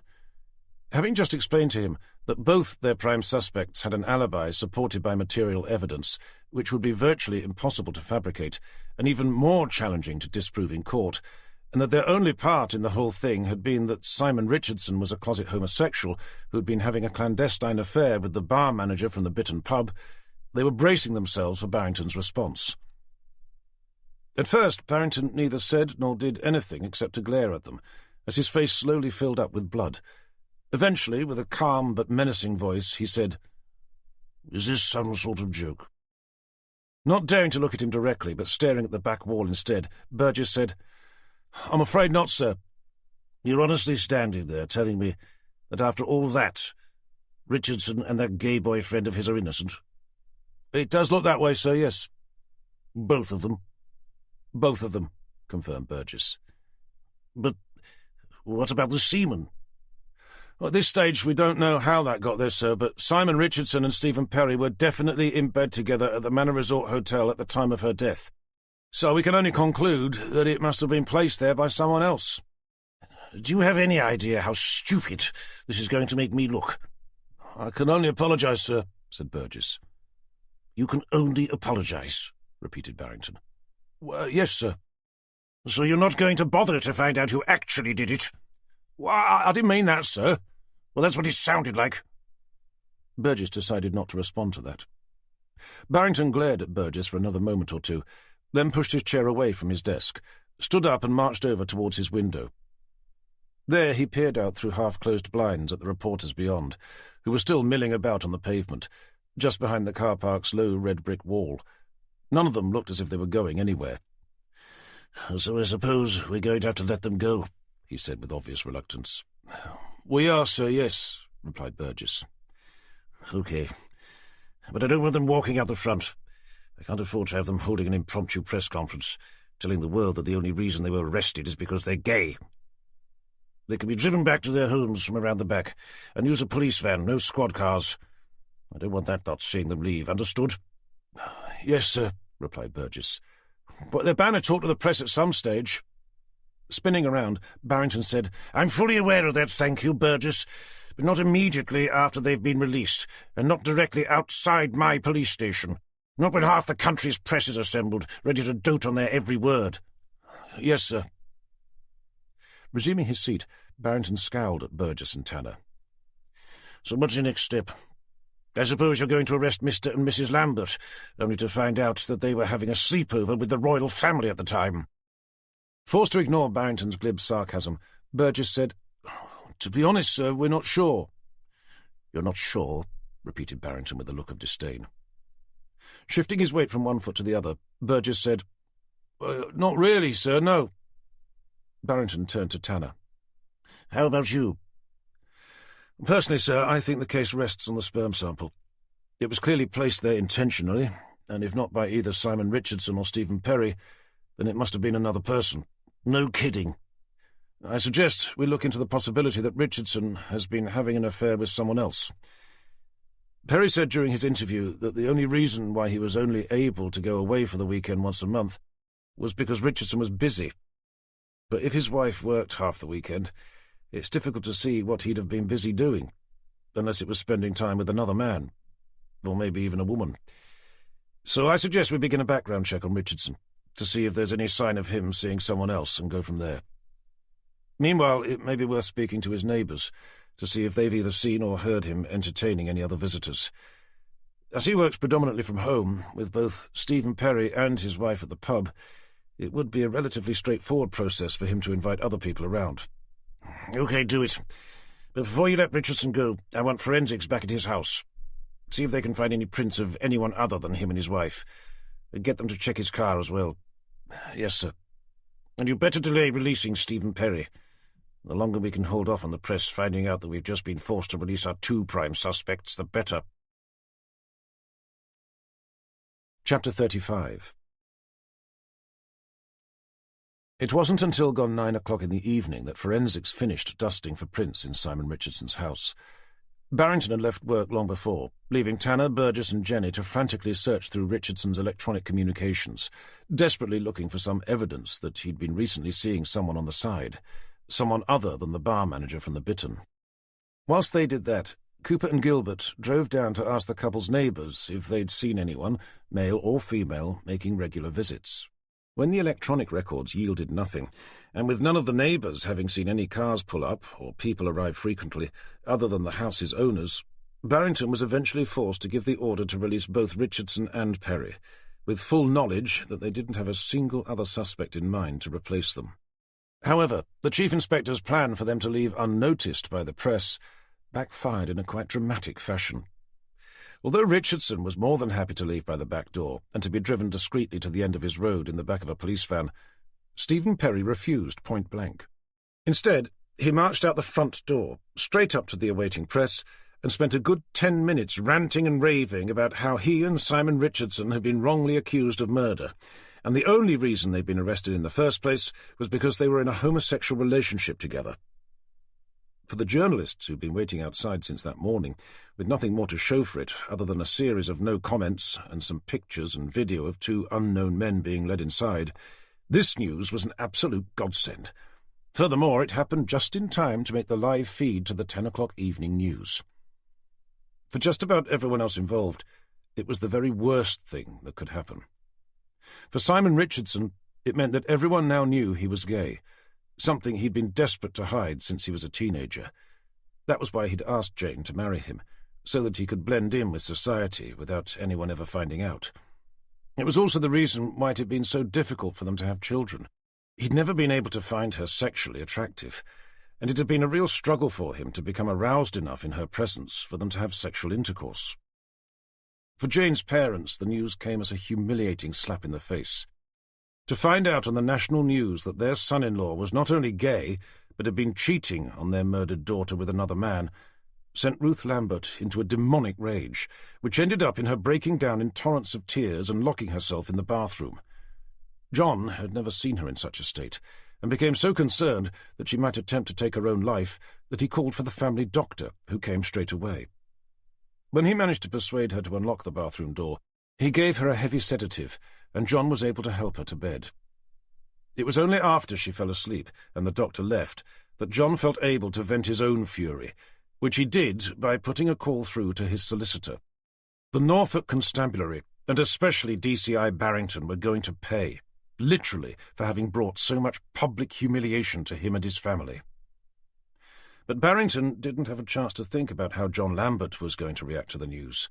Having just explained to him that both their prime suspects had an alibi supported by material evidence, which would be virtually impossible to fabricate, and even more challenging to disprove in court, and that their only part in the whole thing had been that Simon Richardson was a closet homosexual who had been having a clandestine affair with the bar manager from the Bittern pub, they were bracing themselves for Barrington's response. At first, Barrington neither said nor did anything except to glare at them, as his face slowly filled up with blood. Eventually, with a calm but menacing voice, he said, "Is this some sort of joke?" Not daring to look at him directly, but staring at the back wall instead, Burgess said, "I'm afraid not, sir." "You're honestly standing there telling me that after all that, Richardson and that gay boyfriend of his are innocent?" "It does look that way, sir, yes." "Both of them?" "Both of them," confirmed Burgess. "But what about the seaman?" "Well, at this stage, we don't know how that got there, sir, but Simon Richardson and Stephen Perry were definitely in bed together at the Manor Resort Hotel at the time of her death. So we can only conclude that it must have been placed there by someone else." "Do you have any idea how stupid this is going to make me look?" "I can only apologise, sir," said Burgess. "You can only apologise," repeated Barrington. "Well, yes, sir." "So you're not going to bother to find out who actually did it?" "Well, I didn't mean that, sir." "Well, that's what it sounded like." Burgess decided not to respond to that. Barrington glared at Burgess for another moment or two, then pushed his chair away from his desk, stood up and marched over towards his window. There he peered out through half-closed blinds at the reporters beyond, who were still milling about on the pavement, just behind the car park's low red brick wall. None of them looked as if they were going anywhere. "So I suppose we're going to have to let them go," he said with obvious reluctance. "We are, sir, yes," replied Burgess. "OK. But I don't want them walking out the front. I can't afford to have them holding an impromptu press conference, telling the world that the only reason they were arrested is because they're gay. They can be driven back to their homes from around the back, and use a police van, no squad cars. I don't want that lot seeing them leave, understood?" "Yes, sir," replied Burgess. "But they're bound to talk to the press at some stage." Spinning around, Barrington said, "I'm fully aware of that, thank you, Burgess, but not immediately after they've been released, and not directly outside my police station. Not when half the country's press is assembled, ready to dote on their every word." "Yes, sir." Resuming his seat, Barrington scowled at Burgess and Tanner. "So what's your next step? I suppose you're going to arrest Mr. and Mrs. Lambert, only to find out that they were having a sleepover with the royal family at the time." Forced to ignore Barrington's glib sarcasm, Burgess said, "To be honest, sir, we're not sure." "You're not sure?" repeated Barrington with a look of disdain. Shifting his weight from one foot to the other, Burgess said, "Not really, sir, no." Barrington turned to Tanner. "How about you?" Personally, sir, I think the case rests on the sperm sample. It was clearly placed there intentionally, and if not by either Simon Richardson or Stephen Perry, then it must have been another person. No kidding. I suggest we look into the possibility that Richardson has been having an affair with someone else. Perry said during his interview that the only reason why he was only able to go away for the weekend once a month was because Richardson was busy. But if his wife worked half the weekend, it's difficult to see what he'd have been busy doing, unless it was spending time with another man, or maybe even a woman. So I suggest we begin a background check on Richardson, to see if there's any sign of him seeing someone else and go from there. Meanwhile, it may be worth speaking to his neighbours, to see if they've either seen or heard him entertaining any other visitors. As he works predominantly from home, with both Stephen Perry and his wife at the pub, it would be a relatively straightforward process for him to invite other people around. OK, do it. But before you let Richardson go, I want forensics back at his house. See if they can find any prints of anyone other than him and his wife. And get them to check his car as well. Yes, sir. And you better delay releasing Stephen Perry. The longer we can hold off on the press finding out that we've just been forced to release our 2 prime suspects, the better. Chapter 35. It wasn't until gone 9 o'clock in the evening that forensics finished dusting for prints in Simon Richardson's house. Barrington had left work long before, leaving Tanner, Burgess and Jenny to frantically search through Richardson's electronic communications, desperately looking for some evidence that he'd been recently seeing someone on the side, someone other than the bar manager from the Bittern. Whilst they did that, Cooper and Gilbert drove down to ask the couple's neighbours if they'd seen anyone, male or female, making regular visits. When the electronic records yielded nothing, and with none of the neighbours having seen any cars pull up or people arrive frequently, other than the house's owners, Barrington was eventually forced to give the order to release both Richardson and Perry, with full knowledge that they didn't have a single other suspect in mind to replace them. However, the Chief Inspector's plan for them to leave unnoticed by the press backfired in a quite dramatic fashion. Although Richardson was more than happy to leave by the back door and to be driven discreetly to the end of his road in the back of a police van, Stephen Perry refused point blank. Instead, he marched out the front door, straight up to the awaiting press, and spent a good 10 minutes ranting and raving about how he and Simon Richardson had been wrongly accused of murder, and the only reason they'd been arrested in the first place was because they were in a homosexual relationship together. For the journalists who'd been waiting outside since that morning, with nothing more to show for it other than a series of no comments and some pictures and video of 2 unknown men being led inside, this news was an absolute godsend. Furthermore, it happened just in time to make the live feed to the 10 o'clock evening news. For just about everyone else involved, it was the very worst thing that could happen. For Simon Richardson, it meant that everyone now knew he was gay, something he'd been desperate to hide since he was a teenager. That was why he'd asked Jane to marry him, so that he could blend in with society without anyone ever finding out. It was also the reason why it had been so difficult for them to have children. He'd never been able to find her sexually attractive, and it had been a real struggle for him to become aroused enough in her presence for them to have sexual intercourse. For Jane's parents, the news came as a humiliating slap in the face. To find out on the national news that their son-in-law was not only gay, but had been cheating on their murdered daughter with another man, sent Ruth Lambert into a demonic rage, which ended up in her breaking down in torrents of tears and locking herself in the bathroom. John had never seen her in such a state, and became so concerned that she might attempt to take her own life that he called for the family doctor, who came straight away. When he managed to persuade her to unlock the bathroom door, he gave her a heavy sedative, and John was able to help her to bed. It was only after she fell asleep and the doctor left that John felt able to vent his own fury, which he did by putting a call through to his solicitor. The Norfolk Constabulary, and especially DCI Barrington, were going to pay, literally, for having brought so much public humiliation to him and his family. But Barrington didn't have a chance to think about how John Lambert was going to react to the news.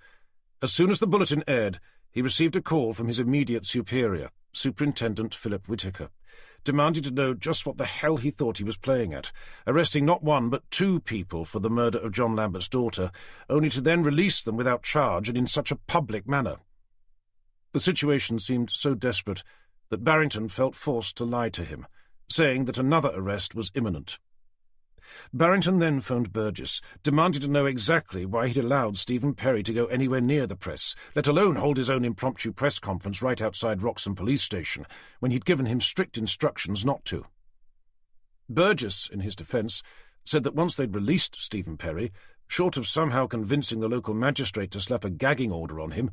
As soon as the bulletin aired, he received a call from his immediate superior, Superintendent Philip Whittaker, demanding to know just what the hell he thought he was playing at, arresting not 1 but 2 people for the murder of John Lambert's daughter, only to then release them without charge and in such a public manner. The situation seemed so desperate that Barrington felt forced to lie to him, saying that another arrest was imminent. Barrington then phoned Burgess, demanding to know exactly why he'd allowed Stephen Perry to go anywhere near the press, let alone hold his own impromptu press conference right outside Wroxham Police Station, when he'd given him strict instructions not to. Burgess, in his defence, said that once they'd released Stephen Perry, short of somehow convincing the local magistrate to slap a gagging order on him,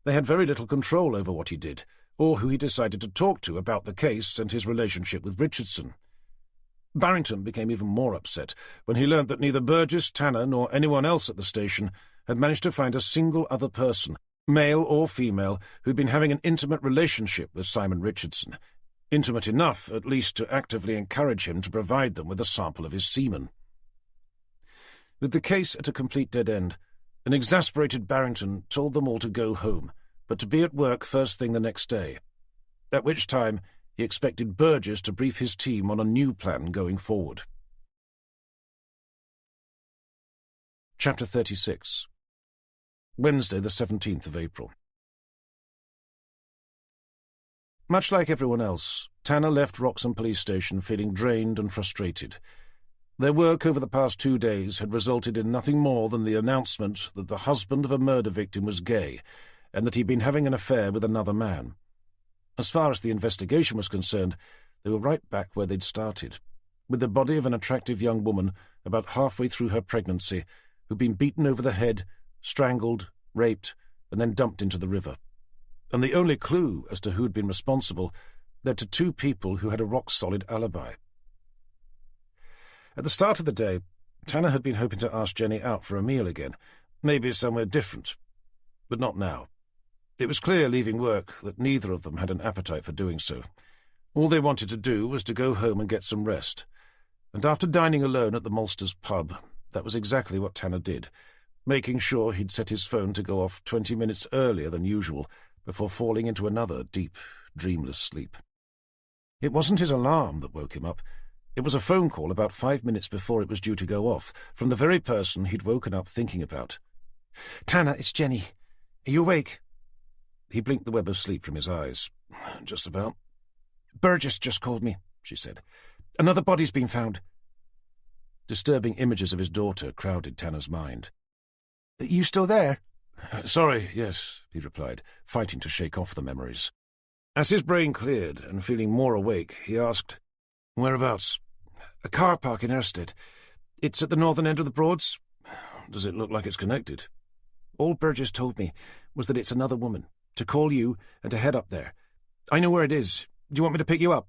they had very little control over what he did, or who he decided to talk to about the case and his relationship with Richardson. Barrington became even more upset when he learnt that neither Burgess, Tanner, nor anyone else at the station had managed to find a single other person, male or female, who'd been having an intimate relationship with Simon Richardson, intimate enough, at least, to actively encourage him to provide them with a sample of his semen. With the case at a complete dead end, an exasperated Barrington told them all to go home, but to be at work first thing the next day, at which time he expected Burgess to brief his team on a new plan going forward. Chapter 36. Wednesday, the 17th of April. Much like everyone else, Tanner left Wroxham Police Station feeling drained and frustrated. Their work over the past 2 days had resulted in nothing more than the announcement that the husband of a murder victim was gay, and that he'd been having an affair with another man. As far as the investigation was concerned, they were right back where they'd started, with the body of an attractive young woman about halfway through her pregnancy, who'd been beaten over the head, strangled, raped, and then dumped into the river. And the only clue as to who'd been responsible led to 2 people who had a rock-solid alibi. At the start of the day, Tanner had been hoping to ask Jenny out for a meal again, maybe somewhere different, but not now. It was clear, leaving work, that neither of them had an appetite for doing so. All they wanted to do was to go home and get some rest. And after dining alone at the Malsters pub, that was exactly what Tanner did, making sure he'd set his phone to go off 20 minutes earlier than usual before falling into another deep, dreamless sleep. It wasn't his alarm that woke him up. It was a phone call about 5 minutes before it was due to go off, from the very person he'd woken up thinking about. "Tanner, it's Jenny. Are you awake?" He blinked the web of sleep from his eyes. "Just about." "Burgess just called me," she said. "Another body's been found." Disturbing images of his daughter crowded Tanner's mind. "You still there?" "Sorry, yes," he replied, fighting to shake off the memories. As his brain cleared and feeling more awake, he asked, "Whereabouts?" "A car park in Erstead. It's at the northern end of the Broads." "Does it look like it's connected?" "All Burgess told me was that it's another woman, to call you and to head up there. I know where it is. Do you want me to pick you up?"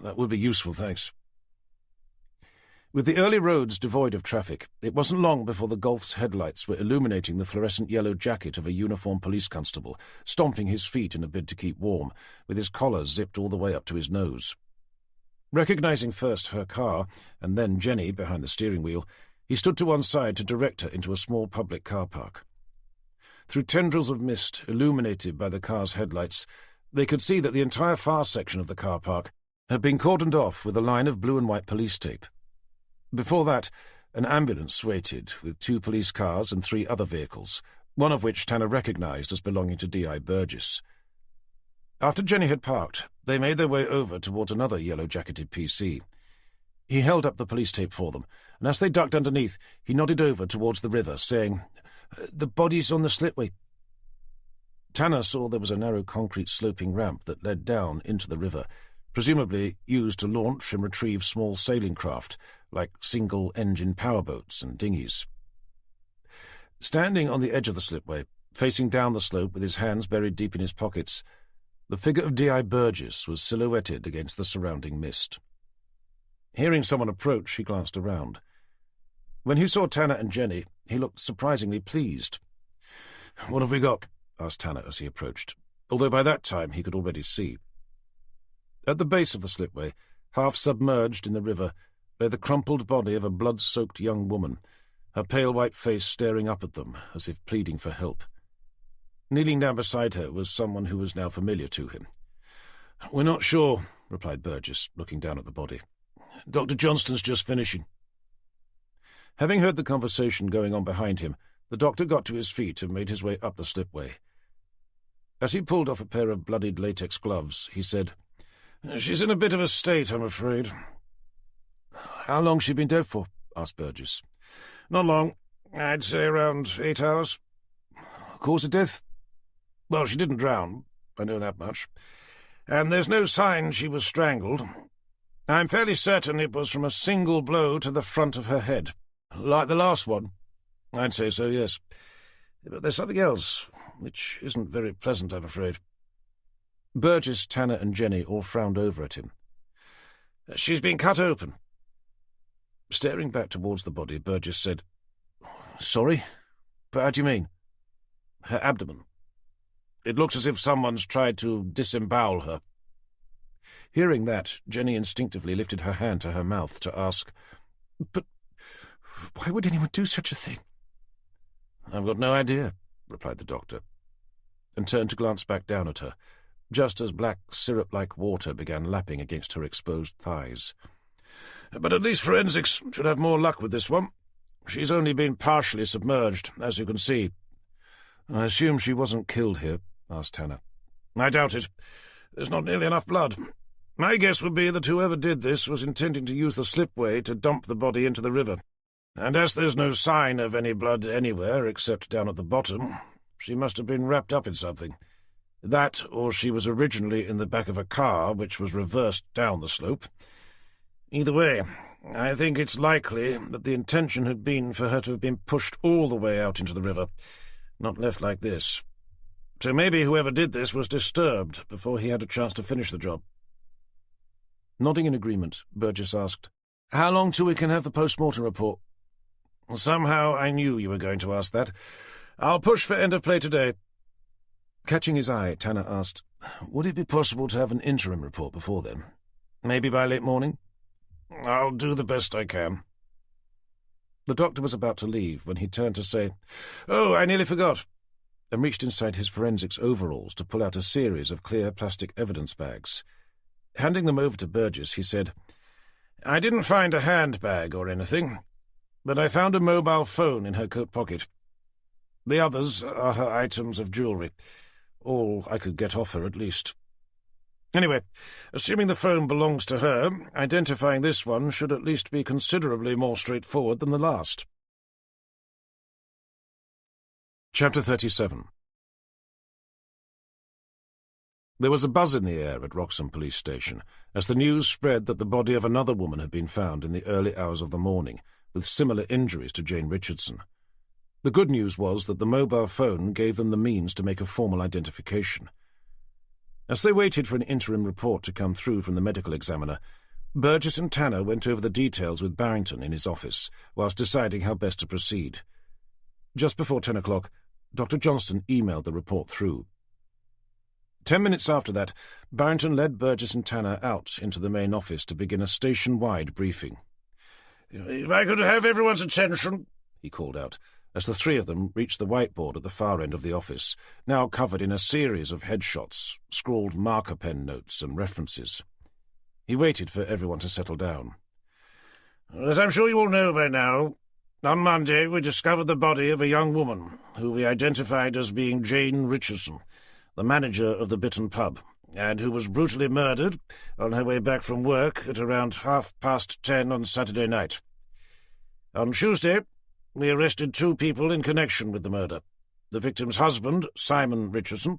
"That would be useful, thanks." With the early roads devoid of traffic, it wasn't long before the Golf's headlights were illuminating the fluorescent yellow jacket of a uniformed police constable, stomping his feet in a bid to keep warm, with his collar zipped all the way up to his nose. Recognizing first her car, and then Jenny behind the steering wheel, he stood to one side to direct her into a small public car park. Through tendrils of mist illuminated by the car's headlights, they could see that the entire far section of the car park had been cordoned off with a line of blue and white police tape. Before that, an ambulance waited, with 2 police cars and 3 other vehicles, one of which Tanner recognized as belonging to D.I. Burgess. After Jenny had parked, they made their way over towards another yellow-jacketed PC. He held up the police tape for them, and as they ducked underneath, he nodded over towards the river, saying, "The body's on the slipway." Tanner saw there was a narrow concrete sloping ramp that led down into the river, presumably used to launch and retrieve small sailing craft, like single-engine powerboats and dinghies. Standing on the edge of the slipway, facing down the slope with his hands buried deep in his pockets, the figure of D.I. Burgess was silhouetted against the surrounding mist. Hearing someone approach, he glanced around. When he saw Tanner and Jenny, he looked surprisingly pleased. "What have we got?" asked Tanner as he approached, although by that time he could already see. At the base of the slipway, half submerged in the river, lay the crumpled body of a blood-soaked young woman, her pale white face staring up at them as if pleading for help. Kneeling down beside her was someone who was now familiar to him. "We're not sure," replied Burgess, looking down at the body. "Dr. Johnston's just finishing." Having heard the conversation going on behind him, the doctor got to his feet and made his way up the slipway. As he pulled off a pair of bloodied latex gloves, he said, "She's in a bit of a state, I'm afraid." "How long's she been dead for?" asked Burgess. Not long. I'd say around 8 hours. Cause of death? Well, she didn't drown. I know that much. And there's no sign she was strangled. I'm fairly certain it was from a single blow to the front of her head. Like the last one? I'd say so, yes. But there's something else, which isn't very pleasant, I'm afraid. Burgess, Tanner, and Jenny all frowned over at him. She's been cut open. Staring back towards the body, Burgess said, "Sorry? But how do you mean?" Her abdomen. It looks as if someone's tried to disembowel her. Hearing that, Jenny instinctively lifted her hand to her mouth to ask, "But why would anyone do such a thing?" "I've got no idea," replied the doctor, and turned to glance back down at her, just as black syrup-like water began lapping against her exposed thighs. "But at least forensics should have more luck with this one. She's only been partially submerged, as you can see." "I assume she wasn't killed here?" asked Tanner. "I doubt it. There's not nearly enough blood. My guess would be that whoever did this was intending to use the slipway to dump the body into the river. And as there's no sign of any blood anywhere except down at the bottom, she must have been wrapped up in something. That, or she was originally in the back of a car which was reversed down the slope. Either way, I think it's likely that the intention had been for her to have been pushed all the way out into the river, not left like this. So maybe whoever did this was disturbed before he had a chance to finish the job." Nodding in agreement, Burgess asked, "How long till we can have the post-mortem report?" "Somehow I knew you were going to ask that. I'll push for end of play today." Catching his eye, Tanner asked, "Would it be possible to have an interim report before then? Maybe by late morning?" "I'll do the best I can." The doctor was about to leave when he turned to say, "Oh, I nearly forgot," and reached inside his forensics overalls to pull out a series of clear plastic evidence bags. Handing them over to Burgess, he said, "I didn't find a handbag or anything, but I found a mobile phone in her coat pocket. The others are her items of jewellery. All I could get off her, at least. Anyway, assuming the phone belongs to her, identifying this one should at least be considerably more straightforward than the last." Chapter 37. There was a buzz in the air at Wroxham Police Station as the news spread that the body of another woman had been found in the early hours of the morning, with similar injuries to Jane Richardson. The good news was that the mobile phone gave them the means to make a formal identification. As they waited for an interim report to come through from the medical examiner, Burgess and Tanner went over the details with Barrington in his office, whilst deciding how best to proceed. Just before 10 o'clock, Dr. Johnston emailed the report through. 10 minutes after that, Barrington led Burgess and Tanner out into the main office to begin a station-wide briefing. "If I could have everyone's attention," he called out, as the three of them reached the whiteboard at the far end of the office, now covered in a series of headshots, scrawled marker pen notes and references. He waited for everyone to settle down. "As I'm sure you all know by now, on Monday we discovered the body of a young woman who we identified as being Jane Richardson, the manager of the Bitton pub, and who was brutally murdered on her way back from work at around 10:30 on Saturday night. On Tuesday, we arrested 2 people in connection with the murder: the victim's husband, Simon Richardson,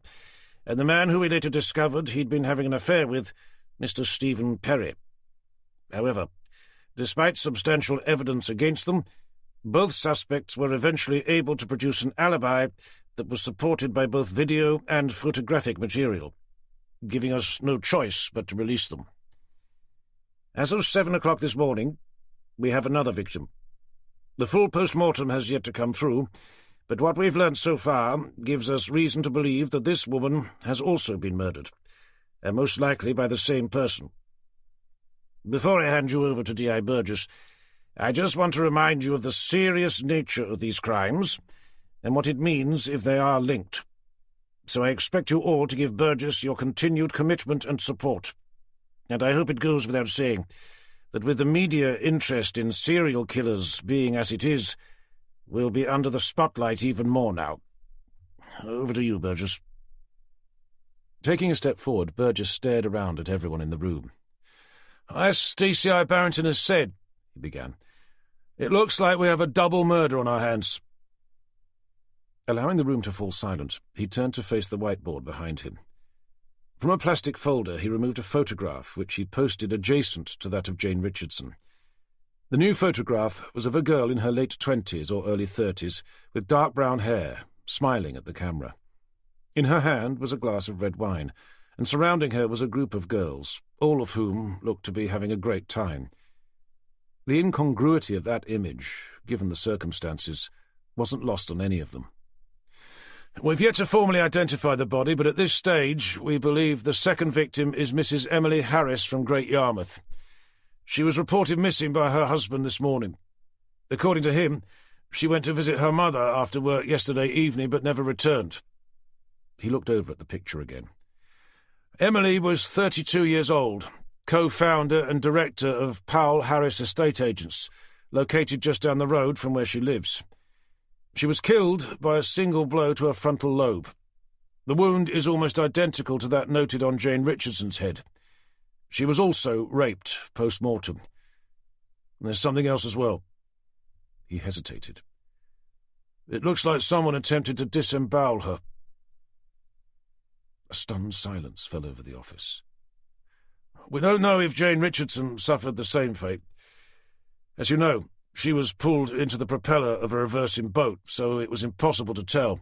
and the man who we later discovered he'd been having an affair with, Mr. Stephen Perry. However, despite substantial evidence against them, both suspects were eventually able to produce an alibi that was supported by both video and photographic material, giving us no choice but to release them. As of 7 o'clock this morning, we have another victim. The full post-mortem has yet to come through, but what we've learnt so far gives us reason to believe that this woman has also been murdered, and most likely by the same person. Before I hand you over to D.I. Burgess, I just want to remind you of the serious nature of these crimes and what it means if they are linked. So I expect you all to give Burgess your continued commitment and support. And I hope it goes without saying that with the media interest in serial killers being as it is, we'll be under the spotlight even more now. Over to you, Burgess." Taking a step forward, Burgess stared around at everyone in the room. "As Stacey I. Barrington has said," he began, It looks like we have a double murder on our hands." Allowing the room to fall silent, he turned to face the whiteboard behind him. From a plastic folder he removed a photograph which he posted adjacent to that of Jane Richardson. The new photograph was of a girl in her late 20s or early 30s, with dark brown hair, smiling at the camera. In her hand was a glass of red wine, and surrounding her was a group of girls, all of whom looked to be having a great time. The incongruity of that image, given the circumstances, wasn't lost on any of them. "We've yet to formally identify the body, but at this stage we believe the second victim is Mrs. Emily Harris from Great Yarmouth. She was reported missing by her husband this morning. According to him, she went to visit her mother after work yesterday evening but never returned." He looked over at the picture again. Emily was 32 years old, co-founder and director of Powell Harris Estate Agents, located just down the road from where she lives. She was killed by a single blow to her frontal lobe. The wound is almost identical to that noted on Jane Richardson's head. She was also raped post-mortem. And there's something else as well. He hesitated. It looks like someone attempted to disembowel her. A stunned silence fell over the office. We don't know if Jane Richardson suffered the same fate. As you know, she was pulled into the propeller of a reversing boat, so it was impossible to tell.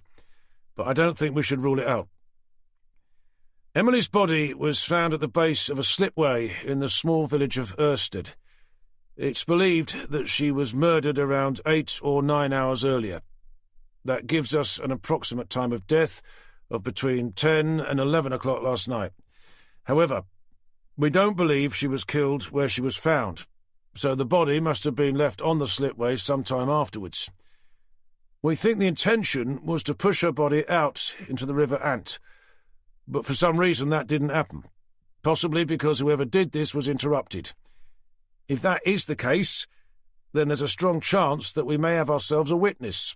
But I don't think we should rule it out. Emily's body was found at the base of a slipway in the small village of Ersted. It's believed that she was murdered around 8 or 9 hours earlier. That gives us an approximate time of death of between 10 and 11 o'clock last night. However, we don't believe she was killed where she was found, so the body must have been left on the slipway sometime afterwards. We think the intention was to push her body out into the River Ant, but for some reason that didn't happen, possibly because whoever did this was interrupted. If that is the case, then there's a strong chance that we may have ourselves a witness."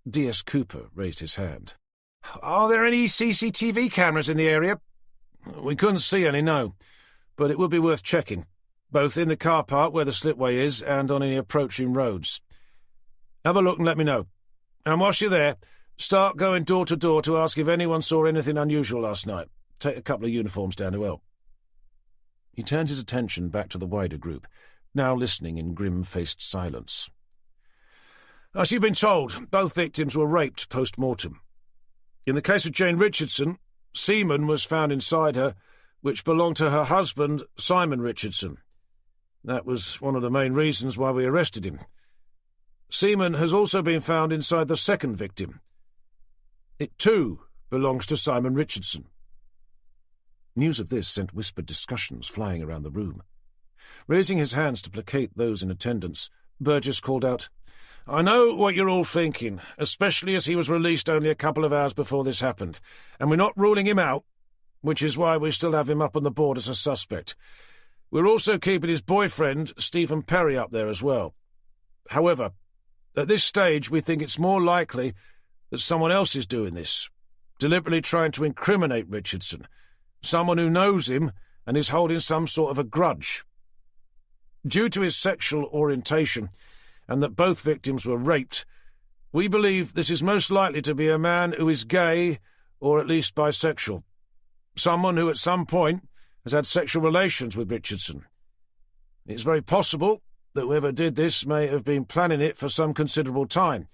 D.S. Cooper raised his hand. "Are there any CCTV cameras in the area?" "We couldn't see any, no, but it would be worth checking, both in the car park where the slipway is and on any approaching roads. Have a look and let me know. And whilst you're there, start going door to door to ask if anyone saw anything unusual last night. Take a couple of uniforms down to help." He turned his attention back to the wider group, now listening in grim-faced silence. "As you've been told, both victims were raped post-mortem. In the case of Jane Richardson, semen was found inside her, which belonged to her husband, Simon Richardson. That was one of the main reasons why we arrested him. Semen has also been found inside the second victim. It, too, belongs to Simon Richardson." News of this sent whispered discussions flying around the room. Raising his hands to placate those in attendance, Burgess called out, "I know what you're all thinking, especially as he was released only a couple of hours before this happened, and we're not ruling him out, which is why we still have him up on the board as a suspect. We're also keeping his boyfriend, Stephen Perry, up there as well. However, at this stage we think it's more likely that someone else is doing this, deliberately trying to incriminate Richardson, someone who knows him and is holding some sort of a grudge. Due to his sexual orientation, and that both victims were raped, we believe this is most likely to be a man who is gay or at least bisexual, someone who at some point has had sexual relations with Richardson. It's very possible that whoever did this may have been planning it for some considerable time,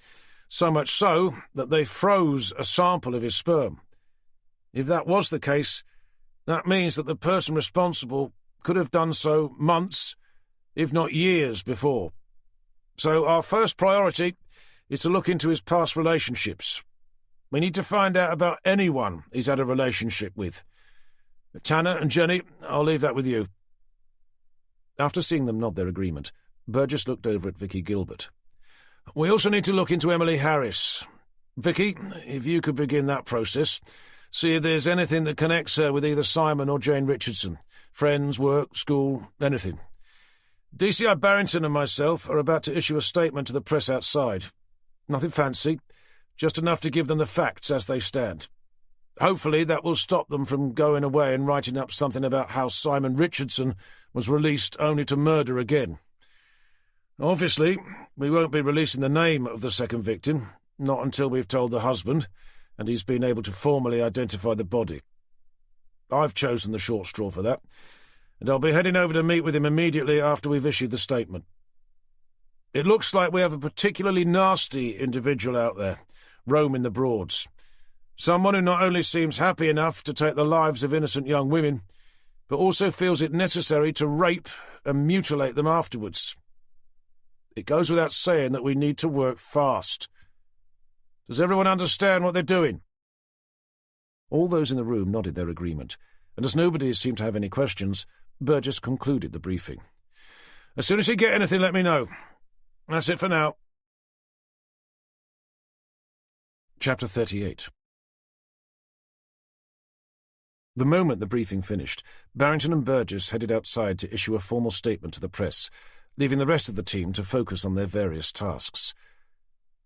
so much so that they froze a sample of his sperm. If that was the case, that means that the person responsible could have done so months, if not years, before. So our first priority is to look into his past relationships. We need to find out about anyone he's had a relationship with. Tanner and Jenny, I'll leave that with you." After seeing them nod their agreement, Burgess looked over at Vicky Gilbert. "We also need to look into Emily Harris. Vicky, if you could begin that process, see if there's anything that connects her with either Simon or Jane Richardson. Friends, work, school, anything. DCI Barrington and myself are about to issue a statement to the press outside. Nothing fancy, just enough to give them the facts as they stand. Hopefully that will stop them from going away and writing up something about how Simon Richardson was released only to murder again. Obviously, we won't be releasing the name of the second victim, not until we've told the husband, and he's been able to formally identify the body. I've chosen the short straw for that, and I'll be heading over to meet with him immediately after we've issued the statement. It looks like we have a particularly nasty individual out there, roaming the Broads. Someone who not only seems happy enough to take the lives of innocent young women, but also feels it necessary to rape and mutilate them afterwards. It goes without saying that we need to work fast. Does everyone understand what they're doing? All those in the room nodded their agreement, and as nobody seemed to have any questions, Burgess concluded the briefing. As soon as you get anything, let me know. That's it for now. Chapter 38. The moment the briefing finished, Barrington and Burgess headed outside to issue a formal statement to the press, leaving the rest of the team to focus on their various tasks.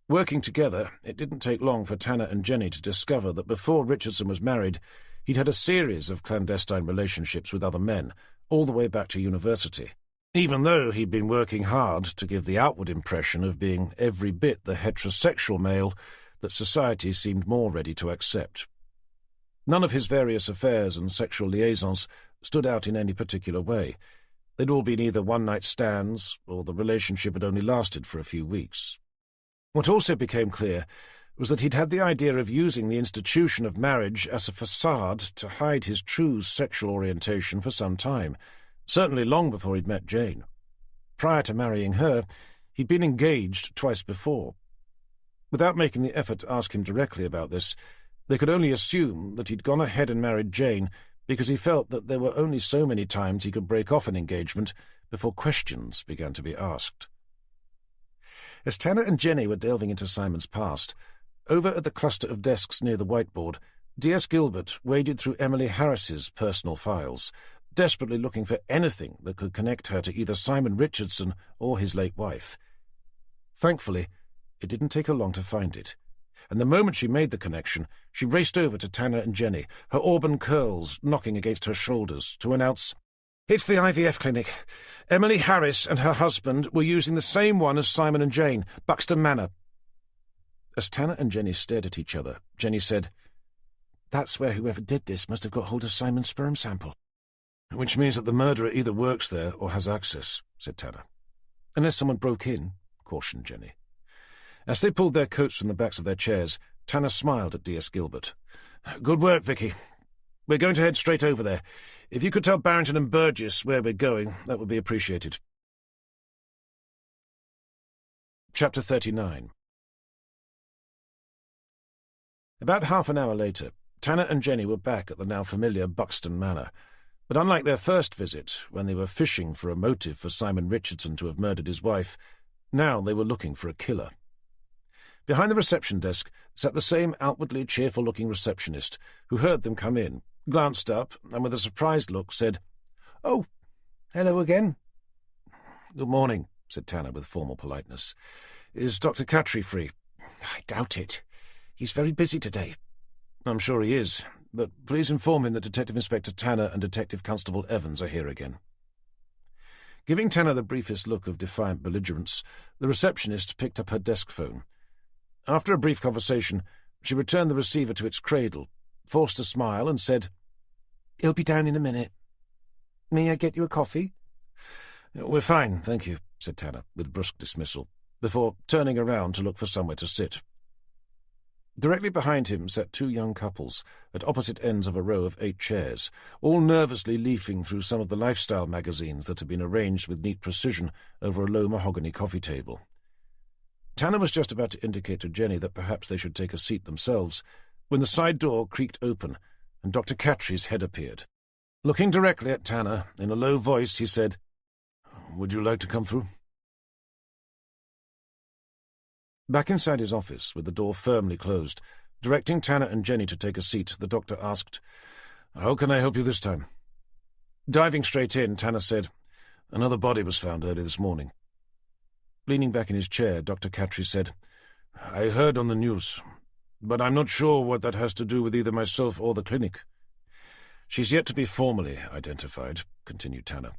Working together, it didn't take long for Tanner and Jenny to discover that before Richardson was married, he'd had a series of clandestine relationships with other men, all the way back to university, even though he'd been working hard to give the outward impression of being every bit the heterosexual male that society seemed more ready to accept. None of his various affairs and sexual liaisons stood out in any particular way. They'd all been either one-night stands, or the relationship had only lasted for a few weeks. What also became clear was that he'd had the idea of using the institution of marriage as a facade to hide his true sexual orientation for some time, certainly long before he'd met Jane. Prior to marrying her, he'd been engaged twice before. Without making the effort to ask him directly about this, they could only assume that he'd gone ahead and married Jane because he felt that there were only so many times he could break off an engagement before questions began to be asked. As Tanner and Jenny were delving into Simon's past, over at the cluster of desks near the whiteboard, D.S. Gilbert waded through Emily Harris's personal files, desperately looking for anything that could connect her to either Simon Richardson or his late wife. Thankfully, it didn't take her long to find it, and the moment she made the connection, she raced over to Tanner and Jenny, her auburn curls knocking against her shoulders, to announce, "It's the IVF clinic. Emily Harris and her husband were using the same one as Simon and Jane, Buxton Manor." As Tanner and Jenny stared at each other, Jenny said, "That's where whoever did this must have got hold of Simon's sperm sample." "Which means that the murderer either works there or has access," said Tanner. "Unless someone broke in," cautioned Jenny. As they pulled their coats from the backs of their chairs, Tanner smiled at D.S. Gilbert. "Good work, Vicky. We're going to head straight over there. If you could tell Barrington and Burgess where we're going, that would be appreciated." Chapter 39. About half an hour later, Tanner and Jenny were back at the now familiar Buxton Manor, but unlike their first visit, when they were fishing for a motive for Simon Richardson to have murdered his wife, now they were looking for a killer. Behind the reception desk sat the same outwardly cheerful-looking receptionist, who heard them come in, glanced up, and with a surprised look said, "Oh, hello again." "Good morning," said Tanner with formal politeness. "Is Dr. Cattry free?" "I doubt it. He's very busy today." "I'm sure he is, but please inform him that Detective Inspector Tanner and Detective Constable Evans are here again." Giving Tanner the briefest look of defiant belligerence, the receptionist picked up her desk phone. After a brief conversation, she returned the receiver to its cradle, forced a smile, and said, "He'll be down in a minute. May I get you a coffee?" "We're fine, thank you," said Tanner, with brusque dismissal, before turning around to look for somewhere to sit. Directly behind him sat two young couples, at opposite ends of a row of 8 chairs, all nervously leafing through some of the lifestyle magazines that had been arranged with neat precision over a low mahogany coffee table. Tanner was just about to indicate to Jenny that perhaps they should take a seat themselves, when the side door creaked open, and Dr. Cattry's head appeared. Looking directly at Tanner, in a low voice, he said, "Would you like to come through?" Back inside his office, with the door firmly closed, directing Tanner and Jenny to take a seat, the doctor asked, "How can I help you this time?" Diving straight in, Tanner said, "Another body was found early this morning." Leaning back in his chair, Dr. Cattry said, "I heard on the news, but I'm not sure what that has to do with either myself or the clinic. She's yet to be formally identified," continued Tanner,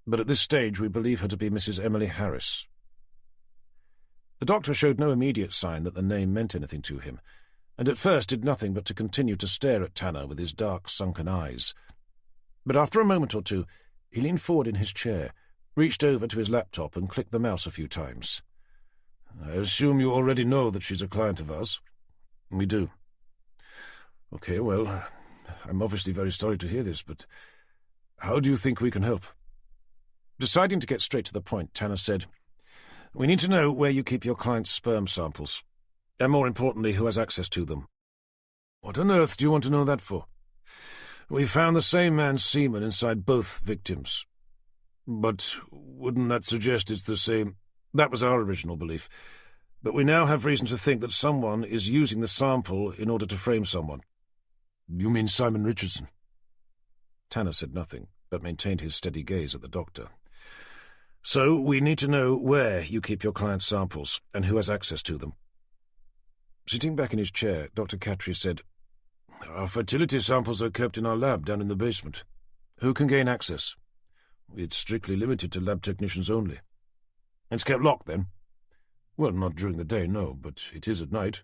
"but at this stage we believe her to be Mrs. Emily Harris, The doctor showed no immediate sign that the name meant anything to him, and at first did nothing but to continue to stare at Tanner with his dark, sunken eyes. But after a moment or two, he leaned forward in his chair, reached over to his laptop and clicked the mouse a few times. "I assume you already know that she's a client of ours?" "We do." "Okay, well, I'm obviously very sorry to hear this, but how do you think we can help?" Deciding to get straight to the point, Tanner said, "We need to know where you keep your client's sperm samples, and more importantly, who has access to them." "What on earth do you want to know that for?" "We found the same man's semen inside both victims." "But wouldn't that suggest it's the same—" "That was our original belief. But we now have reason to think that someone is using the sample in order to frame someone." "You mean Simon Richardson?" Tanner said nothing, but maintained his steady gaze at the doctor. "So we need to know where you keep your client's samples, and who has access to them." Sitting back in his chair, Dr. Cattry said, "Our fertility samples are kept in our lab down in the basement. Who can gain access?" "It's strictly limited to lab technicians only." "It's kept locked, then?" "Well, not during the day, no, but it is at night."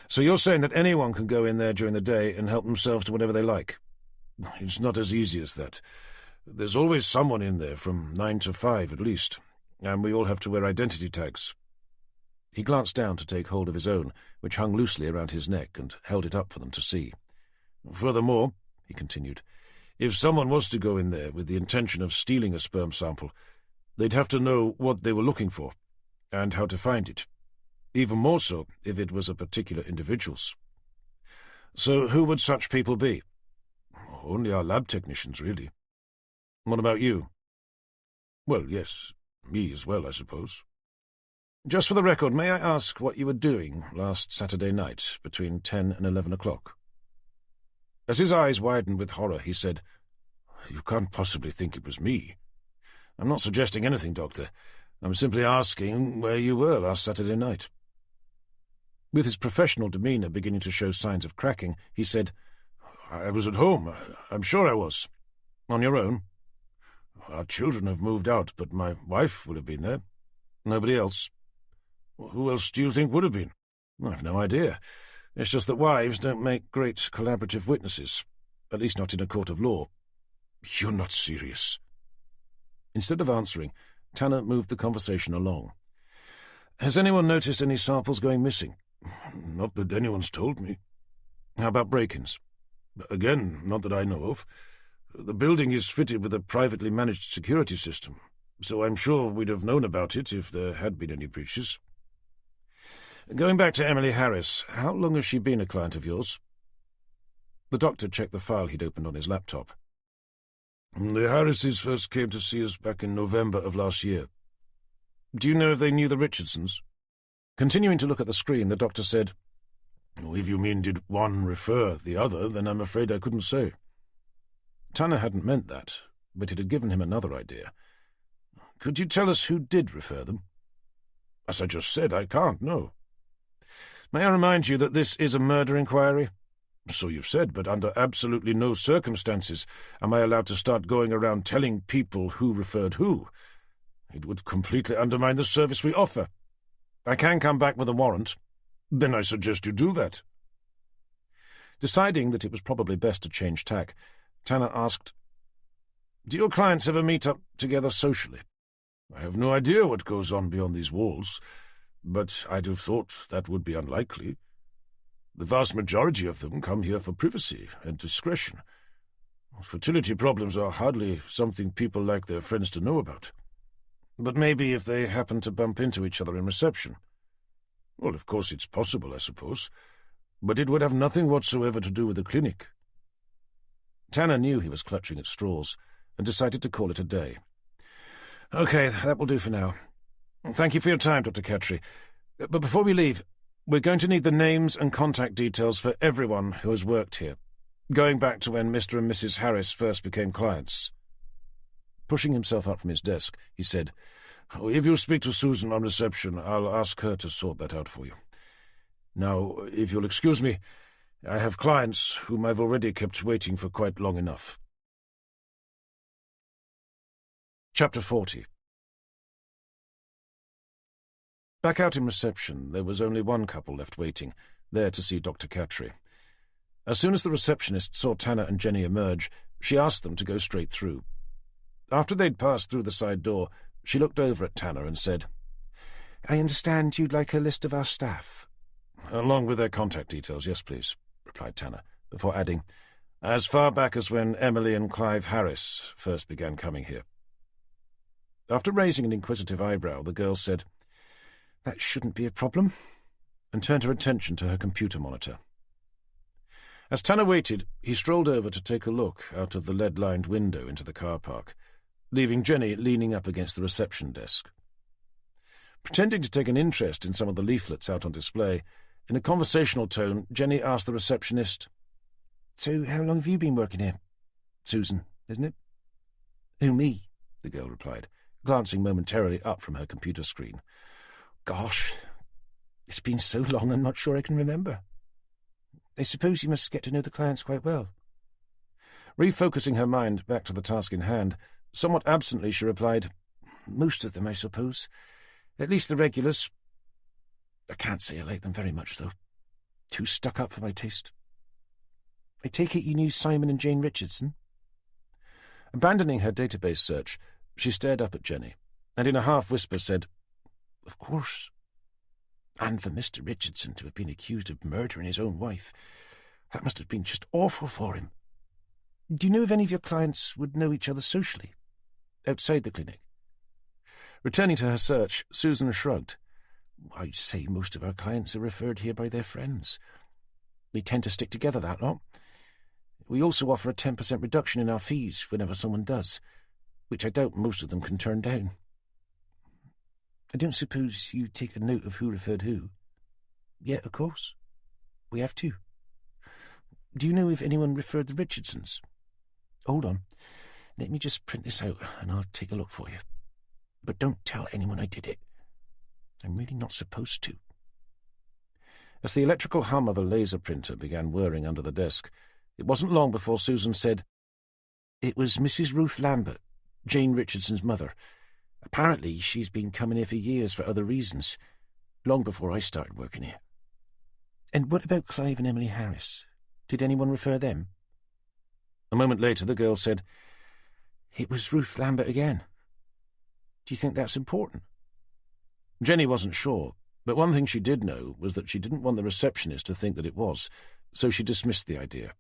"So you're saying that anyone can go in there during the day and help themselves to whatever they like?" "It's not as easy as that. There's always someone in there, from 9 to 5 at least, and we all have to wear identity tags." He glanced down to take hold of his own, which hung loosely around his neck, and held it up for them to see. "Furthermore," he continued, "if someone was to go in there with the intention of stealing a sperm sample, they'd have to know what they were looking for, and how to find it. Even more so if it was a particular individual's." "So who would such people be?" "Only our lab technicians, really." "What about you?" "Well, yes, me as well, I suppose." "Just for the record, may I ask what you were doing last Saturday night, between 10 and 11 o'clock? As his eyes widened with horror, he said, "You can't possibly think it was me." "I'm not suggesting anything, Doctor. I'm simply asking where you were last Saturday night." With his professional demeanour beginning to show signs of cracking, he said, "I was at home. I'm sure I was." "On your own?" "Our children have moved out, but my wife would have been there." "Nobody else?" "Who else do you think would have been?" "I've no idea. It's just that wives don't make great collaborative witnesses, at least not in a court of law." "You're not serious." Instead of answering, Tanner moved the conversation along. "Has anyone noticed any samples going missing?" "Not that anyone's told me." "How about break-ins?" "Again, not that I know of. The building is fitted with a privately managed security system, so I'm sure we'd have known about it if there had been any breaches." "Going back to Emily Harris, how long has she been a client of yours?" The doctor checked the file he'd opened on his laptop. "The Harrises first came to see us back in November of last year." "Do you know if they knew the Richardsons?" Continuing to look at the screen, the doctor said, "If you mean did one refer the other, then I'm afraid I couldn't say." Tanner hadn't meant that, but it had given him another idea. "Could you tell us who did refer them?" "As I just said, I can't, no." "May I remind you that this is a murder inquiry?" "So you've said, but under absolutely no circumstances am I allowed to start going around telling people who referred who. It would completely undermine the service we offer." "I can come back with a warrant." "Then I suggest you do that." Deciding that it was probably best to change tack, Tanner asked, "Do your clients ever meet up together socially?" "I have no idea what goes on beyond these walls, but I'd have thought that would be unlikely. The vast majority of them come here for privacy and discretion. Fertility problems are hardly something people like their friends to know about." "But maybe if they happen to bump into each other in reception." "Well, of course it's possible, I suppose, but it would have nothing whatsoever to do with the clinic." Tanner knew he was clutching at straws, and decided to call it a day. "Okay, that will do for now. Thank you for your time, Dr. Cattry. But before we leave, we're going to need the names and contact details for everyone who has worked here, going back to when Mr. and Mrs. Harris first became clients." Pushing himself up from his desk, he said, "If you speak to Susan on reception, I'll ask her to sort that out for you. Now, if you'll excuse me, I have clients whom I've already kept waiting for quite long enough." Chapter 40 Back out in reception, there was only one couple left waiting, there to see Dr. Cattry. As soon as the receptionist saw Tanner and Jenny emerge, she asked them to go straight through. After they'd passed through the side door, she looked over at Tanner and said, "I understand you'd like a list of our staff." "Along with their contact details, yes, please," replied Tanner, before adding, "as far back as when Emily and Clive Harris first began coming here." After raising an inquisitive eyebrow, the girl said, "That shouldn't be a problem," and turned her attention to her computer monitor. As Tanner waited, he strolled over to take a look out of the lead-lined window into the car park, leaving Jenny leaning up against the reception desk. Pretending to take an interest in some of the leaflets out on display, in a conversational tone, Jenny asked the receptionist, "So how long have you been working here? Susan, isn't it?" "Who, me?" the girl replied, glancing momentarily up from her computer screen. "Gosh, it's been so long I'm not sure I can remember. I suppose you must get to know the clients quite well." Refocusing her mind back to the task in hand, somewhat absently she replied, "Most of them, I suppose. At least the regulars. I can't say I like them very much, though. Too stuck up for my taste. I take it you knew Simon and Jane Richardson?" Abandoning her database search, she stared up at Jenny, and in a half-whisper said, "Of course. And for Mr. Richardson to have been accused of murdering his own wife, that must have been just awful for him. Do you know if any of your clients would know each other socially, outside the clinic?" Returning to her search, Susan shrugged. "I'd say most of our clients are referred here by their friends. They tend to stick together, that lot. We also offer a 10% reduction in our fees whenever someone does, which I doubt most of them can turn down. I don't suppose you take a note of who referred who?" "Yeah, of course. We have to. Do you know if anyone referred the Richardsons?" "Hold on. Let me just print this out and I'll take a look for you. But don't tell anyone I did it. I'm really not supposed to." As the electrical hum of a laser printer began whirring under the desk, it wasn't long before Susan said, "It was Mrs. Ruth Lambert, Jane Richardson's mother. Apparently she's been coming here for years for other reasons, long before I started working here." "And what about Clive and Emily Harris? Did anyone refer them?" A moment later the girl said, "It was Ruth Lambert again. Do you think that's important?" Jenny wasn't sure, but one thing she did know was that she didn't want the receptionist to think that it was, so she dismissed the idea.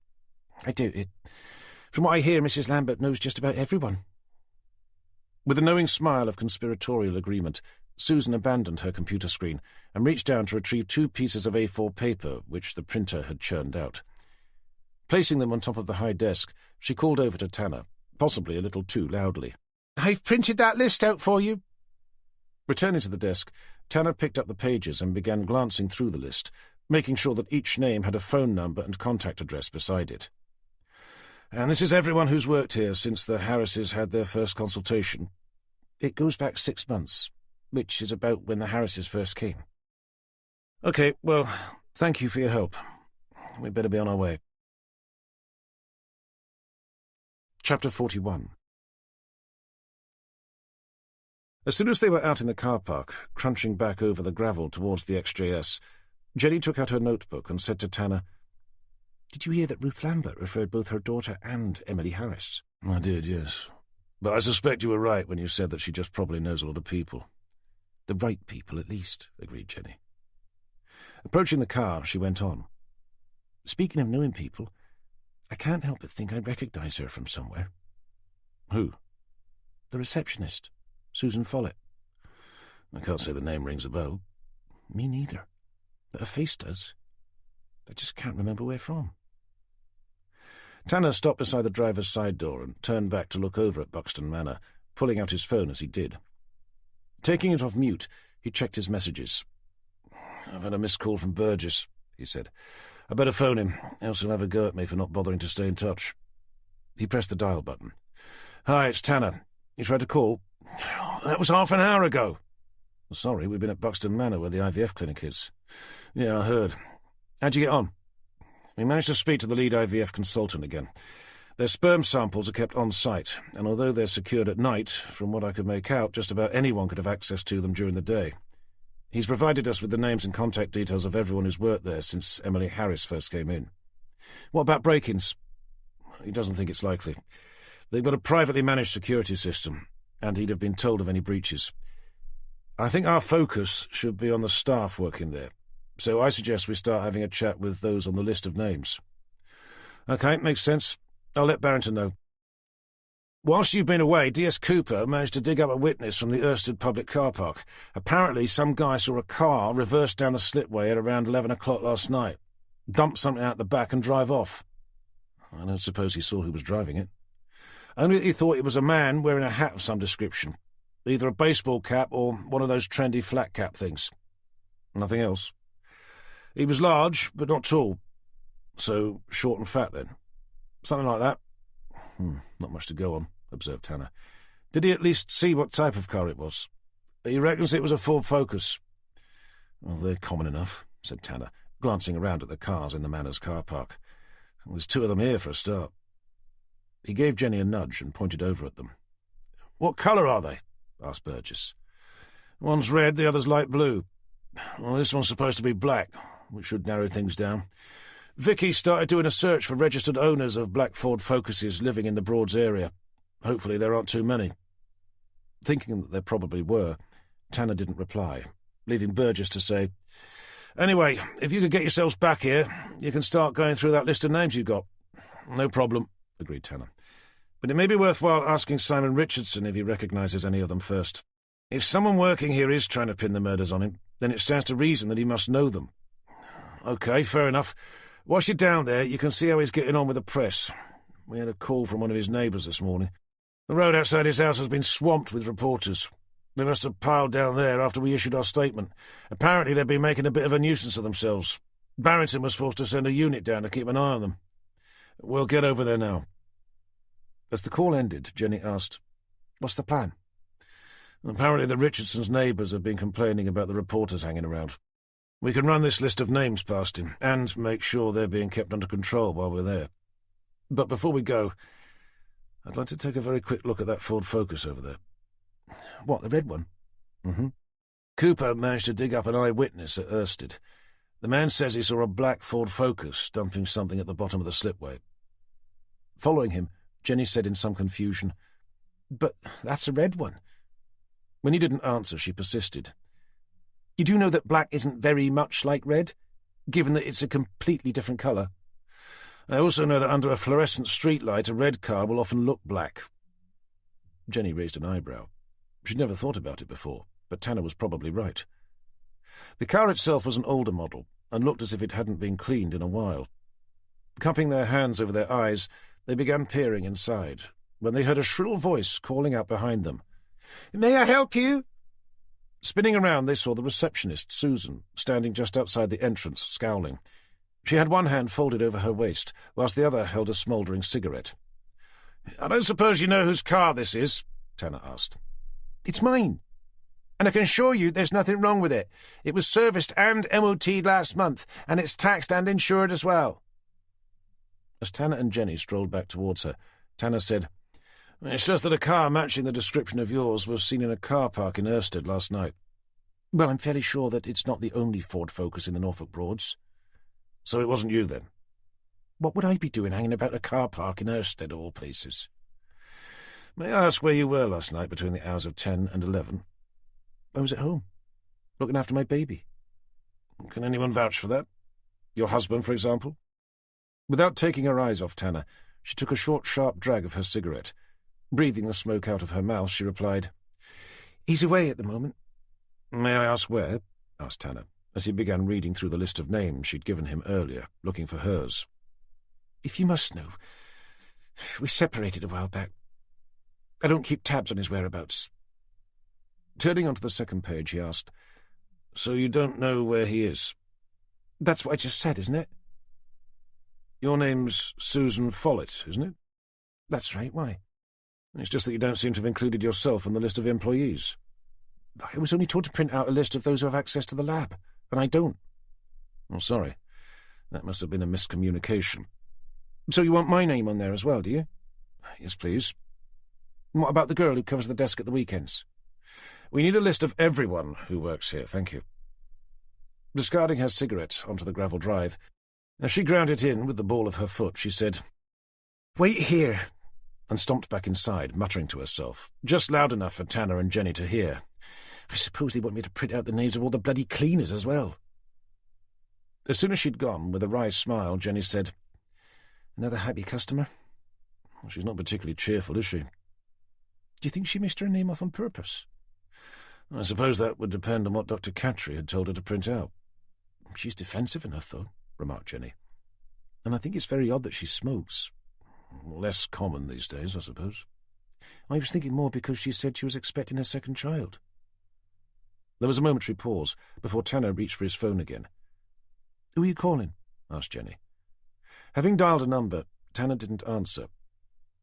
"I doubt it. From what I hear, Mrs. Lambert knows just about everyone." With a knowing smile of conspiratorial agreement, Susan abandoned her computer screen and reached down to retrieve 2 pieces of A4 paper which the printer had churned out. Placing them on top of the high desk, she called over to Tanner, possibly a little too loudly. "I've printed that list out for you." Returning to the desk, Tanner picked up the pages and began glancing through the list, making sure that each name had a phone number and contact address beside it. "And this is everyone who's worked here since the Harrises had their first consultation?" "It goes back 6 months, which is about when the Harrises first came." "Okay, well, thank you for your help. We'd better be on our way." Chapter 41. As soon as they were out in the car park, crunching back over the gravel towards the XJS, Jenny took out her notebook and said to Tanner, "Did you hear that Ruth Lambert referred both her daughter and Emily Harris?" "I did, yes. But I suspect you were right when you said that she just probably knows a lot of people." "The right people, at least," agreed Jenny. Approaching the car, she went on. "Speaking of knowing people, I can't help but think I recognize her from somewhere." "Who?" "The receptionist, Susan Follett." "I can't say the name rings a bell." "Me neither, but her face does. I just can't remember where from." Tanner stopped beside the driver's side door and turned back to look over at Buxton Manor, pulling out his phone as he did. Taking it off mute, he checked his messages. "I've had a missed call from Burgess," he said. "I better phone him, else he'll have a go at me for not bothering to stay in touch." He pressed the dial button. "Hi, it's Tanner. You tried to call?" "That was half an hour ago." "Sorry, we've been at Buxton Manor where the IVF clinic is." "Yeah, I heard. How'd you get on?" "We managed to speak to the lead IVF consultant again. Their sperm samples are kept on site, and although they're secured at night, from what I could make out, just about anyone could have access to them during the day. He's provided us with the names and contact details of everyone who's worked there since Emily Harris first came in. What about break-ins? He doesn't think it's likely. They've got a privately managed security system, and he'd have been told of any breaches. I think our focus should be on the staff working there, so I suggest we start having a chat with those on the list of names. OK, makes sense. I'll let Barrington know. Whilst you've been away, D.S. Cooper managed to dig up a witness from the Ersted public car park. Apparently, some guy saw a car reverse down the slipway at around 11 o'clock last night, dump something out the back and drive off. I don't suppose he saw who was driving it. Only that he thought it was a man wearing a hat of some description, either a baseball cap or one of those trendy flat cap things. Nothing else. He was large, but not tall. So short and fat, then. Something like that. Not much to go on, observed Tanner. Did he at least see what type of car it was? He reckons it was a Ford Focus. Well, they're common enough, said Tanner, glancing around at the cars in the Manor's car park. There's 2 of them here for a start. He gave Jenny a nudge and pointed over at them. What colour are they? Asked Burgess. One's red, the other's light blue. Well, this one's supposed to be black, which should narrow things down. Vicky started doing a search for registered owners of black Ford Focuses living in the Broads area. Hopefully there aren't too many. Thinking that there probably were, Tanner didn't reply, leaving Burgess to say, Anyway, if you could get yourselves back here, you can start going through that list of names you got. No problem, agreed Tanner. But it may be worthwhile asking Simon Richardson if he recognises any of them first. If someone working here is trying to pin the murders on him, then it stands to reason that he must know them. OK, fair enough. Whilst you're down there, you can see how he's getting on with the press. We had a call from one of his neighbours this morning. The road outside his house has been swamped with reporters. They must have piled down there after we issued our statement. Apparently they've been making a bit of a nuisance of themselves. Barrington was forced to send a unit down to keep an eye on them. We'll get over there now. As the call ended, Jenny asked, What's the plan? Apparently the Richardsons' neighbours have been complaining about the reporters hanging around. We can run this list of names past him, and make sure they're being kept under control while we're there. But before we go, I'd like to take a very quick look at that Ford Focus over there. What, the red one? Cooper managed to dig up an eyewitness at Ersted. The man says he saw a black Ford Focus dumping something at the bottom of the slipway. Following him, Jenny said in some confusion, But that's a red one. When he didn't answer, she persisted. You do know that black isn't very much like red, given that it's a completely different colour. I also know that under a fluorescent streetlight, a red car will often look black. Jenny raised an eyebrow. She'd never thought about it before, but Tanner was probably right. The car itself was an older model, and looked as if it hadn't been cleaned in a while. Cupping their hands over their eyes, they began peering inside, when they heard a shrill voice calling out behind them. May I help you? Spinning around, they saw the receptionist, Susan, standing just outside the entrance, scowling. She had one hand folded over her waist, whilst the other held a smouldering cigarette. I don't suppose you know whose car this is? Tanner asked. It's mine. And I can assure you there's nothing wrong with it. It was serviced and MOT'd last month, and it's taxed and insured as well. As Tanner and Jenny strolled back towards her, Tanner said, It's just that a car matching the description of yours was seen in a car park in Ersted last night. Well, I'm fairly sure that it's not the only Ford Focus in the Norfolk Broads. So it wasn't you, then? What would I be doing hanging about a car park in Ersted, of all places? May I ask where you were last night between the hours of 10 and 11? I was at home, looking after my baby. Can anyone vouch for that? Your husband, for example? Without taking her eyes off Tanner, she took a short, sharp drag of her cigarette. Breathing the smoke out of her mouth, she replied, He's away at the moment. May I ask where? Asked Tanner, as he began reading through the list of names she'd given him earlier, looking for hers. If you must know, we separated a while back. I don't keep tabs on his whereabouts. Turning onto the second page, he asked, So you don't know where he is? That's what I just said, isn't it? Your name's Susan Follett, isn't it? That's right, why? It's just that you don't seem to have included yourself on the list of employees. I was only told to print out a list of those who have access to the lab, and I don't. Oh, sorry. That must have been a miscommunication. So you want my name on there as well, do you? Yes, please. And what about the girl who covers the desk at the weekends? We need a list of everyone who works here, thank you. Discarding her cigarette onto the gravel drive, as she ground it in with the ball of her foot, she said, "Wait here," and stomped back inside, muttering to herself, just loud enough for Tanner and Jenny to hear. "I suppose they want me to print out the names of all the bloody cleaners as well." As soon as she'd gone, with a wry smile, Jenny said, "Another happy customer?" "Well, she's not particularly cheerful, is she?" "Do you think she missed her name off on purpose?" "I suppose that would depend on what Dr. Cattry had told her to print out." "She's defensive enough, though," remarked Jenny. "And I think it's very odd that she smokes." "Less common these days, I suppose." "I was thinking more because she said she was expecting her second child." There was a momentary pause before Tanner reached for his phone again. "Who are you calling?" asked Jenny. Having dialed a number, Tanner didn't answer,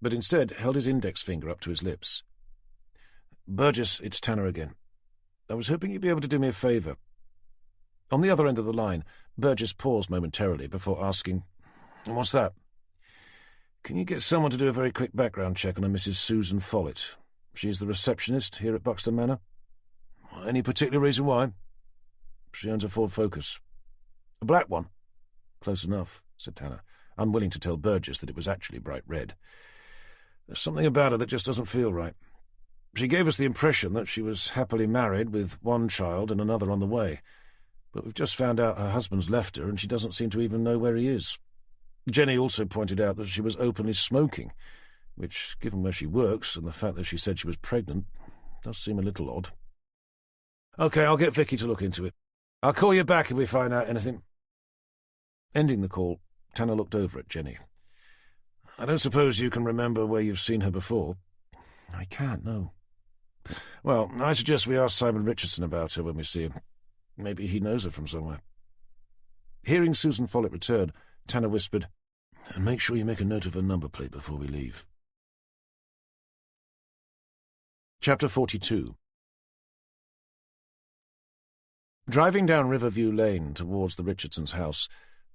but instead held his index finger up to his lips. "Burgess, it's Tanner again. I was hoping you'd be able to do me a favour." On the other end of the line, Burgess paused momentarily before asking, "What's that?" "Can you get someone to do a very quick background check on a Mrs. Susan Follett? She's the receptionist here at Buxton Manor." "Any particular reason why?" "She owns a Ford Focus." "A black one?" "Close enough," said Tanner, unwilling to tell Burgess that it was actually bright red. "There's something about her that just doesn't feel right. She gave us the impression that she was happily married with one child and another on the way, but we've just found out her husband's left her and she doesn't seem to even know where he is. Jenny also pointed out that she was openly smoking, which, given where she works and the fact that she said she was pregnant, does seem a little odd." "OK, I'll get Vicky to look into it. I'll call you back if we find out anything." Ending the call, Tanner looked over at Jenny. "I don't suppose you can remember where you've seen her before?" "I can't, no." "Well, I suggest we ask Simon Richardson about her when we see him. Maybe he knows her from somewhere." Hearing Susan Follett return, Tanner whispered, "And make sure you make a note of her number plate before we leave." Chapter 42. Driving down Riverview Lane towards the Richardsons' house,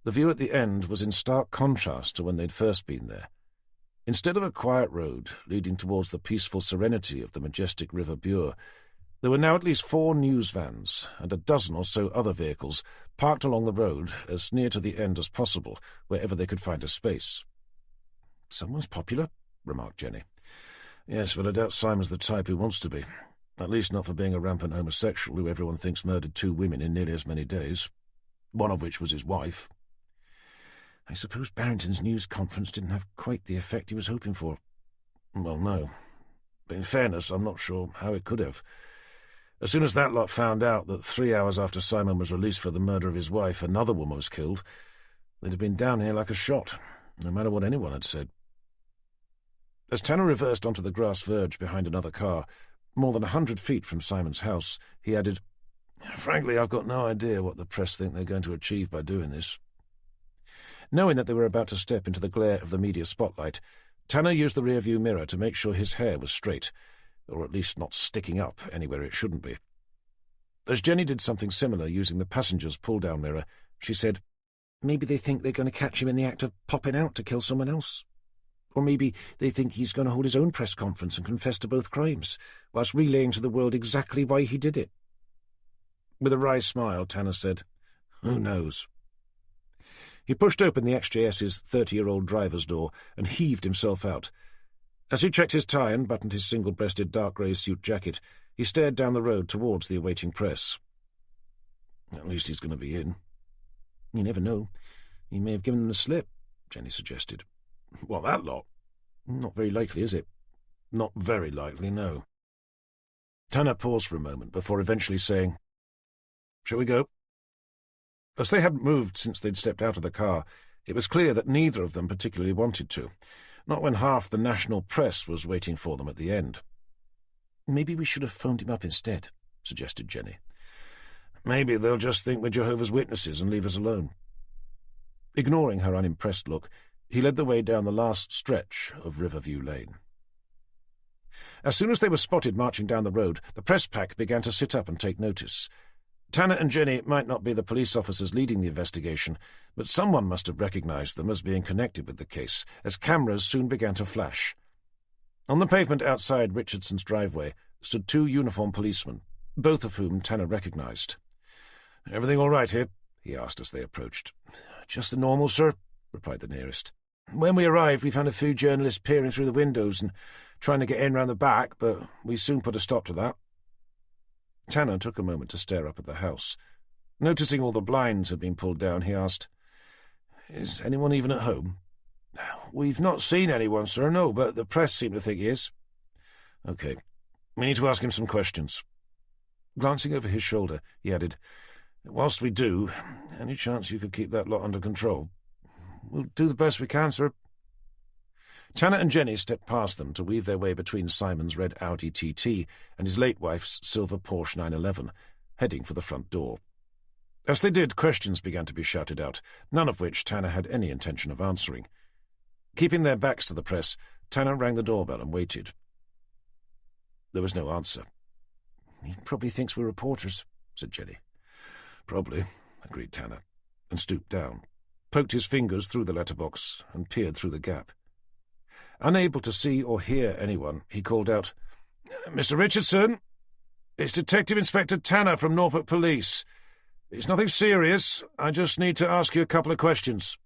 the view at the end was in stark contrast to when they'd first been there. Instead of a quiet road leading towards the peaceful serenity of the majestic River Bure, there were now at least 4 news vans and a dozen or so other vehicles parked along the road as near to the end as possible, wherever they could find a space. "Someone's popular," remarked Jenny. "Yes, but I doubt Simon's the type who wants to be. At least not for being a rampant homosexual who everyone thinks murdered 2 women in nearly as many days, one of which was his wife." "I suppose Barrington's news conference didn't have quite the effect he was hoping for." "Well, no. But in fairness, I'm not sure how it could have. As soon as that lot found out that 3 hours after Simon was released for the murder of his wife, another woman was killed, they'd have been down here like a shot, no matter what anyone had said." As Tanner reversed onto the grass verge behind another car, more than 100 feet from Simon's house, he added, "Frankly, I've got no idea what the press think they're going to achieve by doing this." Knowing that they were about to step into the glare of the media spotlight, Tanner used the rearview mirror to make sure his hair was straight, or at least not sticking up anywhere it shouldn't be. As Jenny did something similar using the passenger's pull-down mirror, she said, "Maybe they think they're going to catch him in the act of popping out to kill someone else. Or maybe they think he's going to hold his own press conference and confess to both crimes, whilst relaying to the world exactly why he did it." With a wry smile, Tanner said, "Who knows?" He pushed open the XJS's 30-year-old driver's door and heaved himself out. As he checked his tie and buttoned his single-breasted dark grey suit jacket, he stared down the road towards the awaiting press. "At least he's going to be in." "You never know. He may have given them the slip," Jenny suggested. "Well, that lot? Not very likely, is it?" "Not very likely, no." Tanner paused for a moment before eventually saying, "Shall we go?" As they hadn't moved since they'd stepped out of the car, it was clear that neither of them particularly wanted to, not when half the national press was waiting for them at the end. "Maybe we should have phoned him up instead," suggested Jenny. "Maybe they'll just think we're Jehovah's Witnesses and leave us alone." Ignoring her unimpressed look, he led the way down the last stretch of Riverview Lane. As soon as they were spotted marching down the road, the press pack began to sit up and take notice. Tanner and Jenny might not be the police officers leading the investigation, but someone must have recognized them as being connected with the case, as cameras soon began to flash. On the pavement outside Richardson's driveway stood 2 uniformed policemen, both of whom Tanner recognized. "Everything all right here?" he asked as they approached. "Just the normal, sir," replied the nearest. "When we arrived, we found a few journalists peering through the windows and trying to get in round the back, but we soon put a stop to that." Tanner took a moment to stare up at the house. Noticing all the blinds had been pulled down, he asked, "Is anyone even at home?" "We've not seen anyone, sir, no, but the press seem to think he is." "OK. We need to ask him some questions." Glancing over his shoulder, he added, "Whilst we do, any chance you could keep that lot under control?" "We'll do the best we can, sir." Tanner and Jenny stepped past them to weave their way between Simon's red Audi TT and his late wife's silver Porsche 911, heading for the front door. As they did, questions began to be shouted out, none of which Tanner had any intention of answering. Keeping their backs to the press, Tanner rang the doorbell and waited. There was no answer. "He probably thinks we're reporters," said Jenny. "Probably," agreed Tanner, and stooped down, poked his fingers through the letterbox, and peered through the gap. Unable to see or hear anyone, he called out, "Mr. Richardson, it's Detective Inspector Tanner from Norfolk Police. It's nothing serious. I just need to ask you a couple of questions."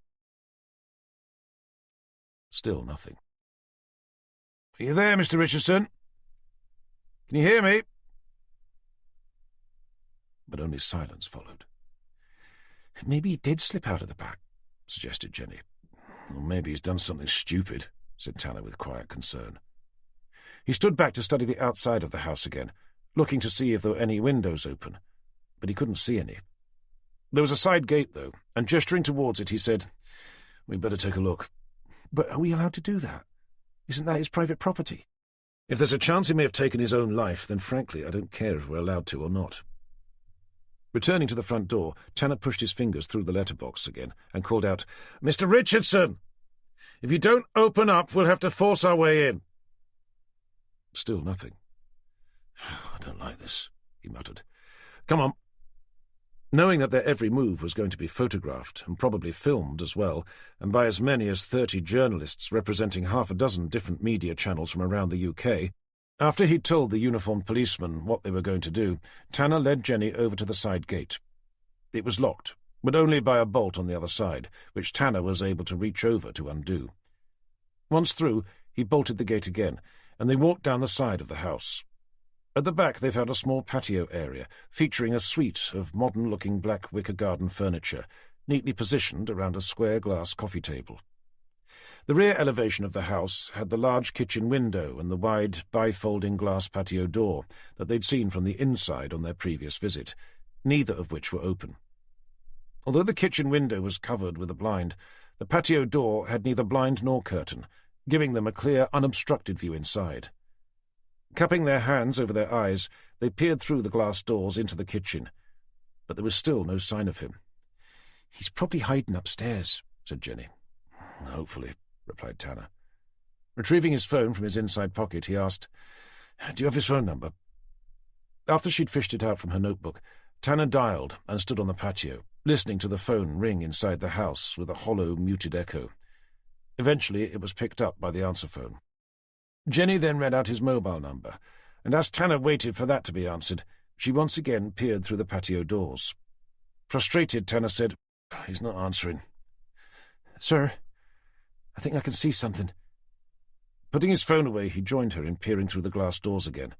Still nothing. "Are you there, Mr. Richardson? Can you hear me?" But only silence followed. "Maybe he did slip out of the back," suggested Jenny. "Or maybe he's done something stupid," said Tanner with quiet concern. He stood back to study the outside of the house again, looking to see if there were any windows open, but he couldn't see any. There was a side gate, though, and gesturing towards it, he said, "We'd better take a look." "But are we allowed to do that? Isn't that his private property?" "If there's a chance he may have taken his own life, then frankly I don't care if we're allowed to or not." Returning to the front door, Tanner pushed his fingers through the letterbox again and called out, "Mr. Richardson! If you don't open up, we'll have to force our way in." Still nothing. "I don't like this," he muttered. "Come on." Knowing that their every move was going to be photographed, and probably filmed as well, and by as many as 30 journalists representing half a dozen different media channels from around the UK, after he'd told the uniformed policeman what they were going to do, Tanner led Jenny over to the side gate. It was locked, but only by a bolt on the other side, which Tanner was able to reach over to undo. Once through, he bolted the gate again, and they walked down the side of the house. At the back they found a small patio area, featuring a suite of modern-looking black wicker garden furniture, neatly positioned around a square glass coffee table. The rear elevation of the house had the large kitchen window and the wide, bifolding glass patio door that they'd seen from the inside on their previous visit, neither of which were open. Although the kitchen window was covered with a blind, the patio door had neither blind nor curtain, giving them a clear, unobstructed view inside. Cupping their hands over their eyes, they peered through the glass doors into the kitchen, but there was still no sign of him. "He's probably hiding upstairs," said Jenny. "Hopefully," replied Tanner. Retrieving his phone from his inside pocket, he asked, "Do you have his phone number?" After she'd fished it out from her notebook, Tanner dialed and stood on the patio, listening to the phone ring inside the house with a hollow, muted echo. Eventually it was picked up by the answer phone. Jenny then read out his mobile number, and as Tanner waited for that to be answered, she once again peered through the patio doors. Frustrated, Tanner said, "He's not answering." "Sir, I think I can see something." Putting his phone away, he joined her in peering through the glass doors again.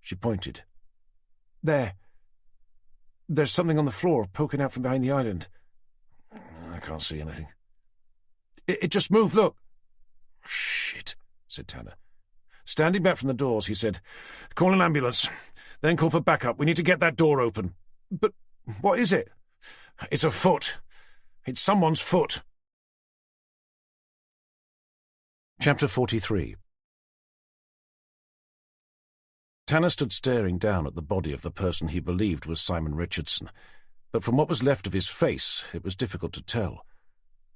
She pointed. "There. There's something on the floor poking out from behind the island." "I can't see anything." It just moved, look." "Shit," said Tanner. Standing back from the doors, he said, "Call an ambulance. Then call for backup. We need to get that door open." "But what is it?" "It's a foot. It's someone's foot." Chapter 43. Tanner stood staring down at the body of the person he believed was Simon Richardson, but from what was left of his face it was difficult to tell.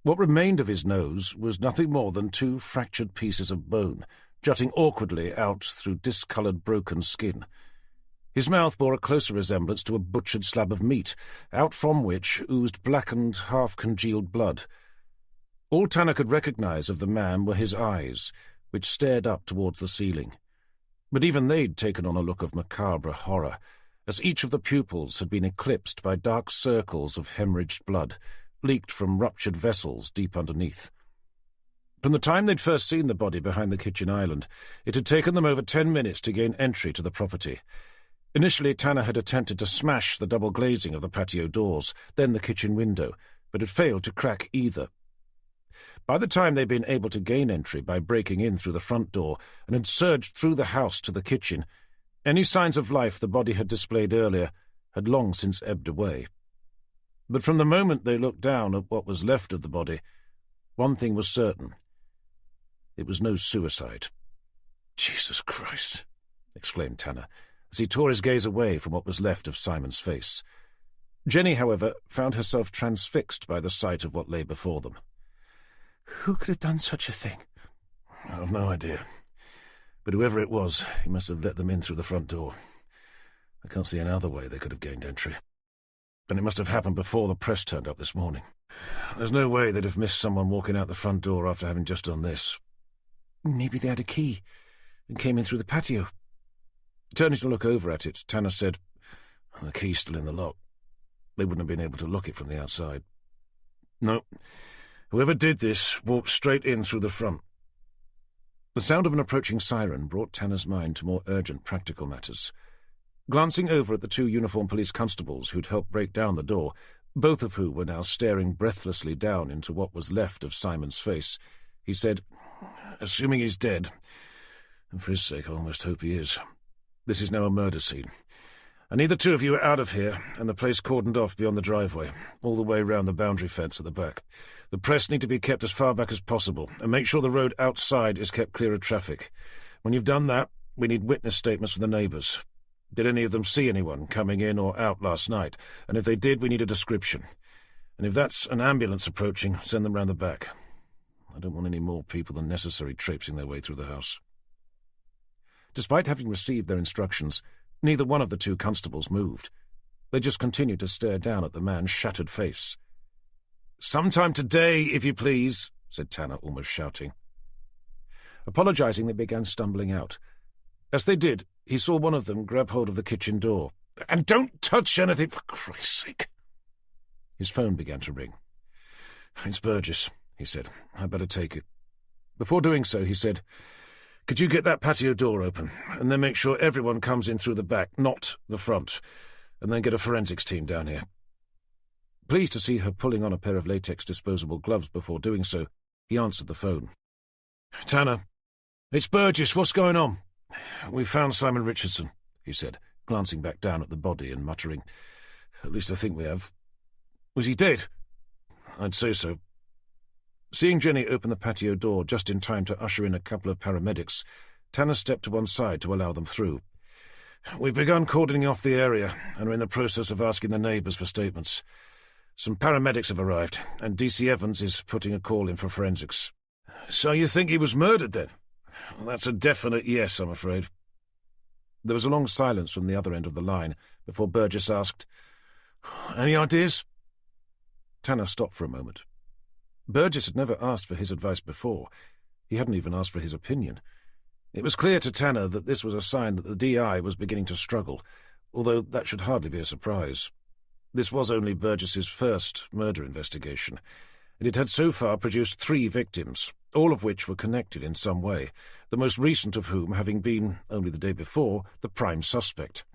What remained of his nose was nothing more than 2 fractured pieces of bone, jutting awkwardly out through discoloured broken skin. His mouth bore a closer resemblance to a butchered slab of meat, out from which oozed blackened, half-congealed blood. All Tanner could recognise of the man were his eyes, which stared up towards the ceiling. But even they'd taken on a look of macabre horror, as each of the pupils had been eclipsed by dark circles of hemorrhaged blood, leaked from ruptured vessels deep underneath. From the time they'd first seen the body behind the kitchen island, it had taken them over 10 minutes to gain entry to the property. Initially, Tanner had attempted to smash the double glazing of the patio doors, then the kitchen window, but had failed to crack either. By the time they'd been able to gain entry by breaking in through the front door and had surged through the house to the kitchen, any signs of life the body had displayed earlier had long since ebbed away. But from the moment they looked down at what was left of the body, one thing was certain. It was no suicide. "Jesus Christ!" exclaimed Tanner, as he tore his gaze away from what was left of Simon's face. Jenny, however, found herself transfixed by the sight of what lay before them. "Who could have done such a thing?" "I've no idea. But whoever it was, he must have let them in through the front door. I can't see any other way they could have gained entry. And it must have happened before the press turned up this morning. There's no way they'd have missed someone walking out the front door after having just done this." "Maybe they had a key and came in through the patio." Turning to look over at it, Tanner said, "The key's still in the lock. They wouldn't have been able to lock it from the outside. No, whoever did this walked straight in through the front." The sound of an approaching siren brought Tanner's mind to more urgent practical matters. Glancing over at the 2 uniformed police constables who'd helped break down the door, both of whom were now staring breathlessly down into what was left of Simon's face, he said, "Assuming he's dead, and for his sake I almost hope he is, this is now a murder scene. I need the 2 of you out of here and the place cordoned off beyond the driveway, all the way round the boundary fence at the back. The press need to be kept as far back as possible, and make sure the road outside is kept clear of traffic. When you've done that, we need witness statements from the neighbours. Did any of them see anyone coming in or out last night? And if they did, we need a description. And if that's an ambulance approaching, send them round the back. I don't want any more people than necessary traipsing their way through the house." Despite having received their instructions, neither one of the 2 constables moved. They just continued to stare down at the man's shattered face. "Sometime today, if you please," said Tanner, almost shouting. Apologizing, they began stumbling out. As they did, he saw one of them grab hold of the kitchen door. "And don't touch anything, for Christ's sake!" His phone began to ring. "It's Burgess," he said. "I'd better take it." Before doing so, he said, "Could you get that patio door open, and then make sure everyone comes in through the back, not the front, and then get a forensics team down here?" Pleased to see her pulling on a pair of latex disposable gloves before doing so, he answered the phone. "Tanner, it's Burgess. What's going on?" "We found Simon Richardson," he said, glancing back down at the body and muttering, "At least I think we have." "Was he dead?" "I'd say so." Seeing Jenny open the patio door just in time to usher in a couple of paramedics, Tanner stepped to one side to allow them through. "We've begun cordoning off the area and are in the process of asking the neighbours for statements. Some paramedics have arrived, and DC Evans is putting a call in for forensics." "So you think he was murdered, then?" "Well, that's a definite yes, I'm afraid." There was a long silence from the other end of the line before Burgess asked, "Any ideas?" Tanner stopped for a moment. Burgess had never asked for his advice before. He hadn't even asked for his opinion. It was clear to Tanner that this was a sign that the DI was beginning to struggle, although that should hardly be a surprise. This was only Burgess's first murder investigation, and it had so far produced 3 victims, all of which were connected in some way, the most recent of whom having been, only the day before, the prime suspect.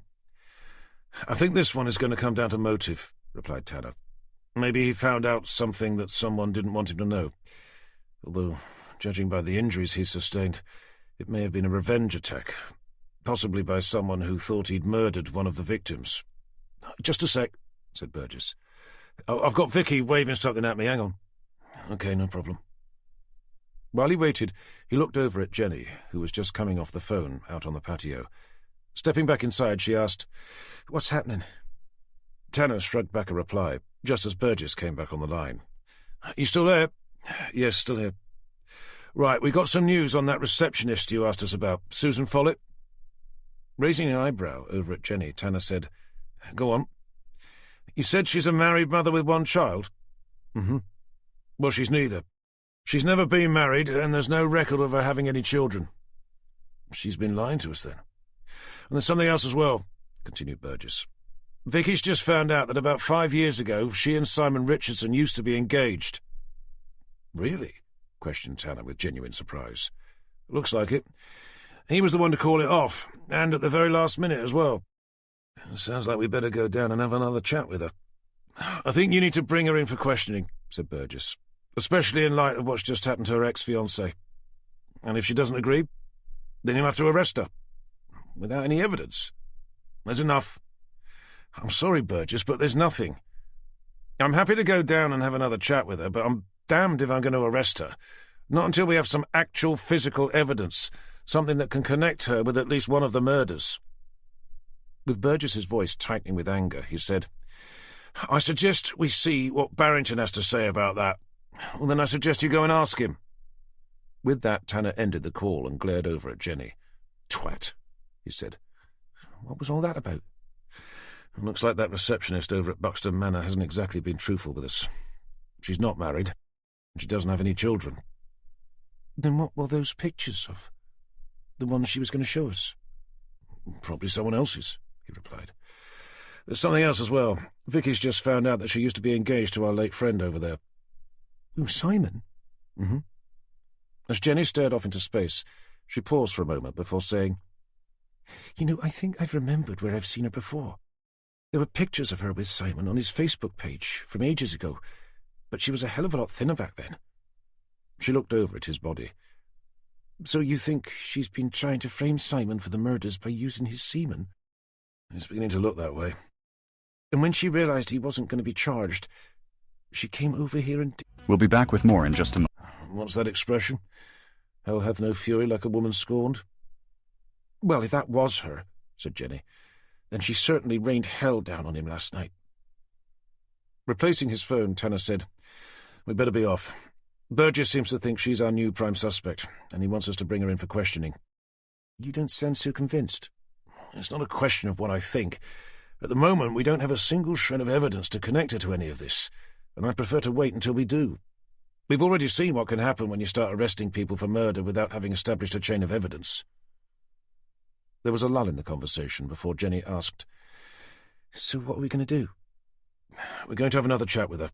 "I think this one is going to come down to motive," replied Tanner. "Maybe he found out something that someone didn't want him to know. Although, judging by the injuries he sustained, it may have been a revenge attack, possibly by someone who thought he'd murdered one of the victims." "Just a sec," said Burgess. "I've got Vicky waving something at me. Hang on." "Okay, no problem." While he waited, he looked over at Jenny, who was just coming off the phone out on the patio. Stepping back inside, she asked, "What's happening?" Tanner shrugged back a reply, just as Burgess came back on the line. "You still there?" "Yes, still here." "Right, we got some news on that receptionist you asked us about, Susan Follett." Raising an eyebrow over at Jenny, Tanner said, "Go on." "You said she's a married mother with 1 child?" "Mm-hmm." "Well, she's neither. She's never been married, and there's no record of her having any children." "She's been lying to us, then." "And there's something else as well. continued Burgess. "Vicky's just found out that about 5 years ago she and Simon Richardson used to be engaged." "Really?" questioned Tanner with genuine surprise. "Looks like it. He was the one to call it off, and at the very last minute as well. Sounds like we'd better go down and have another chat with her." "I think you need to bring her in for questioning," said Burgess, "especially in light of what's just happened to her ex-fiancé. And if she doesn't agree, then you'll have to arrest her. Without any evidence. There's enough." "I'm sorry, Burgess, but there's nothing. I'm happy to go down and have another chat with her, but I'm damned if I'm going to arrest her. Not until we have some actual physical evidence, something that can connect her with at least one of the murders." With Burgess's voice tightening with anger, he said, "I suggest we see what Barrington has to say about that. Well, then I suggest you go and ask him." With that, Tanner ended the call and glared over at Jenny. "Twat," he said. "What was all that about?" "It looks like that receptionist over at Buxton Manor hasn't exactly been truthful with us. She's not married, and she doesn't have any children." "Then what were those pictures of? The ones she was going to show us?" "Probably someone else's," he replied. "There's something else as well. Vicky's just found out that she used to be engaged to our late friend over there." "Oh, Simon?" "Mm-hmm." As Jenny stared off into space, she paused for a moment before saying, "You know, I think I've remembered where I've seen her before. There were pictures of her with Simon on his Facebook page from ages ago, but she was a hell of a lot thinner back then." She looked over at his body. "So you think she's been trying to frame Simon for the murders by using his semen?" "It's beginning to look that way." "And when she realized he wasn't going to be charged, she came over here and..." We'll be back with more in just a moment. "What's that expression? Hell hath no fury like a woman scorned?" "Well, if that was her," said Jenny, "then she certainly rained hell down on him last night." Replacing his phone, Tanner said, "We'd better be off. Burgess seems to think she's our new prime suspect, and he wants us to bring her in for questioning." "You don't sound so convinced." "It's not a question of what I think. At the moment, we don't have a single shred of evidence to connect her to any of this, and I'd prefer to wait until we do. We've already seen what can happen when you start arresting people for murder without having established a chain of evidence." There was a lull in the conversation before Jenny asked, "So what are we going to do?" "We're going to have another chat with her.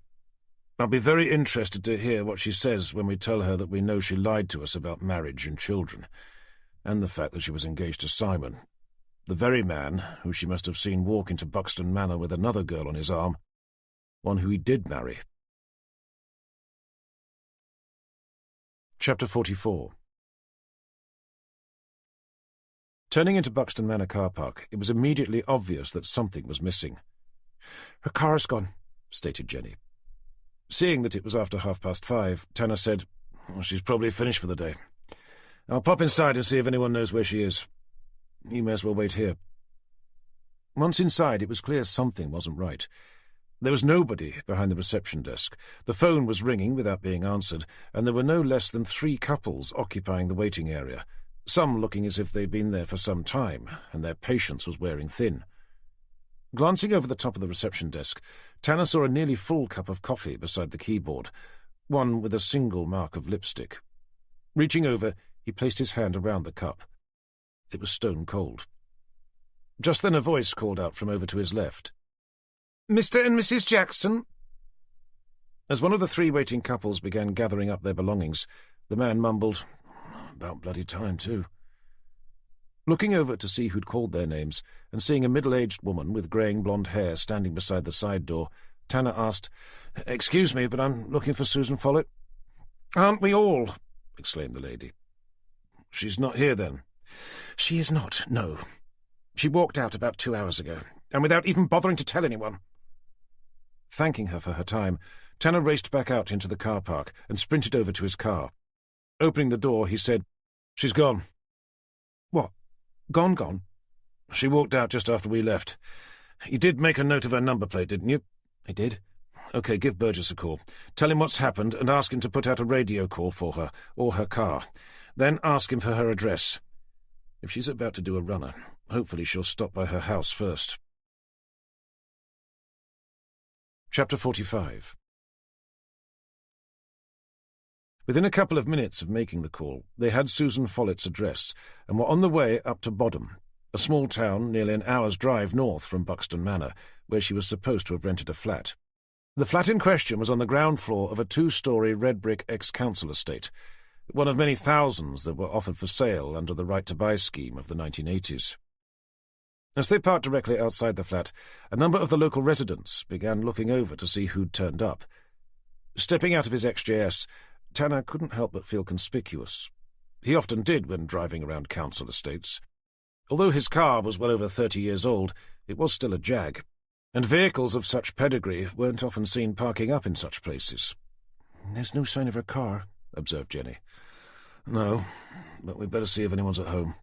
I'll be very interested to hear what she says when we tell her that we know she lied to us about marriage and children, and the fact that she was engaged to Simon, the very man who she must have seen walk into Buxton Manor with another girl on his arm, one who he did marry." Chapter 44. Turning into Buxton Manor car park, it was immediately obvious that something was missing. "Her car's gone," stated Jenny. Seeing that it was after 5:30, Tanner said, "Well, she's probably finished for the day. I'll pop inside and see if anyone knows where she is. You may as well wait here." Once inside, it was clear something wasn't right. There was nobody behind the reception desk. The phone was ringing without being answered, and there were no less than 3 couples occupying the waiting area, some looking as if they'd been there for some time, and their patience was wearing thin. Glancing over the top of the reception desk, Tanner saw a nearly full cup of coffee beside the keyboard, one with a single mark of lipstick. Reaching over, he placed his hand around the cup. It was stone cold. Just then a voice called out from over to his left. "Mr. and Mrs. Jackson?" As one of the 3 waiting couples began gathering up their belongings, the man mumbled, "About bloody time, too." Looking over to see who'd called their names, and seeing a middle-aged woman with greying blonde hair standing beside the side door, Tanner asked, "Excuse me, but I'm looking for Susan Follett." "Aren't we all?" exclaimed the lady. "She's not here, then?" "She is not, no. She walked out about 2 hours ago, and without even bothering to tell anyone." Thanking her for her time, Tanner raced back out into the car park and sprinted over to his car. Opening the door, he said, "She's gone." "What? Gone?" "She walked out just after we left. You did make a note of her number plate, didn't you?" "I did." "OK, give Burgess a call. Tell him what's happened and ask him to put out a radio call for her, or her car. Then ask him for her address. If she's about to do a runner, hopefully she'll stop by her house first." Chapter 45. Within a couple of minutes of making the call, they had Susan Follett's address and were on the way up to Bodham, a small town nearly an hour's drive north from Buxton Manor, where she was supposed to have rented a flat. The flat in question was on the ground floor of a 2-storey red-brick ex-council estate, one of many thousands that were offered for sale under the right-to-buy scheme of the 1980s. As they parked directly outside the flat, a number of the local residents began looking over to see who'd turned up. Stepping out of his XJS, Tanner couldn't help but feel conspicuous. He often did when driving around council estates. Although his car was well over 30 years old, it was still a Jag, and vehicles of such pedigree weren't often seen parking up in such places. "There's no sign of her car," observed Jenny. "No, but we'd better see if anyone's at home."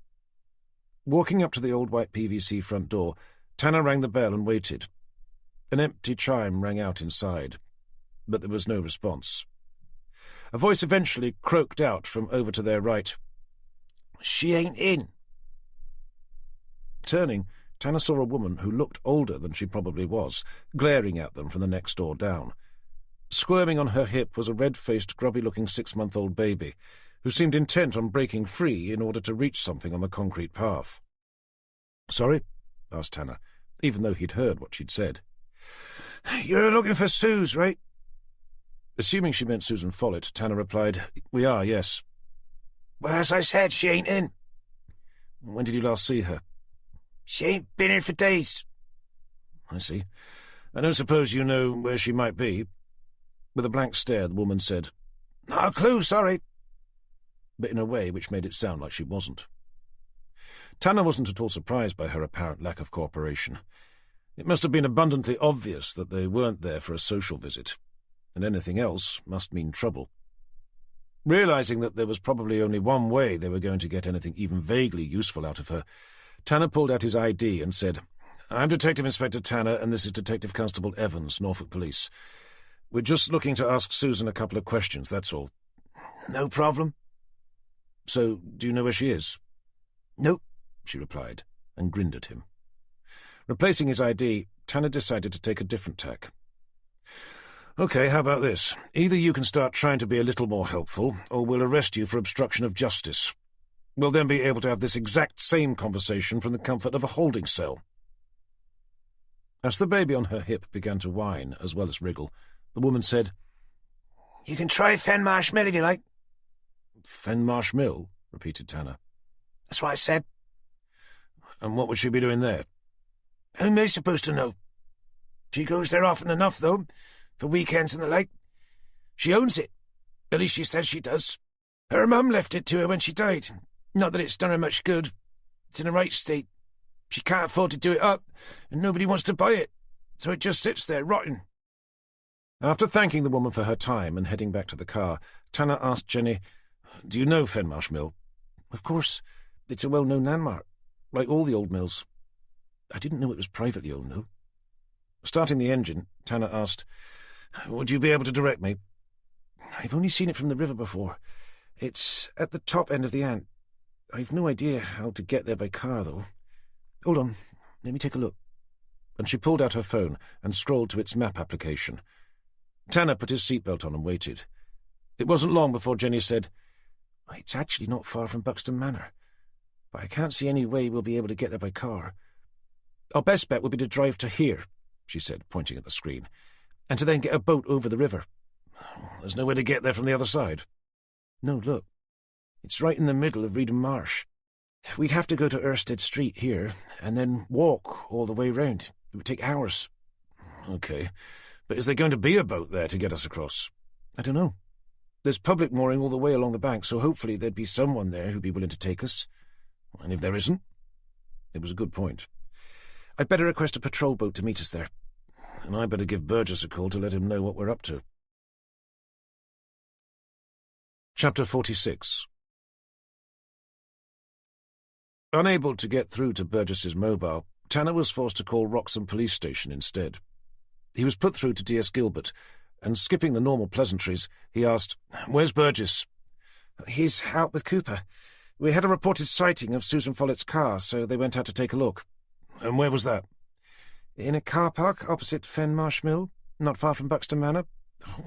Walking up to the old white PVC front door, Tanner rang the bell and waited. An empty chime rang out inside, but there was no response. A voice eventually croaked out from over to their right. "She ain't in." Turning, Tanner saw a woman who looked older than she probably was, glaring at them from the next door down. Squirming on her hip was a red-faced, grubby-looking 6-month-old baby, who seemed intent on breaking free in order to reach something on the concrete path. "Sorry?" asked Tanner, even though he'd heard what she'd said. "You're looking for Suze, right?" Assuming she meant Susan Follett, Tanner replied, "We are, yes." "Well, as I said, she ain't in." "When did you last see her?" "She ain't been in for days." "I see. I don't suppose you know where she might be?" With a blank stare, the woman said, "Not a clue, sorry," but in a way which made it sound like she wasn't. Tanner wasn't at all surprised by her apparent lack of cooperation. It must have been abundantly obvious that they weren't there for a social visit, and anything else must mean trouble. Realizing that there was probably only one way they were going to get anything even vaguely useful out of her, Tanner pulled out his ID and said, "I'm Detective Inspector Tanner, and this is Detective Constable Evans, Norfolk Police. We're just looking to ask Susan a couple of questions, that's all." "No problem." "So, do you know where she is?" "Nope," she replied, and grinned at him. Replacing his ID, Tanner decided to take a different tack. "Okay, how about this? Either you can start trying to be a little more helpful, or we'll arrest you for obstruction of justice. We'll then be able to have this exact same conversation from the comfort of a holding cell." As the baby on her hip began to whine as well as wriggle, the woman said, "You can try Fenmarsh Mill if you like." "Fenmarsh Mill?" repeated Tanner. "That's what I said." "And what would she be doing there?" "How am I supposed to know? She goes there often enough, though, for weekends and the like. She owns it. At least she says she does. Her mum left it to her when she died. Not that it's done her much good. It's in a right state. She can't afford to do it up, and nobody wants to buy it, so it just sits there rotting." After thanking the woman for her time and heading back to the car, Tanner asked Jenny, "Do you know Fenmarsh Mill?" "Of course. It's a well-known landmark, like all the old mills." "I didn't know it was privately owned, though." Starting the engine, Tanner asked, "Would you be able to direct me?" "I've only seen it from the river before. It's at the top end of the Ant. I've no idea how to get there by car, though. Hold on, let me take a look." And she pulled out her phone and scrolled to its map application. Tanner put his seatbelt on and waited. It wasn't long before Jenny said, "It's actually not far from Buxton Manor, but I can't see any way we'll be able to get there by car." "Our best bet would be to drive to here," she said, pointing at the screen, "and to then get a boat over the river." "There's no way to get there from the other side." "No, look. It's right in the middle of Reedham Marsh. We'd have to go to Erstead Street here, and then walk all the way round. It would take hours." "Okay, but is there going to be a boat there to get us across?" "I don't know. There's public mooring all the way along the bank, so hopefully there'd be someone there who'd be willing to take us." "And if there isn't?" It was a good point. "I'd better request a patrol boat to meet us there." "And I'd better give Burgess a call to let him know what we're up to." Chapter 46. Unable to get through to Burgess's mobile, Tanner was forced to call Wroxham Police Station instead. He was put through to D.S. Gilbert, and skipping the normal pleasantries, he asked, "Where's Burgess?" "He's out with Cooper. We had a reported sighting of Susan Follett's car, so they went out to take a look." "And where was that?" "In a car park opposite Fenmarsh Mill, not far from Buxton Manor."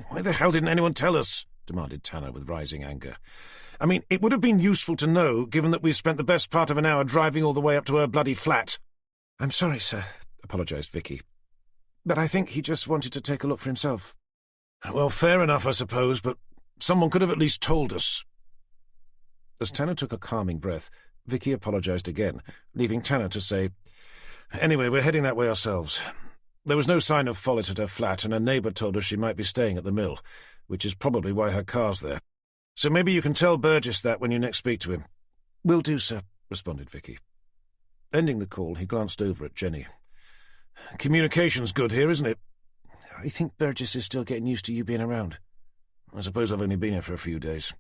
"Why the hell didn't anyone tell us?" demanded Tanner with rising anger. "I mean, it would have been useful to know, given that we've spent the best part of an hour driving all the way up to her bloody flat." "I'm sorry, sir," apologised Vicky. "But I think he just wanted to take a look for himself." "Well, fair enough, I suppose, but someone could have at least told us." As Tanner took a calming breath, Vicky apologised again, leaving Tanner to say, "Anyway, we're heading that way ourselves. There was no sign of Follett at her flat, and her neighbour told us she might be staying at the mill, which is probably why her car's there. So maybe you can tell Burgess that when you next speak to him." "Will do, sir," responded Vicky. Ending the call, he glanced over at Jenny. "Communication's good here, isn't it?" "I think Burgess is still getting used to you being around." "I suppose I've only been here for a few days,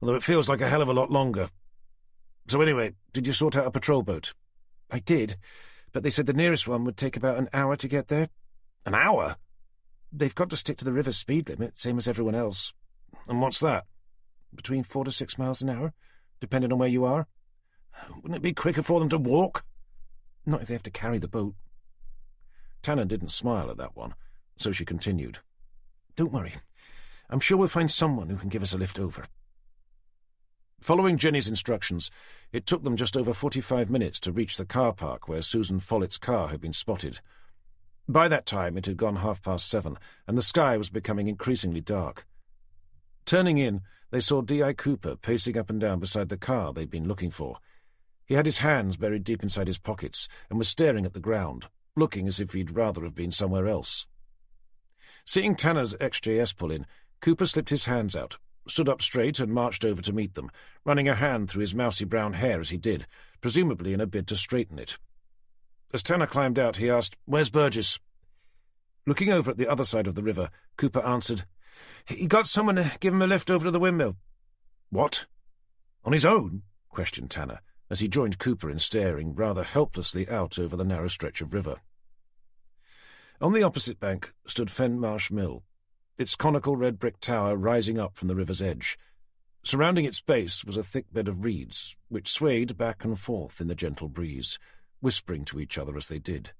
although it feels like a hell of a lot longer. So anyway, did you sort out a patrol boat?" "I did, but they said the nearest one would take about an hour to get there." "An hour?" "They've got to stick to the river speed limit, same as everyone else." "And what's that?" "Between 4 to 6 miles an hour, depending on where you are." "Wouldn't it be quicker for them to walk?" "Not if they have to carry the boat." Tanner didn't smile at that one, so she continued. "Don't worry. I'm sure we'll find someone who can give us a lift over." Following Jenny's instructions, it took them just over 45 minutes to reach the car park where Susan Follett's car had been spotted. By that time it had gone 7:30, and the sky was becoming increasingly dark. Turning in, they saw D.I. Cooper pacing up and down beside the car they'd been looking for. He had his hands buried deep inside his pockets and was staring at the ground, looking as if he'd rather have been somewhere else. Seeing Tanner's XJS pull in, Cooper slipped his hands out, stood up straight and marched over to meet them, running a hand through his mousy brown hair as he did, presumably in a bid to straighten it. As Tanner climbed out, he asked, "Where's Burgess?" Looking over at the other side of the river, Cooper answered, "He got someone to give him a lift over to the windmill." "What? On his own?" questioned Tanner, as he joined Cooper in staring rather helplessly out over the narrow stretch of river. On the opposite bank stood Fenmarsh Mill, its conical red brick tower rising up from the river's edge. Surrounding its base was a thick bed of reeds, which swayed back and forth in the gentle breeze, whispering to each other as they did.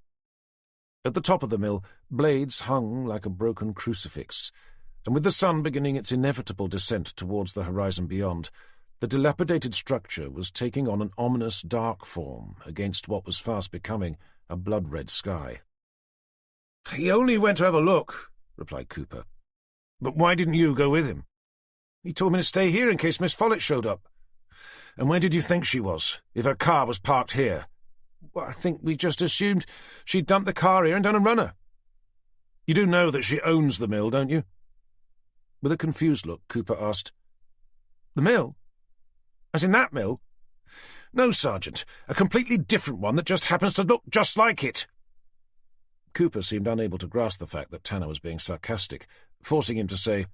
At the top of the mill, blades hung like a broken crucifix, and with the sun beginning its inevitable descent towards the horizon beyond, the dilapidated structure was taking on an ominous dark form against what was fast becoming a blood-red sky. "He only went to have a look," replied Cooper. "But why didn't you go with him?" "He told me to stay here in case Miss Follett showed up." "And where did you think she was, if her car was parked here?" "Well, I think we just assumed she'd dumped the car here and done a runner." "You do know that she owns the mill, don't you?" With a confused look, Cooper asked, "The mill? As in that mill?" "No, Sergeant, a completely different one that just happens to look just like it." Cooper seemed unable to grasp the fact that Tanner was being sarcastic, forcing him to say,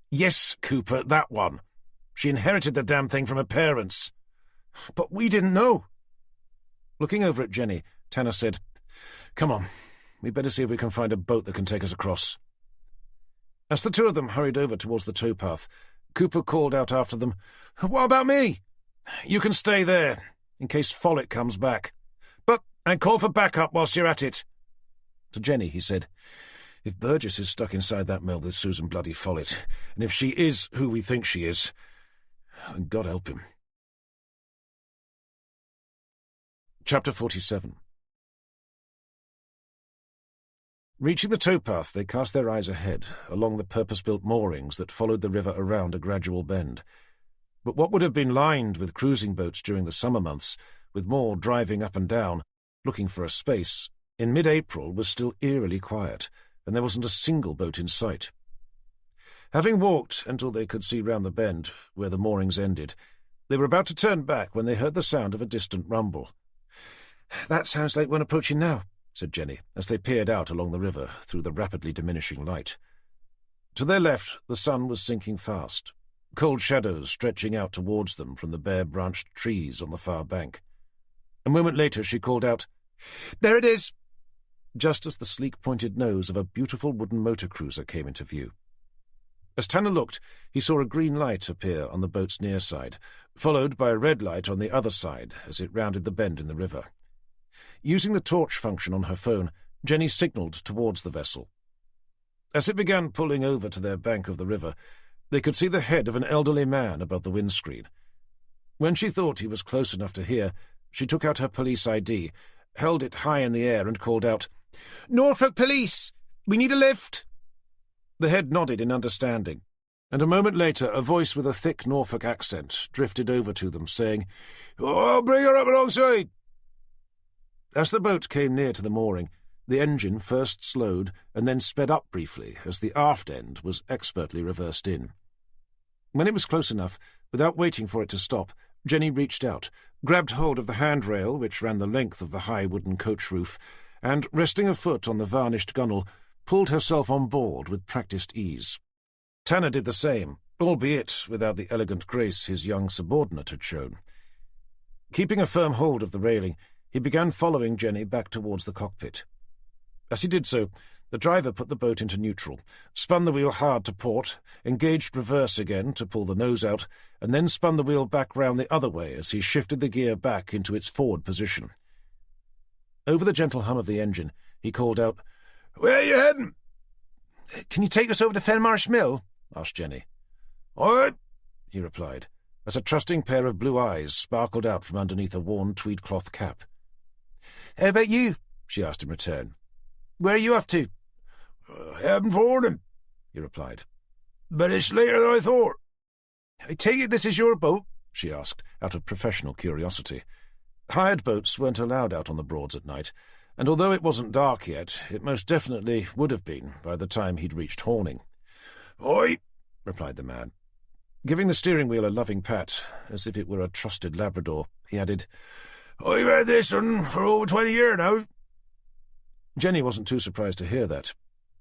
"Yes, Cooper, that one. She inherited the damn thing from her parents." "But we didn't know." Looking over at Jenny, Tanner said, "Come on, we'd better see if we can find a boat that can take us across." As the two of them hurried over towards the towpath, Cooper called out after them, "What about me?" "You can stay there, in case Follett comes back. And call for backup whilst you're at it." To Jenny, he said, "If Burgess is stuck inside that mill with Susan bloody Follett, and if she is who we think she is, then God help him." Chapter 47. Reaching the towpath, they cast their eyes ahead, along the purpose-built moorings that followed the river around a gradual bend. But what would have been lined with cruising boats during the summer months, with more driving up and down, looking for a space, in mid-April was still eerily quiet, and there wasn't a single boat in sight. Having walked until they could see round the bend, where the moorings ended, they were about to turn back when they heard the sound of a distant rumble. "That sounds like one approaching now," said Jenny, as they peered out along the river through the rapidly diminishing light. To their left, the sun was sinking fast, cold shadows stretching out towards them from the bare-branched trees on the far bank. A moment later she called out, "There it is!" just as the sleek pointed nose of a beautiful wooden motor cruiser came into view. As Tanner looked, he saw a green light appear on the boat's near side, followed by a red light on the other side as it rounded the bend in the river. Using the torch function on her phone, Jenny signalled towards the vessel. As it began pulling over to their bank of the river, They could see the head of an elderly man above the windscreen. When she thought he was close enough to hear, she took out her police ID, held it high in the air and called out, "Norfolk Police! We need a lift!" The head nodded in understanding, and a moment later a voice with a thick Norfolk accent drifted over to them, saying, "I'll bring her up alongside." As the boat came near to the mooring, the engine first slowed and then sped up briefly as the aft end was expertly reversed in. When it was close enough, without waiting for it to stop, Jenny reached out, grabbed hold of the handrail which ran the length of the high wooden coach roof, and, resting a foot on the varnished gunwale, pulled herself on board with practised ease. Tanner did the same, albeit without the elegant grace his young subordinate had shown. Keeping a firm hold of the railing, he began following Jenny back towards the cockpit. As he did so, the driver put the boat into neutral, spun the wheel hard to port, engaged reverse again to pull the nose out, and then spun the wheel back round the other way as he shifted the gear back into its forward position. Over the gentle hum of the engine, he called out, "Where are you heading?" "Can you take us over to Fenmarsh Mill?" asked Jenny. "All right," he replied, as a trusting pair of blue eyes sparkled out from underneath a worn tweed cloth cap. "How about you?" she asked in return. "Where are you off to?" "Heading for him," he replied. "But it's later than I thought." "I take it this is your boat?" she asked, out of professional curiosity. Hired boats weren't allowed out on the Broads at night, and although it wasn't dark yet, it most definitely would have been by the time he'd reached Horning. "Oi," replied the man. Giving the steering wheel a loving pat, as if it were a trusted Labrador, he added, "I've had this one for over 20 years now." Jenny wasn't too surprised to hear that.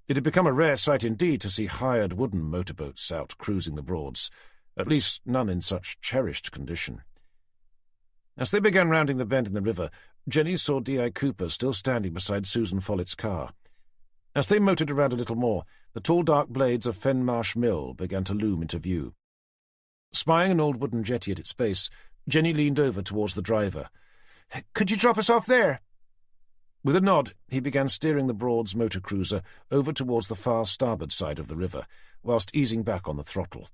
It had become a rare sight indeed to see hired wooden motorboats out cruising the Broads, at least none in such cherished condition. As they began rounding the bend in the river, Jenny saw D.I. Cooper still standing beside Susan Follett's car. As they motored around a little more, the tall dark blades of Fenmarsh Mill began to loom into view. Spying an old wooden jetty at its base, Jenny leaned over towards the driver. "Could you drop us off there?" With a nod, he began steering the Broad's motor cruiser over towards the far starboard side of the river, whilst easing back on the throttle.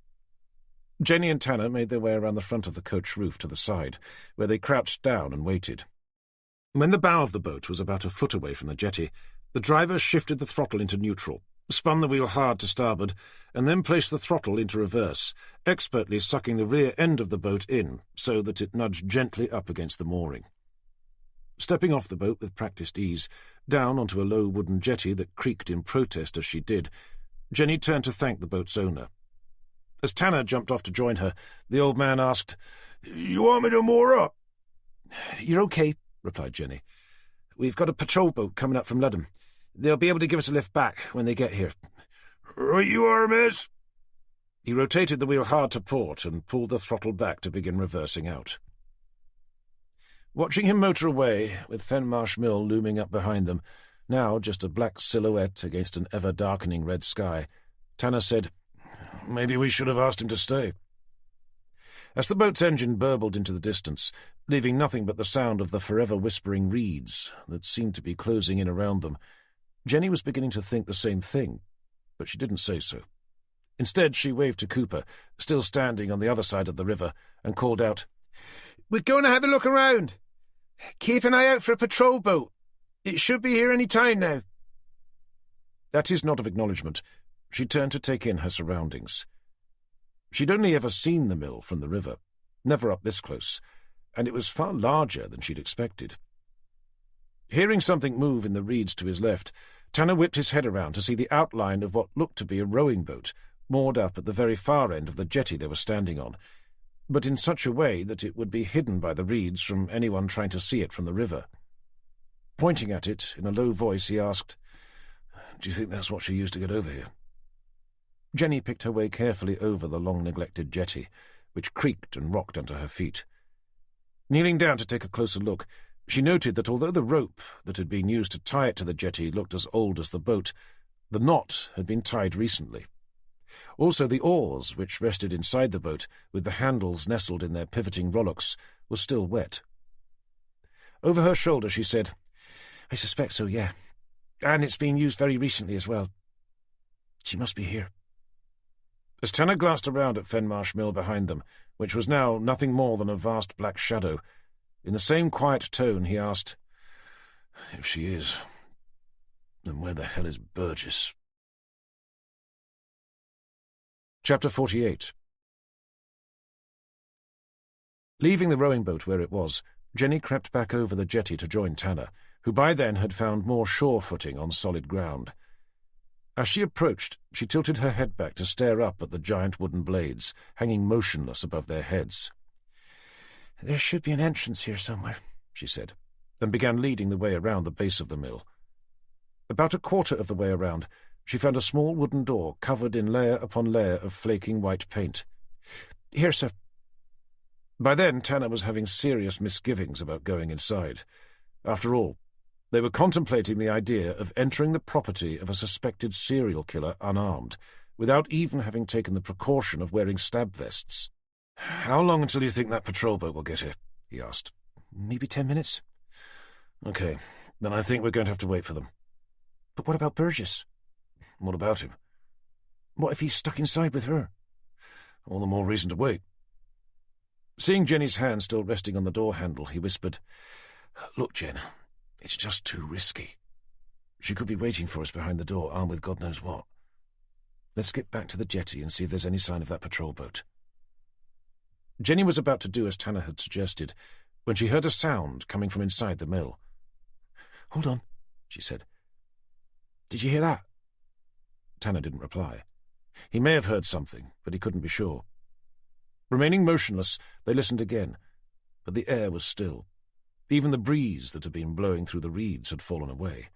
Jenny and Tanner made their way around the front of the coach roof to the side, where they crouched down and waited. When the bow of the boat was about a foot away from the jetty, the driver shifted the throttle into neutral, spun the wheel hard to starboard, and then placed the throttle into reverse, expertly sucking the rear end of the boat in so that it nudged gently up against the mooring. Stepping off the boat with practised ease, down onto a low wooden jetty that creaked in protest as she did, Jenny turned to thank the boat's owner. As Tanner jumped off to join her, the old man asked, "You want me to moor up?" "You're okay," replied Jenny. "We've got a patrol boat coming up from Ludham. They'll be able to give us a lift back when they get here." "Right you are, miss." He rotated the wheel hard to port and pulled the throttle back to begin reversing out. Watching him motor away, with Fenmarsh Mill looming up behind them, now just a black silhouette against an ever-darkening red sky, Tanner said, "Maybe we should have asked him to stay." As the boat's engine burbled into the distance, leaving nothing but the sound of the forever whispering reeds that seemed to be closing in around them, Jenny was beginning to think the same thing, but she didn't say so. Instead, she waved to Cooper, still standing on the other side of the river, and called out, "We're going to have a look around. Keep an eye out for a patrol boat. It should be here any time now." At his nod of acknowledgement, she turned to take in her surroundings. She'd only ever seen the mill from the river, never up this close, and it was far larger than she'd expected. Hearing something move in the reeds to his left, Tanner whipped his head around to see the outline of what looked to be a rowing boat, moored up at the very far end of the jetty they were standing on, but in such a way that it would be hidden by the reeds from anyone trying to see it from the river. Pointing at it, in a low voice, he asked, "Do you think that's what she used to get over here?" Jenny picked her way carefully over the long-neglected jetty, which creaked and rocked under her feet. Kneeling down to take a closer look, she noted that although the rope that had been used to tie it to the jetty looked as old as the boat, the knot had been tied recently. Also, the oars, which rested inside the boat, with the handles nestled in their pivoting rowlocks, were still wet. Over her shoulder she said, "I suspect so, yeah. And it's been used very recently as well. She must be here." As Tanner glanced around at Fenmarsh Mill behind them, which was now nothing more than a vast black shadow, in the same quiet tone he asked, "If she is, then where the hell is Burgess?" Chapter 48. Leaving the rowing boat where it was, Jenny crept back over the jetty to join Tanner, who by then had found more shore footing on solid ground. As she approached, she tilted her head back to stare up at the giant wooden blades, hanging motionless above their heads. "There should be an entrance here somewhere," she said, and began leading the way around the base of the mill. About a quarter of the way around, she found a small wooden door covered in layer upon layer of flaking white paint. "Here, sir." By then, Tanner was having serious misgivings about going inside. After all, they were contemplating the idea of entering the property of a suspected serial killer unarmed, without even having taken the precaution of wearing stab vests. "How long until you think that patrol boat will get here?" he asked. "Maybe 10 minutes. "Okay, then I think we're going to have to wait for them." "But what about Burgess?" "What about him?" "What if he's stuck inside with her?" "All the more reason to wait." Seeing Jenny's hand still resting on the door handle, he whispered, "Look, Jen, it's just too risky. She could be waiting for us behind the door, armed with God knows what. Let's get back to the jetty and see if there's any sign of that patrol boat." Jenny was about to do as Tanner had suggested, when she heard a sound coming from inside the mill. "Hold on," she said. "Did you hear that?" Tanner didn't reply. He may have heard something, but he couldn't be sure. Remaining motionless, they listened again, but the air was still. Even the breeze that had been blowing through the reeds had fallen away.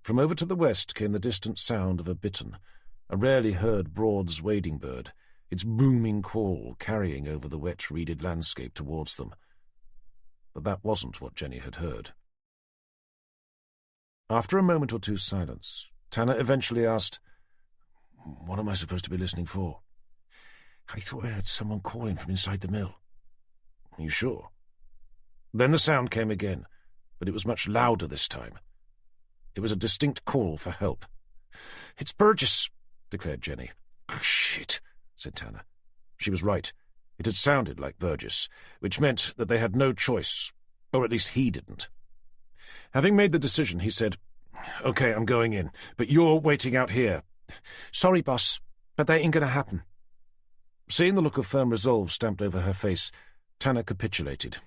From over to the west came the distant sound of a bittern, a rarely heard Broad's wading bird, its booming call carrying over the wet, reeded landscape towards them. But that wasn't what Jenny had heard. After a moment or two's silence, Tanner eventually asked, "What am I supposed to be listening for?" "I thought I heard someone calling from inside the mill." "Are you sure?" Then the sound came again, but it was much louder this time. It was a distinct call for help. "It's Burgess," declared Jenny. "Oh, shit," said Tanner. She was right. It had sounded like Burgess, which meant that they had no choice, or at least he didn't. Having made the decision, he said, "Okay, I'm going in, but you're waiting out here." "Sorry, boss, but that ain't gonna happen." Seeing the look of firm resolve stamped over her face, Tanner capitulated.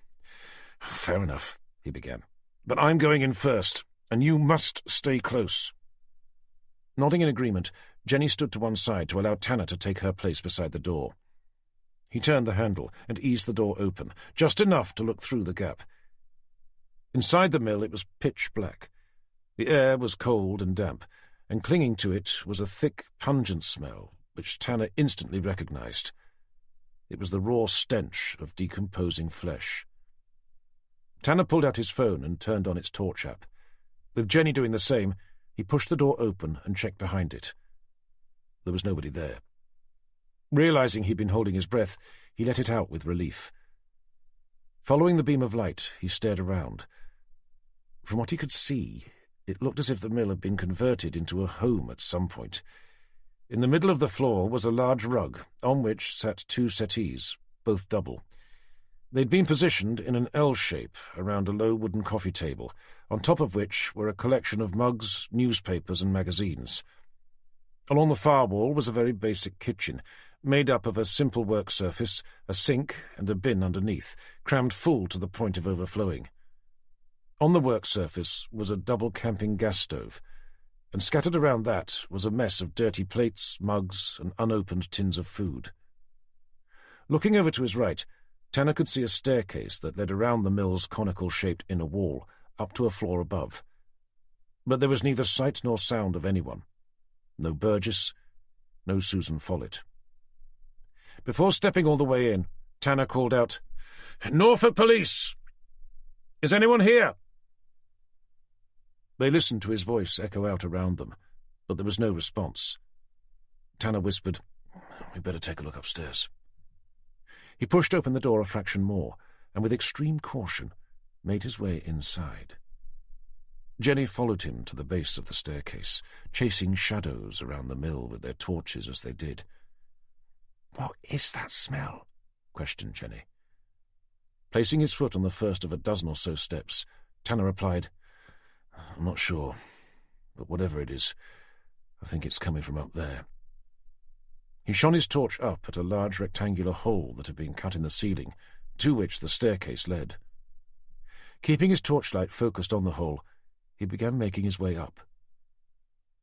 "Fair enough," he began. "But I'm going in first, and you must stay close." Nodding in agreement, Jenny stood to one side to allow Tanner to take her place beside the door. He turned the handle and eased the door open, just enough to look through the gap. Inside the mill it was pitch black. The air was cold and damp, and clinging to it was a thick, pungent smell, which Tanner instantly recognized. It was the raw stench of decomposing flesh. Tanner pulled out his phone and turned on its torch app. With Jenny doing the same, he pushed the door open and checked behind it. There was nobody there. Realizing he'd been holding his breath, he let it out with relief. Following the beam of light, he stared around. From what he could see, it looked as if the mill had been converted into a home at some point. In the middle of the floor was a large rug, on which sat two settees, both double. They'd been positioned in an L shape around a low wooden coffee table, on top of which were a collection of mugs, newspapers, and magazines. Along the far wall was a very basic kitchen, made up of a simple work surface, a sink, and a bin underneath, crammed full to the point of overflowing. On the work surface was a double camping gas stove, and scattered around that was a mess of dirty plates, mugs, and unopened tins of food. Looking over to his right, Tanner could see a staircase that led around the mill's conical-shaped inner wall, up to a floor above. But there was neither sight nor sound of anyone. No Burgess, no Susan Follett. Before stepping all the way in, Tanner called out, "Norfolk Police! Is anyone here?" They listened to his voice echo out around them, but there was no response. Tanner whispered, "We'd better take a look upstairs." He pushed open the door a fraction more, and with extreme caution made his way inside. Jenny followed him to the base of the staircase, chasing shadows around the mill with their torches as they did. "What is that smell?" questioned Jenny. Placing his foot on the first of a dozen or so steps, Tanner replied, "I'm not sure, but whatever it is, I think it's coming from up there." He shone his torch up at a large rectangular hole that had been cut in the ceiling, to which the staircase led. Keeping his torchlight focused on the hole, he began making his way up.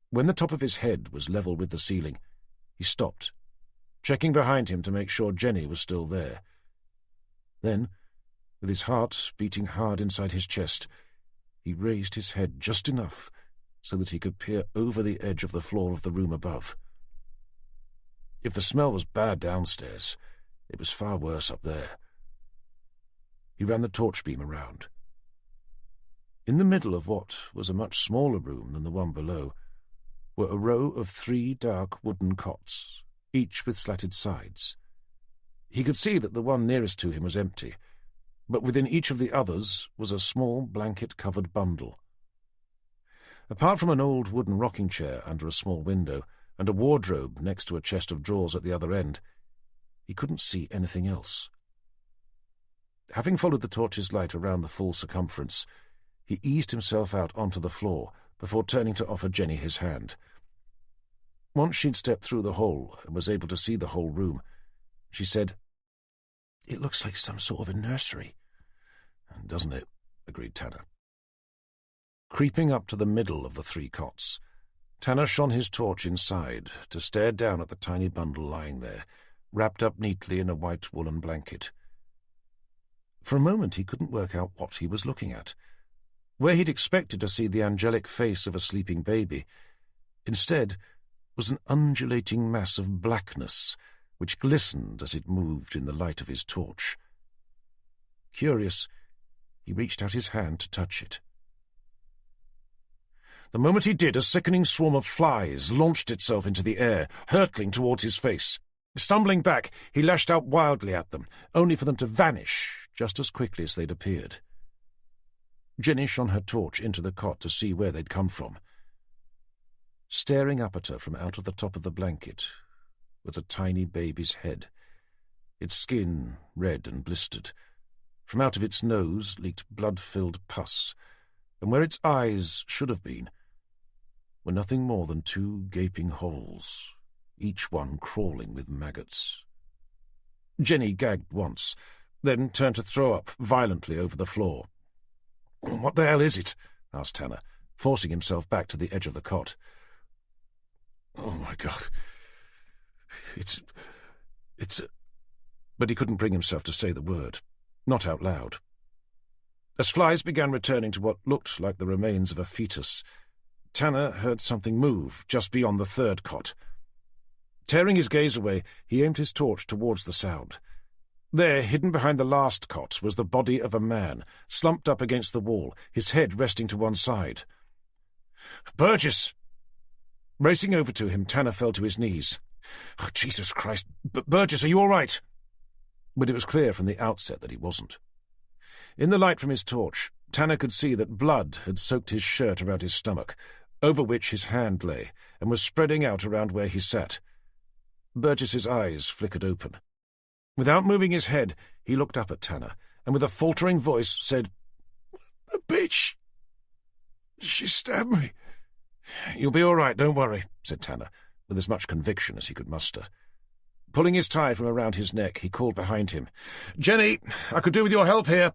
When the top of his head was level with the ceiling, he stopped, checking behind him to make sure Jenny was still there. Then, with his heart beating hard inside his chest, he raised his head just enough so that he could peer over the edge of the floor of the room above. If the smell was bad downstairs, it was far worse up there. He ran the torch beam around. In the middle of what was a much smaller room than the one below were a row of 3 dark wooden cots, each with slatted sides. He could see that the one nearest to him was empty, but within each of the others was a small blanket-covered bundle. Apart from an old wooden rocking chair under a small window and a wardrobe next to a chest of drawers at the other end, he couldn't see anything else. Having followed the torch's light around the full circumference, he eased himself out onto the floor before turning to offer Jenny his hand. Once she'd stepped through the hole and was able to see the whole room, she said, "It looks like some sort of a nursery." "Doesn't it?" agreed Tanner. Creeping up to the middle of the 3 cots, Tanner shone his torch inside to stare down at the tiny bundle lying there, wrapped up neatly in a white woolen blanket. For a moment he couldn't work out what he was looking at. Where he'd expected to see the angelic face of a sleeping baby, instead was an undulating mass of blackness which glistened as it moved in the light of his torch. Curious, he reached out his hand to touch it. The moment he did, a sickening swarm of flies launched itself into the air, hurtling towards his face. Stumbling back, he lashed out wildly at them, only for them to vanish just as quickly as they'd appeared. Jenny shone her torch into the cot to see where they'd come from. Staring up at her from out of the top of the blanket was a tiny baby's head, its skin red and blistered. From out of its nose leaked blood-filled pus, and where its eyes should have been were nothing more than 2 gaping holes, each one crawling with maggots. Jenny gagged once, then turned to throw up violently over the floor. "What the hell is it?" asked Tanner, forcing himself back to the edge of the cot. "Oh, my God. It's... But he couldn't bring himself to say the word, not out loud. As flies began returning to what looked like the remains of a fetus, Tanner heard something move just beyond the 3rd cot. Tearing his gaze away, he aimed his torch towards the sound. There, hidden behind the last cot, was the body of a man, slumped up against the wall, his head resting to one side. "Burgess!" Racing over to him, Tanner fell to his knees. "Oh, Jesus Christ! Burgess, are you all right?" But it was clear from the outset that he wasn't. In the light from his torch, Tanner could see that blood had soaked his shirt around his stomach, over which his hand lay, and was spreading out around where he sat. Burgess's eyes flickered open. Without moving his head, he looked up at Tanner, and with a faltering voice said, "A bitch! She stabbed me." "You'll be all right, don't worry," said Tanner, with as much conviction as he could muster. Pulling his tie from around his neck, he called behind him, "Jenny, I could do with your help here."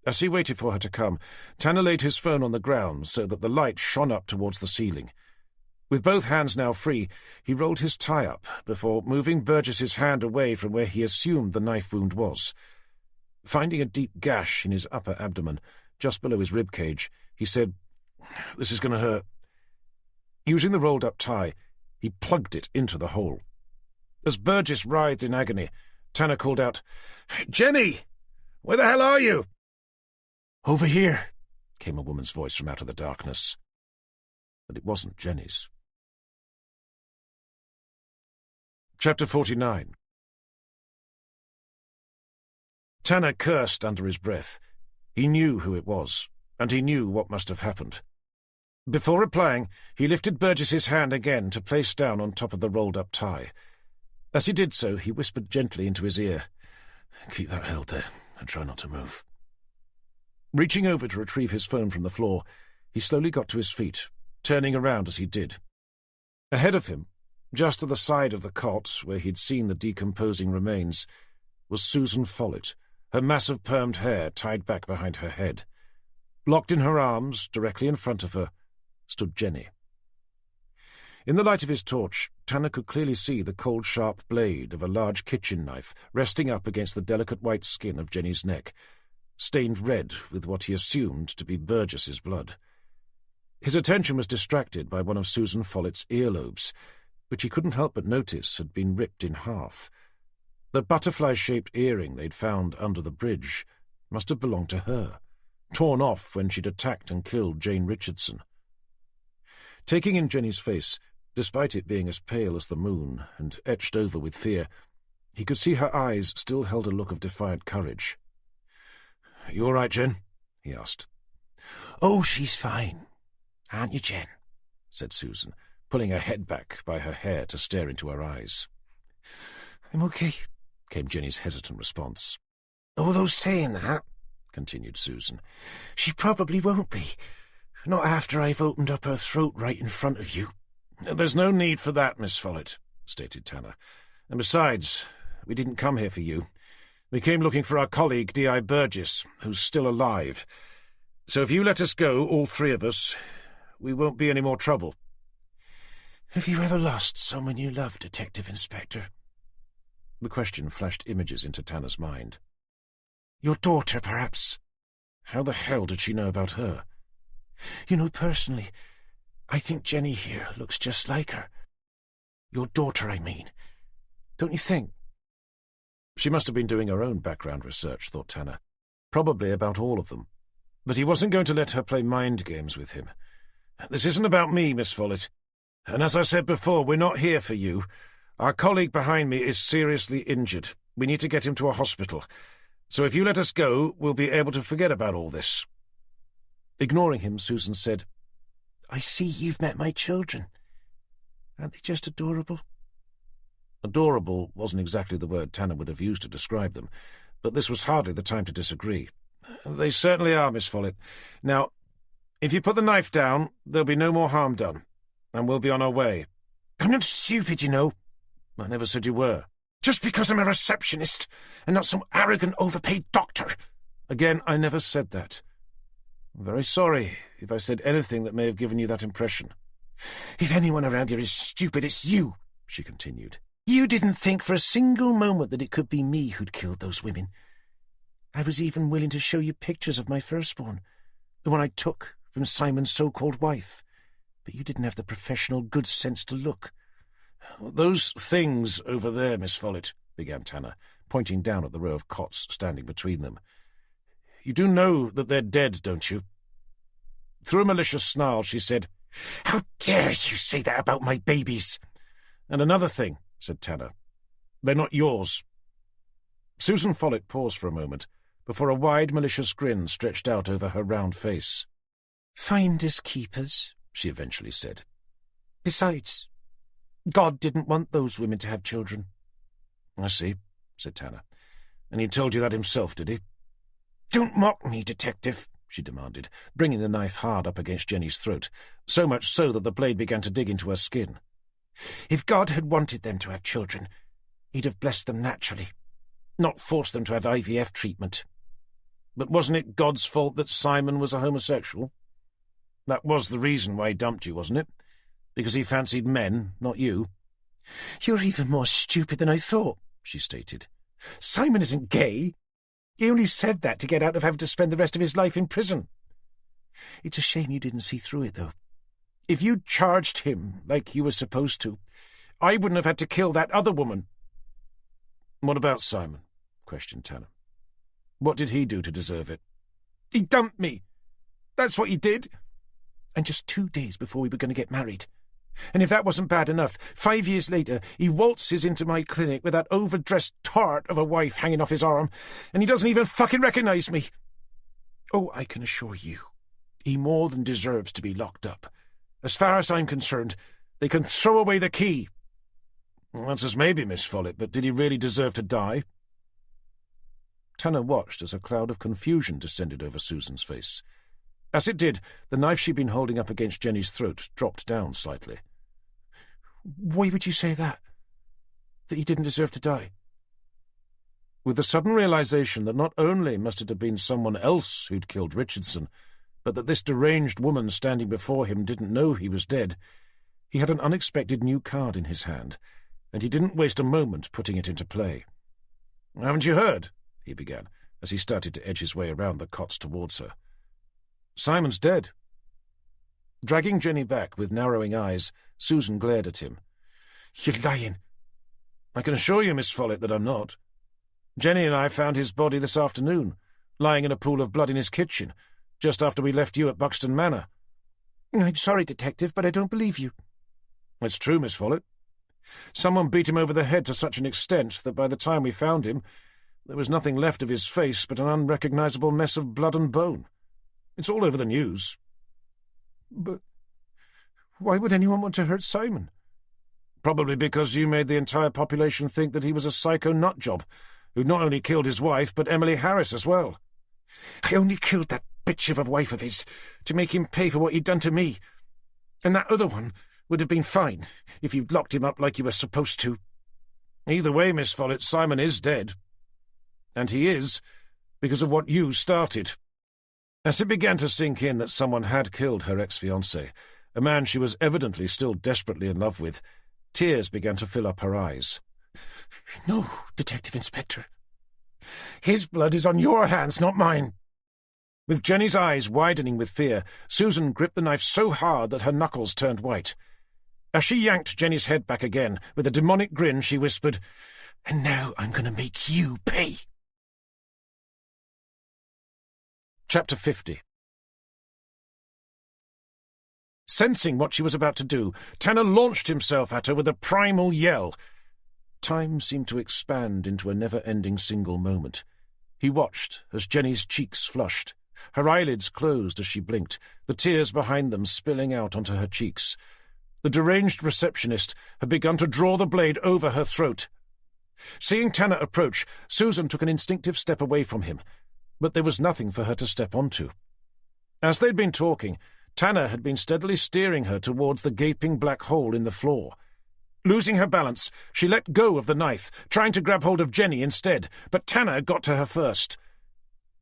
As he waited for her to come, Tanner laid his phone on the ground so that the light shone up towards the ceiling. With both hands now free, he rolled his tie up before moving Burgess's hand away from where he assumed the knife wound was. Finding a deep gash in his upper abdomen, just below his rib cage, he said, "This is going to hurt." Using the rolled-up tie, he plugged it into the hole. As Burgess writhed in agony, Tanner called out, "Jenny! Where the hell are you?" "Over here," came a woman's voice from out of the darkness. But it wasn't Jenny's. Chapter 49. Tanner cursed under his breath. He knew who it was, and he knew what must have happened. Before replying, he lifted Burgess's hand again to place down on top of the rolled-up tie. As he did so, he whispered gently into his ear, "Keep that held there, and try not to move." Reaching over to retrieve his phone from the floor, he slowly got to his feet, turning around as he did. Ahead of him, just to the side of the cot where he'd seen the decomposing remains, was Susan Follett, her massive permed hair tied back behind her head. Locked in her arms, directly in front of her, stood Jenny. In the light of his torch, Tanner could clearly see the cold, sharp blade of a large kitchen knife resting up against the delicate white skin of Jenny's neck, stained red with what he assumed to be Burgess's blood. His attention was distracted by one of Susan Follett's earlobes, which he couldn't help but notice had been ripped in half. The butterfly-shaped earring they'd found under the bridge must have belonged to her, torn off when she'd attacked and killed Jane Richardson. Taking in Jenny's face, despite it being as pale as the moon and etched over with fear, he could see her eyes still held a look of defiant courage. "You all right, Jen?" he asked. "Oh, she's fine. Aren't you, Jen?" said Susan, pulling her head back by her hair to stare into her eyes. "I'm okay," came Jenny's hesitant response. "Although saying that," continued Susan, "she probably won't be. Not after I've opened up her throat right in front of you." "There's no need for that, Miss Follett," stated Tanner. "And besides, we didn't come here for you. We came looking for our colleague, D.I. Burgess, who's still alive. So if you let us go, all three of us, we won't be any more trouble." "Have you ever lost someone you loved, Detective Inspector?" The question flashed images into Tanner's mind. "Your daughter, perhaps?" How the hell did she know about her? "You know, personally, I think Jenny here looks just like her. Your daughter, I mean. Don't you think?" She must have been doing her own background research, thought Tanner. Probably about all of them. But he wasn't going to let her play mind games with him. "This isn't about me, Miss Follett. And as I said before, we're not here for you. Our colleague behind me is seriously injured. We need to get him to a hospital. So if you let us go, we'll be able to forget about all this." Ignoring him, Susan said, "I see you've met my children. Aren't they just adorable?" Adorable wasn't exactly the word Tanner would have used to describe them, but this was hardly the time to disagree. "They certainly are, Miss Follett. Now, if you put the knife down, there'll be no more harm done, and we'll be on our way." "I'm not stupid, you know." "I never said you were." "Just because I'm a receptionist and not some arrogant, overpaid doctor." "Again, I never said that. I'm very sorry if I said anything that may have given you that impression." "If anyone around here is stupid, it's you," she continued. "You didn't think for a single moment that it could be me who'd killed those women. I was even willing to show you pictures of my firstborn, the one I took from Simon's so-called wife. But you didn't have the professional good sense to look." "Those things over there, Miss Follett," began Tanner, pointing down at the row of cots standing between them. "You do know that they're dead, don't you?" Through a malicious snarl, she said, "How dare you say that about my babies?" "And another thing," said Tanner, "they're not yours." Susan Follett paused for a moment, before a wide, malicious grin stretched out over her round face. "Finders keepers," she eventually said. "Besides, God didn't want those women to have children." "I see," said Tanner. "And he told you that himself, did he?" "Don't mock me, Detective," she demanded, bringing the knife hard up against Jenny's throat, so much so that the blade began to dig into her skin. "If God had wanted them to have children, he'd have blessed them naturally, not forced them to have IVF treatment." "But wasn't it God's fault that Simon was a homosexual? That was the reason why he dumped you, wasn't it? Because he fancied men, not you." "You're even more stupid than I thought," she stated. "Simon isn't gay. He only said that to get out of having to spend the rest of his life in prison. It's a shame you didn't see through it, though. If you'd charged him like you were supposed to, I wouldn't have had to kill that other woman." "What about Simon?" questioned Tanner. "What did he do to deserve it?" "He dumped me. That's what he did. And just 2 days before we were going to get married. And if that wasn't bad enough, 5 years later, he waltzes into my clinic with that overdressed tart of a wife hanging off his arm, and he doesn't even fucking recognize me. Oh, I can assure you, he more than deserves to be locked up. As far as I'm concerned, they can throw away the key." That's as maybe, Miss Follett, but did he really deserve to die? Tanner watched as a cloud of confusion descended over Susan's face. As it did, the knife she'd been holding up against Jenny's throat dropped down slightly. Why would you say that? That he didn't deserve to die? With the sudden realization that not only must it have been someone else who'd killed Richardson, but that this deranged woman standing before him didn't know he was dead, he had an unexpected new card in his hand, and he didn't waste a moment putting it into play. "Haven't you heard?" he began, as he started to edge his way around the cots towards her. "Simon's dead." Dragging Jenny back with narrowing eyes, Susan glared at him. "You're lying." "I can assure you, Miss Follett, that I'm not. Jenny and I found his body this afternoon, lying in a pool of blood in his kitchen, just after we left you at Buxton Manor." "I'm sorry, Detective, but I don't believe you." "It's true, Miss Follett. Someone beat him over the head to such an extent that by the time we found him, there was nothing left of his face but an unrecognizable mess of blood and bone. It's all over the news." "But why would anyone want to hurt Simon?" "Probably because you made the entire population think that he was a psycho nutjob, who'd not only killed his wife, but Emily Harris as well." "I only killed that bitch of a wife of his to make him pay for what he'd done to me. And that other one would have been fine if you'd locked him up like you were supposed to." "Either way, Miss Follett, Simon is dead. And he is because of what you started." As it began to sink in that someone had killed her ex-fiancé, a man she was evidently still desperately in love with, tears began to fill up her eyes. "No, Detective Inspector. His blood is on your hands, not mine." With Jenny's eyes widening with fear, Susan gripped the knife so hard that her knuckles turned white. As she yanked Jenny's head back again, with a demonic grin, she whispered, "And now I'm going to make you pay." Chapter 50. Sensing what she was about to do, Tanner launched himself at her with a primal yell. Time seemed to expand into a never-ending single moment. He watched as Jenny's cheeks flushed. Her eyelids closed as she blinked, the tears behind them spilling out onto her cheeks. The deranged receptionist had begun to draw the blade over her throat. Seeing Tanner approach, Susan took an instinctive step away from him, but there was nothing for her to step onto. As they'd been talking, Tanner had been steadily steering her towards the gaping black hole in the floor. Losing her balance, she let go of the knife, trying to grab hold of Jenny instead, but Tanner got to her first.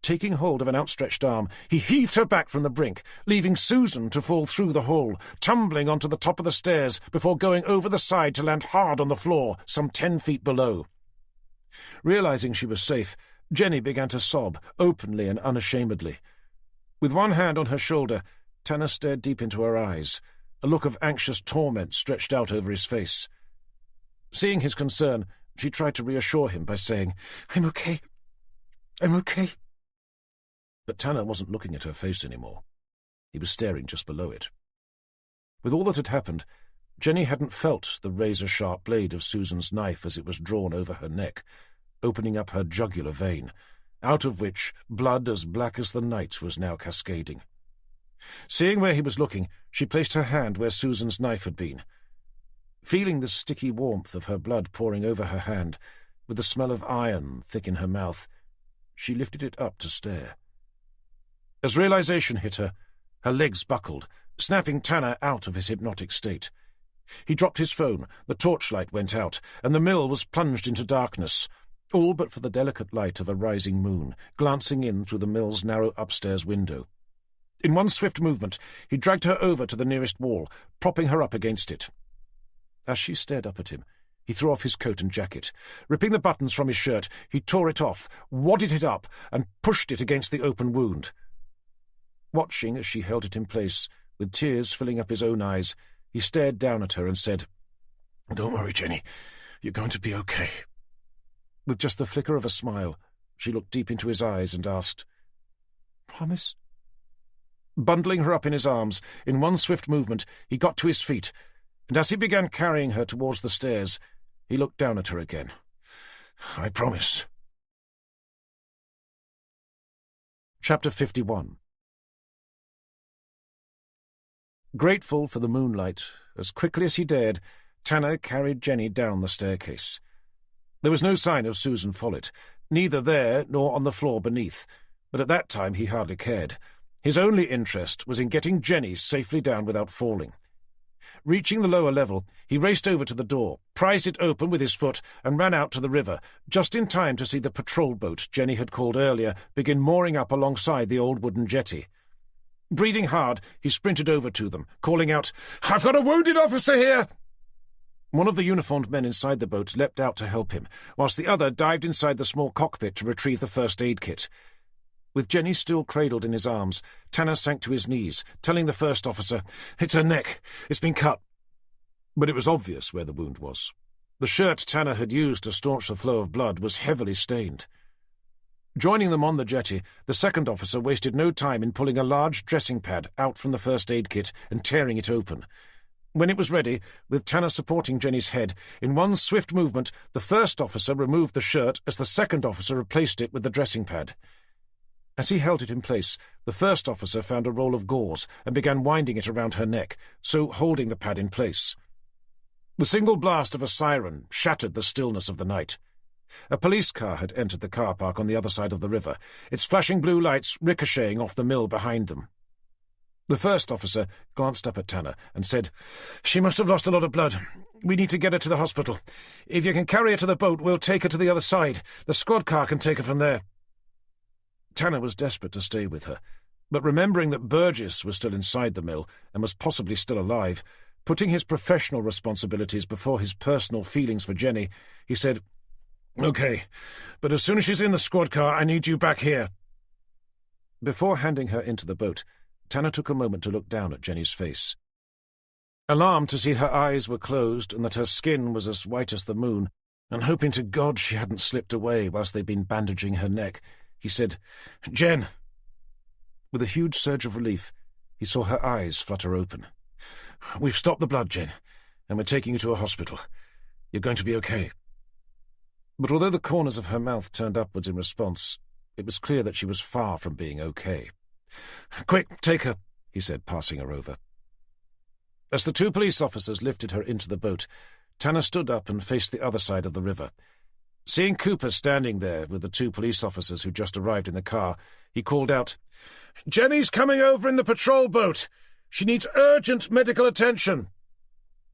Taking hold of an outstretched arm, he heaved her back from the brink, leaving Susan to fall through the hole, tumbling onto the top of the stairs before going over the side to land hard on the floor, some 10 feet below. Realizing she was safe, Jenny began to sob, openly and unashamedly. With one hand on her shoulder, Tanner stared deep into her eyes. A look of anxious torment stretched out over his face. Seeing his concern, she tried to reassure him by saying, I'm okay. But Tanner wasn't looking at her face anymore. He was staring just below it. With all that had happened, Jenny hadn't felt the razor-sharp blade of Susan's knife as it was drawn over her neck, opening up her jugular vein, out of which blood as black as the night was now cascading. Seeing where he was looking, she placed her hand where Susan's knife had been. Feeling the sticky warmth of her blood pouring over her hand, with the smell of iron thick in her mouth, she lifted it up to stare. As realization hit her, her legs buckled, snapping Tanner out of his hypnotic state. He dropped his phone, the torchlight went out, and the mill was plunged into darkness, all but for the delicate light of a rising moon, glancing in through the mill's narrow upstairs window. In one swift movement, he dragged her over to the nearest wall, propping her up against it. As she stared up at him, he threw off his coat and jacket. Ripping the buttons from his shirt, he tore it off, wadded it up, and pushed it against the open wound. Watching as she held it in place, with tears filling up his own eyes, he stared down at her and said, Don't worry, Jenny. You're going to be okay. With just the flicker of a smile, she looked deep into his eyes and asked, Promise? Bundling her up in his arms, in one swift movement, he got to his feet, and as he began carrying her towards the stairs, he looked down at her again. I promise. Chapter 51. Grateful for the moonlight, as quickly as he dared, Tanner carried Jenny down the staircase. There was no sign of Susan Follett, neither there nor on the floor beneath, but at that time he hardly cared. His only interest was in getting Jenny safely down without falling. Reaching the lower level, he raced over to the door, prized it open with his foot, and ran out to the river, just in time to see the patrol boat Jenny had called earlier begin mooring up alongside the old wooden jetty. Breathing hard, he sprinted over to them, calling out, "I've got a wounded officer here!" One of the uniformed men inside the boat leapt out to help him, whilst the other dived inside the small cockpit to retrieve the first aid kit. With Jenny still cradled in his arms, Tanner sank to his knees, telling the first officer, "It's her neck. It's been cut." But it was obvious where the wound was. The shirt Tanner had used to staunch the flow of blood was heavily stained. Joining them on the jetty, the second officer wasted no time in pulling a large dressing pad out from the first aid kit and tearing it open. When it was ready, with Tanner supporting Jenny's head, in one swift movement, the first officer removed the shirt as the second officer replaced it with the dressing pad. As he held it in place, the first officer found a roll of gauze and began winding it around her neck, so holding the pad in place. The single blast of a siren shattered the stillness of the night. A police car had entered the car park on the other side of the river, its flashing blue lights ricocheting off the mill behind them. The first officer glanced up at Tanner and said, "She must have lost a lot of blood. We need to get her to the hospital. If you can carry her to the boat, we'll take her to the other side. The squad car can take her from there." Tanner was desperate to stay with her, but remembering that Burgess was still inside the mill and was possibly still alive, putting his professional responsibilities before his personal feelings for Jenny, he said, "Okay, but as soon as she's in the squad car, I need you back here." Before handing her into the boat, Tanner took a moment to look down at Jenny's face. Alarmed to see her eyes were closed and that her skin was as white as the moon, and hoping to God she hadn't slipped away whilst they'd been bandaging her neck, he said, "Jen." With a huge surge of relief, he saw her eyes flutter open. "We've stopped the blood, Jen, and we're taking you to a hospital. You're going to be okay." But although the corners of her mouth turned upwards in response, it was clear that she was far from being okay. "Quick, take her," he said, passing her over. As the two police officers lifted her into the boat, Tanner stood up and faced the other side of the river. Seeing Cooper standing there with the two police officers who'd just arrived in the car, he called out, "Jenny's coming over in the patrol boat. She needs urgent medical attention."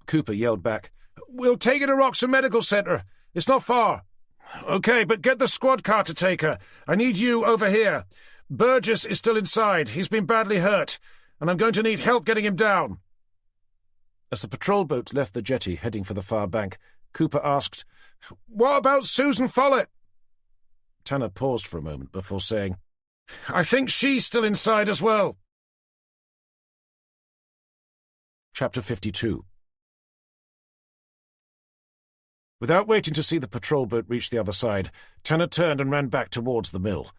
Cooper yelled back, "We'll take her to Wroxham Medical Centre. It's not far." "Okay, but get the squad car to take her. I need you over here. Burgess is still inside. He's been badly hurt, and I'm going to need help getting him down." As the patrol boat left the jetty heading for the far bank, Cooper asked, "What about Susan Follett?" Tanner paused for a moment before saying, "I think she's still inside as well." Chapter 52. Without waiting to see the patrol boat reach the other side, Tanner turned and ran back towards the mill.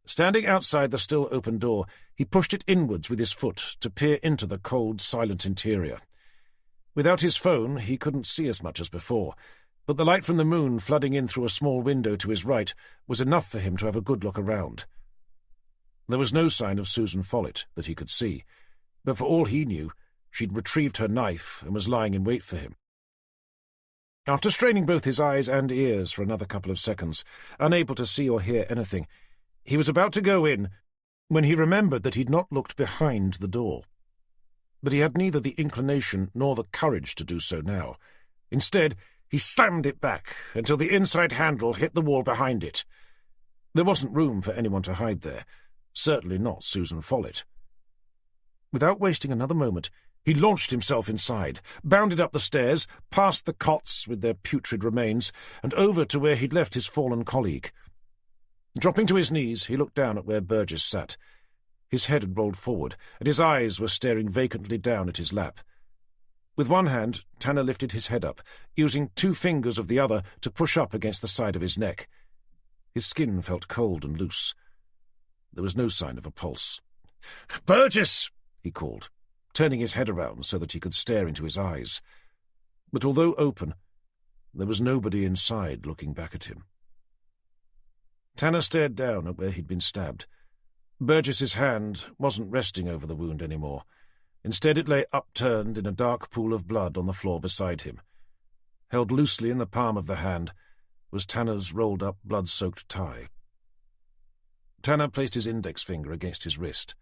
Standing outside the still open door, he pushed it inwards with his foot to peer into the cold, silent interior. Without his phone, he couldn't see as much as before, but the light from the moon flooding in through a small window to his right was enough for him to have a good look around. There was no sign of Susan Follett that he could see, but for all he knew, she'd retrieved her knife and was lying in wait for him. After straining both his eyes and ears for another couple of seconds, unable to see or hear anything, he was about to go in when he remembered that he'd not looked behind the door. But he had neither the inclination nor the courage to do so now. Instead, he slammed it back until the inside handle hit the wall behind it. There wasn't room for anyone to hide there, certainly not Susan Follett. Without wasting another moment, he launched himself inside, bounded up the stairs, past the cots with their putrid remains, and over to where he'd left his fallen colleague. Dropping to his knees, he looked down at where Burgess sat. His head had rolled forward, and his eyes were staring vacantly down at his lap. With one hand, Tanner lifted his head up, using 2 fingers of the other to push up against the side of his neck. His skin felt cold and loose. There was no sign of a pulse. "Burgess!" he called, turning his head around so that he could stare into his eyes. But although open, there was nobody inside looking back at him. Tanner stared down at where he'd been stabbed. Burgess's hand wasn't resting over the wound anymore. Instead it lay upturned in a dark pool of blood on the floor beside him. Held loosely in the palm of the hand was Tanner's rolled-up, blood-soaked tie. Tanner placed his index finger against his wrist.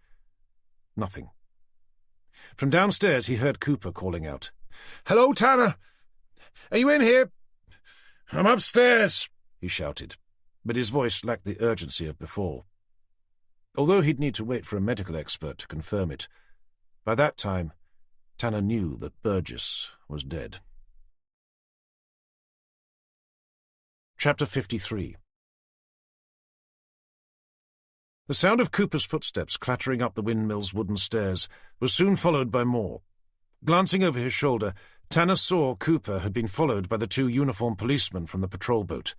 Nothing. From downstairs he heard Cooper calling out, "Hello, Tanner! Are you in here?" "I'm upstairs," he shouted, but his voice lacked the urgency of before. Although he'd need to wait for a medical expert to confirm it, by that time Tanner knew that Burgess was dead. Chapter 53. The sound of Cooper's footsteps clattering up the windmill's wooden stairs was soon followed by more. Glancing over his shoulder, Tanner saw Cooper had been followed by the two uniformed policemen from the patrol boat.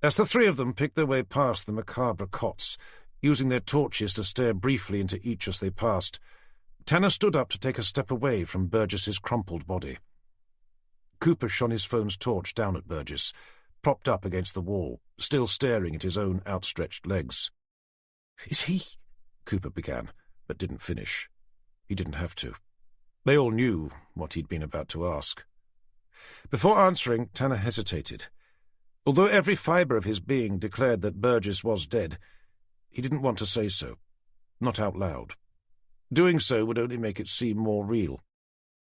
As the three of them picked their way past the macabre cots, using their torches to stare briefly into each as they passed, Tanner stood up to take a step away from Burgess's crumpled body. Cooper shone his phone's torch down at Burgess, propped up against the wall, still staring at his own outstretched legs. "Is he—" Cooper began, but didn't finish. He didn't have to. They all knew what he'd been about to ask. Before answering, Tanner hesitated. Although every fibre of his being declared that Burgess was dead, he didn't want to say so, not out loud. Doing so would only make it seem more real.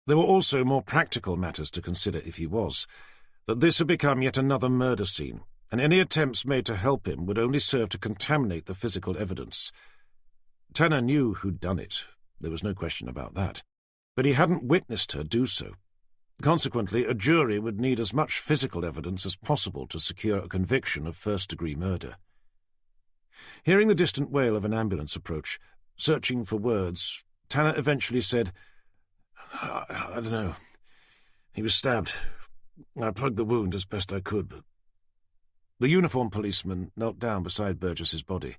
There were also more practical matters to consider if he was, that this had become yet another murder scene, and any attempts made to help him would only serve to contaminate the physical evidence. Tanner knew who'd done it, there was no question about that, but he hadn't witnessed her do so. Consequently, a jury would need as much physical evidence as possible to secure a conviction of first-degree murder. Hearing the distant wail of an ambulance approach, searching for words, Tanner eventually said, I don't know. He was stabbed. I plugged the wound as best I could, but..." The uniformed policeman knelt down beside Burgess's body.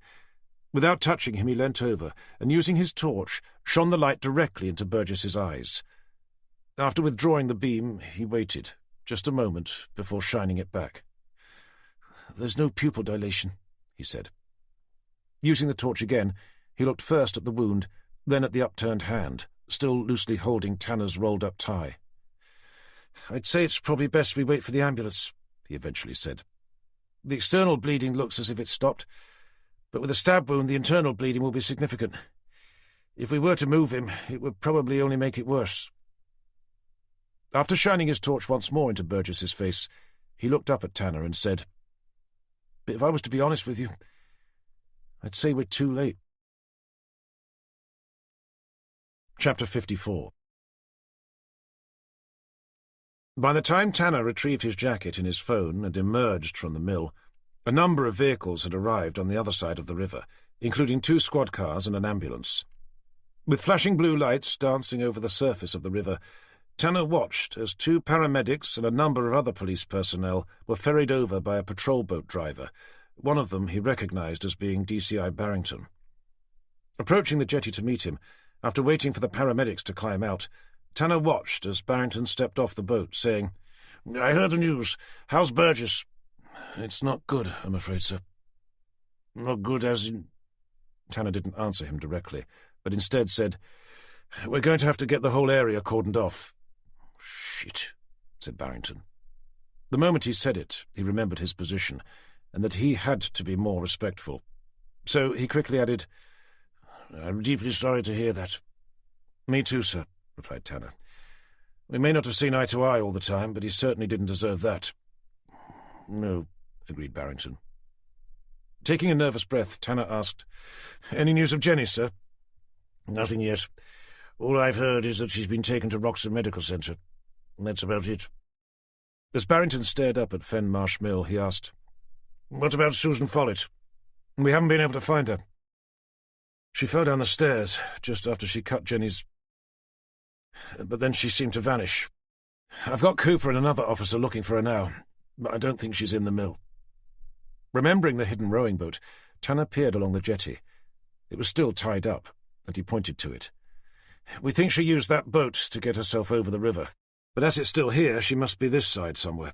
Without touching him, he leant over, and using his torch, shone the light directly into Burgess's eyes. After withdrawing the beam, he waited, just a moment, before shining it back. "There's no pupil dilation," he said. Using the torch again, he looked first at the wound, then at the upturned hand, still loosely holding Tanner's rolled-up tie. "I'd say it's probably best we wait for the ambulance," he eventually said. "The external bleeding looks as if it's stopped, but with a stab wound the internal bleeding will be significant. If we were to move him, it would probably only make it worse." After shining his torch once more into Burgess's face, he looked up at Tanner and said, "But if I was to be honest with you, I'd say we're too late." Chapter 54. By the time Tanner retrieved his jacket and his phone and emerged from the mill, a number of vehicles had arrived on the other side of the river, including 2 squad cars and an ambulance. With flashing blue lights dancing over the surface of the river, Tanner watched as 2 paramedics and a number of other police personnel were ferried over by a patrol boat driver. One of them he recognized as being DCI Barrington. Approaching the jetty to meet him, after waiting for the paramedics to climb out, Tanner watched as Barrington stepped off the boat, saying, "I heard the news. How's Burgess?" "It's not good, I'm afraid, sir." "Not good as in—" Tanner didn't answer him directly, but instead said, "We're going to have to get the whole area cordoned off." "Shit," said Barrington. The moment he said it, he remembered his position, and that he had to be more respectful. So he quickly added, "I'm deeply sorry to hear that." "Me too, sir," replied Tanner. "We may not have seen eye to eye all the time, but he certainly didn't deserve that." "No," agreed Barrington. Taking a nervous breath, Tanner asked, "Any news of Jenny, sir?" "Nothing yet. All I've heard is that she's been taken to Wroxham Medical Centre. That's about it." As Barrington stared up at Fen Marsh Mill, he asked, "What about Susan Follett?" "We haven't been able to find her. She fell down the stairs just after she cut Jenny's... but then she seemed to vanish. I've got Cooper and another officer looking for her now, but I don't think she's in the mill." Remembering the hidden rowing boat, Tanner peered along the jetty. It was still tied up, and he pointed to it. "We think she used that boat to get herself over the river, but as it's still here, she must be this side somewhere."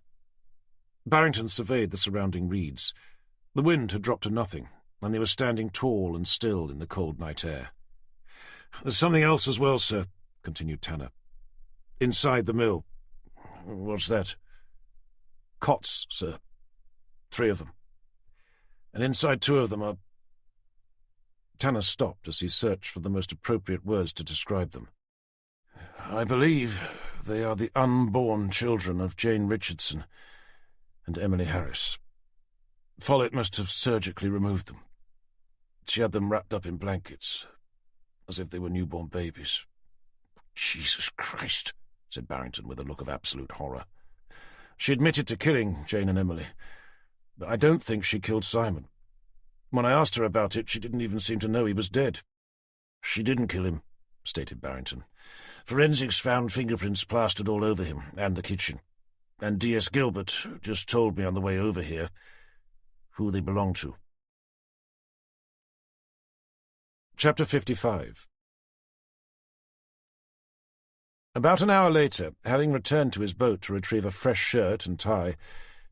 Barrington surveyed the surrounding reeds. The wind had dropped to nothing, and they were standing tall and still in the cold night air. "There's something else as well, sir," continued Tanner. "Inside the mill." "What's that?" "Cots, sir. 3 of them. And inside 2 of them are—" Tanner stopped as he searched for the most appropriate words to describe them. "I believe they are the unborn children of Jane Richardson and Emily Harris. Follett must have surgically removed them. She had them wrapped up in blankets, as if they were newborn babies." "Jesus Christ," said Barrington with a look of absolute horror. "She admitted to killing Jane and Emily, but I don't think she killed Simon. When I asked her about it, she didn't even seem to know he was dead." "She didn't kill him," stated Barrington. "Forensics found fingerprints plastered all over him and the kitchen, and D.S. Gilbert just told me on the way over here who they belonged to." Chapter 55. About an hour later, having returned to his boat to retrieve a fresh shirt and tie,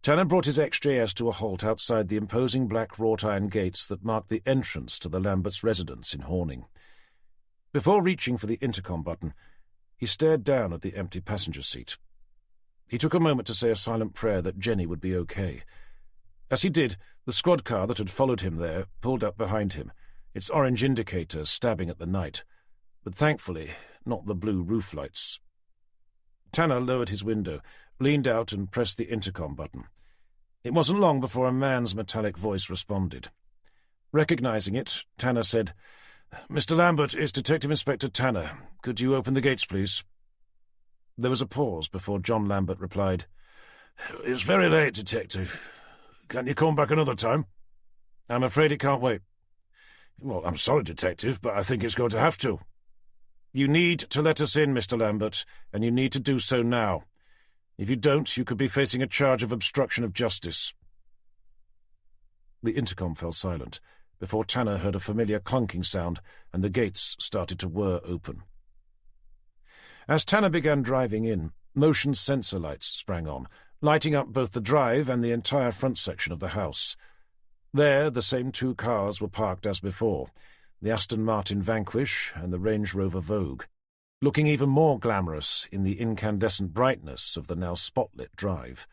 Tanner brought his XJS to a halt outside the imposing black wrought-iron gates that marked the entrance to the Lamberts' residence in Horning. Before reaching for the intercom button, he stared down at the empty passenger seat. He took a moment to say a silent prayer that Jenny would be okay. As he did, the squad car that had followed him there pulled up behind him, its orange indicator stabbing at the night, but thankfully not the blue roof lights. Tanner lowered his window, leaned out and pressed the intercom button. It wasn't long before a man's metallic voice responded. Recognizing it, Tanner said, "Mr. Lambert, it's Detective Inspector Tanner. Could you open the gates, please?" There was a pause before John Lambert replied, "It's very late, Detective. Can't you come back another time?" "I'm afraid it can't wait." "Well, I'm sorry, Detective, but I think it's going to have to." "You need to let us in, Mr. Lambert, and you need to do so now. If you don't, you could be facing a charge of obstruction of justice." The intercom fell silent, before Tanner heard a familiar clunking sound and the gates started to whir open. As Tanner began driving in, motion sensor lights sprang on, lighting up both the drive and the entire front section of the house. There, the same 2 cars were parked as before, the Aston Martin Vanquish and the Range Rover Vogue, looking even more glamorous in the incandescent brightness of the now spotlit drive.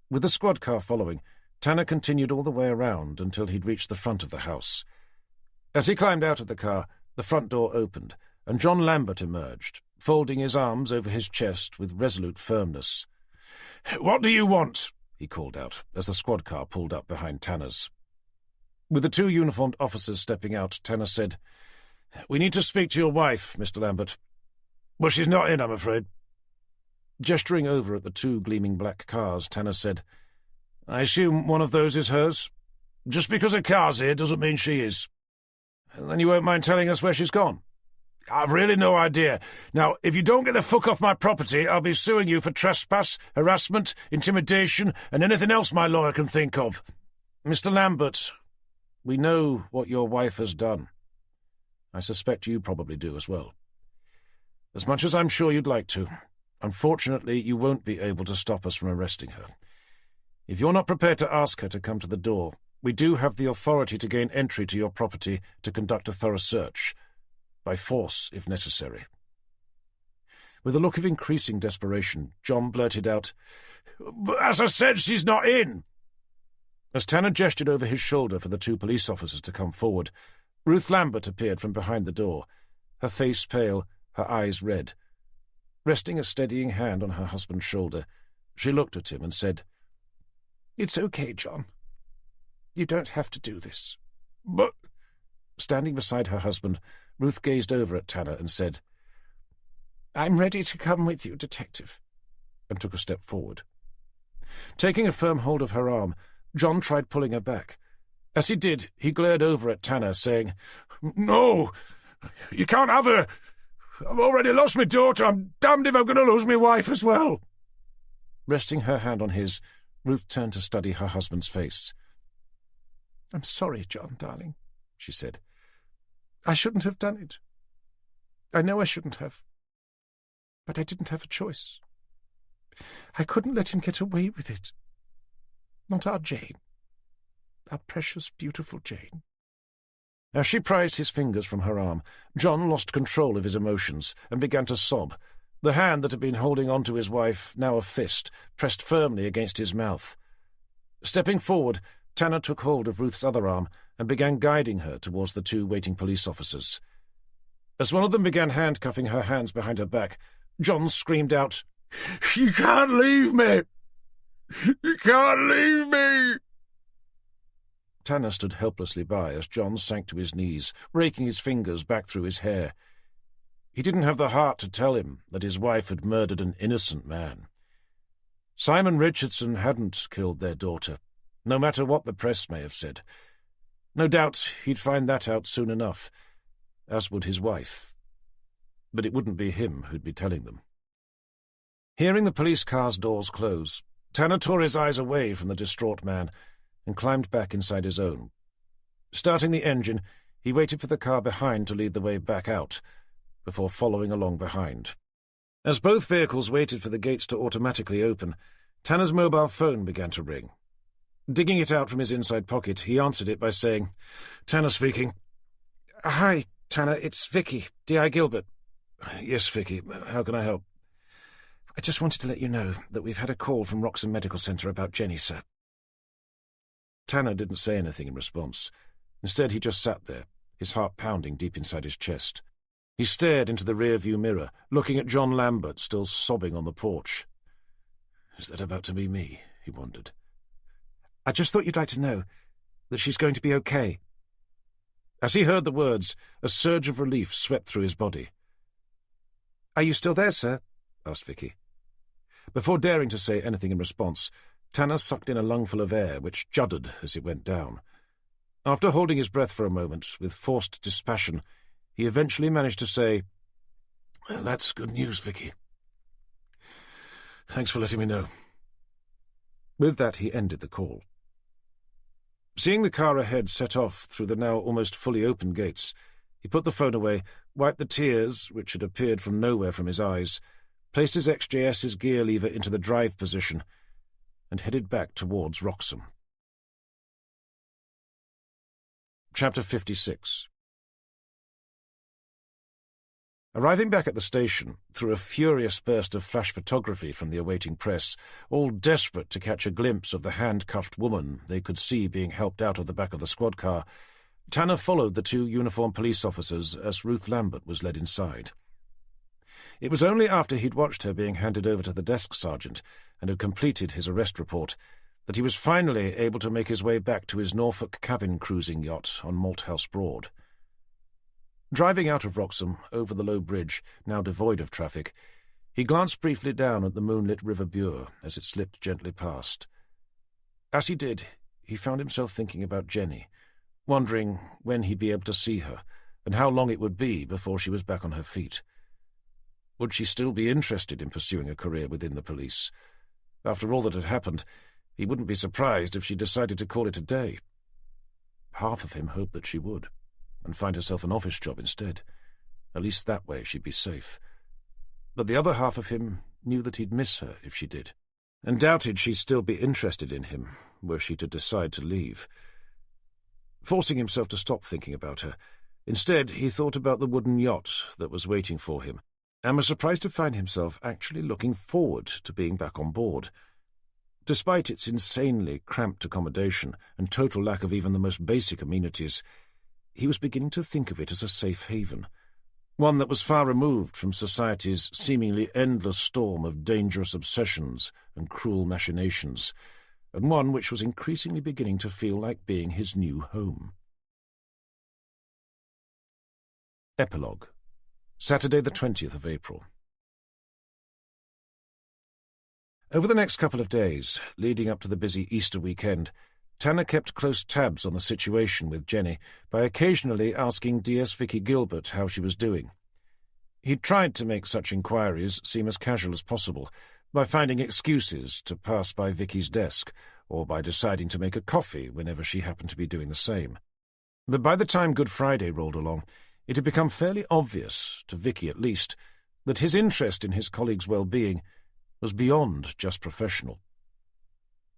With the squad car following, Tanner continued all the way around until he'd reached the front of the house. As he climbed out of the car, the front door opened, and John Lambert emerged, folding his arms over his chest with resolute firmness. "What do you want?" he called out, as the squad car pulled up behind Tanner's. With the 2 uniformed officers stepping out, Tanner said, "We need to speak to your wife, Mr. Lambert." "Well, she's not in, I'm afraid." Gesturing over at the 2 gleaming black cars, Tanner said, "I assume one of those is hers?" "Just because a car's here doesn't mean she is." "Then you won't mind telling us where she's gone?" "I've really no idea. Now, if you don't get the fuck off my property, I'll be suing you for trespass, harassment, intimidation, and anything else my lawyer can think of." "Mr. Lambert, we know what your wife has done. I suspect you probably do as well. As much as I'm sure you'd like to, unfortunately you won't be able to stop us from arresting her. If you're not prepared to ask her to come to the door, we do have the authority to gain entry to your property to conduct a thorough search, by force if necessary." With a look of increasing desperation, John blurted out, "But as I said, she's not in." As Tanner gestured over his shoulder for the 2 police officers to come forward, Ruth Lambert appeared from behind the door, her face pale, her eyes red. Resting a steadying hand on her husband's shoulder, she looked at him and said, "It's okay, John. You don't have to do this." "But—" Standing beside her husband, Ruth gazed over at Tanner and said, "I'm ready to come with you, Detective," and took a step forward. Taking a firm hold of her arm, John tried pulling her back. As he did, he glared over at Tanner, saying, "No, you can't have her. I've already lost my daughter. I'm damned if I'm going to lose my wife as well." Resting her hand on his, Ruth turned to study her husband's face. "I'm sorry, John, darling," she said. "I shouldn't have done it. I know I shouldn't have. But I didn't have a choice. I couldn't let him get away with it. Not our Jane. Our precious, beautiful Jane." As she prized his fingers from her arm, John lost control of his emotions and began to sob, the hand that had been holding on to his wife, now a fist, pressed firmly against his mouth. Stepping forward, Tanner took hold of Ruth's other arm and began guiding her towards the two waiting police officers. As one of them began handcuffing her hands behind her back, John screamed out, "You can't leave me! You can't leave me!" Tanner stood helplessly by as John sank to his knees, raking his fingers back through his hair. He didn't have the heart to tell him that his wife had murdered an innocent man. Simon Richardson hadn't killed their daughter, no matter what the press may have said. No doubt he'd find that out soon enough, as would his wife. But it wouldn't be him who'd be telling them. Hearing the police car's doors close, Tanner tore his eyes away from the distraught man and climbed back inside his own. Starting the engine, he waited for the car behind to lead the way back out, before following along behind. As both vehicles waited for the gates to automatically open, Tanner's mobile phone began to ring. Digging it out from his inside pocket, he answered it by saying, "Tanner speaking." "Hi, Tanner, it's Vicky, D.I. Gilbert." "Yes, Vicky, how can I help?" "I just wanted to let you know that we've had a call from Wroxham Medical Centre about Jenny, sir." Tanner didn't say anything in response. Instead, he just sat there, his heart pounding deep inside his chest. He stared into the rear-view mirror, looking at John Lambert still sobbing on the porch. "Is that about to be me?" he wondered. "I just thought you'd like to know that she's going to be okay." As he heard the words, a surge of relief swept through his body. "Are you still there, sir?" asked Vicky. Before daring to say anything in response, Tanner sucked in a lungful of air which juddered as it went down. After holding his breath for a moment, with forced dispassion, he eventually managed to say, "Well, that's good news, Vicky. Thanks for letting me know." With that, he ended the call. Seeing the car ahead set off through the now almost fully open gates, he put the phone away, wiped the tears, which had appeared from nowhere, from his eyes, placed his XJS's gear lever into the drive position, and headed back towards Wroxham. Chapter 56. Arriving back at the station, through a furious burst of flash photography from the awaiting press, all desperate to catch a glimpse of the handcuffed woman they could see being helped out of the back of the squad car, Tanner followed the two uniformed police officers as Ruth Lambert was led inside. It was only after he'd watched her being handed over to the desk sergeant and had completed his arrest report that he was finally able to make his way back to his Norfolk cabin cruising yacht on Malthouse Broad. Driving out of Wroxham, over the low bridge, now devoid of traffic, he glanced briefly down at the moonlit River Bure as it slipped gently past. As he did, he found himself thinking about Jenny, wondering when he'd be able to see her, and how long it would be before she was back on her feet. Would she still be interested in pursuing a career within the police? After all that had happened, he wouldn't be surprised if she decided to call it a day. Half of him hoped that she would, and find herself an office job instead. At least that way she'd be safe. But the other half of him knew that he'd miss her if she did, and doubted she'd still be interested in him were she to decide to leave. Forcing himself to stop thinking about her, instead he thought about the wooden yacht that was waiting for him, and was surprised to find himself actually looking forward to being back on board. Despite its insanely cramped accommodation and total lack of even the most basic amenities, he was beginning to think of it as a safe haven, one that was far removed from society's seemingly endless storm of dangerous obsessions and cruel machinations, and one which was increasingly beginning to feel like being his new home. Epilogue. Saturday the 20th of April. Over the next couple of days, leading up to the busy Easter weekend, Tanner kept close tabs on the situation with Jenny by occasionally asking DS Vicky Gilbert how she was doing. He'd tried to make such inquiries seem as casual as possible, by finding excuses to pass by Vicky's desk, or by deciding to make a coffee whenever she happened to be doing the same. But by the time Good Friday rolled along, it had become fairly obvious, to Vicky at least, that his interest in his colleague's well-being was beyond just professional.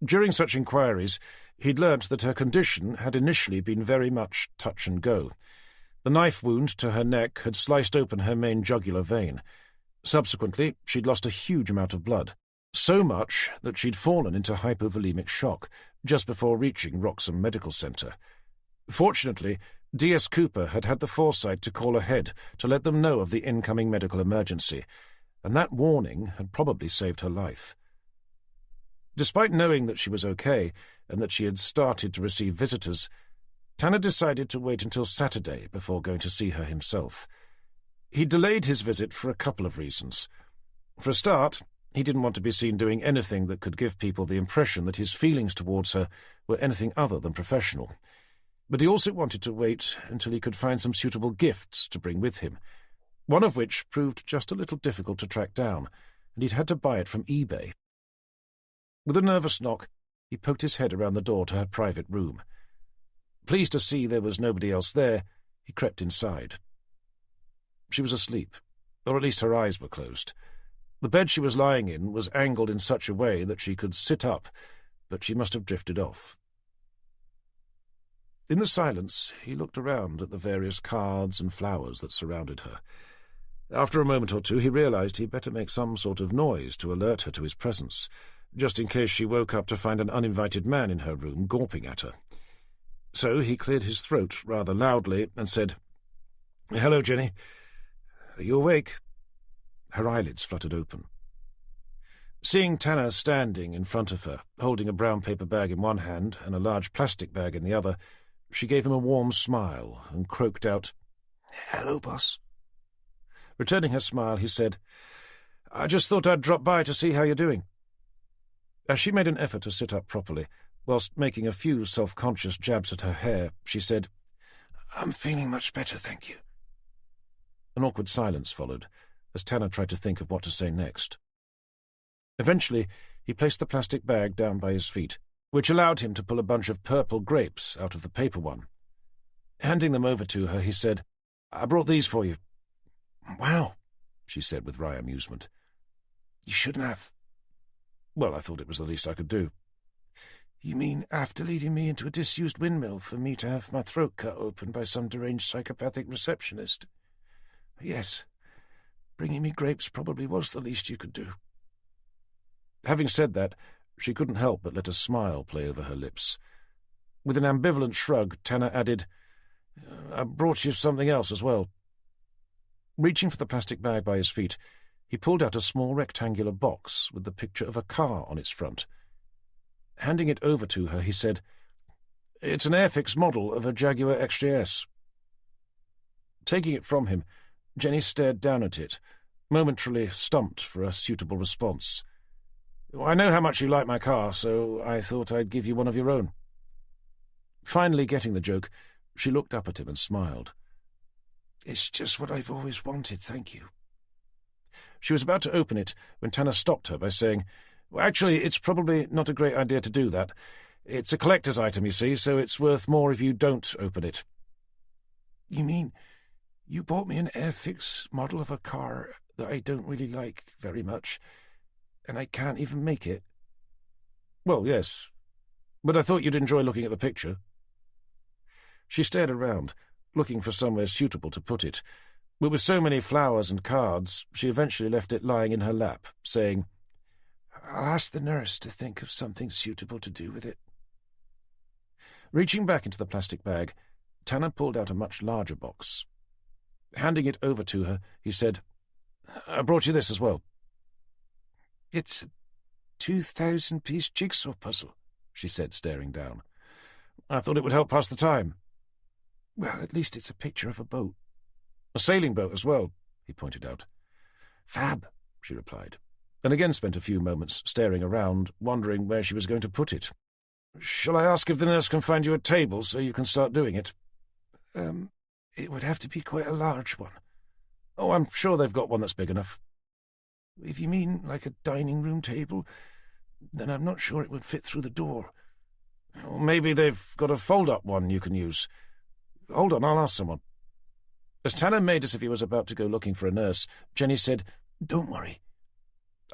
During such inquiries, he'd learnt that her condition had initially been very much touch and go. The knife wound to her neck had sliced open her main jugular vein. Subsequently, she'd lost a huge amount of blood, so much that she'd fallen into hypovolemic shock just before reaching Wroxham Medical Centre. Fortunately, D.S. Cooper had had the foresight to call ahead to let them know of the incoming medical emergency, and that warning had probably saved her life. Despite knowing that she was okay and that she had started to receive visitors, Tanner decided to wait until Saturday before going to see her himself. He delayed his visit for a couple of reasons. For a start, he didn't want to be seen doing anything that could give people the impression that his feelings towards her were anything other than professional. But he also wanted to wait until he could find some suitable gifts to bring with him, one of which proved just a little difficult to track down, and he'd had to buy it from eBay. With a nervous knock, he poked his head around the door to her private room. Pleased to see there was nobody else there, he crept inside. She was asleep, or at least her eyes were closed. The bed she was lying in was angled in such a way that she could sit up, but she must have drifted off. In the silence, he looked around at the various cards and flowers that surrounded her. After a moment or two, he realized he'd better make some sort of noise to alert her to his presence, just in case she woke up to find an uninvited man in her room gawping at her. So he cleared his throat rather loudly and said, "Hello, Jenny. Are you awake?" Her eyelids fluttered open. Seeing Tanner standing in front of her, holding a brown paper bag in one hand and a large plastic bag in the other, she gave him a warm smile and croaked out, "Hello, boss." Returning her smile, he said, "I just thought I'd drop by to see how you're doing." As she made an effort to sit up properly, whilst making a few self-conscious jabs at her hair, she said, "I'm feeling much better, thank you." An awkward silence followed, as Tanner tried to think of what to say next. Eventually, he placed the plastic bag down by his feet, which allowed him to pull a bunch of purple grapes out of the paper one. Handing them over to her, he said, "I brought these for you." "Wow," she said with wry amusement. "You shouldn't have." "Well, I thought it was the least I could do." "You mean after leading me into a disused windmill for me to have my throat cut open by some deranged psychopathic receptionist?" "Yes, bringing me grapes probably was the least you could do." Having said that, she couldn't help but let a smile play over her lips. With an ambivalent shrug, Tanner added, "I brought you something else as well." Reaching for the plastic bag by his feet, he pulled out a small rectangular box with the picture of a car on its front. Handing it over to her, he said, "It's an Airfix model of a Jaguar XJS." Taking it from him, Jenny stared down at it, momentarily stumped for a suitable response. "I know how much you like my car, so I thought I'd give you one of your own." Finally getting the joke, she looked up at him and smiled. "It's just what I've always wanted, thank you." She was about to open it when Tanner stopped her by saying, "Well, actually, it's probably not a great idea to do that. It's a collector's item, you see, so it's worth more if you don't open it." "You mean you bought me an Airfix model of a car that I don't really like very much, and I can't even make it?" "Well, yes, but I thought you'd enjoy looking at the picture." She stared around, looking for somewhere suitable to put it, but with so many flowers and cards, she eventually left it lying in her lap, saying, "I'll ask the nurse to think of something suitable to do with it." Reaching back into the plastic bag, Tanner pulled out a much larger box. Handing it over to her, he said, "I brought you this as well." "It's a 2,000-piece jigsaw puzzle," she said, staring down. "I thought it would help pass the time." "Well, at least it's a picture of a boat." "A sailing boat as well," he pointed out. "Fab," she replied, and again spent a few moments staring around, wondering where she was going to put it. "Shall I ask if the nurse can find you a table so you can start doing it?" It would have to be quite a large one." "Oh, I'm sure they've got one that's big enough." "If you mean like a dining room table, then I'm not sure it would fit through the door." "Or maybe they've got a fold-up one you can use. Hold on, I'll ask someone." As Tanner made as if he was about to go looking for a nurse, Jenny said, "Don't worry.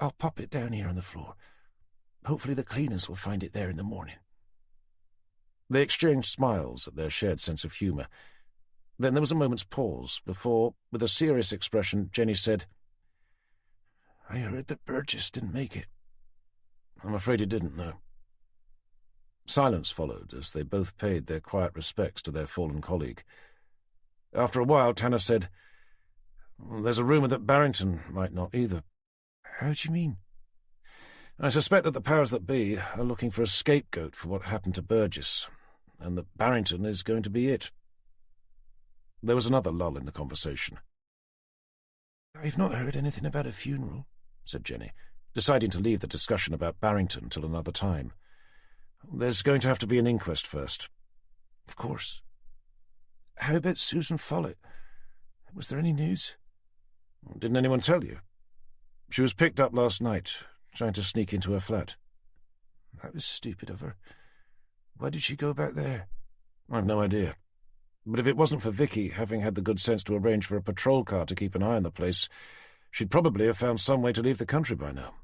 I'll pop it down here on the floor. Hopefully the cleaners will find it there in the morning." They exchanged smiles at their shared sense of humour. Then there was a moment's pause before, with a serious expression, Jenny said, "I heard that Burgess didn't make it." "I'm afraid he didn't, no." Silence followed as they both paid their quiet respects to their fallen colleague. After a while, Tanner said, "There's a rumour that Barrington might not either." "How do you mean?" "I suspect that the powers that be are looking for a scapegoat for what happened to Burgess, and that Barrington is going to be it." There was another lull in the conversation. "I've not heard anything about a funeral," said Jenny, deciding to leave the discussion about Barrington till another time. "There's going to have to be an inquest first." "Of course. How about Susan Follett? Was there any news?" "Didn't anyone tell you? She was picked up last night, trying to sneak into her flat." "That was stupid of her. Why did she go back there?" "I've no idea. But if it wasn't for Vicky having had the good sense to arrange for a patrol car to keep an eye on the place, she'd probably have found some way to leave the country by now."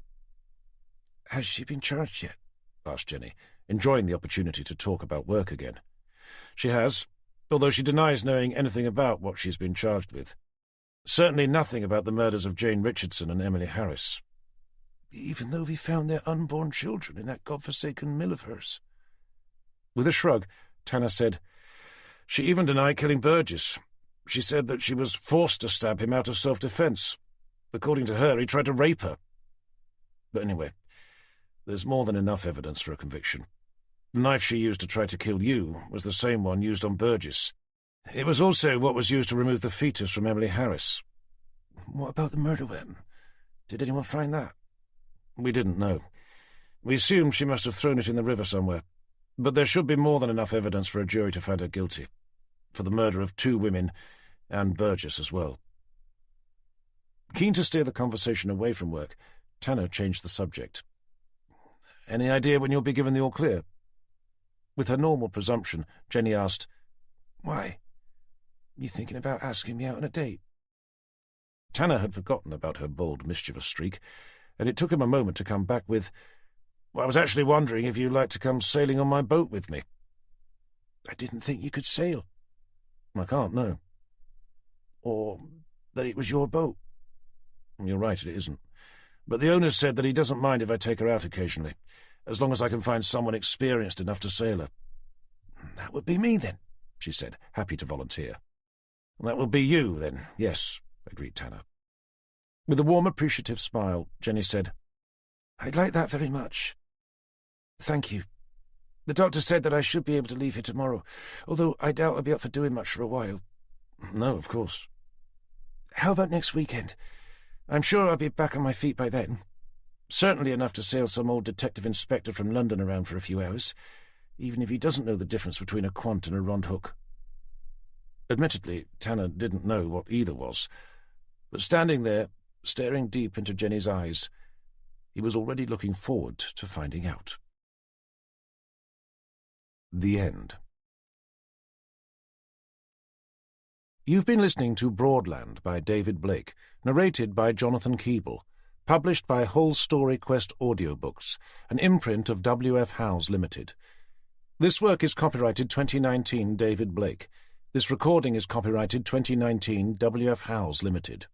"Has she been charged yet?" asked Jenny, enjoying the opportunity to talk about work again. "She has, although she denies knowing anything about what she's been charged with. Certainly nothing about the murders of Jane Richardson and Emily Harris." "Even though we found their unborn children in that godforsaken mill of hers?" With a shrug, Tanner said, "She even denied killing Burgess. She said that she was forced to stab him out of self-defence. According to her, he tried to rape her. But anyway, there's more than enough evidence for a conviction. The knife she used to try to kill you was the same one used on Burgess. It was also what was used to remove the fetus from Emily Harris." "What about the murder weapon? Did anyone find that?" "We didn't know. We assumed she must have thrown it in the river somewhere. But there should be more than enough evidence for a jury to find her guilty, for the murder of 2 women, and Burgess as well." Keen to steer the conversation away from work, Tanner changed the subject. "Any idea when you'll be given the all-clear?" With her normal presumption, Jenny asked, "Why? You thinking about asking me out on a date?" Tanner had forgotten about her bold, mischievous streak, and it took him a moment to come back with, "I was actually wondering if you'd like to come sailing on my boat with me." "I didn't think you could sail." "I can't, no." "Or that it was your boat." "You're right, it isn't. But the owner said that he doesn't mind if I take her out occasionally, as long as I can find someone experienced enough to sail her." "That would be me, then," she said, happy to volunteer. "That will be you, then, yes," agreed Tanner. With a warm, appreciative smile, Jenny said, "I'd like that very much. Thank you. The doctor said that I should be able to leave here tomorrow, although I doubt I'll be up for doing much for a while." "No, of course." "How about next weekend? I'm sure I'll be back on my feet by then. Certainly enough to sail some old detective inspector from London around for a few hours, even if he doesn't know the difference between a quant and a rondhook." Admittedly, Tanner didn't know what either was, but standing there, staring deep into Jenny's eyes, he was already looking forward to finding out. The end. You've been listening to Broadland by David Blake, narrated by Jonathan Keeble, published by Whole Story Quest Audiobooks, an imprint of W.F. Howes Limited. This work is copyrighted 2019 David Blake. This recording is copyrighted 2019 W.F. Howes Limited.